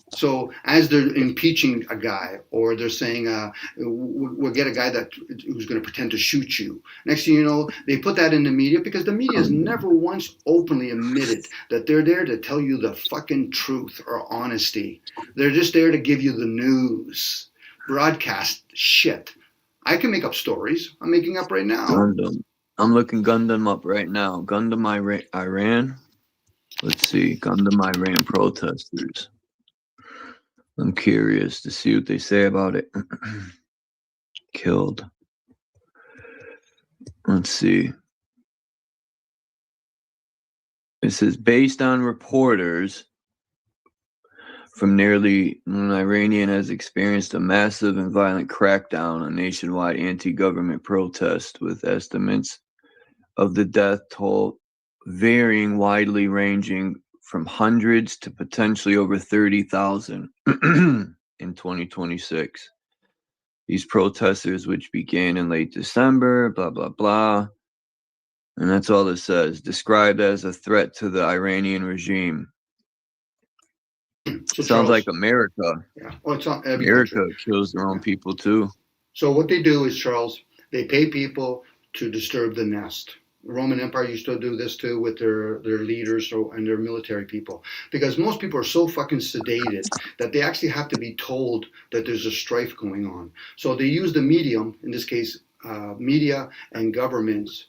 So as they're impeaching a guy, or they're saying, we'll get a guy who's going to pretend to shoot you. Next thing you know, they put that in the media because the media has never once openly admitted that they're there to tell you the fucking truth or honesty. They're just there to give you the news, broadcast shit. I can make up stories. I'm making up right now. Gundam. I'm looking Gundam up right now. Gundam Iran. Let's see. Gundam Iran protesters. I'm curious to see what they say about it. Killed. Let's see. It says, based on reporters from nearly Iranian has experienced a massive and violent crackdown on nationwide anti-government protest, with estimates of the death toll varying widely, ranging from hundreds to potentially over 30,000 in 2026. These protesters, which began in late December, blah, blah, blah. And that's all it says. Described as a threat to the Iranian regime. So Sounds Charles, like America. Yeah. Well, it's not every America country. kills their own people too. So what they do is, Charles, they pay people to disturb the nest. The Roman Empire used to do this too with their leaders and their military people, because most people are so fucking sedated that they actually have to be told that there's a strife going on. So they use the medium, in this case, media and governments,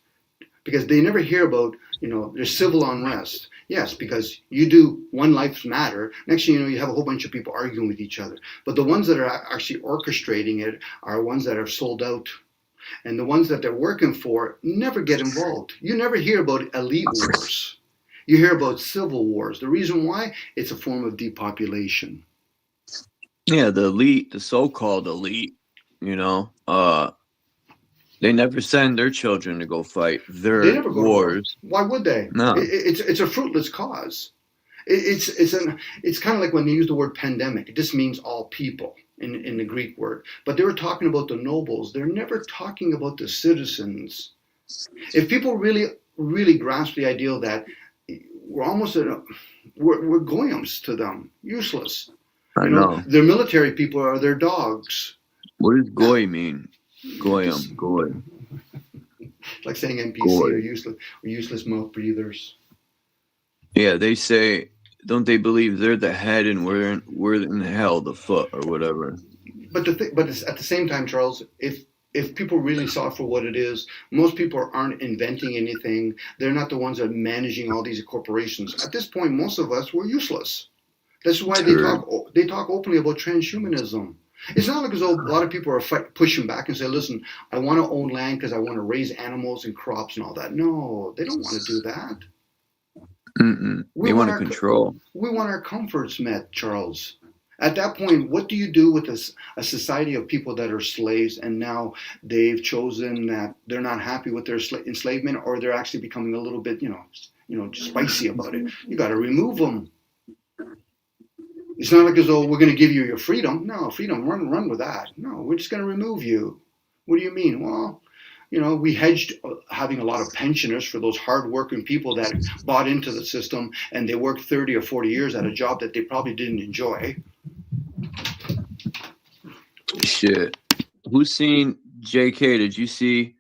because they never hear about, you know, there's civil unrest. Yes, because you do one lives matter. Next thing you know, you have a whole bunch of people arguing with each other. But the ones that are actually orchestrating it are ones that are sold out. And the ones that they're working for never get involved. You never hear about elite wars. You hear about civil wars. The reason why? It's a form of depopulation. Yeah, the elite, the so-called elite, you know, they never send their children to go fight their wars. Why would they? No. It's a fruitless cause. It's kind of like when they use the word pandemic. It just means all people in the Greek word. But they were talking about the nobles. They're never talking about the citizens. If people really grasp the idea that we're almost we're goyams to them, useless. I know. Their military people are their dogs. What does goy mean? Goyam, goy. Like saying NPC or useless mouth breathers. Yeah, they say, don't they believe they're the head and we're in hell, the foot or whatever. But it's at the same time, Charles, if people really saw it for what it is, most people aren't inventing anything. They're not the ones that are managing all these corporations. At this point, most of us were useless. That's why they talk openly about transhumanism. It's not like as though a lot of people are pushing back and say, listen, I want to own land because I want to raise animals and crops and all that. No, they don't want to do that. They want to control. We want our comforts met, Charles. At that point, what do you do with a society of people that are slaves and now they've chosen that they're not happy with their enslavement, or they're actually becoming a little bit, spicy about it? You got to remove them. It's not like as though we're going to give you your freedom. No, freedom, run with that. No, we're just going to remove you. What do you mean? Well, we hedged having a lot of pensioners for those hardworking people that bought into the system and they worked 30 or 40 years at a job that they probably didn't enjoy. Shit. Who's seen JK? Did you see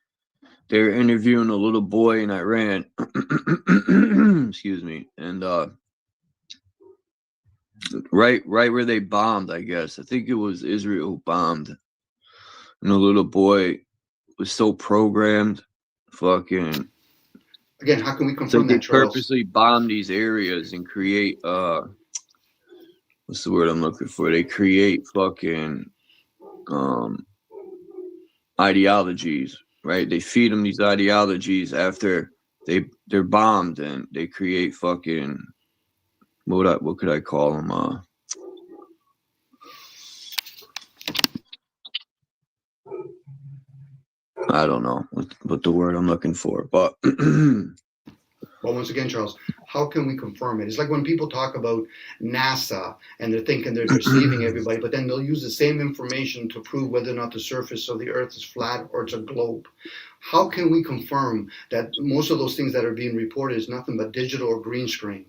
they're interviewing a little boy in Iran? Excuse me. And right where they bombed, I guess. I think it was Israel who bombed. And the little boy was so programmed, fucking. Again, how can we It's like confirm they that, Charles? purposely bomb these areas and create what's the word I'm looking for? They create fucking ideologies, right? They feed them these ideologies after they're bombed, and they create fucking what could I call them? I don't know what the word I'm looking for, but Well, once again, Charles, how can we confirm it? It's like when people talk about NASA and they're thinking they're deceiving everybody, but then they'll use the same information to prove whether or not the surface of the Earth is flat or it's a globe. How can we confirm that most of those things that are being reported is nothing but digital or green screen?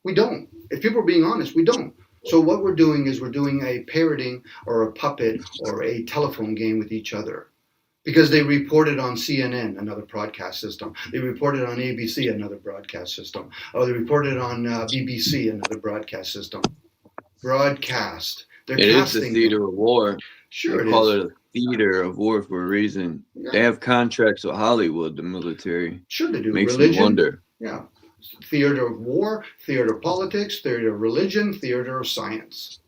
We don't. If people are being honest, we don't. So what we're doing is we're doing a parroting or a puppet or a telephone game with each other. Because they reported on CNN, another broadcast system. They reported on ABC, another broadcast system. Or they reported on BBC, another broadcast system. Broadcast. They're it casting is the theater of war. Sure, they it call is. it a theater of war for a reason. Yeah. They have contracts with Hollywood, the military. Sure, they do. Makes Religion. me wonder. Yeah. Theater of war, theater of politics, theater of religion, theater of science.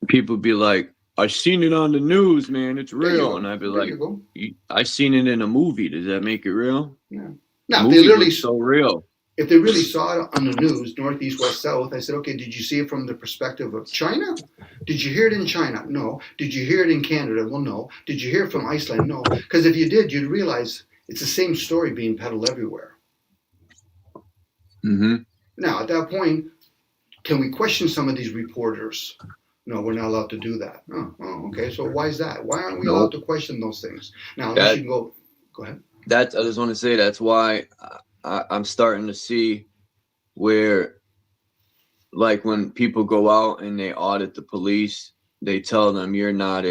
People be like, I seen it on the news, man. It's There you real. go. And I'd be There like, you go. I seen it in a movie. Does that make it real? Yeah. Now, if Movie they literally looks so real. If they really saw it on the news, northeast, west, south, I said, okay, did you see it from the perspective of China? Did you hear it in China? No. Did you hear it in Canada? Well, no. Did you hear it from Iceland? No. Because if you did, you'd realize it's the same story being peddled everywhere. Mm-hmm. Now, at that point, can we question some of these reporters? No, we're not allowed to do that. Oh, okay. So why is that? Why aren't we allowed to question those things? Now, unless you can go ahead. I just want to say that's why I'm starting to see where, like, when people go out and they audit the police, they tell them you're not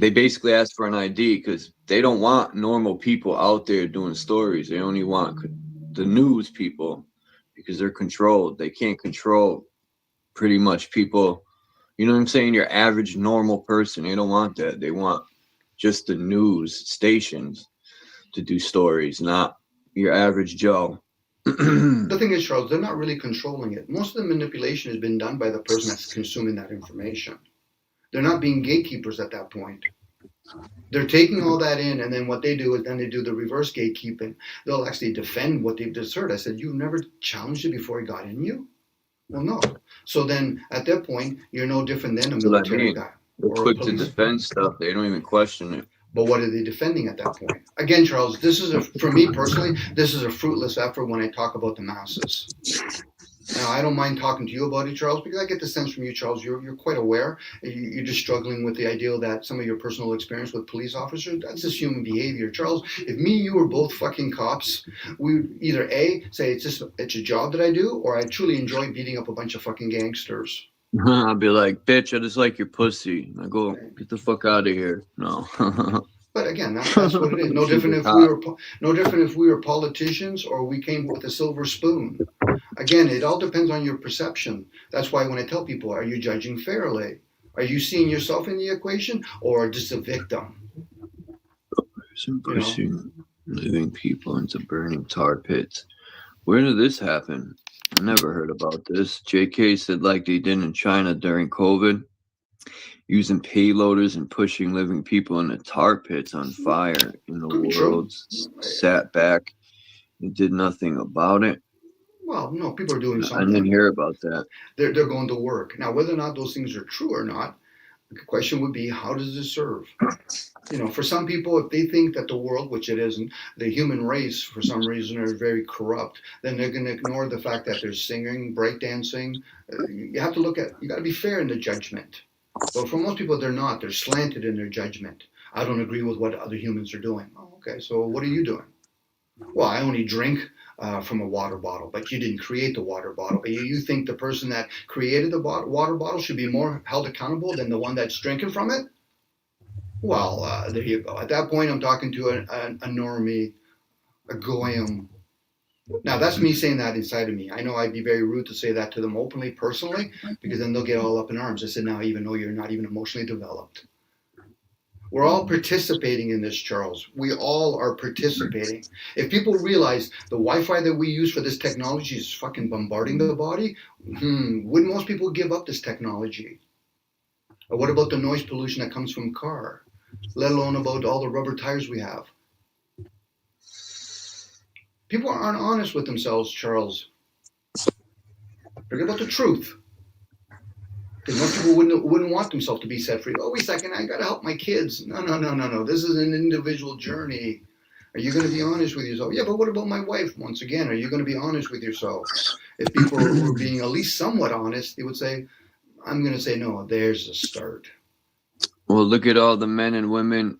they basically ask for an ID because they don't want normal people out there doing stories. They only want the news people because they're controlled. They can't control pretty much people. You know what I'm saying? Your average normal person. They don't want that. They want just the news stations to do stories, not your average Joe. The thing is, Charles, they're not really controlling it. Most of the manipulation has been done by the person that's consuming that information. They're not being gatekeepers at that point. They're taking all that in, and then what they do is then they do the reverse gatekeeping. They'll actually defend what they've just heard. I said, you've never challenged it before it got in you? Well, no. So then at that point, you're no different than a military guy. They're quick to defend stuff. They don't even question it. But what are they defending at that point? Again, Charles, this is for me personally, this is a fruitless effort when I talk about the masses. Now, I don't mind talking to you about it, Charles, because I get the sense from you, Charles, you're quite aware. You're just struggling with the idea that some of your personal experience with police officers, that's just human behavior. Charles, if me and you were both fucking cops, we would either A, say it's a job that I do, or I truly enjoy beating up a bunch of fucking gangsters. I'll be like, bitch, I just like your pussy. I go, get the fuck out of here. No. But again, that's what it is. No different if we were politicians or we came with a silver spoon. Again, it all depends on your perception. That's why when I tell people, are you judging fairly? Are you seeing yourself in the equation or just a victim? Pushing living people into burning tar pits. Where did this happen? I never heard about this. JK said like they did in China during COVID, using payloaders and pushing living people into tar pits on fire in the world. Sat back and did nothing about it. Well, no, people are doing something. I didn't hear about that. They're going to work. Now, whether or not those things are true or not, the question would be, how does this serve? You know, for some people, if they think that the world, which it isn't, the human race, for some reason, are very corrupt, then they're going to ignore the fact that there's singing, breakdancing. You have to look at, you got to be fair in the judgment. But for most people, they're not. They're slanted in their judgment. I don't agree with what other humans are doing. Oh, okay, so what are you doing? Well, I only drink from a water bottle, but you didn't create the water bottle. But you think the person that created the water bottle should be more held accountable than the one that's drinking from it? Well, there you go. At that point, I'm talking to a normie, a goyim. Now, that's me saying that inside of me. I know I'd be very rude to say that to them openly, personally, because then they'll get all up in arms. I said, now I even know you're not even emotionally developed. We're all participating in this, Charles. We all are participating. If people realize the Wi-Fi that we use for this technology is fucking bombarding the body, wouldn't most people give up this technology? Or what about the noise pollution that comes from a car? Let alone about all the rubber tires we have. People aren't honest with themselves, Charles. Forget about the truth. Because most people wouldn't want themselves to be set free. Oh, wait a second, I got to help my kids. No. This is an individual journey. Are you going to be honest with yourself? Yeah, but what about my wife? Once again, are you going to be honest with yourself? If people were being at least somewhat honest, they would say, I'm going to say no. There's a start. Well, look at all the men and women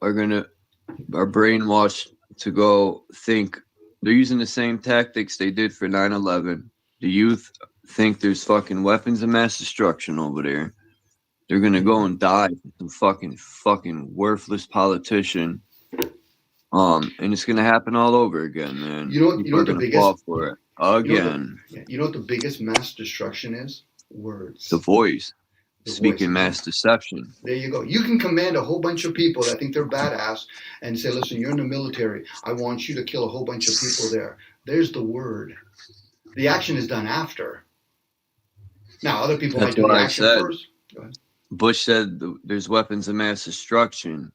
are brainwashed to go think they're using the same tactics they did for 9/11. The youth think there's fucking weapons of mass destruction over there. They're gonna go and die for some fucking worthless politician. And it's gonna happen all over again, man. You know what the biggest fall for it again. You know what the biggest mass destruction is? Words. The voice. The Speaking voice. Mass deception. There you go. You can command a whole bunch of people that think they're badass and say, listen, you're in the military. I want you to kill a whole bunch of people there. There's the word. The action is done after. Now, other people might do the action first. Go ahead. Bush said there's weapons of mass destruction.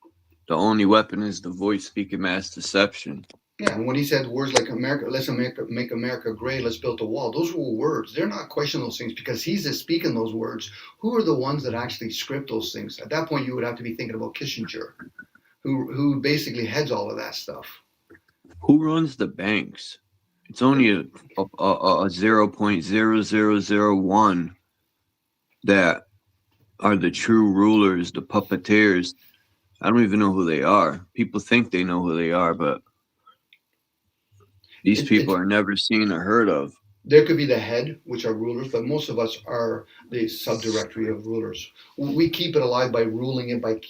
The only weapon is the voice speaking mass deception. Yeah, and when he said words like America, let's make America great, let's build a wall, those were words. They're not questioning those things because he's just speaking those words. Who are the ones that actually script those things? At that point, you would have to be thinking about Kissinger, who basically heads all of that stuff. Who runs the banks? It's only a 0.0001 that are the true rulers, the puppeteers. I don't even know who they are. People think they know who they are, but these people are never seen or heard of. There could be the head, which are rulers, but most of us are the subdirectory of rulers. We keep it alive by ruling it, by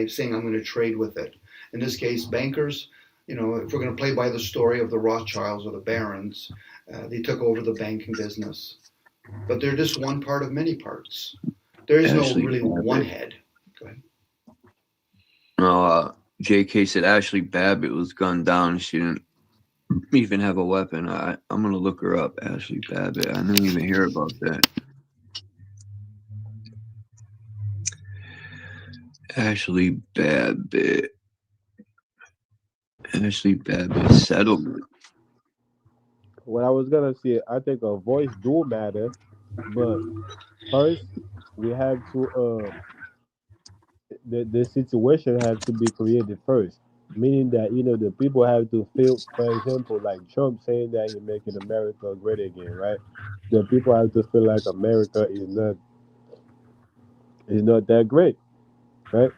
saying, I'm going to trade with it. In this case, bankers, if we're going to play by the story of the Rothschilds or the Barons, they took over the banking business. But they're just one part of many parts. There is no really one head. Go ahead. No, JK said Ashley Babbitt was gunned down. She didn't even have a weapon. I'm going to look her up, Ashley Babbitt. I didn't even hear about that. Ashley Babbitt settlement. What I was gonna say, I think a voice do matter, but first we have to the situation has to be created first. Meaning that the people have to feel, for example, like Trump saying that he's making America great again, right? The people have to feel like America is not that great, right?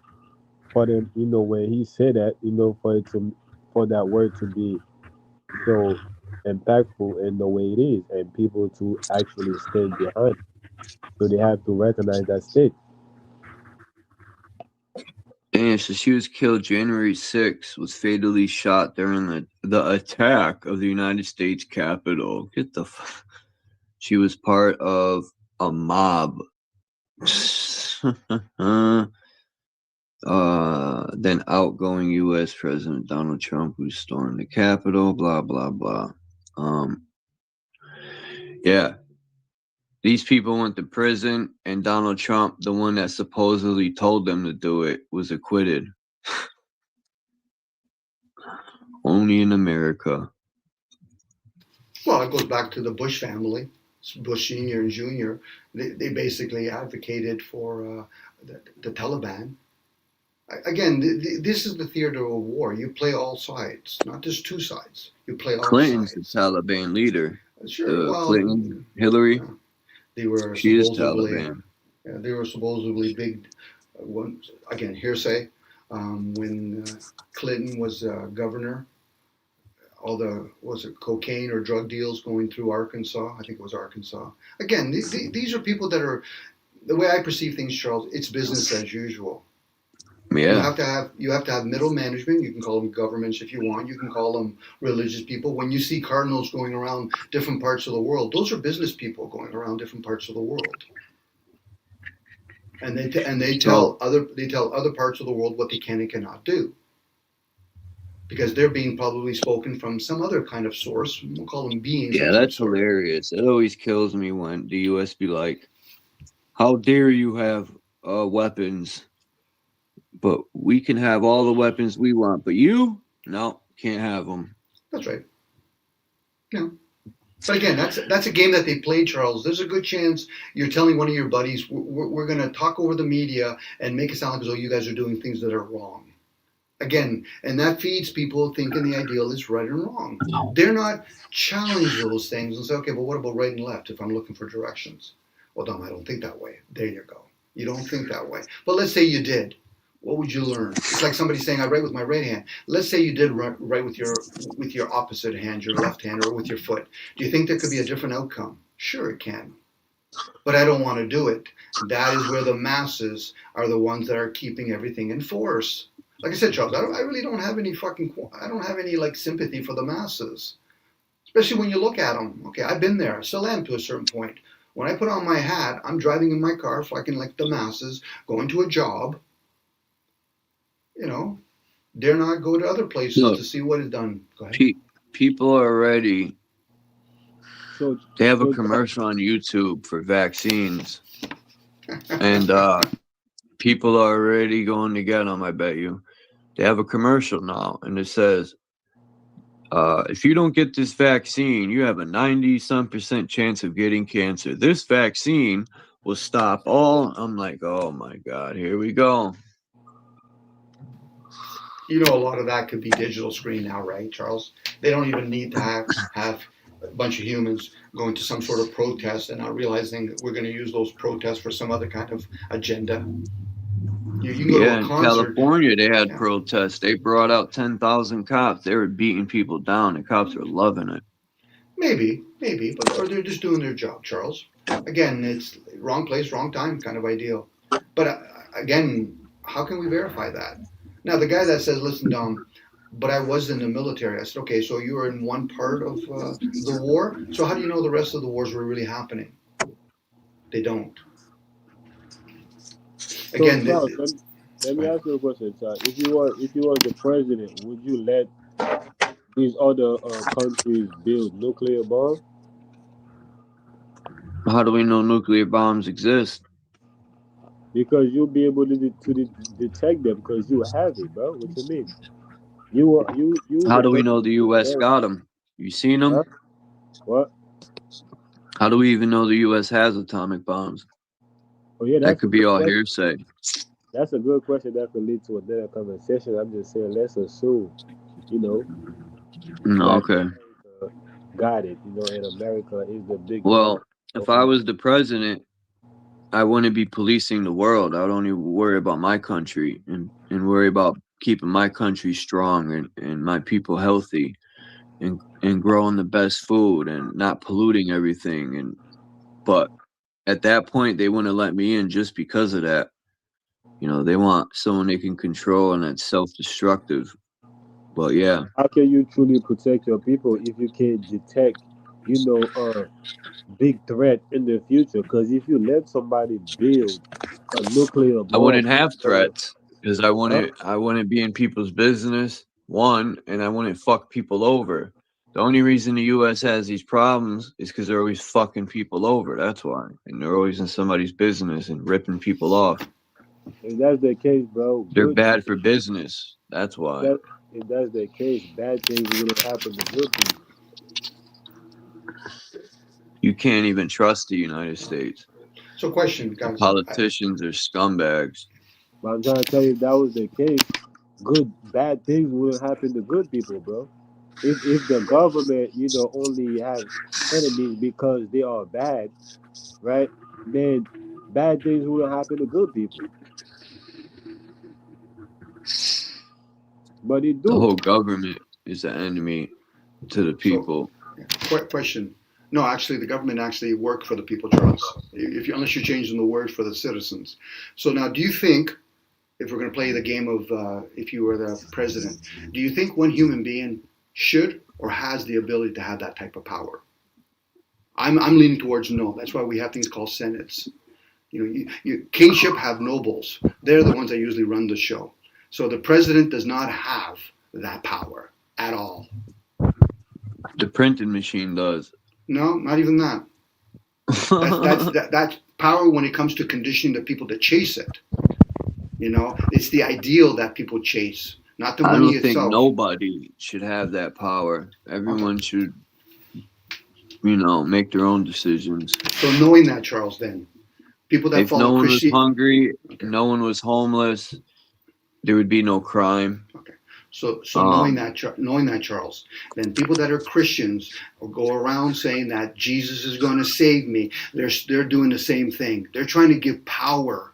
For them, when he said that, for that word to be so impactful in the way it is, and people to actually stand behind it. So they have to recognize that state. And so she was killed January 6th, was fatally shot during the attack of the United States Capitol. Get the She was part of a mob. Then outgoing U.S. President Donald Trump, who stormed the Capitol, blah, blah, blah. Yeah. These people went to prison, and Donald Trump, the one that supposedly told them to do it, was acquitted. Only in America. Well, it goes back to the Bush family, Bush Sr. and Jr. They basically advocated for the Taliban. Again, this is the theater of war. You play all sides, not just two sides. You play all Clinton's sides. the Taliban leader. Sure. Well, Clinton, Hillary. Yeah. They were She is supposedly, Taliban. they were supposedly big. Again, hearsay. When Clinton was governor, was it cocaine or drug deals going through Arkansas? I think it was Arkansas. Again, these are people that are, the way I perceive things, Charles, it's business as usual. Yeah. You have to have middle management. You can call them governments if you want. You can call them religious people. When you see cardinals going around different parts of the world, those are business people going around different parts of the world, and they tell other parts of the world what they can and cannot do, because they're being probably spoken from some other kind of source. We'll call them beings. Yeah, that's hilarious. It always kills me when the U.S. be like, "How dare you have weapons? But we can have all the weapons we want, but you, no, can't have them." That's right. Yeah. But again, that's a game that they play, Charles. There's a good chance you're telling one of your buddies, we're going to talk over the media and make it sound like as though you guys are doing things that are wrong. Again, and that feeds people thinking the ideal is right and wrong. They're not challenge those things and say, okay, well, what about right and left if I'm looking for directions? Well, Dom, I don't think that way. There you go. You don't think that way. But let's say you did. What would you learn? It's like somebody saying, I write with my right hand. Let's say you did write with your opposite hand, your left hand, or with your foot. Do you think there could be a different outcome? Sure, it can. But I don't want to do it. That is where the masses are the ones that are keeping everything in force. Like I said, Charles, I really don't have any like sympathy for the masses, especially when you look at them. Okay, I've been there. I still am to a certain point. When I put on my hat, I'm driving in my car, fucking like the masses, going to a job. You know, dare not go to other places to see what is done. Go ahead. People are already. They have a commercial on YouTube for vaccines, and people are already going to get them. I bet you. They have a commercial now, and it says, if you don't get this vaccine, you have a 90-some% chance of getting cancer. This vaccine will stop all. I'm like, oh my God, here we go. You know, a lot of that could be digital screen now, right, Charles? They don't even need to have a bunch of humans going to some sort of protest and not realizing that we're going to use those protests for some other kind of agenda. You can go to a in concert. California, they had protests. They brought out 10,000 cops. They were beating people down. The cops were loving it. Maybe, but or they're just doing their job, Charles. Again, it's wrong place, wrong time kind of ideal. But again, how can we verify that? Now, the guy that says, listen, Dom, but I was in the military. I said, okay, so you were in one part of the war. So how do you know the rest of the wars were really happening? They don't. Again, so, Charles, let me ask you a question, Charles. If you were the president, would you let these other countries build nuclear bombs? How do we know nuclear bombs exist? Because you'll be able to detect them because you have it, bro. What you mean? You. How do we know the U.S. got them? You seen them? Huh? What? How do we even know the U.S. has atomic bombs? Oh yeah, that could be all hearsay. That's a good question. That could lead to another conversation. I'm just saying, let's assume, Okay. Got it. And America is the big. Well, if I was the president, I wouldn't be policing the world. I would only worry about my country and worry about keeping my country strong and my people healthy and growing the best food and not polluting everything. But at that point, they wouldn't let me in just because of that. They want someone they can control, and that's self-destructive. But yeah. How can you truly protect your people if you can't detect, a big threat in the future? Because if you let somebody build a nuclear bomb, I wouldn't have threats because I wouldn't be in people's business, one, and I wouldn't fuck people over. The only reason the U.S. has these problems is because they're always fucking people over. That's why. And they're always in somebody's business and ripping people off. If that's the case, bro, they're bad for business. That's why. If that's the case, bad things will happen to good people. You can't even trust the United States. So, question, guys. Politicians are scumbags. But I'm trying to tell you, if that was the case, bad things will happen to good people, bro. If the government, only has enemies because they are bad, right? Then bad things will happen to good people. But it do. The whole government is an enemy to the people. Question. No, actually, the government actually work for the people, Charles. Unless you're changing the word for the citizens. So now, do you think if we're going to play the game of if you were the president, do you think one human being should or has the ability to have that type of power? I'm leaning towards no. That's why we have things called senates. Kingship have nobles. They're the ones that usually run the show. So the president does not have that power at all. The printing machine does. No, not even that. That's power when it comes to conditioning the people to chase it. It's the ideal that people chase, not the money I don't itself. think nobody should have that power. Everyone should, make their own decisions. So knowing that, Charles, then people that If follow no one was Christianity, hungry, no one was homeless, there would be no crime. so knowing that, Charles, then people that are Christians will go around saying that Jesus is going to save me. They're doing the same thing. They're trying to give power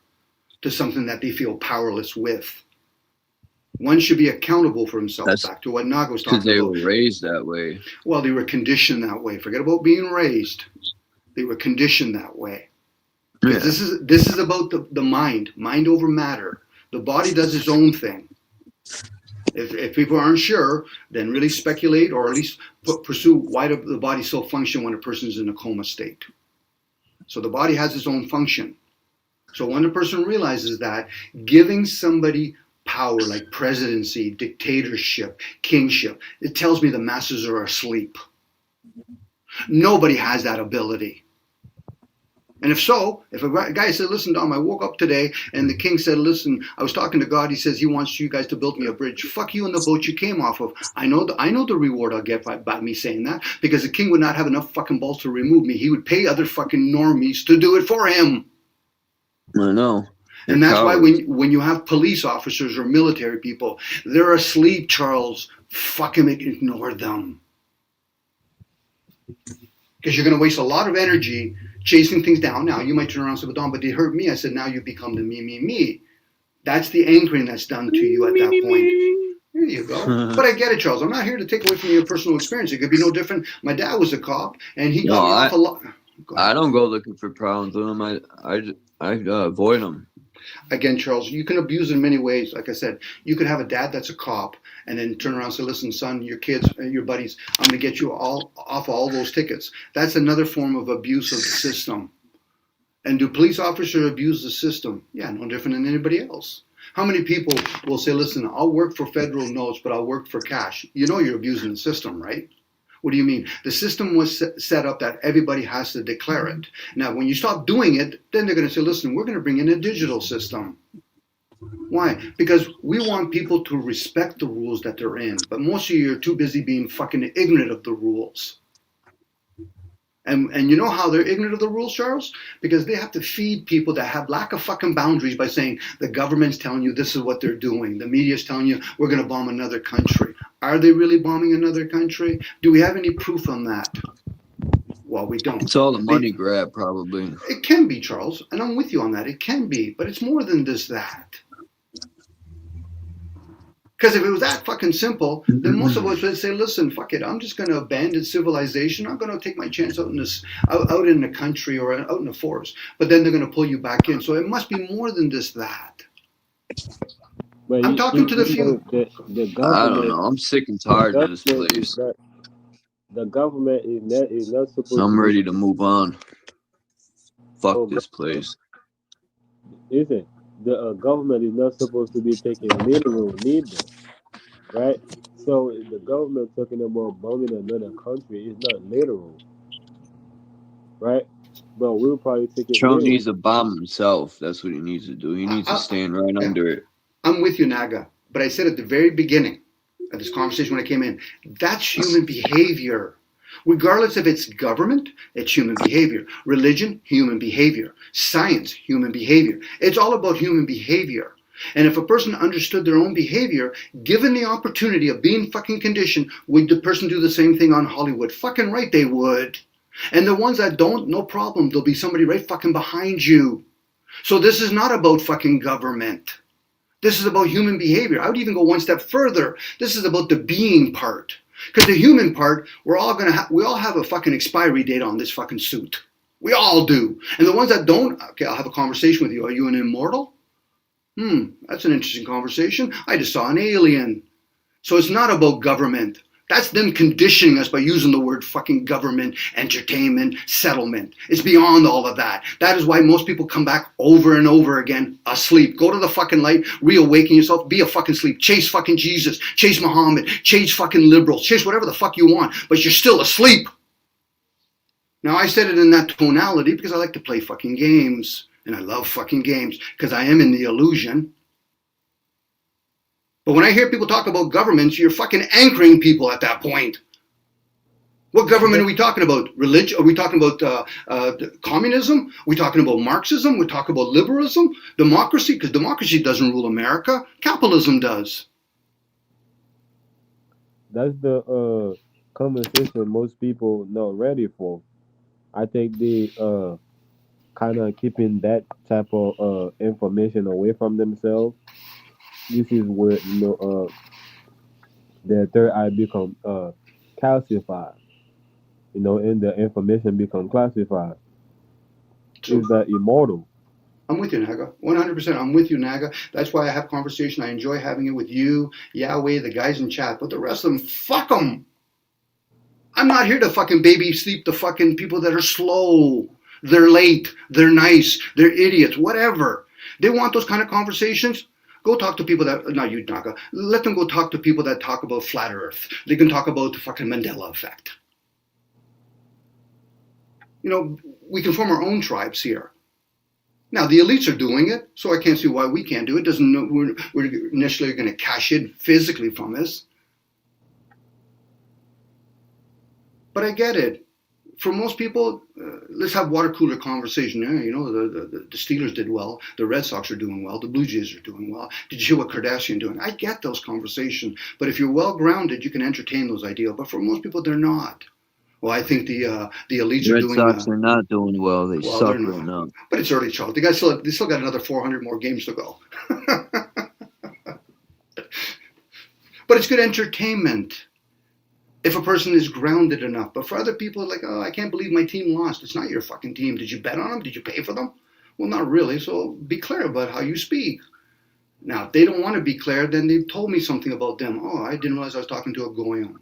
to something that they feel powerless with. One should be accountable for himself. Back to what Naga was talking about. Because they were raised that way. Well, they were conditioned that way. Forget about being raised. They were conditioned that way. Yeah. This is about the mind over matter. The body does its own thing. If people aren't sure, then really speculate or at least pursue why the body so function when a person is in a coma state. So the body has its own function. So when a person realizes that, giving somebody power like presidency, dictatorship, kingship, it tells me the masses are asleep. Nobody has that ability. And if a guy said, listen, Dom, I woke up today and the king said, listen, I was talking to God. He says he wants you guys to build me a bridge. Fuck you and the boat you came off of. I know the reward I'll get by me saying that, because the king would not have enough fucking balls to remove me. He would pay other fucking normies to do it for him. I know. And that's why when you have police officers or military people, they're asleep, Charles. Fucking ignore them. Because you're going to waste a lot of energy chasing things down. Now, you might turn around and say, well, Don, but they hurt me. I said, now you become the me. That's the anchoring that's done to you at that point. There you go. But I get it, Charles. I'm not here to take away from your personal experience. It could be no different. My dad was a cop, and he got me off a lot. I don't go looking for problems with them. I avoid them. Again, Charles, you can abuse in many ways. Like I said, you could have a dad that's a cop and then turn around and say, listen, son, your kids, your buddies, I'm going to get you all off all those tickets. That's another form of abuse of the system. And do police officers abuse the system? Yeah, no different than anybody else. How many people will say, listen, I'll work for federal notes, but I'll work for cash? You know you're abusing the system, right? What do you mean? The system was set up that everybody has to declare it. Now, when you stop doing it, then they're going to say, listen, we're going to bring in a digital system. Why? Because we want people to respect the rules that they're in. But most of you are too busy being fucking ignorant of the rules. And you know how they're ignorant of the rules, Charles? Because they have to feed people that have lack of fucking boundaries by saying the government's telling you this is what they're doing. The media's telling you we're going to bomb another country. Are they really bombing another country? Do we have any proof on that? Well, we don't. It's all the money grab, probably. It can be, Charles, and I'm with you on that. It can be, but it's more than just that. Because if it was that fucking simple, then most of us would say, listen, fuck it, I'm just going to abandon civilization. I'm going to take my chance out in the country or out in the forest. But then they're going to pull you back in. So it must be more than just that. But I'm talking to the few. The government, I don't know. I'm sick and tired of this place. The government is not supposed to. I'm ready to move on. Fuck this place. Listen, the government is not supposed to be taking literal neither, right? So the government talking about bombing another country is not literal, right? But we'll probably take it. Trump needs to bomb himself. That's what he needs to do. He needs to stand right under it. I'm with you, Naga. But I said at the very beginning of this conversation when I came in, that's human behavior. Regardless if it's government, it's human behavior. Religion, human behavior. Science, human behavior. It's all about human behavior. And if a person understood their own behavior, given the opportunity of being fucking conditioned, would the person do the same thing on Hollywood? Fucking right they would. And the ones that don't, no problem. There'll be somebody right fucking behind you. So this is not about fucking government. This is about human behavior. I would even go one step further. This is about the being part. Because the human part, we all have a fucking expiry date on this fucking suit. We all do. And the ones that don't, okay, I'll have a conversation with you. Are you an immortal? That's an interesting conversation. I just saw an alien. So it's not about government. That's them conditioning us by using the word fucking government, entertainment, settlement. It's beyond all of that. That is why most people come back over and over again asleep. Go to the fucking light, reawaken yourself, be a fucking sleep. Chase fucking Jesus, chase Muhammad, chase fucking liberals, chase whatever the fuck you want, but you're still asleep. Now, I said it in that tonality because I like to play fucking games, and I love fucking games because I am in the illusion. But when I hear people talk about governments, you're fucking anchoring people at that point. What government are we talking about? Religion? Are we talking about communism? Are we talking about Marxism? We're talking about liberalism? Democracy? Because democracy doesn't rule America. Capitalism does. That's the conversation most people not ready for. I think they kind of keeping that type of information away from themselves. This is where their third eye become calcified, and the information become classified. Is that immortal? I'm with you, Naga. 100%. I'm with you, Naga. That's why I have conversation. I enjoy having it with you, Yahweh, the guys in chat. But the rest of them, fuck them. I'm not here to fucking baby sleep the fucking people that are slow. They're late. They're nice. They're idiots. Whatever. They want those kind of conversations. Go talk to people that, not you, Naga. Let them go talk to people that talk about flat earth. They can talk about the fucking Mandela effect. We can form our own tribes here. Now, the elites are doing it, so I can't see why we can't do it. Doesn't know we're initially going to cash in physically from this. But I get it. For most people, let's have water cooler conversation. The Steelers did well. The Red Sox are doing well. The Blue Jays are doing well. Did you hear what Kardashian doing? I get those conversations. But if you're well-grounded, you can entertain those ideas. But for most people, they're not. Well, I think the elites are doing well. Red Sox are not doing well. They suck right now. But it's early, Charles. They still got another 400 more games to go. But it's good entertainment if a person is grounded enough. But for other people, like, oh, I can't believe my team lost. It's not your fucking team. Did you bet on them? Did you pay for them? Well, not really. So be clear about how you speak. Now, if they don't want to be clear, then they've told me something about them. Oh, I didn't realize I was talking to a goyim.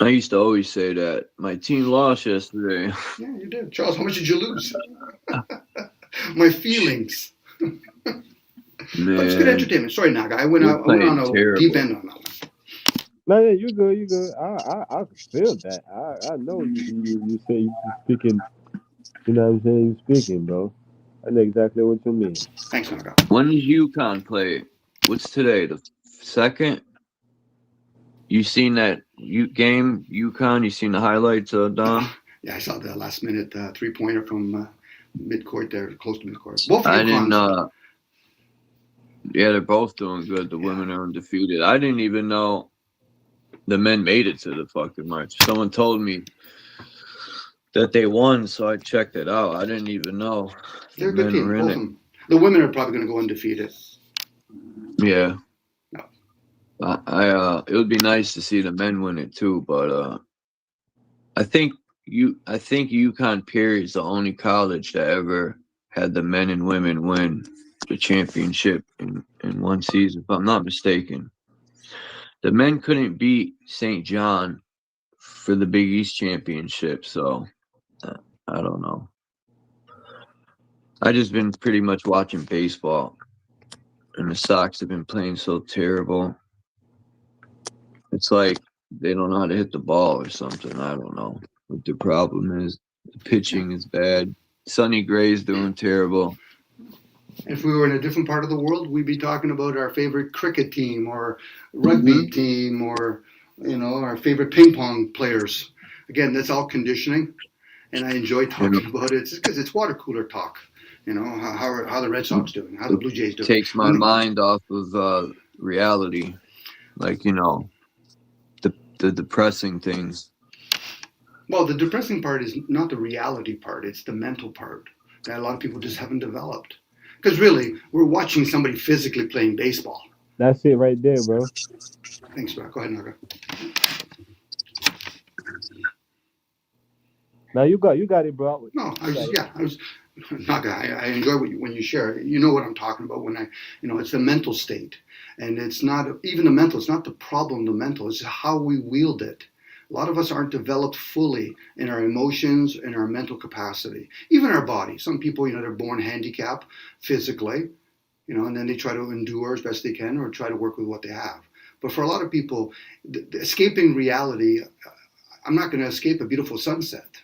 I used to always say that. My team lost yesterday. Yeah, you did. Charles, how much did you lose? My feelings. Man. But it's good entertainment. Sorry, Naga. I went on a terrible. deep end on that one. No, yeah, you good. I feel that. I know you say you speaking. You know what I'm saying? You speaking, bro. I know exactly what you mean. Thanks, Naga. When does UConn play? What's today? The 2nd? You seen that game, UConn? You seen the highlights, Don? Yeah, I saw the last minute 3-pointer from midcourt there, close to midcourt. Both I didn't. Yeah, they're both doing good. The women are undefeated. I didn't even know the men made it to the fucking march. Someone told me that they won, so I checked it out. I didn't even know. They're a good team. Both of them. The women are probably going to go undefeated. Yeah. It would be nice to see the men win it too, but I think UConn period is the only college that ever had the men and women win the championship in one season, if I'm not mistaken. The men couldn't beat St. John for the Big East championship, so I don't know. I just been pretty much watching baseball, and the Sox have been playing so terrible. It's like they don't know how to hit the ball or something. I don't know what the problem is. The pitching is bad. Sonny Gray's doing terrible. If we were in a different part of the world, we'd be talking about our favorite cricket team or rugby team or, our favorite ping pong players. Again, that's all conditioning, and I enjoy talking about it because it's water cooler talk. How the Red Sox doing, how the Blue Jays doing. Takes my mind off of reality, like, the depressing things. Well, the depressing part is not the reality part. It's the mental part that a lot of people just haven't developed. Because really, we're watching somebody physically playing baseball. That's it right there, bro. Thanks, bro. Go ahead, Naga. Now you got it, bro. No, not gonna, I enjoy when you share. You know what I'm talking about when it's a mental state, and it's not even the mental. It's not the problem. The mental. It's how we wield it. A lot of us aren't developed fully in our emotions and our mental capacity, even our body. Some people, they're born handicapped physically, and then they try to endure as best they can or try to work with what they have. But for a lot of people, escaping reality, I'm not going to escape a beautiful sunset,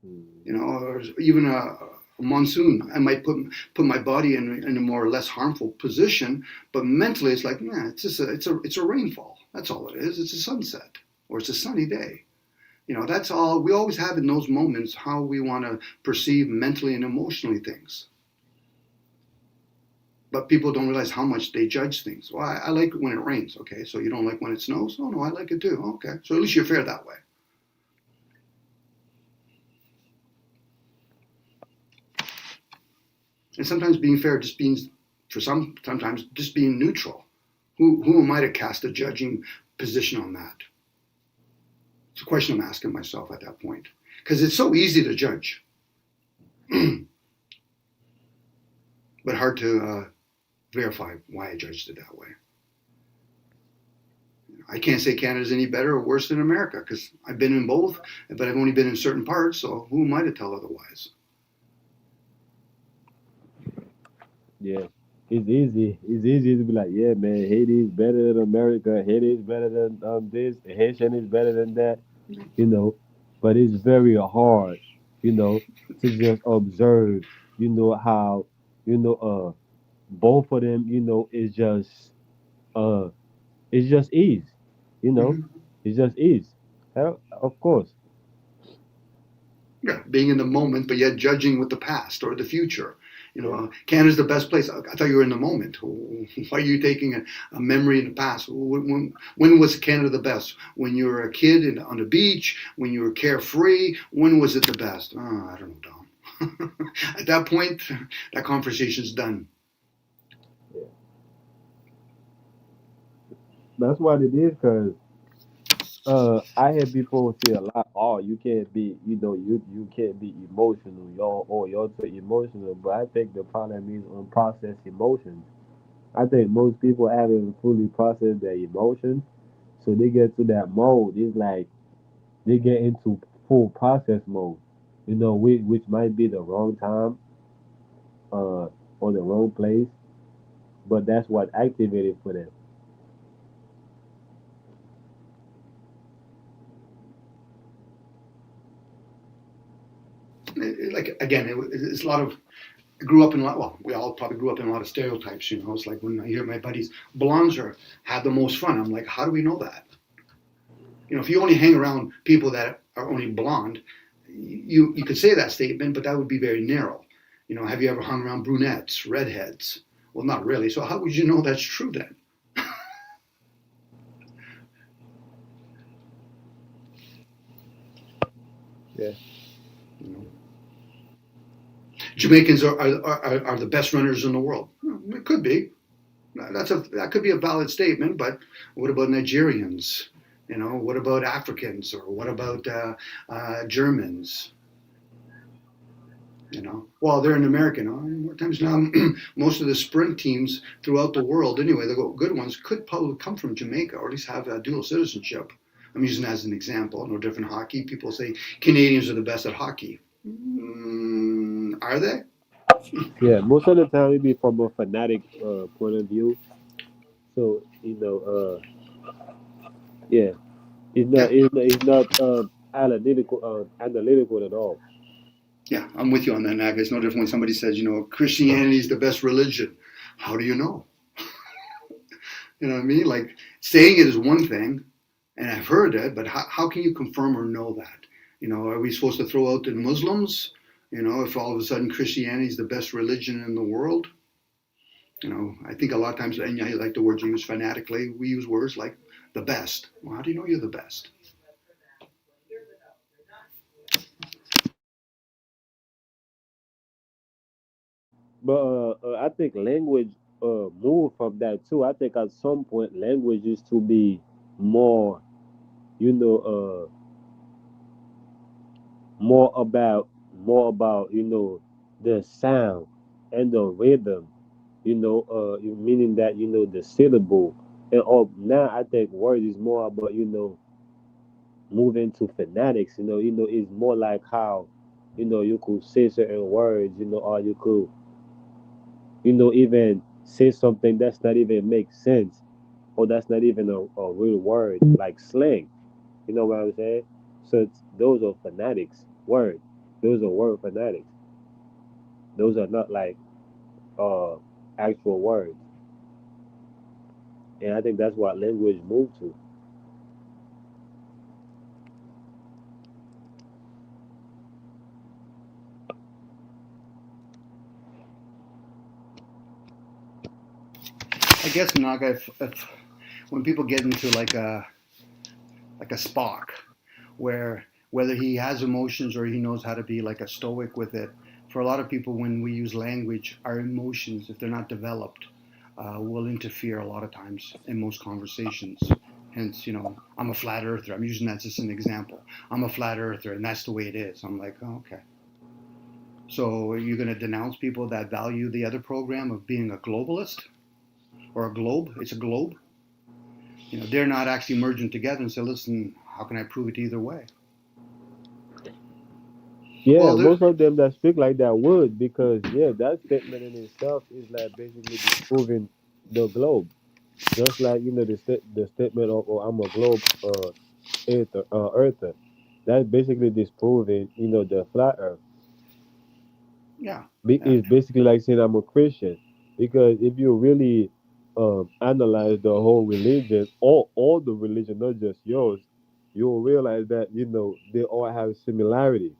or even a monsoon. I might put my body in a more or less harmful position, but mentally it's like, yeah, it's a rainfall. That's all it is. It's a sunset, or it's a sunny day. That's all. We always have in those moments how we want to perceive mentally and emotionally things. But people don't realize how much they judge things. Well, I like it when it rains. Okay, so you don't like when it snows? Oh, no, I like it too. Okay, so at least you're fair that way. And sometimes being fair just means, sometimes just being neutral. Who am I to cast a judging position on that? It's a question I'm asking myself at that point. Because it's so easy to judge. But hard to verify why I judged it that way. I can't say Canada's any better or worse than America because I've been in both, but I've only been in certain parts, so who am I to tell otherwise? Yeah. It's easy. It's easy to be like, yeah, man, Haiti is better than America. Haiti is better than this. Haitian is better than that. But it's very hard, to just observe, how, both of them, uh, it's just ease, Mm-hmm. it's just ease. Of course. Yeah, being in the moment, but yet judging with the past or the future. Canada's the best place. I thought you were in the moment. Why are you taking a memory in the past? When was Canada the best? When you were a kid on the beach? When you were carefree? When was it the best? Oh, I don't know, Dom. At that point, that conversation's done. That's what it is, because I had people say a lot, oh, you can't be, you can't be emotional, you're too emotional. But I think the problem is unprocessed emotions. I think most people haven't fully processed their emotions, so they get to that mode. It's like they get into full process mode, which might be the wrong time, or the wrong place, but that's what activated for them. Like again, it's a lot of. I grew up in a lot. Well, we all probably grew up in a lot of stereotypes. It's like when I hear my buddies, blondes have the most fun. I'm like, how do we know that? If you only hang around people that are only blonde, you could say that statement, but that would be very narrow. Have you ever hung around brunettes, redheads? Well, not really. So how would you know that's true then? Yeah. Jamaicans are the best runners in the world. It could be. That could be a valid statement, but what about Nigerians? What about Africans, or what about Germans? Well, they're in America now. More times now, most of the sprint teams throughout the world, anyway, the good ones could probably come from Jamaica, or at least have dual citizenship. I'm using that as an example. No different hockey. People say Canadians are the best at hockey. Are they? Yeah, most of the time it be from a fanatic point of view. So yeah, Yeah. it's not analytical at all. Yeah, I'm with you on that, Naga. It's no different when somebody says, Christianity is the best religion. How do you know? You know what I mean? Like, saying it is one thing, and I've heard it, but how can you confirm or know that? Are we supposed to throw out the Muslims? If all of a sudden Christianity is the best religion in the world? I think a lot of times, and I like the words you use fanatically, we use words like the best. Well, how do you know you're the best? But I think language moved from that too. I think at some point language used to be more, you know, more about more about, the sound and the rhythm, meaning that, the syllable. And now I think words is more about, moving to phonetics, it's more like how, you could say certain words, or you could, even say something that's not even make sense, or that's not even a real word, like slang. You know what I'm saying? So those are phonetics word. Those are word phonetics. Those are not like uh actual words. And I think that's what language moved to. I guess Naga, if when people get into like a Spock, where whether he has emotions or he knows how to be like a stoic with it, for a lot of people, when we use language, our emotions, if they're not developed, will interfere a lot of times in most conversations. Hence, I'm a flat earther. I'm using that just as an example. I'm a flat earther, and that's the way it is. I'm like, oh, okay. So are you going to denounce people that value the other program of being a globalist or a globe? It's a globe. They're not actually merging together and say, listen, how can I prove it either way? Yeah, Well, there, most of them that speak like that would, because yeah, that statement in itself is like basically disproving the globe. Just like, the statement of, oh, I'm a globe earther. That's basically disproving, the flat earth. yeah, It's basically like saying I'm a Christian, because if you really analyze the whole religion, all the religion, not just yours, you'll realize that, they all have similarity.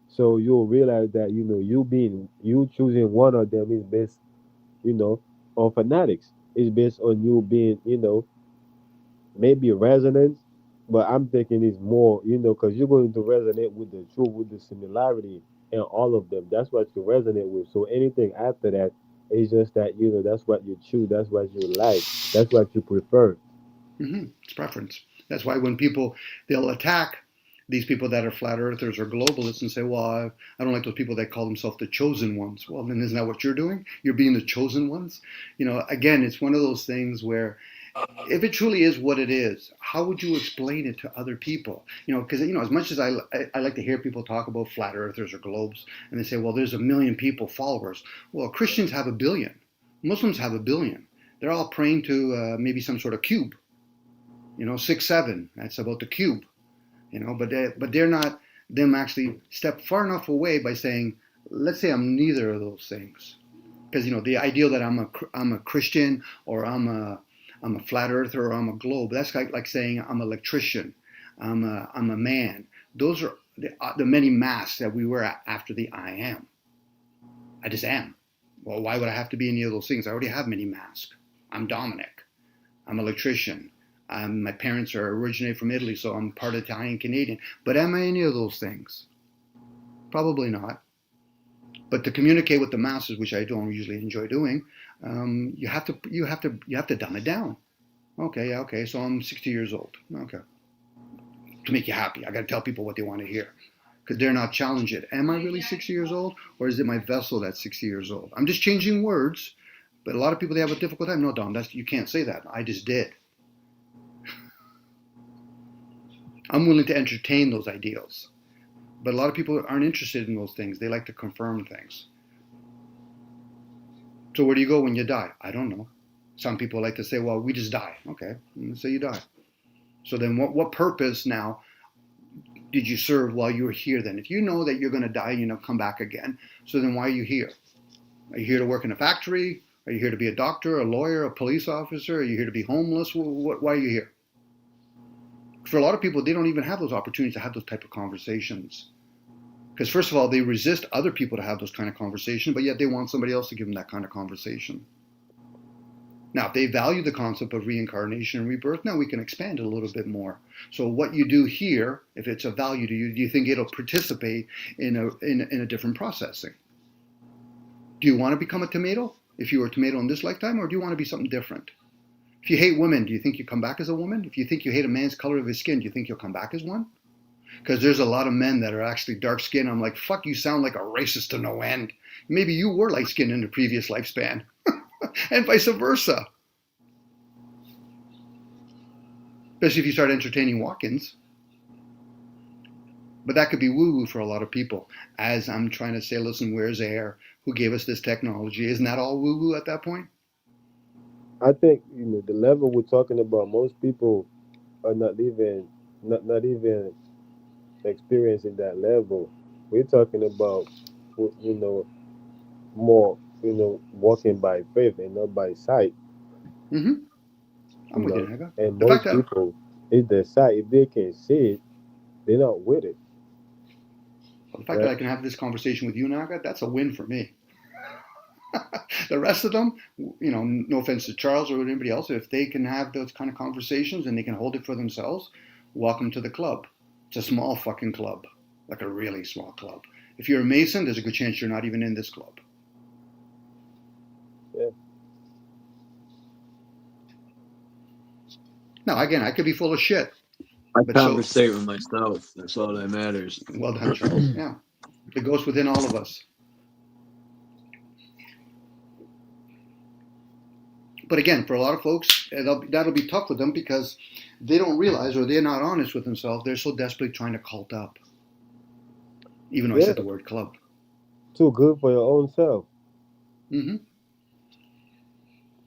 So you'll realize that, you choosing one of them is based, you know on fanatics. It's based on you being, maybe resonance, but I'm thinking it's more, because you're going to resonate with the truth, with the similarity in all of them. That's what you resonate with. So anything after that is just that, that's what you choose, that's what you like, that's what you prefer. it's preference. That's why when they'll attack these people that are flat earthers or globalists and say, well, I don't like those people that call themselves the chosen ones. Well, then isn't that what you're doing? You're being the chosen ones. Again, it's one of those things where if it truly is what it is, how would you explain it to other people? Because as much as I like to hear people talk about flat earthers or globes, and they say, well, there's 1 million people followers. Well, Christians have 1 billion, Muslims have 1 billion. They're all praying to maybe some sort of cube. 6 7. That's about the cube. But they're not them actually step far enough away by saying, let's say I'm neither of those things, because the ideal that I'm a Christian or I'm a flat earther or I'm a globe. That's like saying I'm an electrician, I'm a man. Those are the many masks that we wear after the I am. I just am. Well, why would I have to be any of those things? I already have many masks. I'm Dominic. I'm an electrician. My parents are originated from Italy, so I'm part Italian Canadian. But am I any of those things? Probably not. But to communicate with the masses, which I don't usually enjoy doing, you have to dumb it down. Okay, okay. So I'm 60 years old. Okay, to make you happy, I got to tell people what they want to hear, because they're not challenged it. Am I really 60 years old, or is it my vessel that's 60 years old? I'm just changing words, but a lot of people, they have a difficult time. No, Dom, you can't say that. I just did. I'm willing to entertain those ideals, but a lot of people aren't interested in those things. They like to confirm things. So where do you go when you die? I don't know. Some people like to say, well, we just die. Okay, let's say you die. So then what purpose now did you serve while you were here then? If you know that you're going to die, come back again, so then why are you here? Are you here to work in a factory? Are you here to be a doctor, a lawyer, a police officer? Are you here to be homeless? Why are you here? For a lot of people, they don't even have those opportunities to have those type of conversations. Because first of all, they resist other people to have those kind of conversations, but yet they want somebody else to give them that kind of conversation. Now, if they value the concept of reincarnation and rebirth, now we can expand it a little bit more. So what you do here, if it's of value to you, do you think it'll participate in a different processing? Do you want to become a tomato if you were a tomato in this lifetime, or do you want to be something different? If you hate women, do you think you come back as a woman? If you think you hate a man's color of his skin, do you think you'll come back as one? Because there's a lot of men that are actually dark skinned. I'm like, fuck, you sound like a racist to no end. Maybe you were light skinned in the previous lifespan, and vice versa. Especially if you start entertaining walk-ins. But that could be woo-woo for a lot of people. As I'm trying to say, listen, where's air? Who gave us this technology? Isn't that all woo-woo at that point? I think the level we're talking about, most people are not even experiencing that level. We're talking about more walking by faith and not by sight. Mm-hmm. I'm with you, Naga. And The fact most that people, it's the sight. If they can see it, they're not with it. the fact that I can have this conversation with you, Naga, that's a win for me. The rest of them, no offense to Charles or anybody else, if they can have those kind of conversations and they can hold it for themselves, welcome to the club. It's a small fucking club, like a really small club. If you're a Mason, there's a good chance you're not even in this club. Yeah. Now, again, I could be full of shit. I conversate with myself. That's all that matters. Well done, Charles. Yeah. It goes within all of us. But again, for a lot of folks, that'll be tough with them because they don't realize, or they're not honest with themselves. They're so desperately trying to cult up. Even though I said the word club. Too good for your own self. Mm-hmm.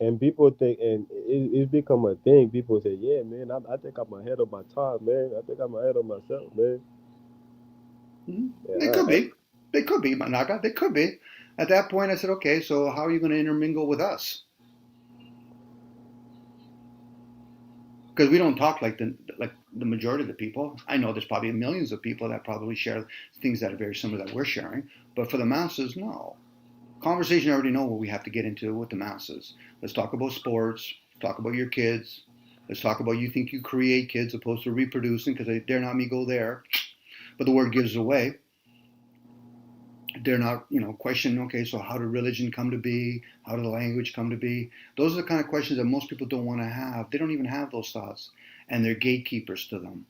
And people think, and it's become a thing. People say, yeah, man, I think I'm ahead of my time, man. I think I'm ahead of myself, man. Mm-hmm. Yeah, They could be, Naga. They could be. At that point, I said, okay, so how are you going to intermingle with us? Because we don't talk like the majority of the people. I know there's probably millions of people that probably share things that are very similar that we're sharing. But for the masses, no. Conversation, I already know what we have to get into with the masses. Let's talk about sports. Talk about your kids. Let's talk about you think you create kids opposed to reproducing, because they dare not me go there. But the word gives away. They're not, questioning, okay, so how did religion come to be? How did the language come to be? Those are the kind of questions that most people don't want to have. They don't even have those thoughts. And they're gatekeepers to them.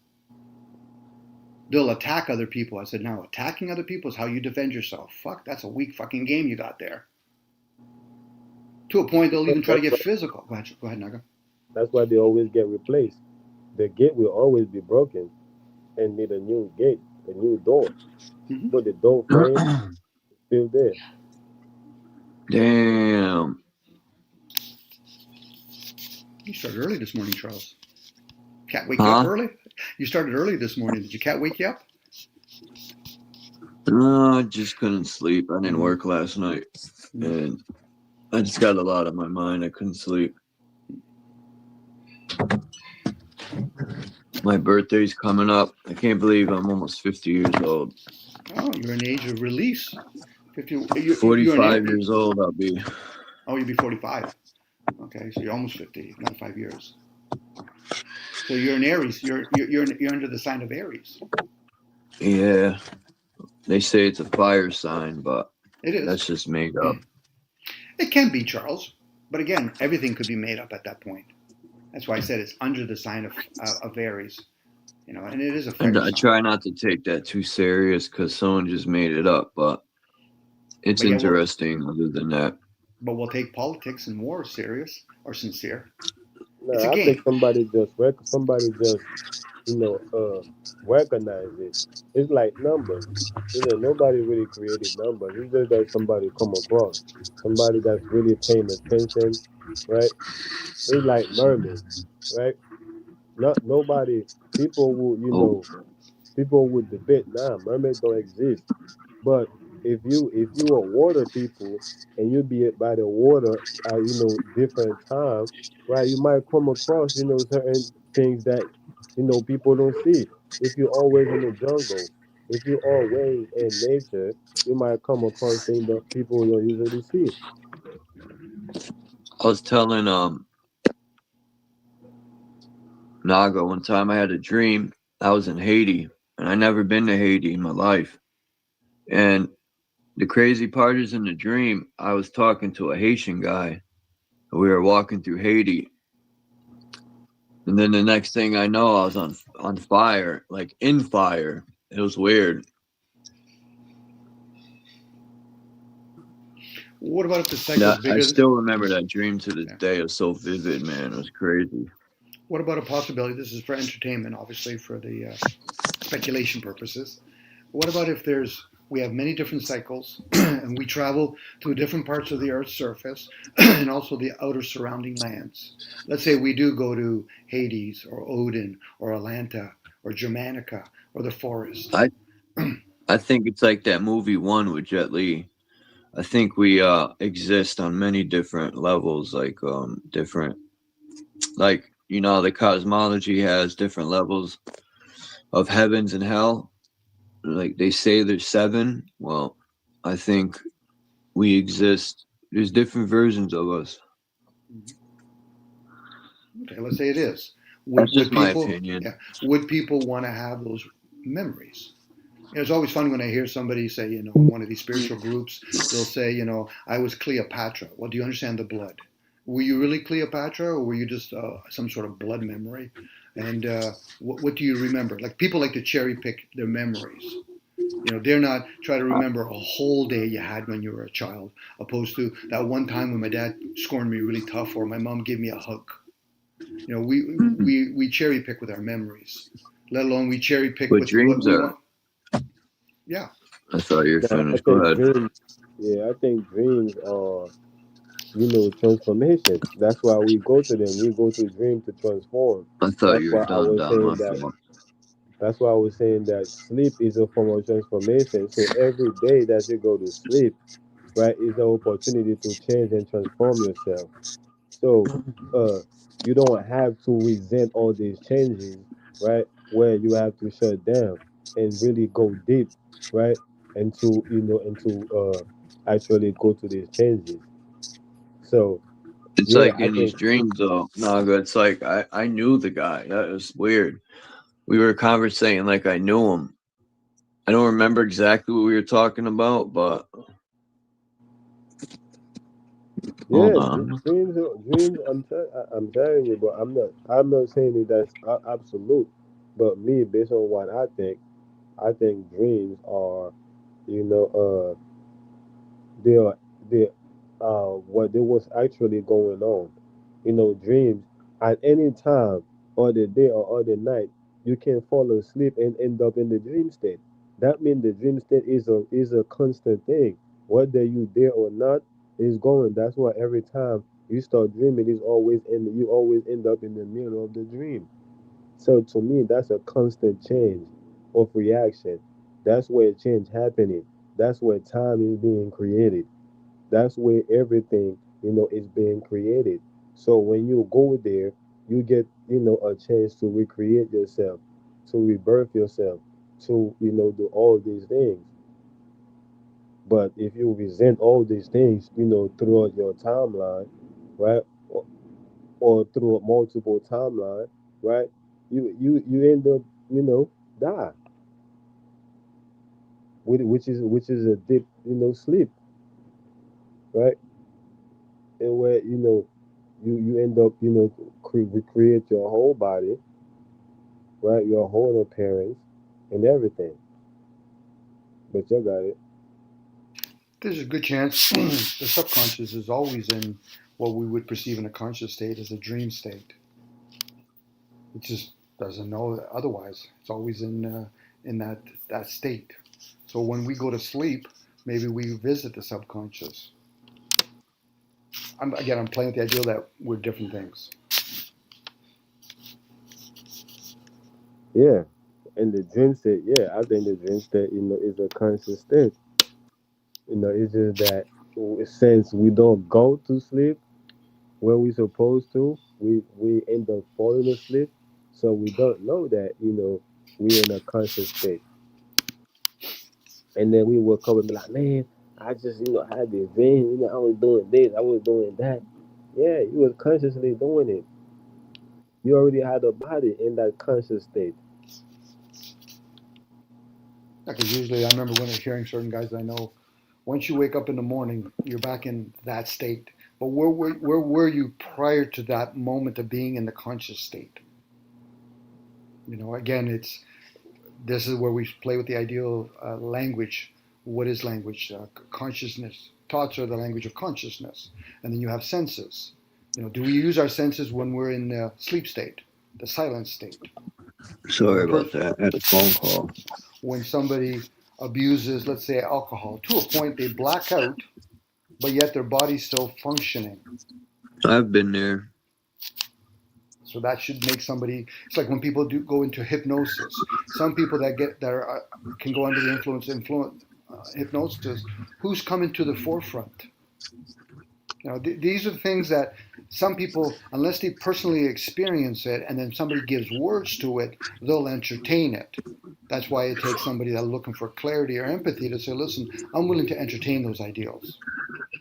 They'll attack other people. I said, now, attacking other people is how you defend yourself. Fuck, that's a weak fucking game you got there. To a point, they'll even try to get physical. Go ahead, Naga. That's why they always get replaced. The gate will always be broken and need a new gate, a new door. Mm-hmm. But the door frame is still there. Damn. You started early this morning, Charles. Cat wake you up early? You started early this morning. Did your cat wake you up? No, I just couldn't sleep. I didn't work last night. And I just got a lot on my mind. I couldn't sleep. My birthday's coming up. I can't believe I'm almost 50 years old. Oh, you're in the age of release. 45 years old I'll be. Oh, you'll be 45. Okay, so you're almost 50, another 5 years. So you're in Aries. You're under the sign of Aries. Yeah. They say it's a fire sign, but it is. That's just made up. It can be, Charles. But again, everything could be made up at that point. That's why I said it's under the sign of Aries. And it is a fire sign. I try not to take that too serious because someone just made it up, but it's interesting other than that. But we'll take politics and war serious or sincere. No, it's a game. I think somebody just recognize it. It's like numbers. Nobody really created numbers. It's just that somebody come across. Somebody that's really paying attention, right? It's like mermaids, right? Nobody. People would, people would debate, nah, mermaids don't exist. But if you are water people and you be by the water at different time, right, you might come across certain things that people don't see. If you're always in the jungle, if you're always in nature, you might come across things that people don't usually see. I was telling Naga one time I had a dream. I was in Haiti, and I never been to Haiti in my life. And the crazy part is in the dream, I was talking to a Haitian guy. We were walking through Haiti. And then the next thing I know, I was on fire, like in fire. It was weird. What about if the Yeah, cycle's I bigger? still remember that dream to this day. It was so vivid, man. It was crazy. What about a possibility? This is for entertainment, obviously, for the speculation purposes. What about if we have many different cycles and we travel through different parts of the Earth's surface and also the outer surrounding lands? Let's say we do go to Hades or Odin or Atlanta or Germanica or the forest. I think it's like that movie One with Jet Li. I think we exist on many different levels, like different, like the cosmology has different levels of heavens and hell. Like they say there's 7. Well, I think we exist. There's different versions of us. Okay, let's say it is. That's just my people, opinion. Yeah, would people want to have those memories? It's always fun when I hear somebody say, in one of these spiritual groups, they'll say, I was Cleopatra. Well, do you understand the blood? Were you really Cleopatra, or were you just some sort of blood memory? And what do you remember? Like people like to cherry pick their memories. They're not try to remember a whole day you had when you were a child, opposed to that one time when my dad scorned me really tough, or my mom gave me a hug. We cherry pick with our memories, let alone we cherry pick with what we want. Yeah. I thought you were Now, I finished. Go think ahead. dreams. Yeah, I think dreams are, transformation. That's why we go to them. We go to dream to transform. I thought That's you were why I done, was Don. My saying that. fault. That's why I was saying that sleep is a form of transformation. So every day that you go to sleep, right, is an opportunity to change and transform yourself. So you don't have to resent all these changes, right? Where you have to shut down and really go deep, right? And to actually go to these changes. So It's yeah, like I in these think dreams, though, Naga. It's like I knew the guy. That was weird. We were conversating like I knew him. I don't remember exactly what we were talking about, but hold yeah, on. dreams. I'm telling you, but I'm not saying that that's absolute. But me, based on what I think dreams are, you know, they are they what there was actually going on. Dreams at any time or the day or the night, you can fall asleep and end up in the dream state. That means the dream state is a constant thing. Whether you there or not, is going. That's why every time you start dreaming, you always end up in the middle of the dream. So to me, that's a constant change of reaction. That's where change happening. That's where time is being created. That's where everything, is being created. So when you go there, you get, a chance to recreate yourself, to rebirth yourself, to, do all these things. But if you resent all these things, throughout your timeline, right, or through a multiple timeline, right, you end up, die, which is a deep, sleep, right, and where you end up, recreate your whole body, right, your whole appearance and everything. But you got it. There's a good chance the subconscious is always in what we would perceive in a conscious state as a dream state. It just doesn't know otherwise. It's always in that state. So when we go to sleep, maybe we visit the subconscious. I'm playing with the idea that we're different things. Yeah. And the dream state, yeah, I think the dream state, is a conscious state. It's just that since we don't go to sleep when we supposed to, we end up falling asleep. So we don't know that, we're in a conscious state. And then we would come and be like, man, I just, had this dream, I was doing this, I was doing that. Yeah, you was consciously doing it. You already had a body in that conscious state. Because usually I remember when I was hearing certain guys I know, once you wake up in the morning, you're back in that state. But where were you prior to that moment of being in the conscious state? Again, this is where we play with the idea of language. What is language? Consciousness. Thoughts are the language of consciousness. And then you have senses. Do we use our senses when we're in the sleep state, the silent state? Sorry about that. I had a phone call. When somebody abuses, let's say, alcohol, to a point they black out, but yet their body's still functioning. I've been there. So that should make somebody. It's like when people do go into hypnosis. Some people that can go under the influence hypnosis. Who's coming to the forefront? These are things that some people, unless they personally experience it, and then somebody gives words to it, they'll entertain it. That's why it takes somebody that's looking for clarity or empathy to say, "Listen, I'm willing to entertain those ideals.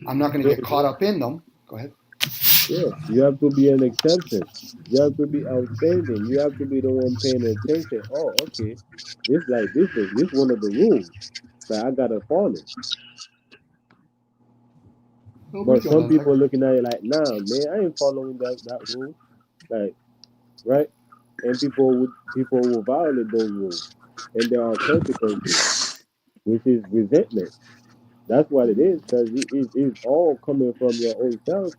I'm not going to get caught up in them." Go ahead. Yeah, you have to be an exception. You have to be outstanding. You have to be the one paying attention. Oh, okay. This one of the rules that I gotta follow. But some people looking at it like, nah, man, I ain't following that rule. Like, right? And people will violate those rules. And there are consequences, which is resentment. That's what it is, because it's all coming from your own self.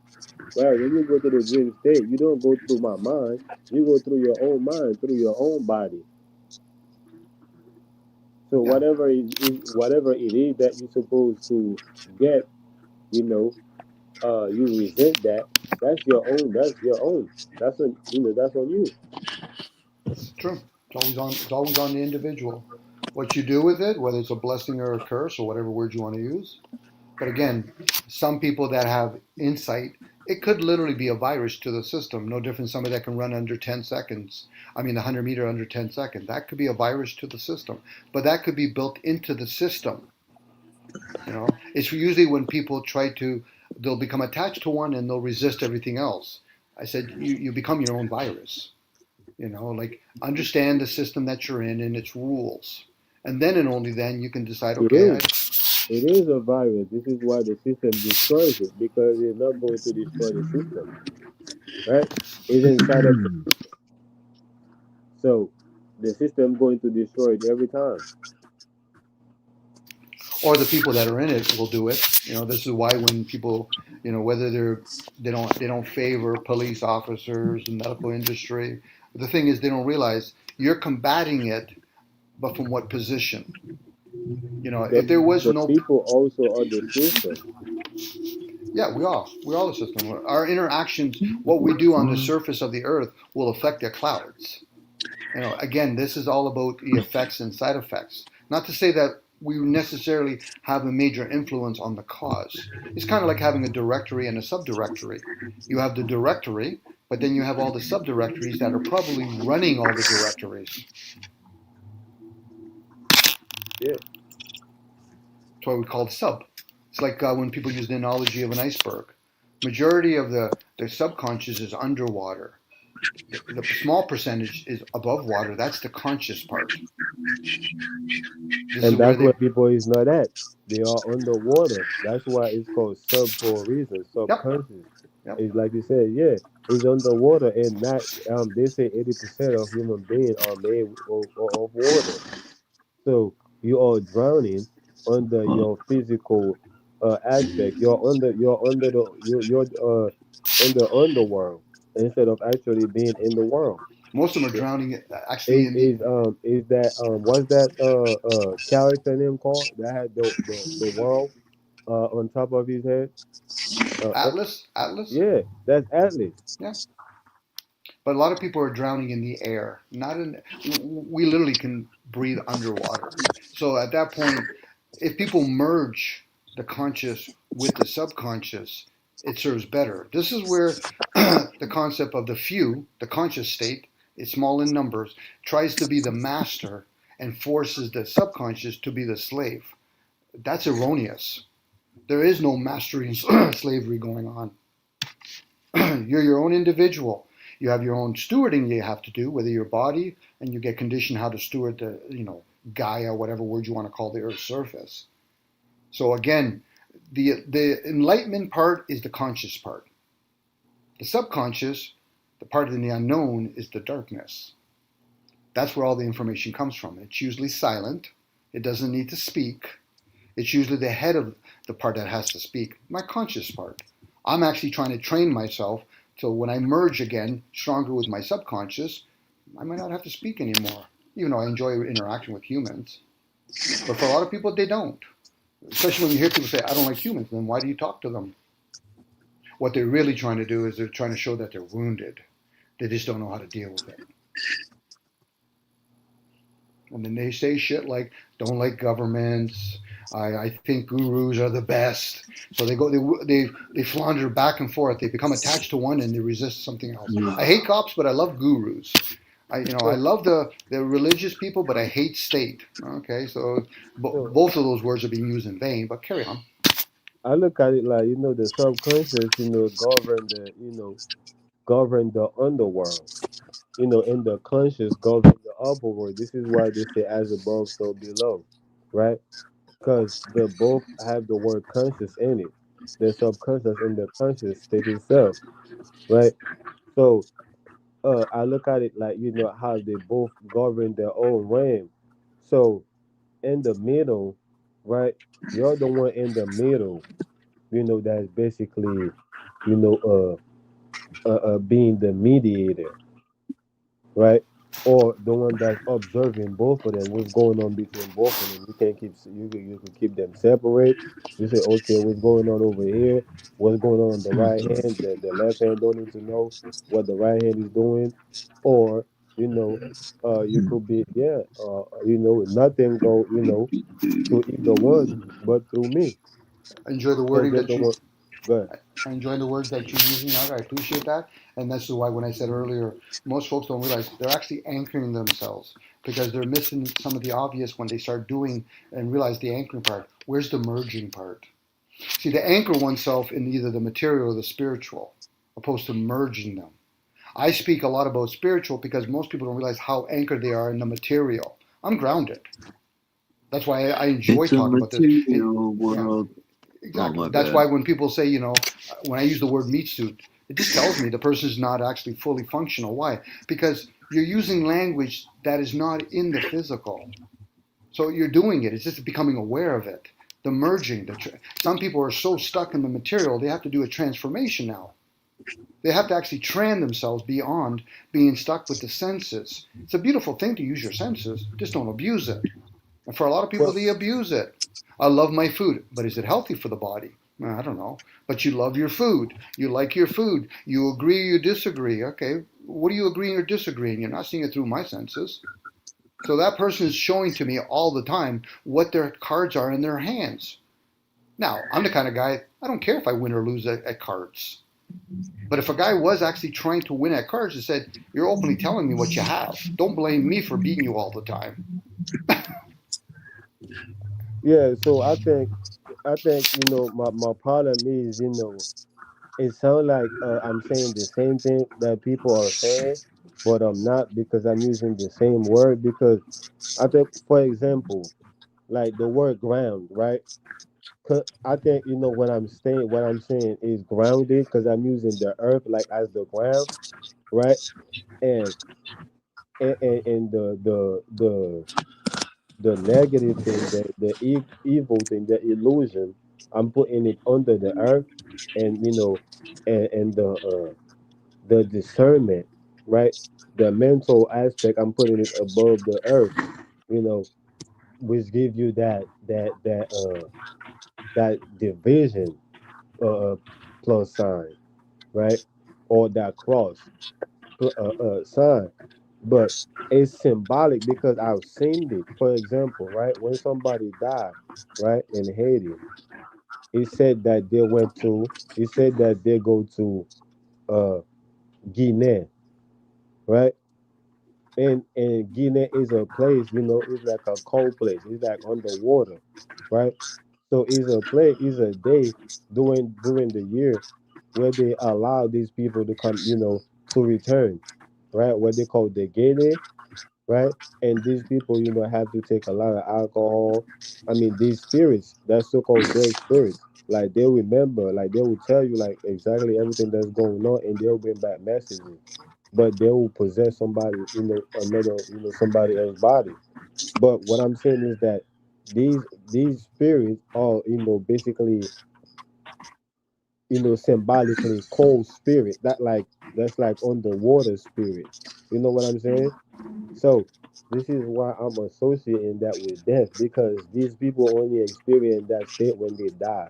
Right? When you go to the dream state, you don't go through my mind. You go through your own mind, through your own body. So whatever it is that you're supposed to get, you resent that. That's your own. That's your own. That's on you. It's true. It's always on the individual. What you do with it, whether it's a blessing or a curse or whatever word you want to use. But again, some people that have insight, it could literally be a virus to the system. No different than somebody that can run under 10 seconds. 100 meter under 10 seconds. That could be a virus to the system. But that could be built into the system. It's usually when people they'll become attached to one and they'll resist everything else. I said, you become your own virus. Like understand the system that you're in and its rules. And then and only then you can decide, okay. It is a virus. This is why the system destroys it, because it's not going to destroy the system. Right? It's inside of the system. So the system going to destroy it every time. Or the people that are in it will do it. This is why when people, whether they don't favor police officers and medical industry. The thing is, they don't realize you're combating it, but from what position? If there was no people also are the system. Yeah, we're all the system. Our interactions, what we do on the surface of the earth, will affect the clouds. Again, this is all about the effects and side effects. Not to say that we necessarily have a major influence on the cause. It's kind of like having a directory and a subdirectory. You have the directory, but then you have all the subdirectories that are probably running all the directories. Yeah. That's why we call it sub. It's like when people use the analogy of an iceberg. Majority of the subconscious is underwater. The small percentage is above water. That's the conscious part. And that's where people is not at. They are underwater. That's why it's called sub for a reason. Subconscious. Yep. It's like you said, it's underwater, and not. They say 80% of human beings are made of water. So you are drowning under your physical aspect. You're under underworld instead of actually being in the world. Most of them are drowning. Actually, is that what's that character name called that had the world on top of his head? Atlas. Yeah, that's Atlas. Yeah. But a lot of people are drowning in the air. We literally can breathe underwater. So at that point, if people merge the conscious with the subconscious, it serves better. This is where the concept of the few, the conscious state, is small in numbers, tries to be the master and forces the subconscious to be the slave. That's erroneous. There is no mastery and slavery going on. You're your own individual. You have your own stewarding you have to do, whether your body, and you get conditioned how to steward the, Gaia, whatever word you want to call the Earth's surface. So again, the enlightenment part is the conscious part. The subconscious, the part in the unknown, is the darkness. That's where all the information comes from. It's usually silent. It doesn't need to speak. It's usually the head of the part that has to speak, my conscious part. I'm actually trying to train myself so when I merge again stronger with my subconscious, I might not have to speak anymore, even though I enjoy interacting with humans. But for a lot of people, they don't. Especially when you hear people say, I don't like humans, then why do you talk to them? What they're really trying to do is they're trying to show that they're wounded. They just don't know how to deal with it. And then they say shit like, don't like governments. I think gurus are the best. So they flounder back and forth. They become attached to one and they resist something else. I hate cops, but I love gurus. I love the religious people, but I hate state. Okay, so both of those words are being used in vain. But carry on. I look at it like, the subconscious, govern the underworld, and the conscious govern the upper world. This is why they say as above, so below, right? Because they both have the word conscious in it. The subconscious and the conscious state itself, right? So I look at it like, how they both govern their own realm. So in the middle, right? You're the one in the middle, that's basically, you know, being the mediator, right? Or the one that's observing both of them, what's going on between both of them. You can't keep you can keep them separate. You say, okay, what's going on over here? What's going on the right hand? The left hand don't need to know what the right hand is doing, or you could be nothing go to either one, but through me, I enjoy the because wording they're that the you one. Good. I enjoy the words that you're using now. I appreciate that. And that's why when I said earlier, most folks don't realize they're actually anchoring themselves because they're missing some of the obvious when they start doing and realize the anchoring part. Where's the merging part? See, to anchor oneself in either the material or the spiritual, opposed to merging them. I speak a lot about spiritual because most people don't realize how anchored they are in the material. I'm grounded. That's why I enjoy It's a talking about this. material Yeah, world. Oh exactly. my That's why bad. when people say, when I use the word meat suit, it just tells me the person's not actually fully functional. Why? Because you're using language that is not in the physical. So you're doing it. It's just becoming aware of it. The merging. Some people are so stuck in the material, they have to do a transformation now. They have to actually train themselves beyond being stuck with the senses. It's a beautiful thing to use your senses, just don't abuse it. And for a lot of people, Well, they abuse it. I love my food, but is it healthy for the body? I don't know. But you love your food. You like your food. You agree, you disagree. Okay, what are you agreeing or disagreeing? You're not seeing it through my senses. So that person is showing to me all the time what their cards are in their hands. Now, I'm the kind of guy, I don't care if I win or lose at cards. But if a guy was actually trying to win at cards and said, you're openly telling me what you have, don't blame me for beating you all the time. yeah. So I think my problem is, it sounds like I'm saying the same thing that people are saying, but I'm not, because I'm using the same word. Because I think, for example, like the word ground, right? I think what I'm saying is grounded, because I'm using the earth like as the ground, right? And and the negative thing, the evil thing, the illusion, I'm putting it under the earth, and and the discernment, right? The mental aspect, I'm putting it above the earth, you know, which give you that division uh plus sign, right? Or that cross sign. But it's symbolic because I've seen it. For example, right, when somebody died, right, in Haiti, it said that they went to it said that they go to uh Guinea, right? And Guinea is a place, it's like a cold place. It's like underwater, right? So it's a day during the year where they allow these people to come, to return, right? What they call the Guinea, right? And these people, have to take a lot of alcohol. I mean, these spirits, that's so-called dead spirits, like they remember, like they will tell you like exactly everything that's going on, and they'll bring back messages. but they will possess somebody, another, somebody else's body. But what I'm saying is that these spirits are, basically, symbolically cold spirit. That's like underwater spirit. You know what I'm saying? So this is why I'm associating that with death, because these people only experience that state when they die.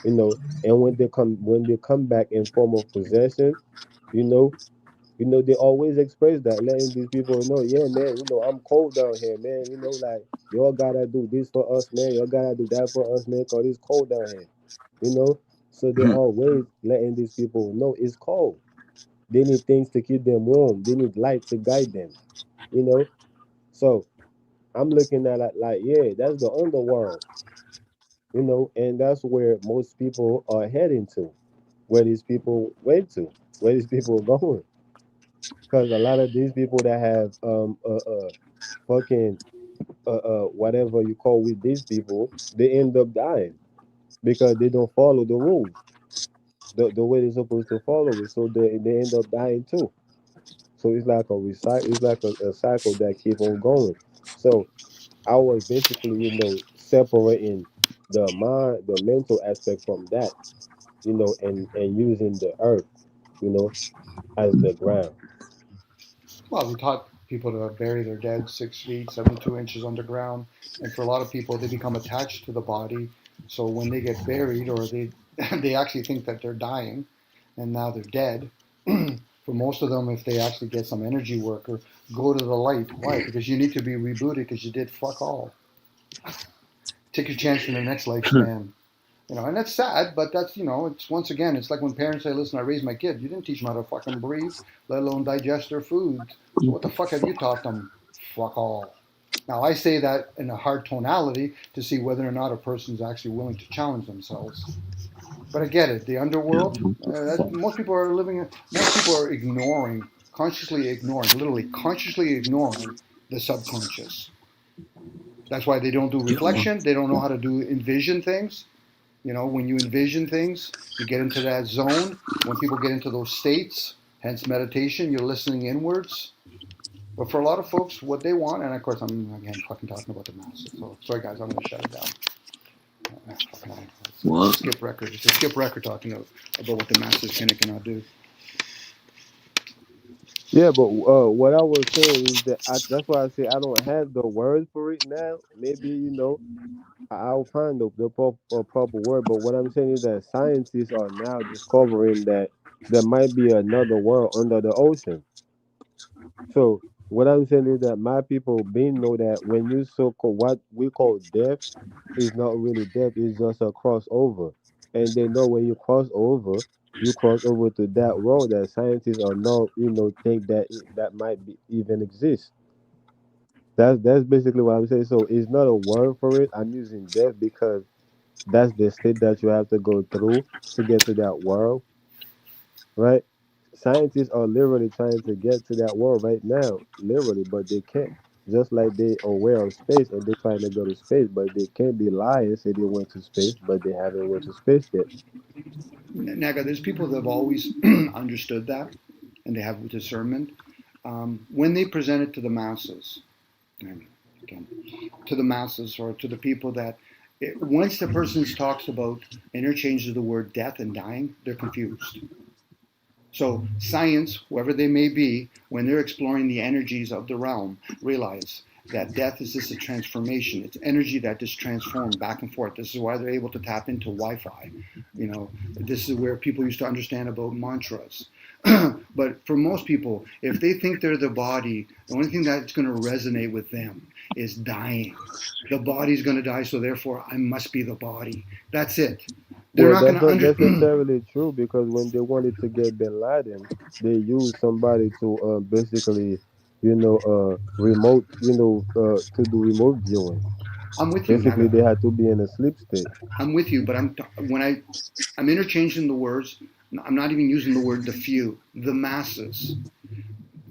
And when they come back in form of possession, you know, they always express that, letting these people know, yeah, man, I'm cold down here, man. Like, y'all gotta do this for us, man. Y'all gotta do that for us, man, cause it's cold down here. You know, so they always letting these people know it's cold. They need things to keep them warm. They need light to guide them. You know, so I'm looking at it like, yeah, that's the underworld. And that's where most people are heading to, where these people went to, where these people are going. Because a lot of these people that have fucking whatever you call with these people, they end up dying because they don't follow the rules the way they're supposed to follow it. So they end up dying too. So it's like a recycle. It's like a cycle that keep on going. So I was basically, separating the mental aspect from that, and using the earth, you know, as the ground. Well, we taught people to bury their dead 6 feet, 72 inches underground, and for a lot of people, they become attached to the body. So when they get buried, or they they actually think that they're dying, and now they're dead. For most of them, if they actually get some energy work or go to the light, why? Because you need to be rebooted because you did fuck all. Take your chance in the next lifespan. And that's sad, but that's, it's once again, it's like when parents say, listen, I raised my kid. You didn't teach them how to fucking breathe, let alone digest their food. So what the fuck have you taught them? Fuck all. Now, I say that in a hard tonality to see whether or not a person's actually willing to challenge themselves. But I get it. The underworld, most people are most people are ignoring, consciously ignoring, literally consciously ignoring the subconscious. That's why they don't do reflection. They don't know how to envision things. When you envision things, you get into that zone. When people get into those states, hence meditation, you're listening inwards. But for a lot of folks, what they want, and of course, I'm again fucking talking about the masses. So sorry, guys, I'm going to shut it down. It's a skip record. It's a skip record talking about what the masses can and cannot do. Yeah, but what I was saying is that that's why I say I don't have the word for it now. Maybe, I'll find the proper word. But what I'm saying is that scientists are now discovering that there might be another world under the ocean. So what I'm saying is that my people being know that when you so-called what we call death is not really death, it's just a crossover. And they know when you cross over to that world that scientists are not, think that that might be even exist. That's basically what I'm saying. So it's not a word for it. I'm using death because that's the state that you have to go through to get to that world, right? Scientists are literally trying to get to that world right now, literally, but they can't. Just like they are aware of space and they're trying to go to space, but they can't be lying, say they went to space, but they haven't went to space yet. Naga, there's people that have always understood that, and they have discernment. When they present it to the masses, and again, to the masses or to the people once the person talks about interchanges the word death and dying, they're confused. So science, whoever they may be, when they're exploring the energies of the realm, realize that death is just a transformation. It's energy that just transforms back and forth. This is why they're able to tap into Wi-Fi. This is where people used to understand about mantras. But for most people, if they think they're the body, the only thing that's going to resonate with them is dying. The body's going to die, so therefore I must be the body. That's it. They're Well, not going that's to not necessarily true because when they wanted to get Bin Laden, they used somebody to basically, remote, to do remote viewing. I'm with you, Basically, Naga. they had to be in a sleep state. I'm with you, but I'm interchanging the words. I'm not even using the word the few, the masses.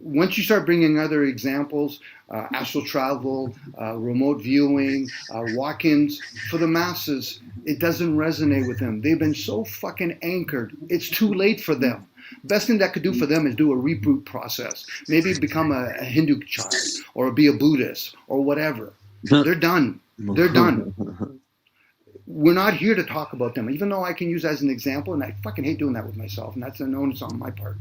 Once you start bringing other examples, astral travel, remote viewing, walk-ins, for the masses, it doesn't resonate with them. They've been so fucking anchored. It's too late for them. Best thing that could do for them is do a reboot process. Maybe become a Hindu child or be a Buddhist or whatever. They're done. They're done. We're not here to talk about them, even though I can use that as an example, and I fucking hate doing that with myself, and that's an onus on my part.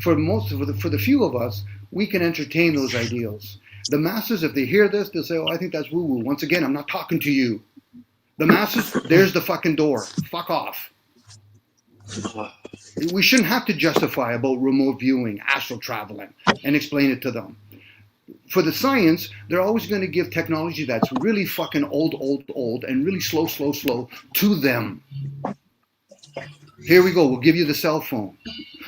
For the few of us, we can entertain those ideals. The masses, if they hear this, they'll say, "Oh, I think that's woo-woo." Once again, I'm not talking to you. The masses, there's the fucking door. Fuck off. We shouldn't have to justify about remote viewing, astral traveling, and explain it to them. For the science, they're always going to give technology that's really fucking old, and really slow to them. Here we go. We'll give you the cell phone.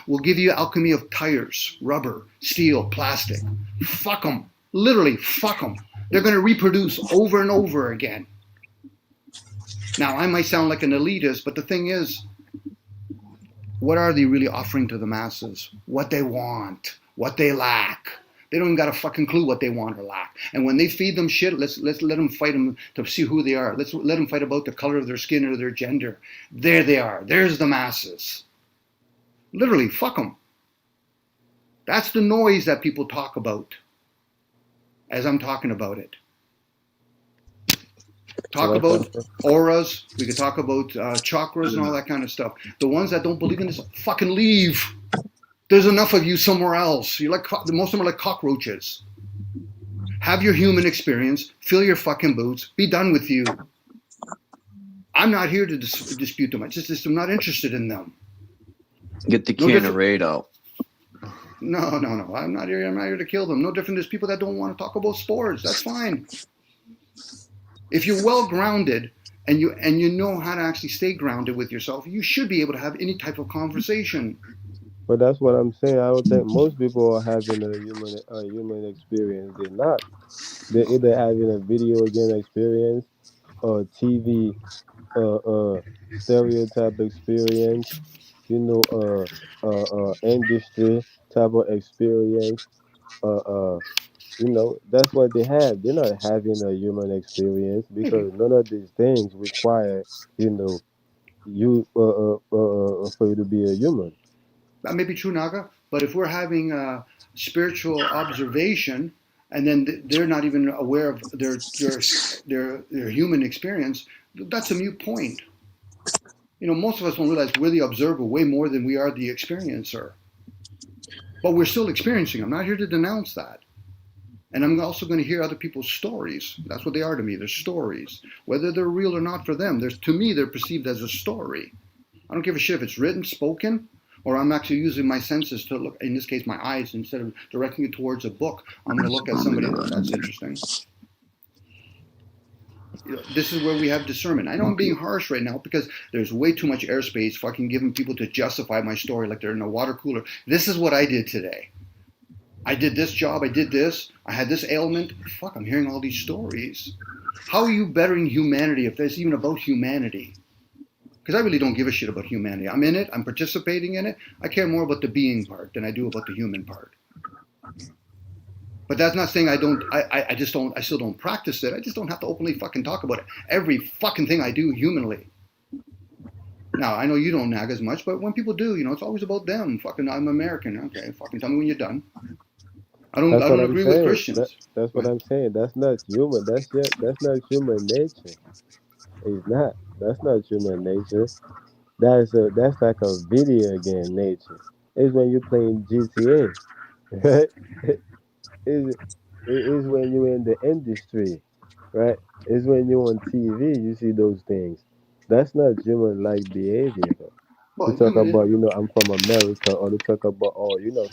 We'll give you alchemy of tires, rubber, steel, plastic. Fuck them. Literally, fuck them. They're going to reproduce over and over again. Now, I might sound like an elitist, but the thing is, what are they really offering to the masses? What they want, what they lack. They don't even got a fucking clue what they want or lack. And when they feed them shit, let's let them fight them to see who they are. Let's let them fight about the color of their skin or their gender. There they are. There's the masses. Literally, fuck them. That's the noise that people talk about as I'm talking about it. Talk about auras. We could talk about chakras and all that kind of stuff. The ones that don't believe in this, fucking leave. There's enough of you somewhere else. You're like, most of them are like cockroaches. Have your human experience. Fill your fucking boots. Be done with you. I'm not here to dispute them. I'm not interested in them. Get the can of raid out. No. I'm not here to kill them. No different. There's people that don't want to talk about sports. That's fine. If you're well grounded and you know how to actually stay grounded with yourself, you should be able to have any type of conversation. But that's what I'm saying. I don't think most people are having a human experience. They're not. They're either having a video game experience or TV stereotype experience, industry type of experience. That's what they have. They're not having a human experience because none of these things require, you for you to be a human. That may be true, Naga, but if we're having a spiritual observation and then they're not even aware of their human experience, that's a moot point. Most of us don't realize we're the observer way more than we are the experiencer. But we're still experiencing. I'm not here to denounce that. And I'm also going to hear other people's stories. That's what they are to me. They're stories. Whether they're real or not for them, to me, they're perceived as a story. I don't give a shit if it's written, spoken, or I'm actually using my senses to look, in this case, my eyes, instead of directing it towards a book. I'm going to look at somebody else. That's interesting. This is where we have discernment. I know I'm being harsh right now because there's way too much airspace fucking giving people to justify my story like they're in a water cooler. This is what I did today. I did this job. I did this. I had this ailment. Fuck, I'm hearing all these stories. How are you bettering humanity if there's even about humanity? Because I really don't give a shit about humanity. I'm in it. I'm participating in it. I care more about the being part than I do about the human part. But that's not saying I still don't practice it. I just don't have to openly fucking talk about it. Every fucking thing I do humanly. Now, I know you don't nag as much, but when people do, it's always about them. Fucking, I'm American. Okay, fucking tell me when you're done. I don't agree with Christians. That's what I'm saying. That's not human. That's not human nature. It's not. That's not human nature. That's like a video game nature. It's when you're playing GTA. Right? It is when you're in the industry, right? It's when you're on TV, you see those things. That's not human-like behavior. Well, you talk about, I'm from America, or you talk about,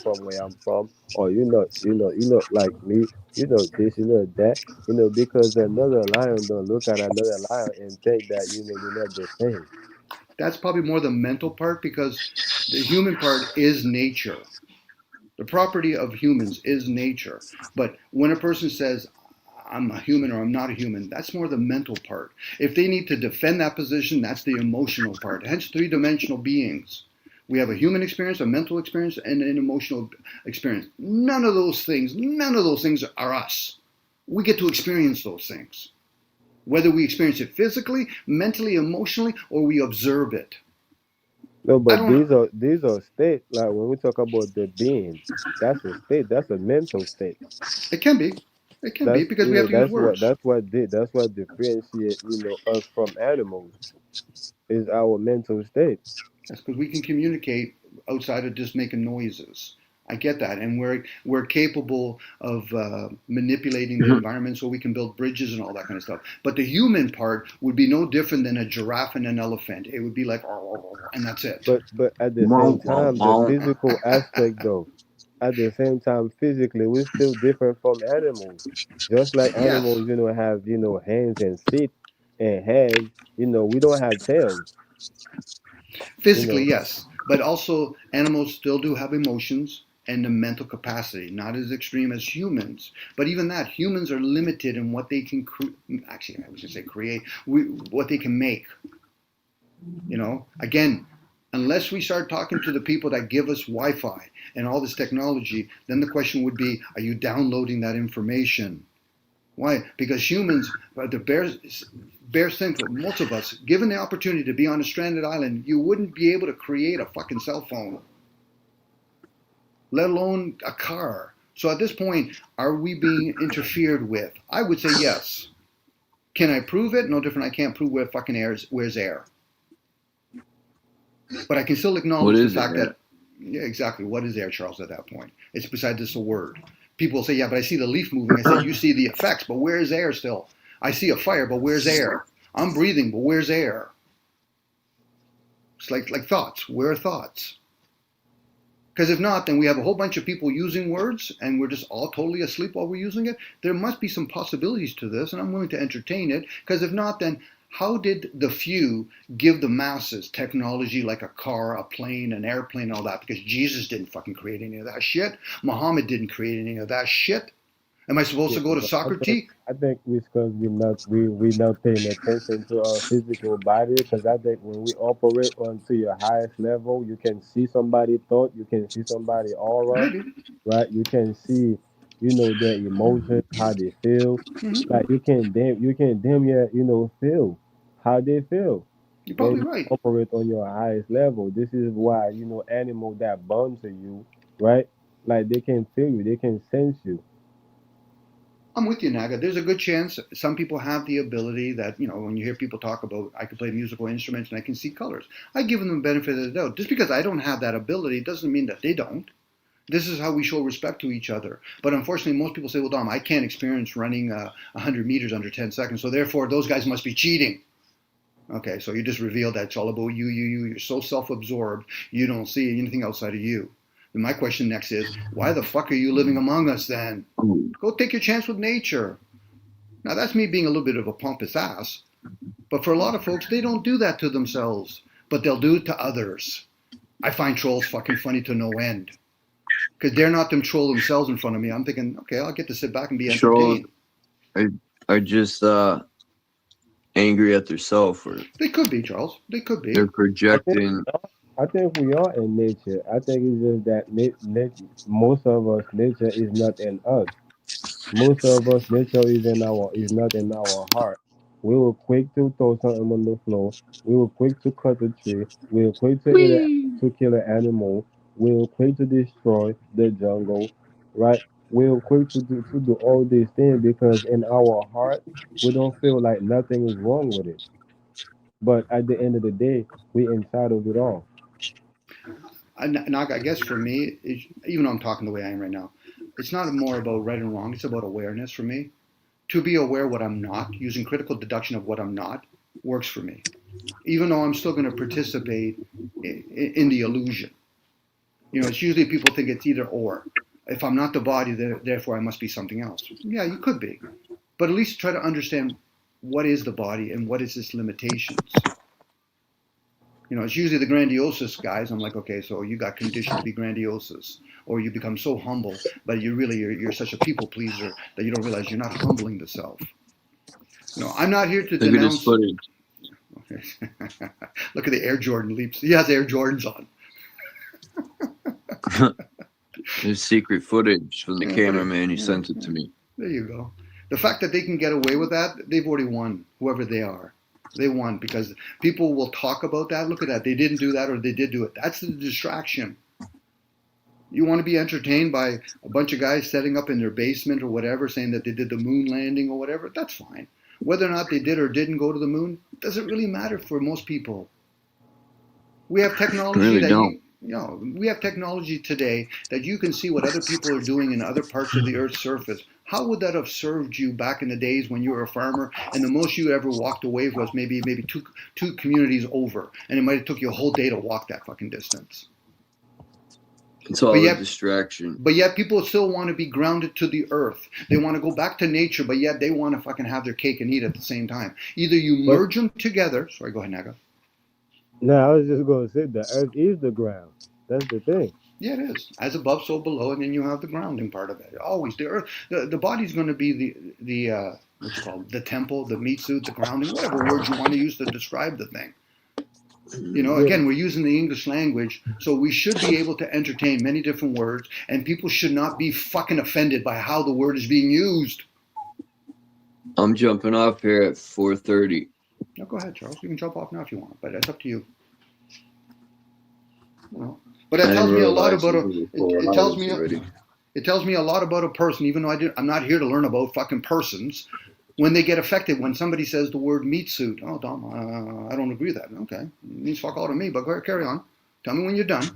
from where I'm from, or like me, this, that, because another lion don't look at another lion and think that, you're not the same. That's probably more the mental part because the human part is nature. The property of humans is nature. But when a person says, I'm a human or I'm not a human, that's more the mental part. If they need to defend that position, that's the emotional part. Hence, three-dimensional beings. We have a human experience, a mental experience, and an emotional experience. None of those things are us. We get to experience those things. Whether we experience it physically, mentally, emotionally, or we observe it. No, I but don't. these are state. Like when we talk about the being, that's a state. That's a mental state. It can be. It can be That's because we have to use words. that's what differentiate us from animals is our mental state. That's because we can communicate outside of just making noises. I get that, and we're capable of manipulating the environment so we can build bridges and all that kind of stuff. But the human part would be no different than a giraffe and an elephant. It would be like, and that's it. But at the same time, the physical aspect though, at the same time, physically, we're still different from animals. Just like Yes, animals, have hands and feet and heads. We don't have tails. You physically, know, yes, but also animals still do have emotions and the mental capacity, not as extreme as humans. But even that, humans are limited in what they can actually, I was going to say create, what they can make. Again, unless we start talking to the people that give us Wi-Fi and all this technology, then the question would be, are you downloading that information? Why? Because humans, the bare think, most of us, given the opportunity to be on a stranded island, you wouldn't be able to create a fucking cell phone, let alone a car. So at this point, are we being interfered with? I would say yes. Can I prove it? No different. I can't prove where fucking where's air. But I can still acknowledge the fact that, yeah, exactly. What is air, Charles, at that point? It's besides just a word. People will say, yeah, but I see the leaf moving. I say, you see the effects, but where's air still? I see a fire, but where's air? I'm breathing, but where's air? It's like thoughts. Where are thoughts? Because if not, then we have a whole bunch of people using words and we're just all totally asleep while we're using it. There must be some possibilities to this, and I'm willing to entertain it. Because if not, then how did the few give the masses technology like a car, a plane, an airplane, all that? Because Jesus didn't fucking create any of that shit. Muhammad didn't create any of that shit. Am I supposed to go to but Socrates? I think it's because we not paying attention to our physical body. Because I think when we operate onto your highest level, you can see somebody thought, you can see somebody aura, Maybe. right? You can see, their emotions, how they feel. Like you can damn yeah, feel how they feel You're when probably you right. operate on your highest level. This is why, animal that bond to you, right? Like they can feel you, they can sense you. I'm with you, Naga. There's a good chance some people have the ability that, when you hear people talk about, I can play musical instruments and I can see colors. I give them the benefit of the doubt. Just because I don't have that ability doesn't mean that they don't. This is how we show respect to each other. But unfortunately, most people say, well, Dom, I can't experience running 100 meters under 10 seconds, so therefore those guys must be cheating. Okay, so you just revealed that it's all about you. You're so self-absorbed, you don't see anything outside of you. And my question next is, why the fuck are you living among us then? Go take your chance with nature. Now, that's me being a little bit of a pompous ass. But for a lot of folks, they don't do that to themselves, but they'll do it to others. I find trolls fucking funny to no end. Because they're not them troll themselves in front of me. I'm thinking, okay, I'll get to sit back and be entertained. Trolls are just angry at themselves, or They could be, Charles. They could be. they're projecting. I think we are in nature. I think it's just that most of us nature is not in us. Most of us nature is not in our heart. We were quick to throw something on the floor. We were quick to cut a tree. We were quick to kill an animal. We were quick to destroy the jungle, right? We were quick to do all these things because in our heart we don't feel like nothing is wrong with it. But at the end of the day, we inside of it all. I guess for me, even though I'm talking the way I am right now, it's not more about right and wrong. It's about awareness for me. To be aware what I'm not, using critical deduction of what I'm not, works for me. Even though I'm still going to participate in the illusion. It's usually people think it's either or. If I'm not the body, therefore I must be something else. Yeah, you could be. But at least try to understand what is the body and what is its limitations. It's usually the grandiosest guys. I'm like, okay, so you got conditioned to be grandiosest, or you become so humble, but you're such a people pleaser that you don't realize you're not humbling the self. I'm not here to denounce. Look at the Air Jordan leaps. He has Air Jordans on. There's secret footage from the cameraman. He sent it to me. There you go. The fact that they can get away with that, they've already won, whoever they are. They won because people will talk about that. Look at that. They didn't do that or they did do it. That's the distraction. You want to be entertained by a bunch of guys setting up in their basement or whatever, saying that they did the moon landing or whatever. That's fine. Whether or not they did or didn't go to the moon doesn't really matter for most people. We have technology we have technology today that you can see what other people are doing in other parts of the Earth's surface. How would that have served you back in the days when you were a farmer and the most you ever walked away was maybe two communities over, and it might have took you a whole day to walk that fucking distance? It's all a distraction. But yet people still want to be grounded to the earth. They want to go back to nature, but yet they want to fucking have their cake and eat at the same time. Either you merge them together. Sorry, go ahead, Naga. No, I was just going to say the earth is the ground. That's the thing. Yeah, it is. As above, so below, and then you have the grounding part of it. Always the earth. The body's going to be the what's it called, the temple, the meat suit, the grounding, whatever words you want to use to describe the thing. You know, again, we're using the English language, so we should be able to entertain many different words, and people should not be fucking offended by how the word is being used. I'm jumping off here at 4:30. No, go ahead, Charles. You can jump off now if you want, but it's up to you. Well, but it tells me a lot about it tells me a lot about a person, even though I'm not here to learn about fucking persons. When they get affected, when somebody says the word meat suit, oh, Dom, I don't agree with that. Okay, it means fuck all to me, but go ahead, carry on. Tell me when you're done.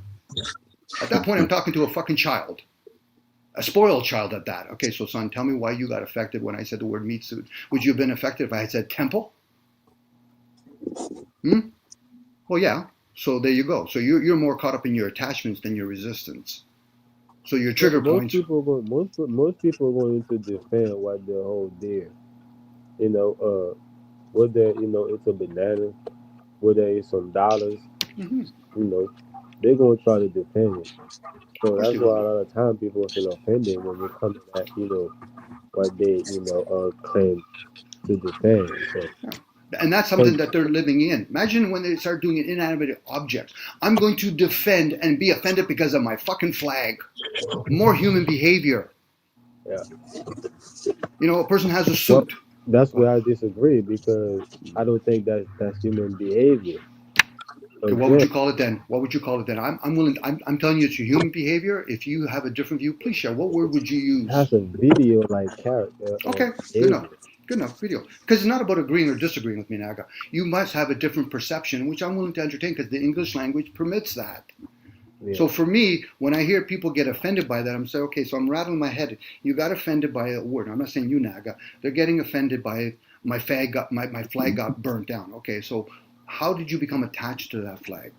At that point, I'm talking to a fucking child. A spoiled child at that. Okay, so son, tell me why you got affected when I said the word meat suit. Would you have been affected if I had said temple? Well, yeah. So there you go. So you're more caught up in your attachments than your resistance. So your trigger points. Most people are going to defend what they hold dear. You know, whether it's a banana, whether it's some dollars, you know, they're gonna try to defend it. So that's why a lot of time people feel offended when they come to that, what they claim to defend. So. And that's something that they're living in. Imagine when they start doing an inanimate object. I'm going to defend and be offended because of my fucking flag. More human behavior. Yeah. You know, a person has a suit. Well, that's where I disagree, because I don't think that's human behavior. Okay, what would you call it then? What would you call it then? I'm willing. I'm telling you, it's your human behavior. If you have a different view, please share. What word would you use? That's a video like character. Okay, good enough. Good enough, video. Because it's not about agreeing or disagreeing with me, Naga. You must have a different perception, which I'm willing to entertain because the English language permits that. Yeah. So for me, when I hear people get offended by that, I'm saying, okay, so I'm rattling my head. You got offended by a word. I'm not saying you, Naga. They're getting offended by my flag got burnt down. Okay, so how did you become attached to that flag?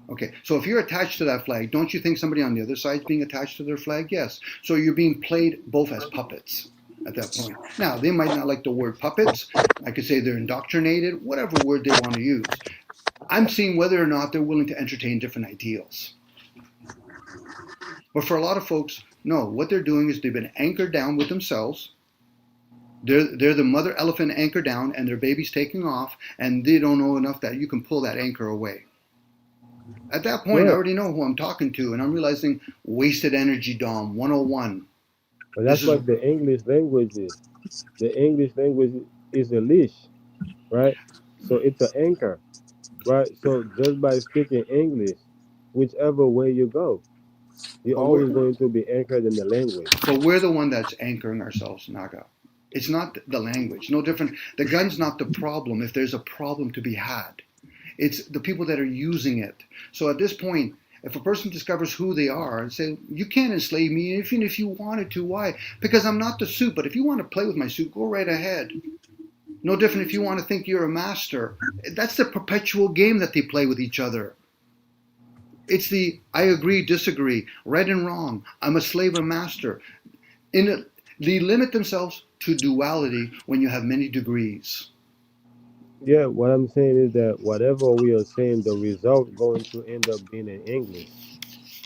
Okay, so if you're attached to that flag, don't you think somebody on the other side is being attached to their flag? Yes. So you're being played both as puppets at that point. Now, they might not like the word puppets. I could say they're indoctrinated, whatever word they want to use. I'm seeing whether or not they're willing to entertain different ideals. But for a lot of folks, no, what they're doing is they've been anchored down with themselves. They're the mother elephant anchored down, and their baby's taking off, and they don't know enough that you can pull that anchor away. At that point, I already know who I'm talking to, and I'm realizing wasted energy, Dom, 101. But that's what the English language is. The English language is a leash, right? So it's an anchor, right? So just by speaking English, whichever way you go, you're always going to be anchored in the language. But we're the one that's anchoring ourselves, Naga. It's not the language. No different. The gun's not the problem if there's a problem to be had. It's the people that are using it. So at this point, if a person discovers who they are and say, you can't enslave me, even if you wanted to, why? Because I'm not the suit, but if you want to play with my suit, go right ahead. No different if you want to think you're a master. That's the perpetual game that they play with each other. It's the I agree, disagree, right and wrong. I'm a slave or master. They limit themselves to duality when you have many degrees. Yeah, what I'm saying is that whatever we are saying, the result going to end up being in English.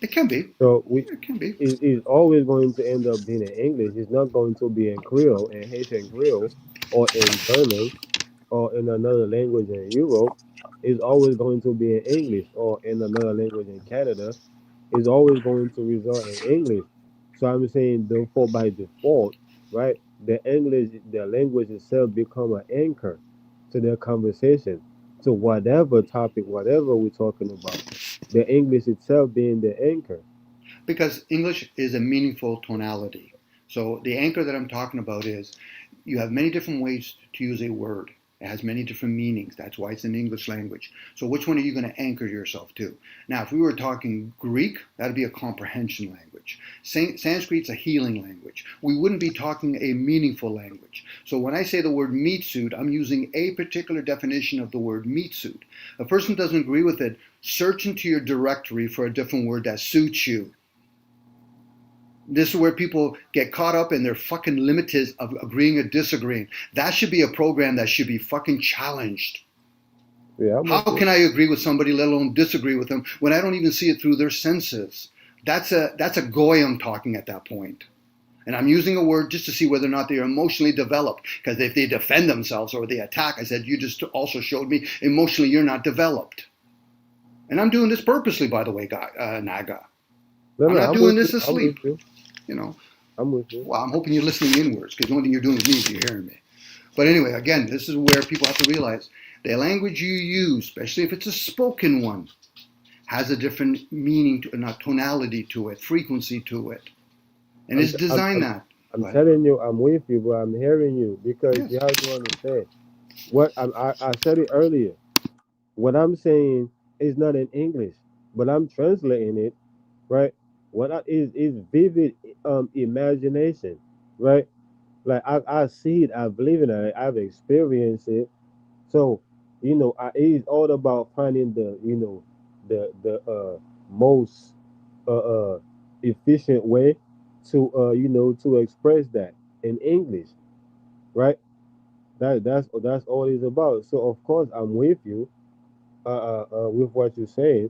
It can be. So it can be. It's always going to end up being in English. It's not going to be in Creole, in Haitian Creole, or in German, or in another language in Europe. It's always going to be in English, or in another language in Canada. It's always going to result in English. So I'm saying, therefore, by default, right, the language itself become an anchor. to their conversation, to whatever topic, whatever we're talking about. The English itself being the anchor. Because English is a meaningful tonality. So the anchor that I'm talking about is you have many different ways to use a word. It has many different meanings. That's why it's an English language. So which one are you going to anchor yourself to? Now, if we were talking Greek, that'd be a comprehension language. Sanskrit's a healing language. We wouldn't be talking a meaningful language. So when I say the word meat suit, I'm using a particular definition of the word meat suit. If a person doesn't agree with it, search into your directory for a different word that suits you. This is where people get caught up in their fucking limits of agreeing or disagreeing. That should be a program that should be fucking challenged. Yeah, how can I agree with somebody, let alone disagree with them, when I don't even see it through their senses? That's a goyim talking at that point. And I'm using a word just to see whether or not they are emotionally developed. Because if they defend themselves or they attack, I said, you just also showed me emotionally you're not developed. And I'm doing this purposely, by the way, Naga. I'm not doing this asleep. You know, I'm with you. Well, I'm hoping you're listening inwards, because the only thing you're doing with me is you're hearing me. But anyway, again, this is where people have to realize the language you use, especially if it's a spoken one, has a different meaning, not tonality to it, frequency to it. And it's designed that. I'm telling you, I'm with you, but I'm hearing you, because you have to understand. What I said it earlier. What I'm saying is not in English, but I'm translating it, right? What is vivid imagination, right? Like I see it, I believe in it, I've experienced it. So, it's all about finding the most efficient way to express that in English, right? That's all it's about. So of course I'm with you with what you're saying,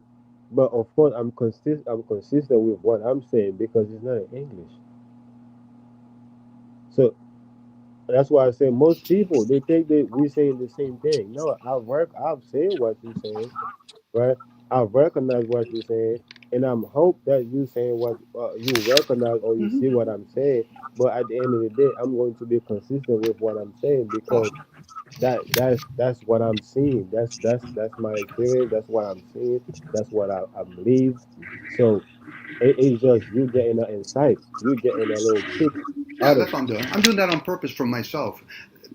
but of course I'm consistent with what I'm saying, because it's not in English. So that's why I say most people, they think that we're saying the same thing. No, I've seen what you're saying, right? I recognize what you're saying, and I'm hope that you saying what you recognize or you see what I'm saying. But at the end of the day, I'm going to be consistent with what I'm saying, because that's what I'm seeing. That's my experience. That's what I'm seeing. That's what I believe. So it's just you getting an insight. You getting a little kick Yeah, out of that's it. what I'm doing. I'm doing that on purpose for myself.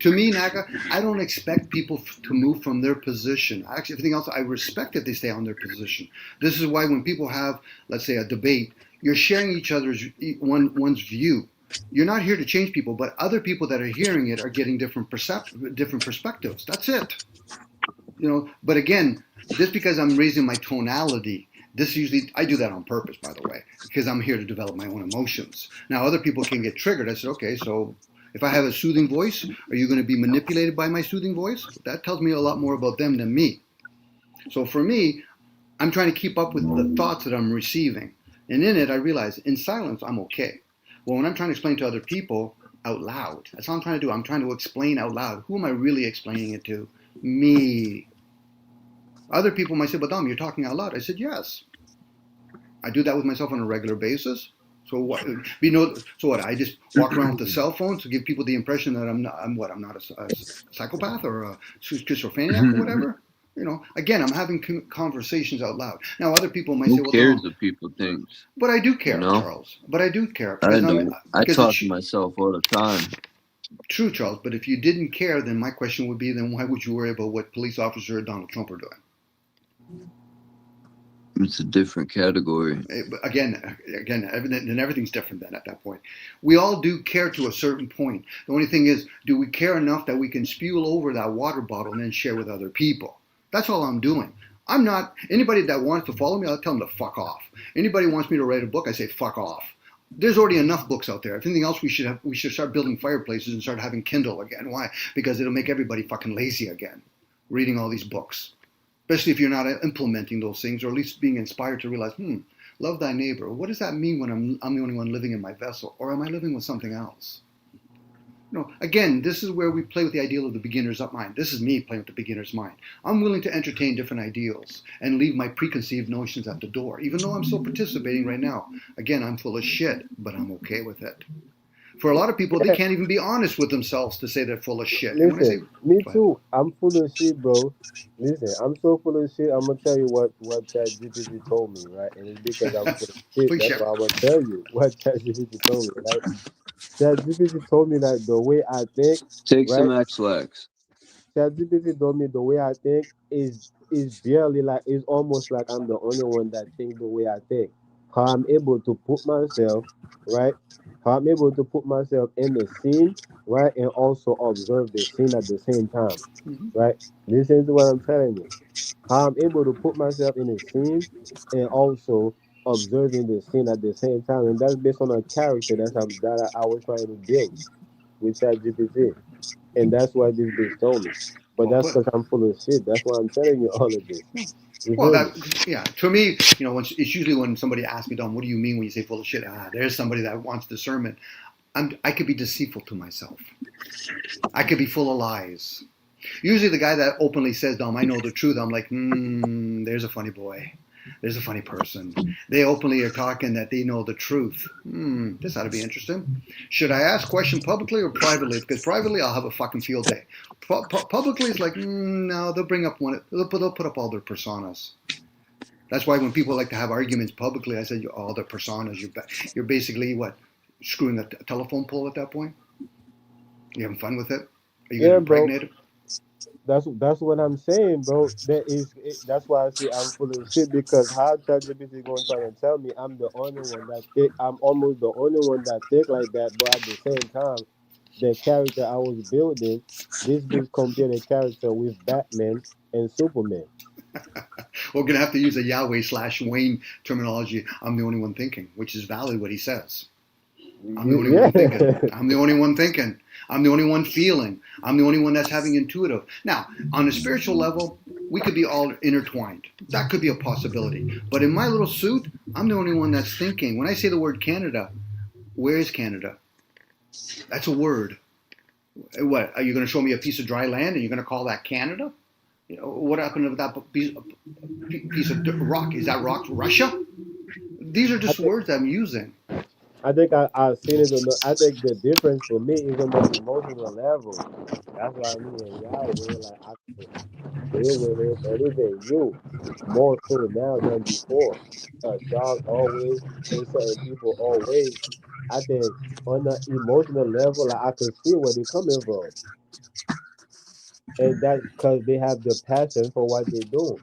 To me, Naga, I don't expect people to move from their position. Actually, everything else, I respect that they stay on their position. This is why when people have, let's say, a debate, you're sharing each other's one's view. You're not here to change people, but other people that are hearing it are getting different perspectives. That's it. But again, just because I'm raising my tonality, I do that on purpose, by the way, because I'm here to develop my own emotions. Now, other people can get triggered. I said, okay, so if I have a soothing voice, are you going to be manipulated by my soothing voice? That tells me a lot more about them than me. So for me, I'm trying to keep up with the thoughts that I'm receiving. And in it, I realize in silence, I'm okay. Well, when I'm trying to explain to other people out loud, that's all I'm trying to do. I'm trying to explain out loud. Who am I really explaining it to? Me. Other people might say, but Dom, you're talking out loud. I said, yes. I do that with myself on a regular basis. So what? So what? I just walk around with a cell phone to give people the impression that I'm not a psychopath or a schizophrenic or whatever. Again, I'm having conversations out loud. Now, other people might say, Who well, cares Dom, what people think? but I do care, Charles. But I do care. I do. I talk to myself all the time. True, Charles. But if you didn't care, then my question would be, then why would you worry about what police officer Donald Trump are doing? It's a different category. Again, everything's different then at that point. We all do care to a certain point. The only thing is, do we care enough that we can spew over that water bottle and then share with other people? That's all I'm doing. I'm not, anybody that wants to follow me, I'll tell them to fuck off. Anybody wants me to write a book, I say fuck off. There's already enough books out there. If anything else, we should start building fireplaces and start having Kindle again. Why? Because it'll make everybody fucking lazy again, reading all these books. Especially if you're not implementing those things, or at least being inspired to realize, love thy neighbor. What does that mean when I'm the only one living in my vessel? Or am I living with something else? Again, this is where we play with the ideal of the beginner's mind. This is me playing with the beginner's mind. I'm willing to entertain different ideals and leave my preconceived notions at the door, even though I'm still participating right now. Again, I'm full of shit, but I'm okay with it. For a lot of people, they can't even be honest with themselves to say they're full of shit. And when I say, Listen, me too. I'm full of shit, bro. Listen, I'm so full of shit. I'm gonna tell you what ChatGPT told me, right? And it's because I'm full of shit. please That's share. why I'm gonna tell you what ChatGPT told me, right? ChatGPT told me that the way I think, Take right? some X-Lax. ChatGPT told me the way I think is barely like it's almost like I'm the only one that think the way I think. How I'm able to put myself, right? How I'm able to put myself in the scene, right, and also observe the scene at the same time, right? Listen to what I'm telling you. How I'm able to put myself in the scene and also observing the scene at the same time, and that's based on a character that I was trying to build with ChatGPT. And that's why this bitch told me. But Well that's put. because I'm full of shit. That's why I'm telling you all of this. You Well, feel me? that yeah. To me, it's usually when somebody asks me, "Don, what do you mean when you say full of shit?" There's somebody that wants discernment. I could be deceitful to myself. I could be full of lies. Usually, the guy that openly says, "Dom, I know the truth," I'm like, there's a funny boy. There's a funny person. They openly are talking that they know the truth. This ought to be interesting. Should I ask question publicly or privately? Because privately, I'll have a fucking field day. Publicly, it's like, no, they'll bring up they'll put up all their personas. That's why when people like to have arguments publicly, I said, all their personas. You're basically what? Screwing a telephone pole at that point? You having fun with it? Are you going to Yeah, bro. impregnate it? That's what I'm saying, bro. That's why I say I'm full of shit because how ChatGPT going to try to tell me I'm the only one that think I'm almost the only one that think like that, but at the same time, the character I was building, this bitch compared the character with Batman and Superman. We're going to have to use a Yahweh/Wayne terminology. I'm the only one thinking, which is valid what he says. I'm the only one thinking. I'm the only one thinking. I'm the only one feeling. I'm the only one that's having intuitive. Now, on a spiritual level, we could be all intertwined. That could be a possibility. But in my little suit, I'm the only one that's thinking. When I say the word Canada, where is Canada? That's a word. What? Are you going to show me a piece of dry land and you're going to call that Canada? What happened to that piece of rock? Is that rock Russia? These are just words I'm using. I think I've seen it on the. I think the difference for me is on the emotional level. That's why I mean, Yahweh, like I can deal with it, and even you more so now than before. Charles always and certain people always. I think on the emotional level, like I could see where they're coming from, and that's because they have the passion for what they're doing,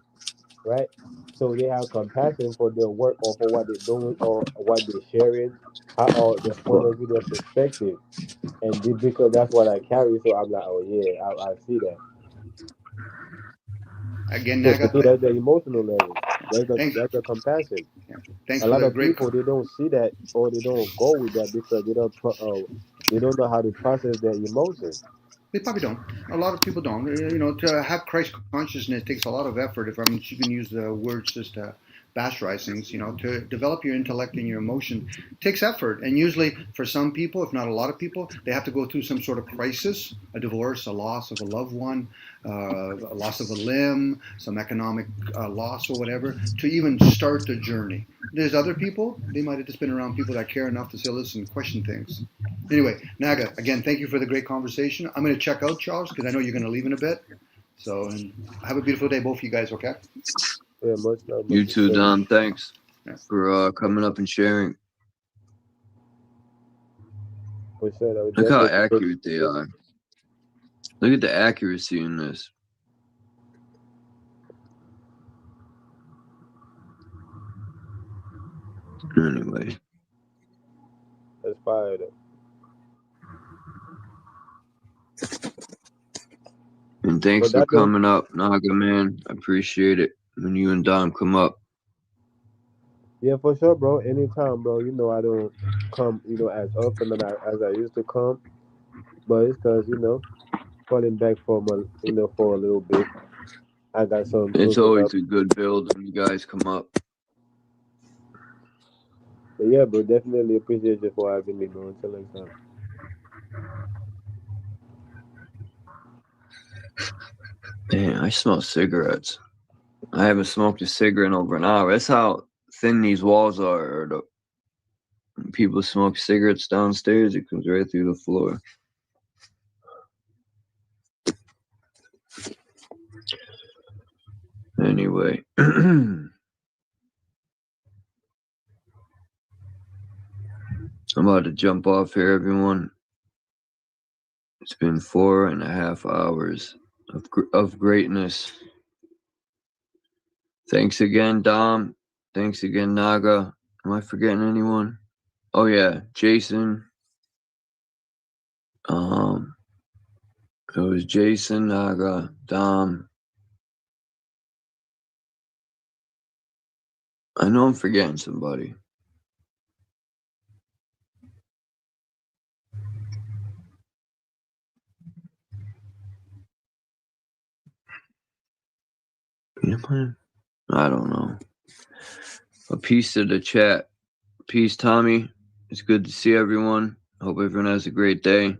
right? So they have compassion for their work or for what they're doing or what they're sharing, or their point of view, their perspective. And because that's what I carry, so I'm like, oh yeah, I see that. Again, So for Naga, me, that's the emotional level. thanks. That's the compassion. Thanks A for lot the of great. people they don't see that or they don't go with that because they don't know how to process their emotions. They probably don't. A lot of people don't. To have Christ consciousness takes a lot of effort. If you can use the words just to bastardize things, to develop your intellect and your emotion takes effort. And usually, for some people, if not a lot of people, they have to go through some sort of crisis, a divorce, a loss of a loved one, a loss of a limb, some economic loss or whatever, to even start the journey. There's other people, they might have just been around people that care enough to say, listen, question things. Anyway, Naga, again, thank you for the great conversation. I'm going to check out, Charles, because I know you're going to leave in a bit. So, and have a beautiful day, both of you guys, okay? Yeah, much love. You too, Don. Thanks Yeah. for coming up and sharing. For sure, Look how accurate they are. Look at the accuracy in this. Anyway. That's fire though. And thanks for coming up, Naga, man. I appreciate it when you and Dom come up. Yeah, for sure, bro. Anytime, bro. I don't come, as often as I used to come, but it's because falling back from for a little bit. I got some. It's always a good build when you guys come up. But yeah, bro, definitely appreciate you for having me, bro. Until next time. Damn, I smell cigarettes. I haven't smoked a cigarette in over an hour. That's how thin these walls are. When people smoke cigarettes downstairs, it comes right through the floor. Anyway. I'm about to jump off here, everyone. It's been 4.5 hours of greatness. Thanks again, Dom. Thanks again, Naga. Am I forgetting anyone? Oh yeah, Jason. It was Jason, Naga, Dom. I know I'm forgetting somebody. I don't know. A peace to the chat. Peace, Tommy. It's good to see everyone. Hope everyone has a great day,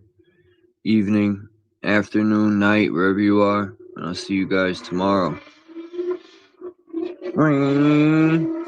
evening, afternoon, night, wherever you are. And I'll see you guys tomorrow. Ring.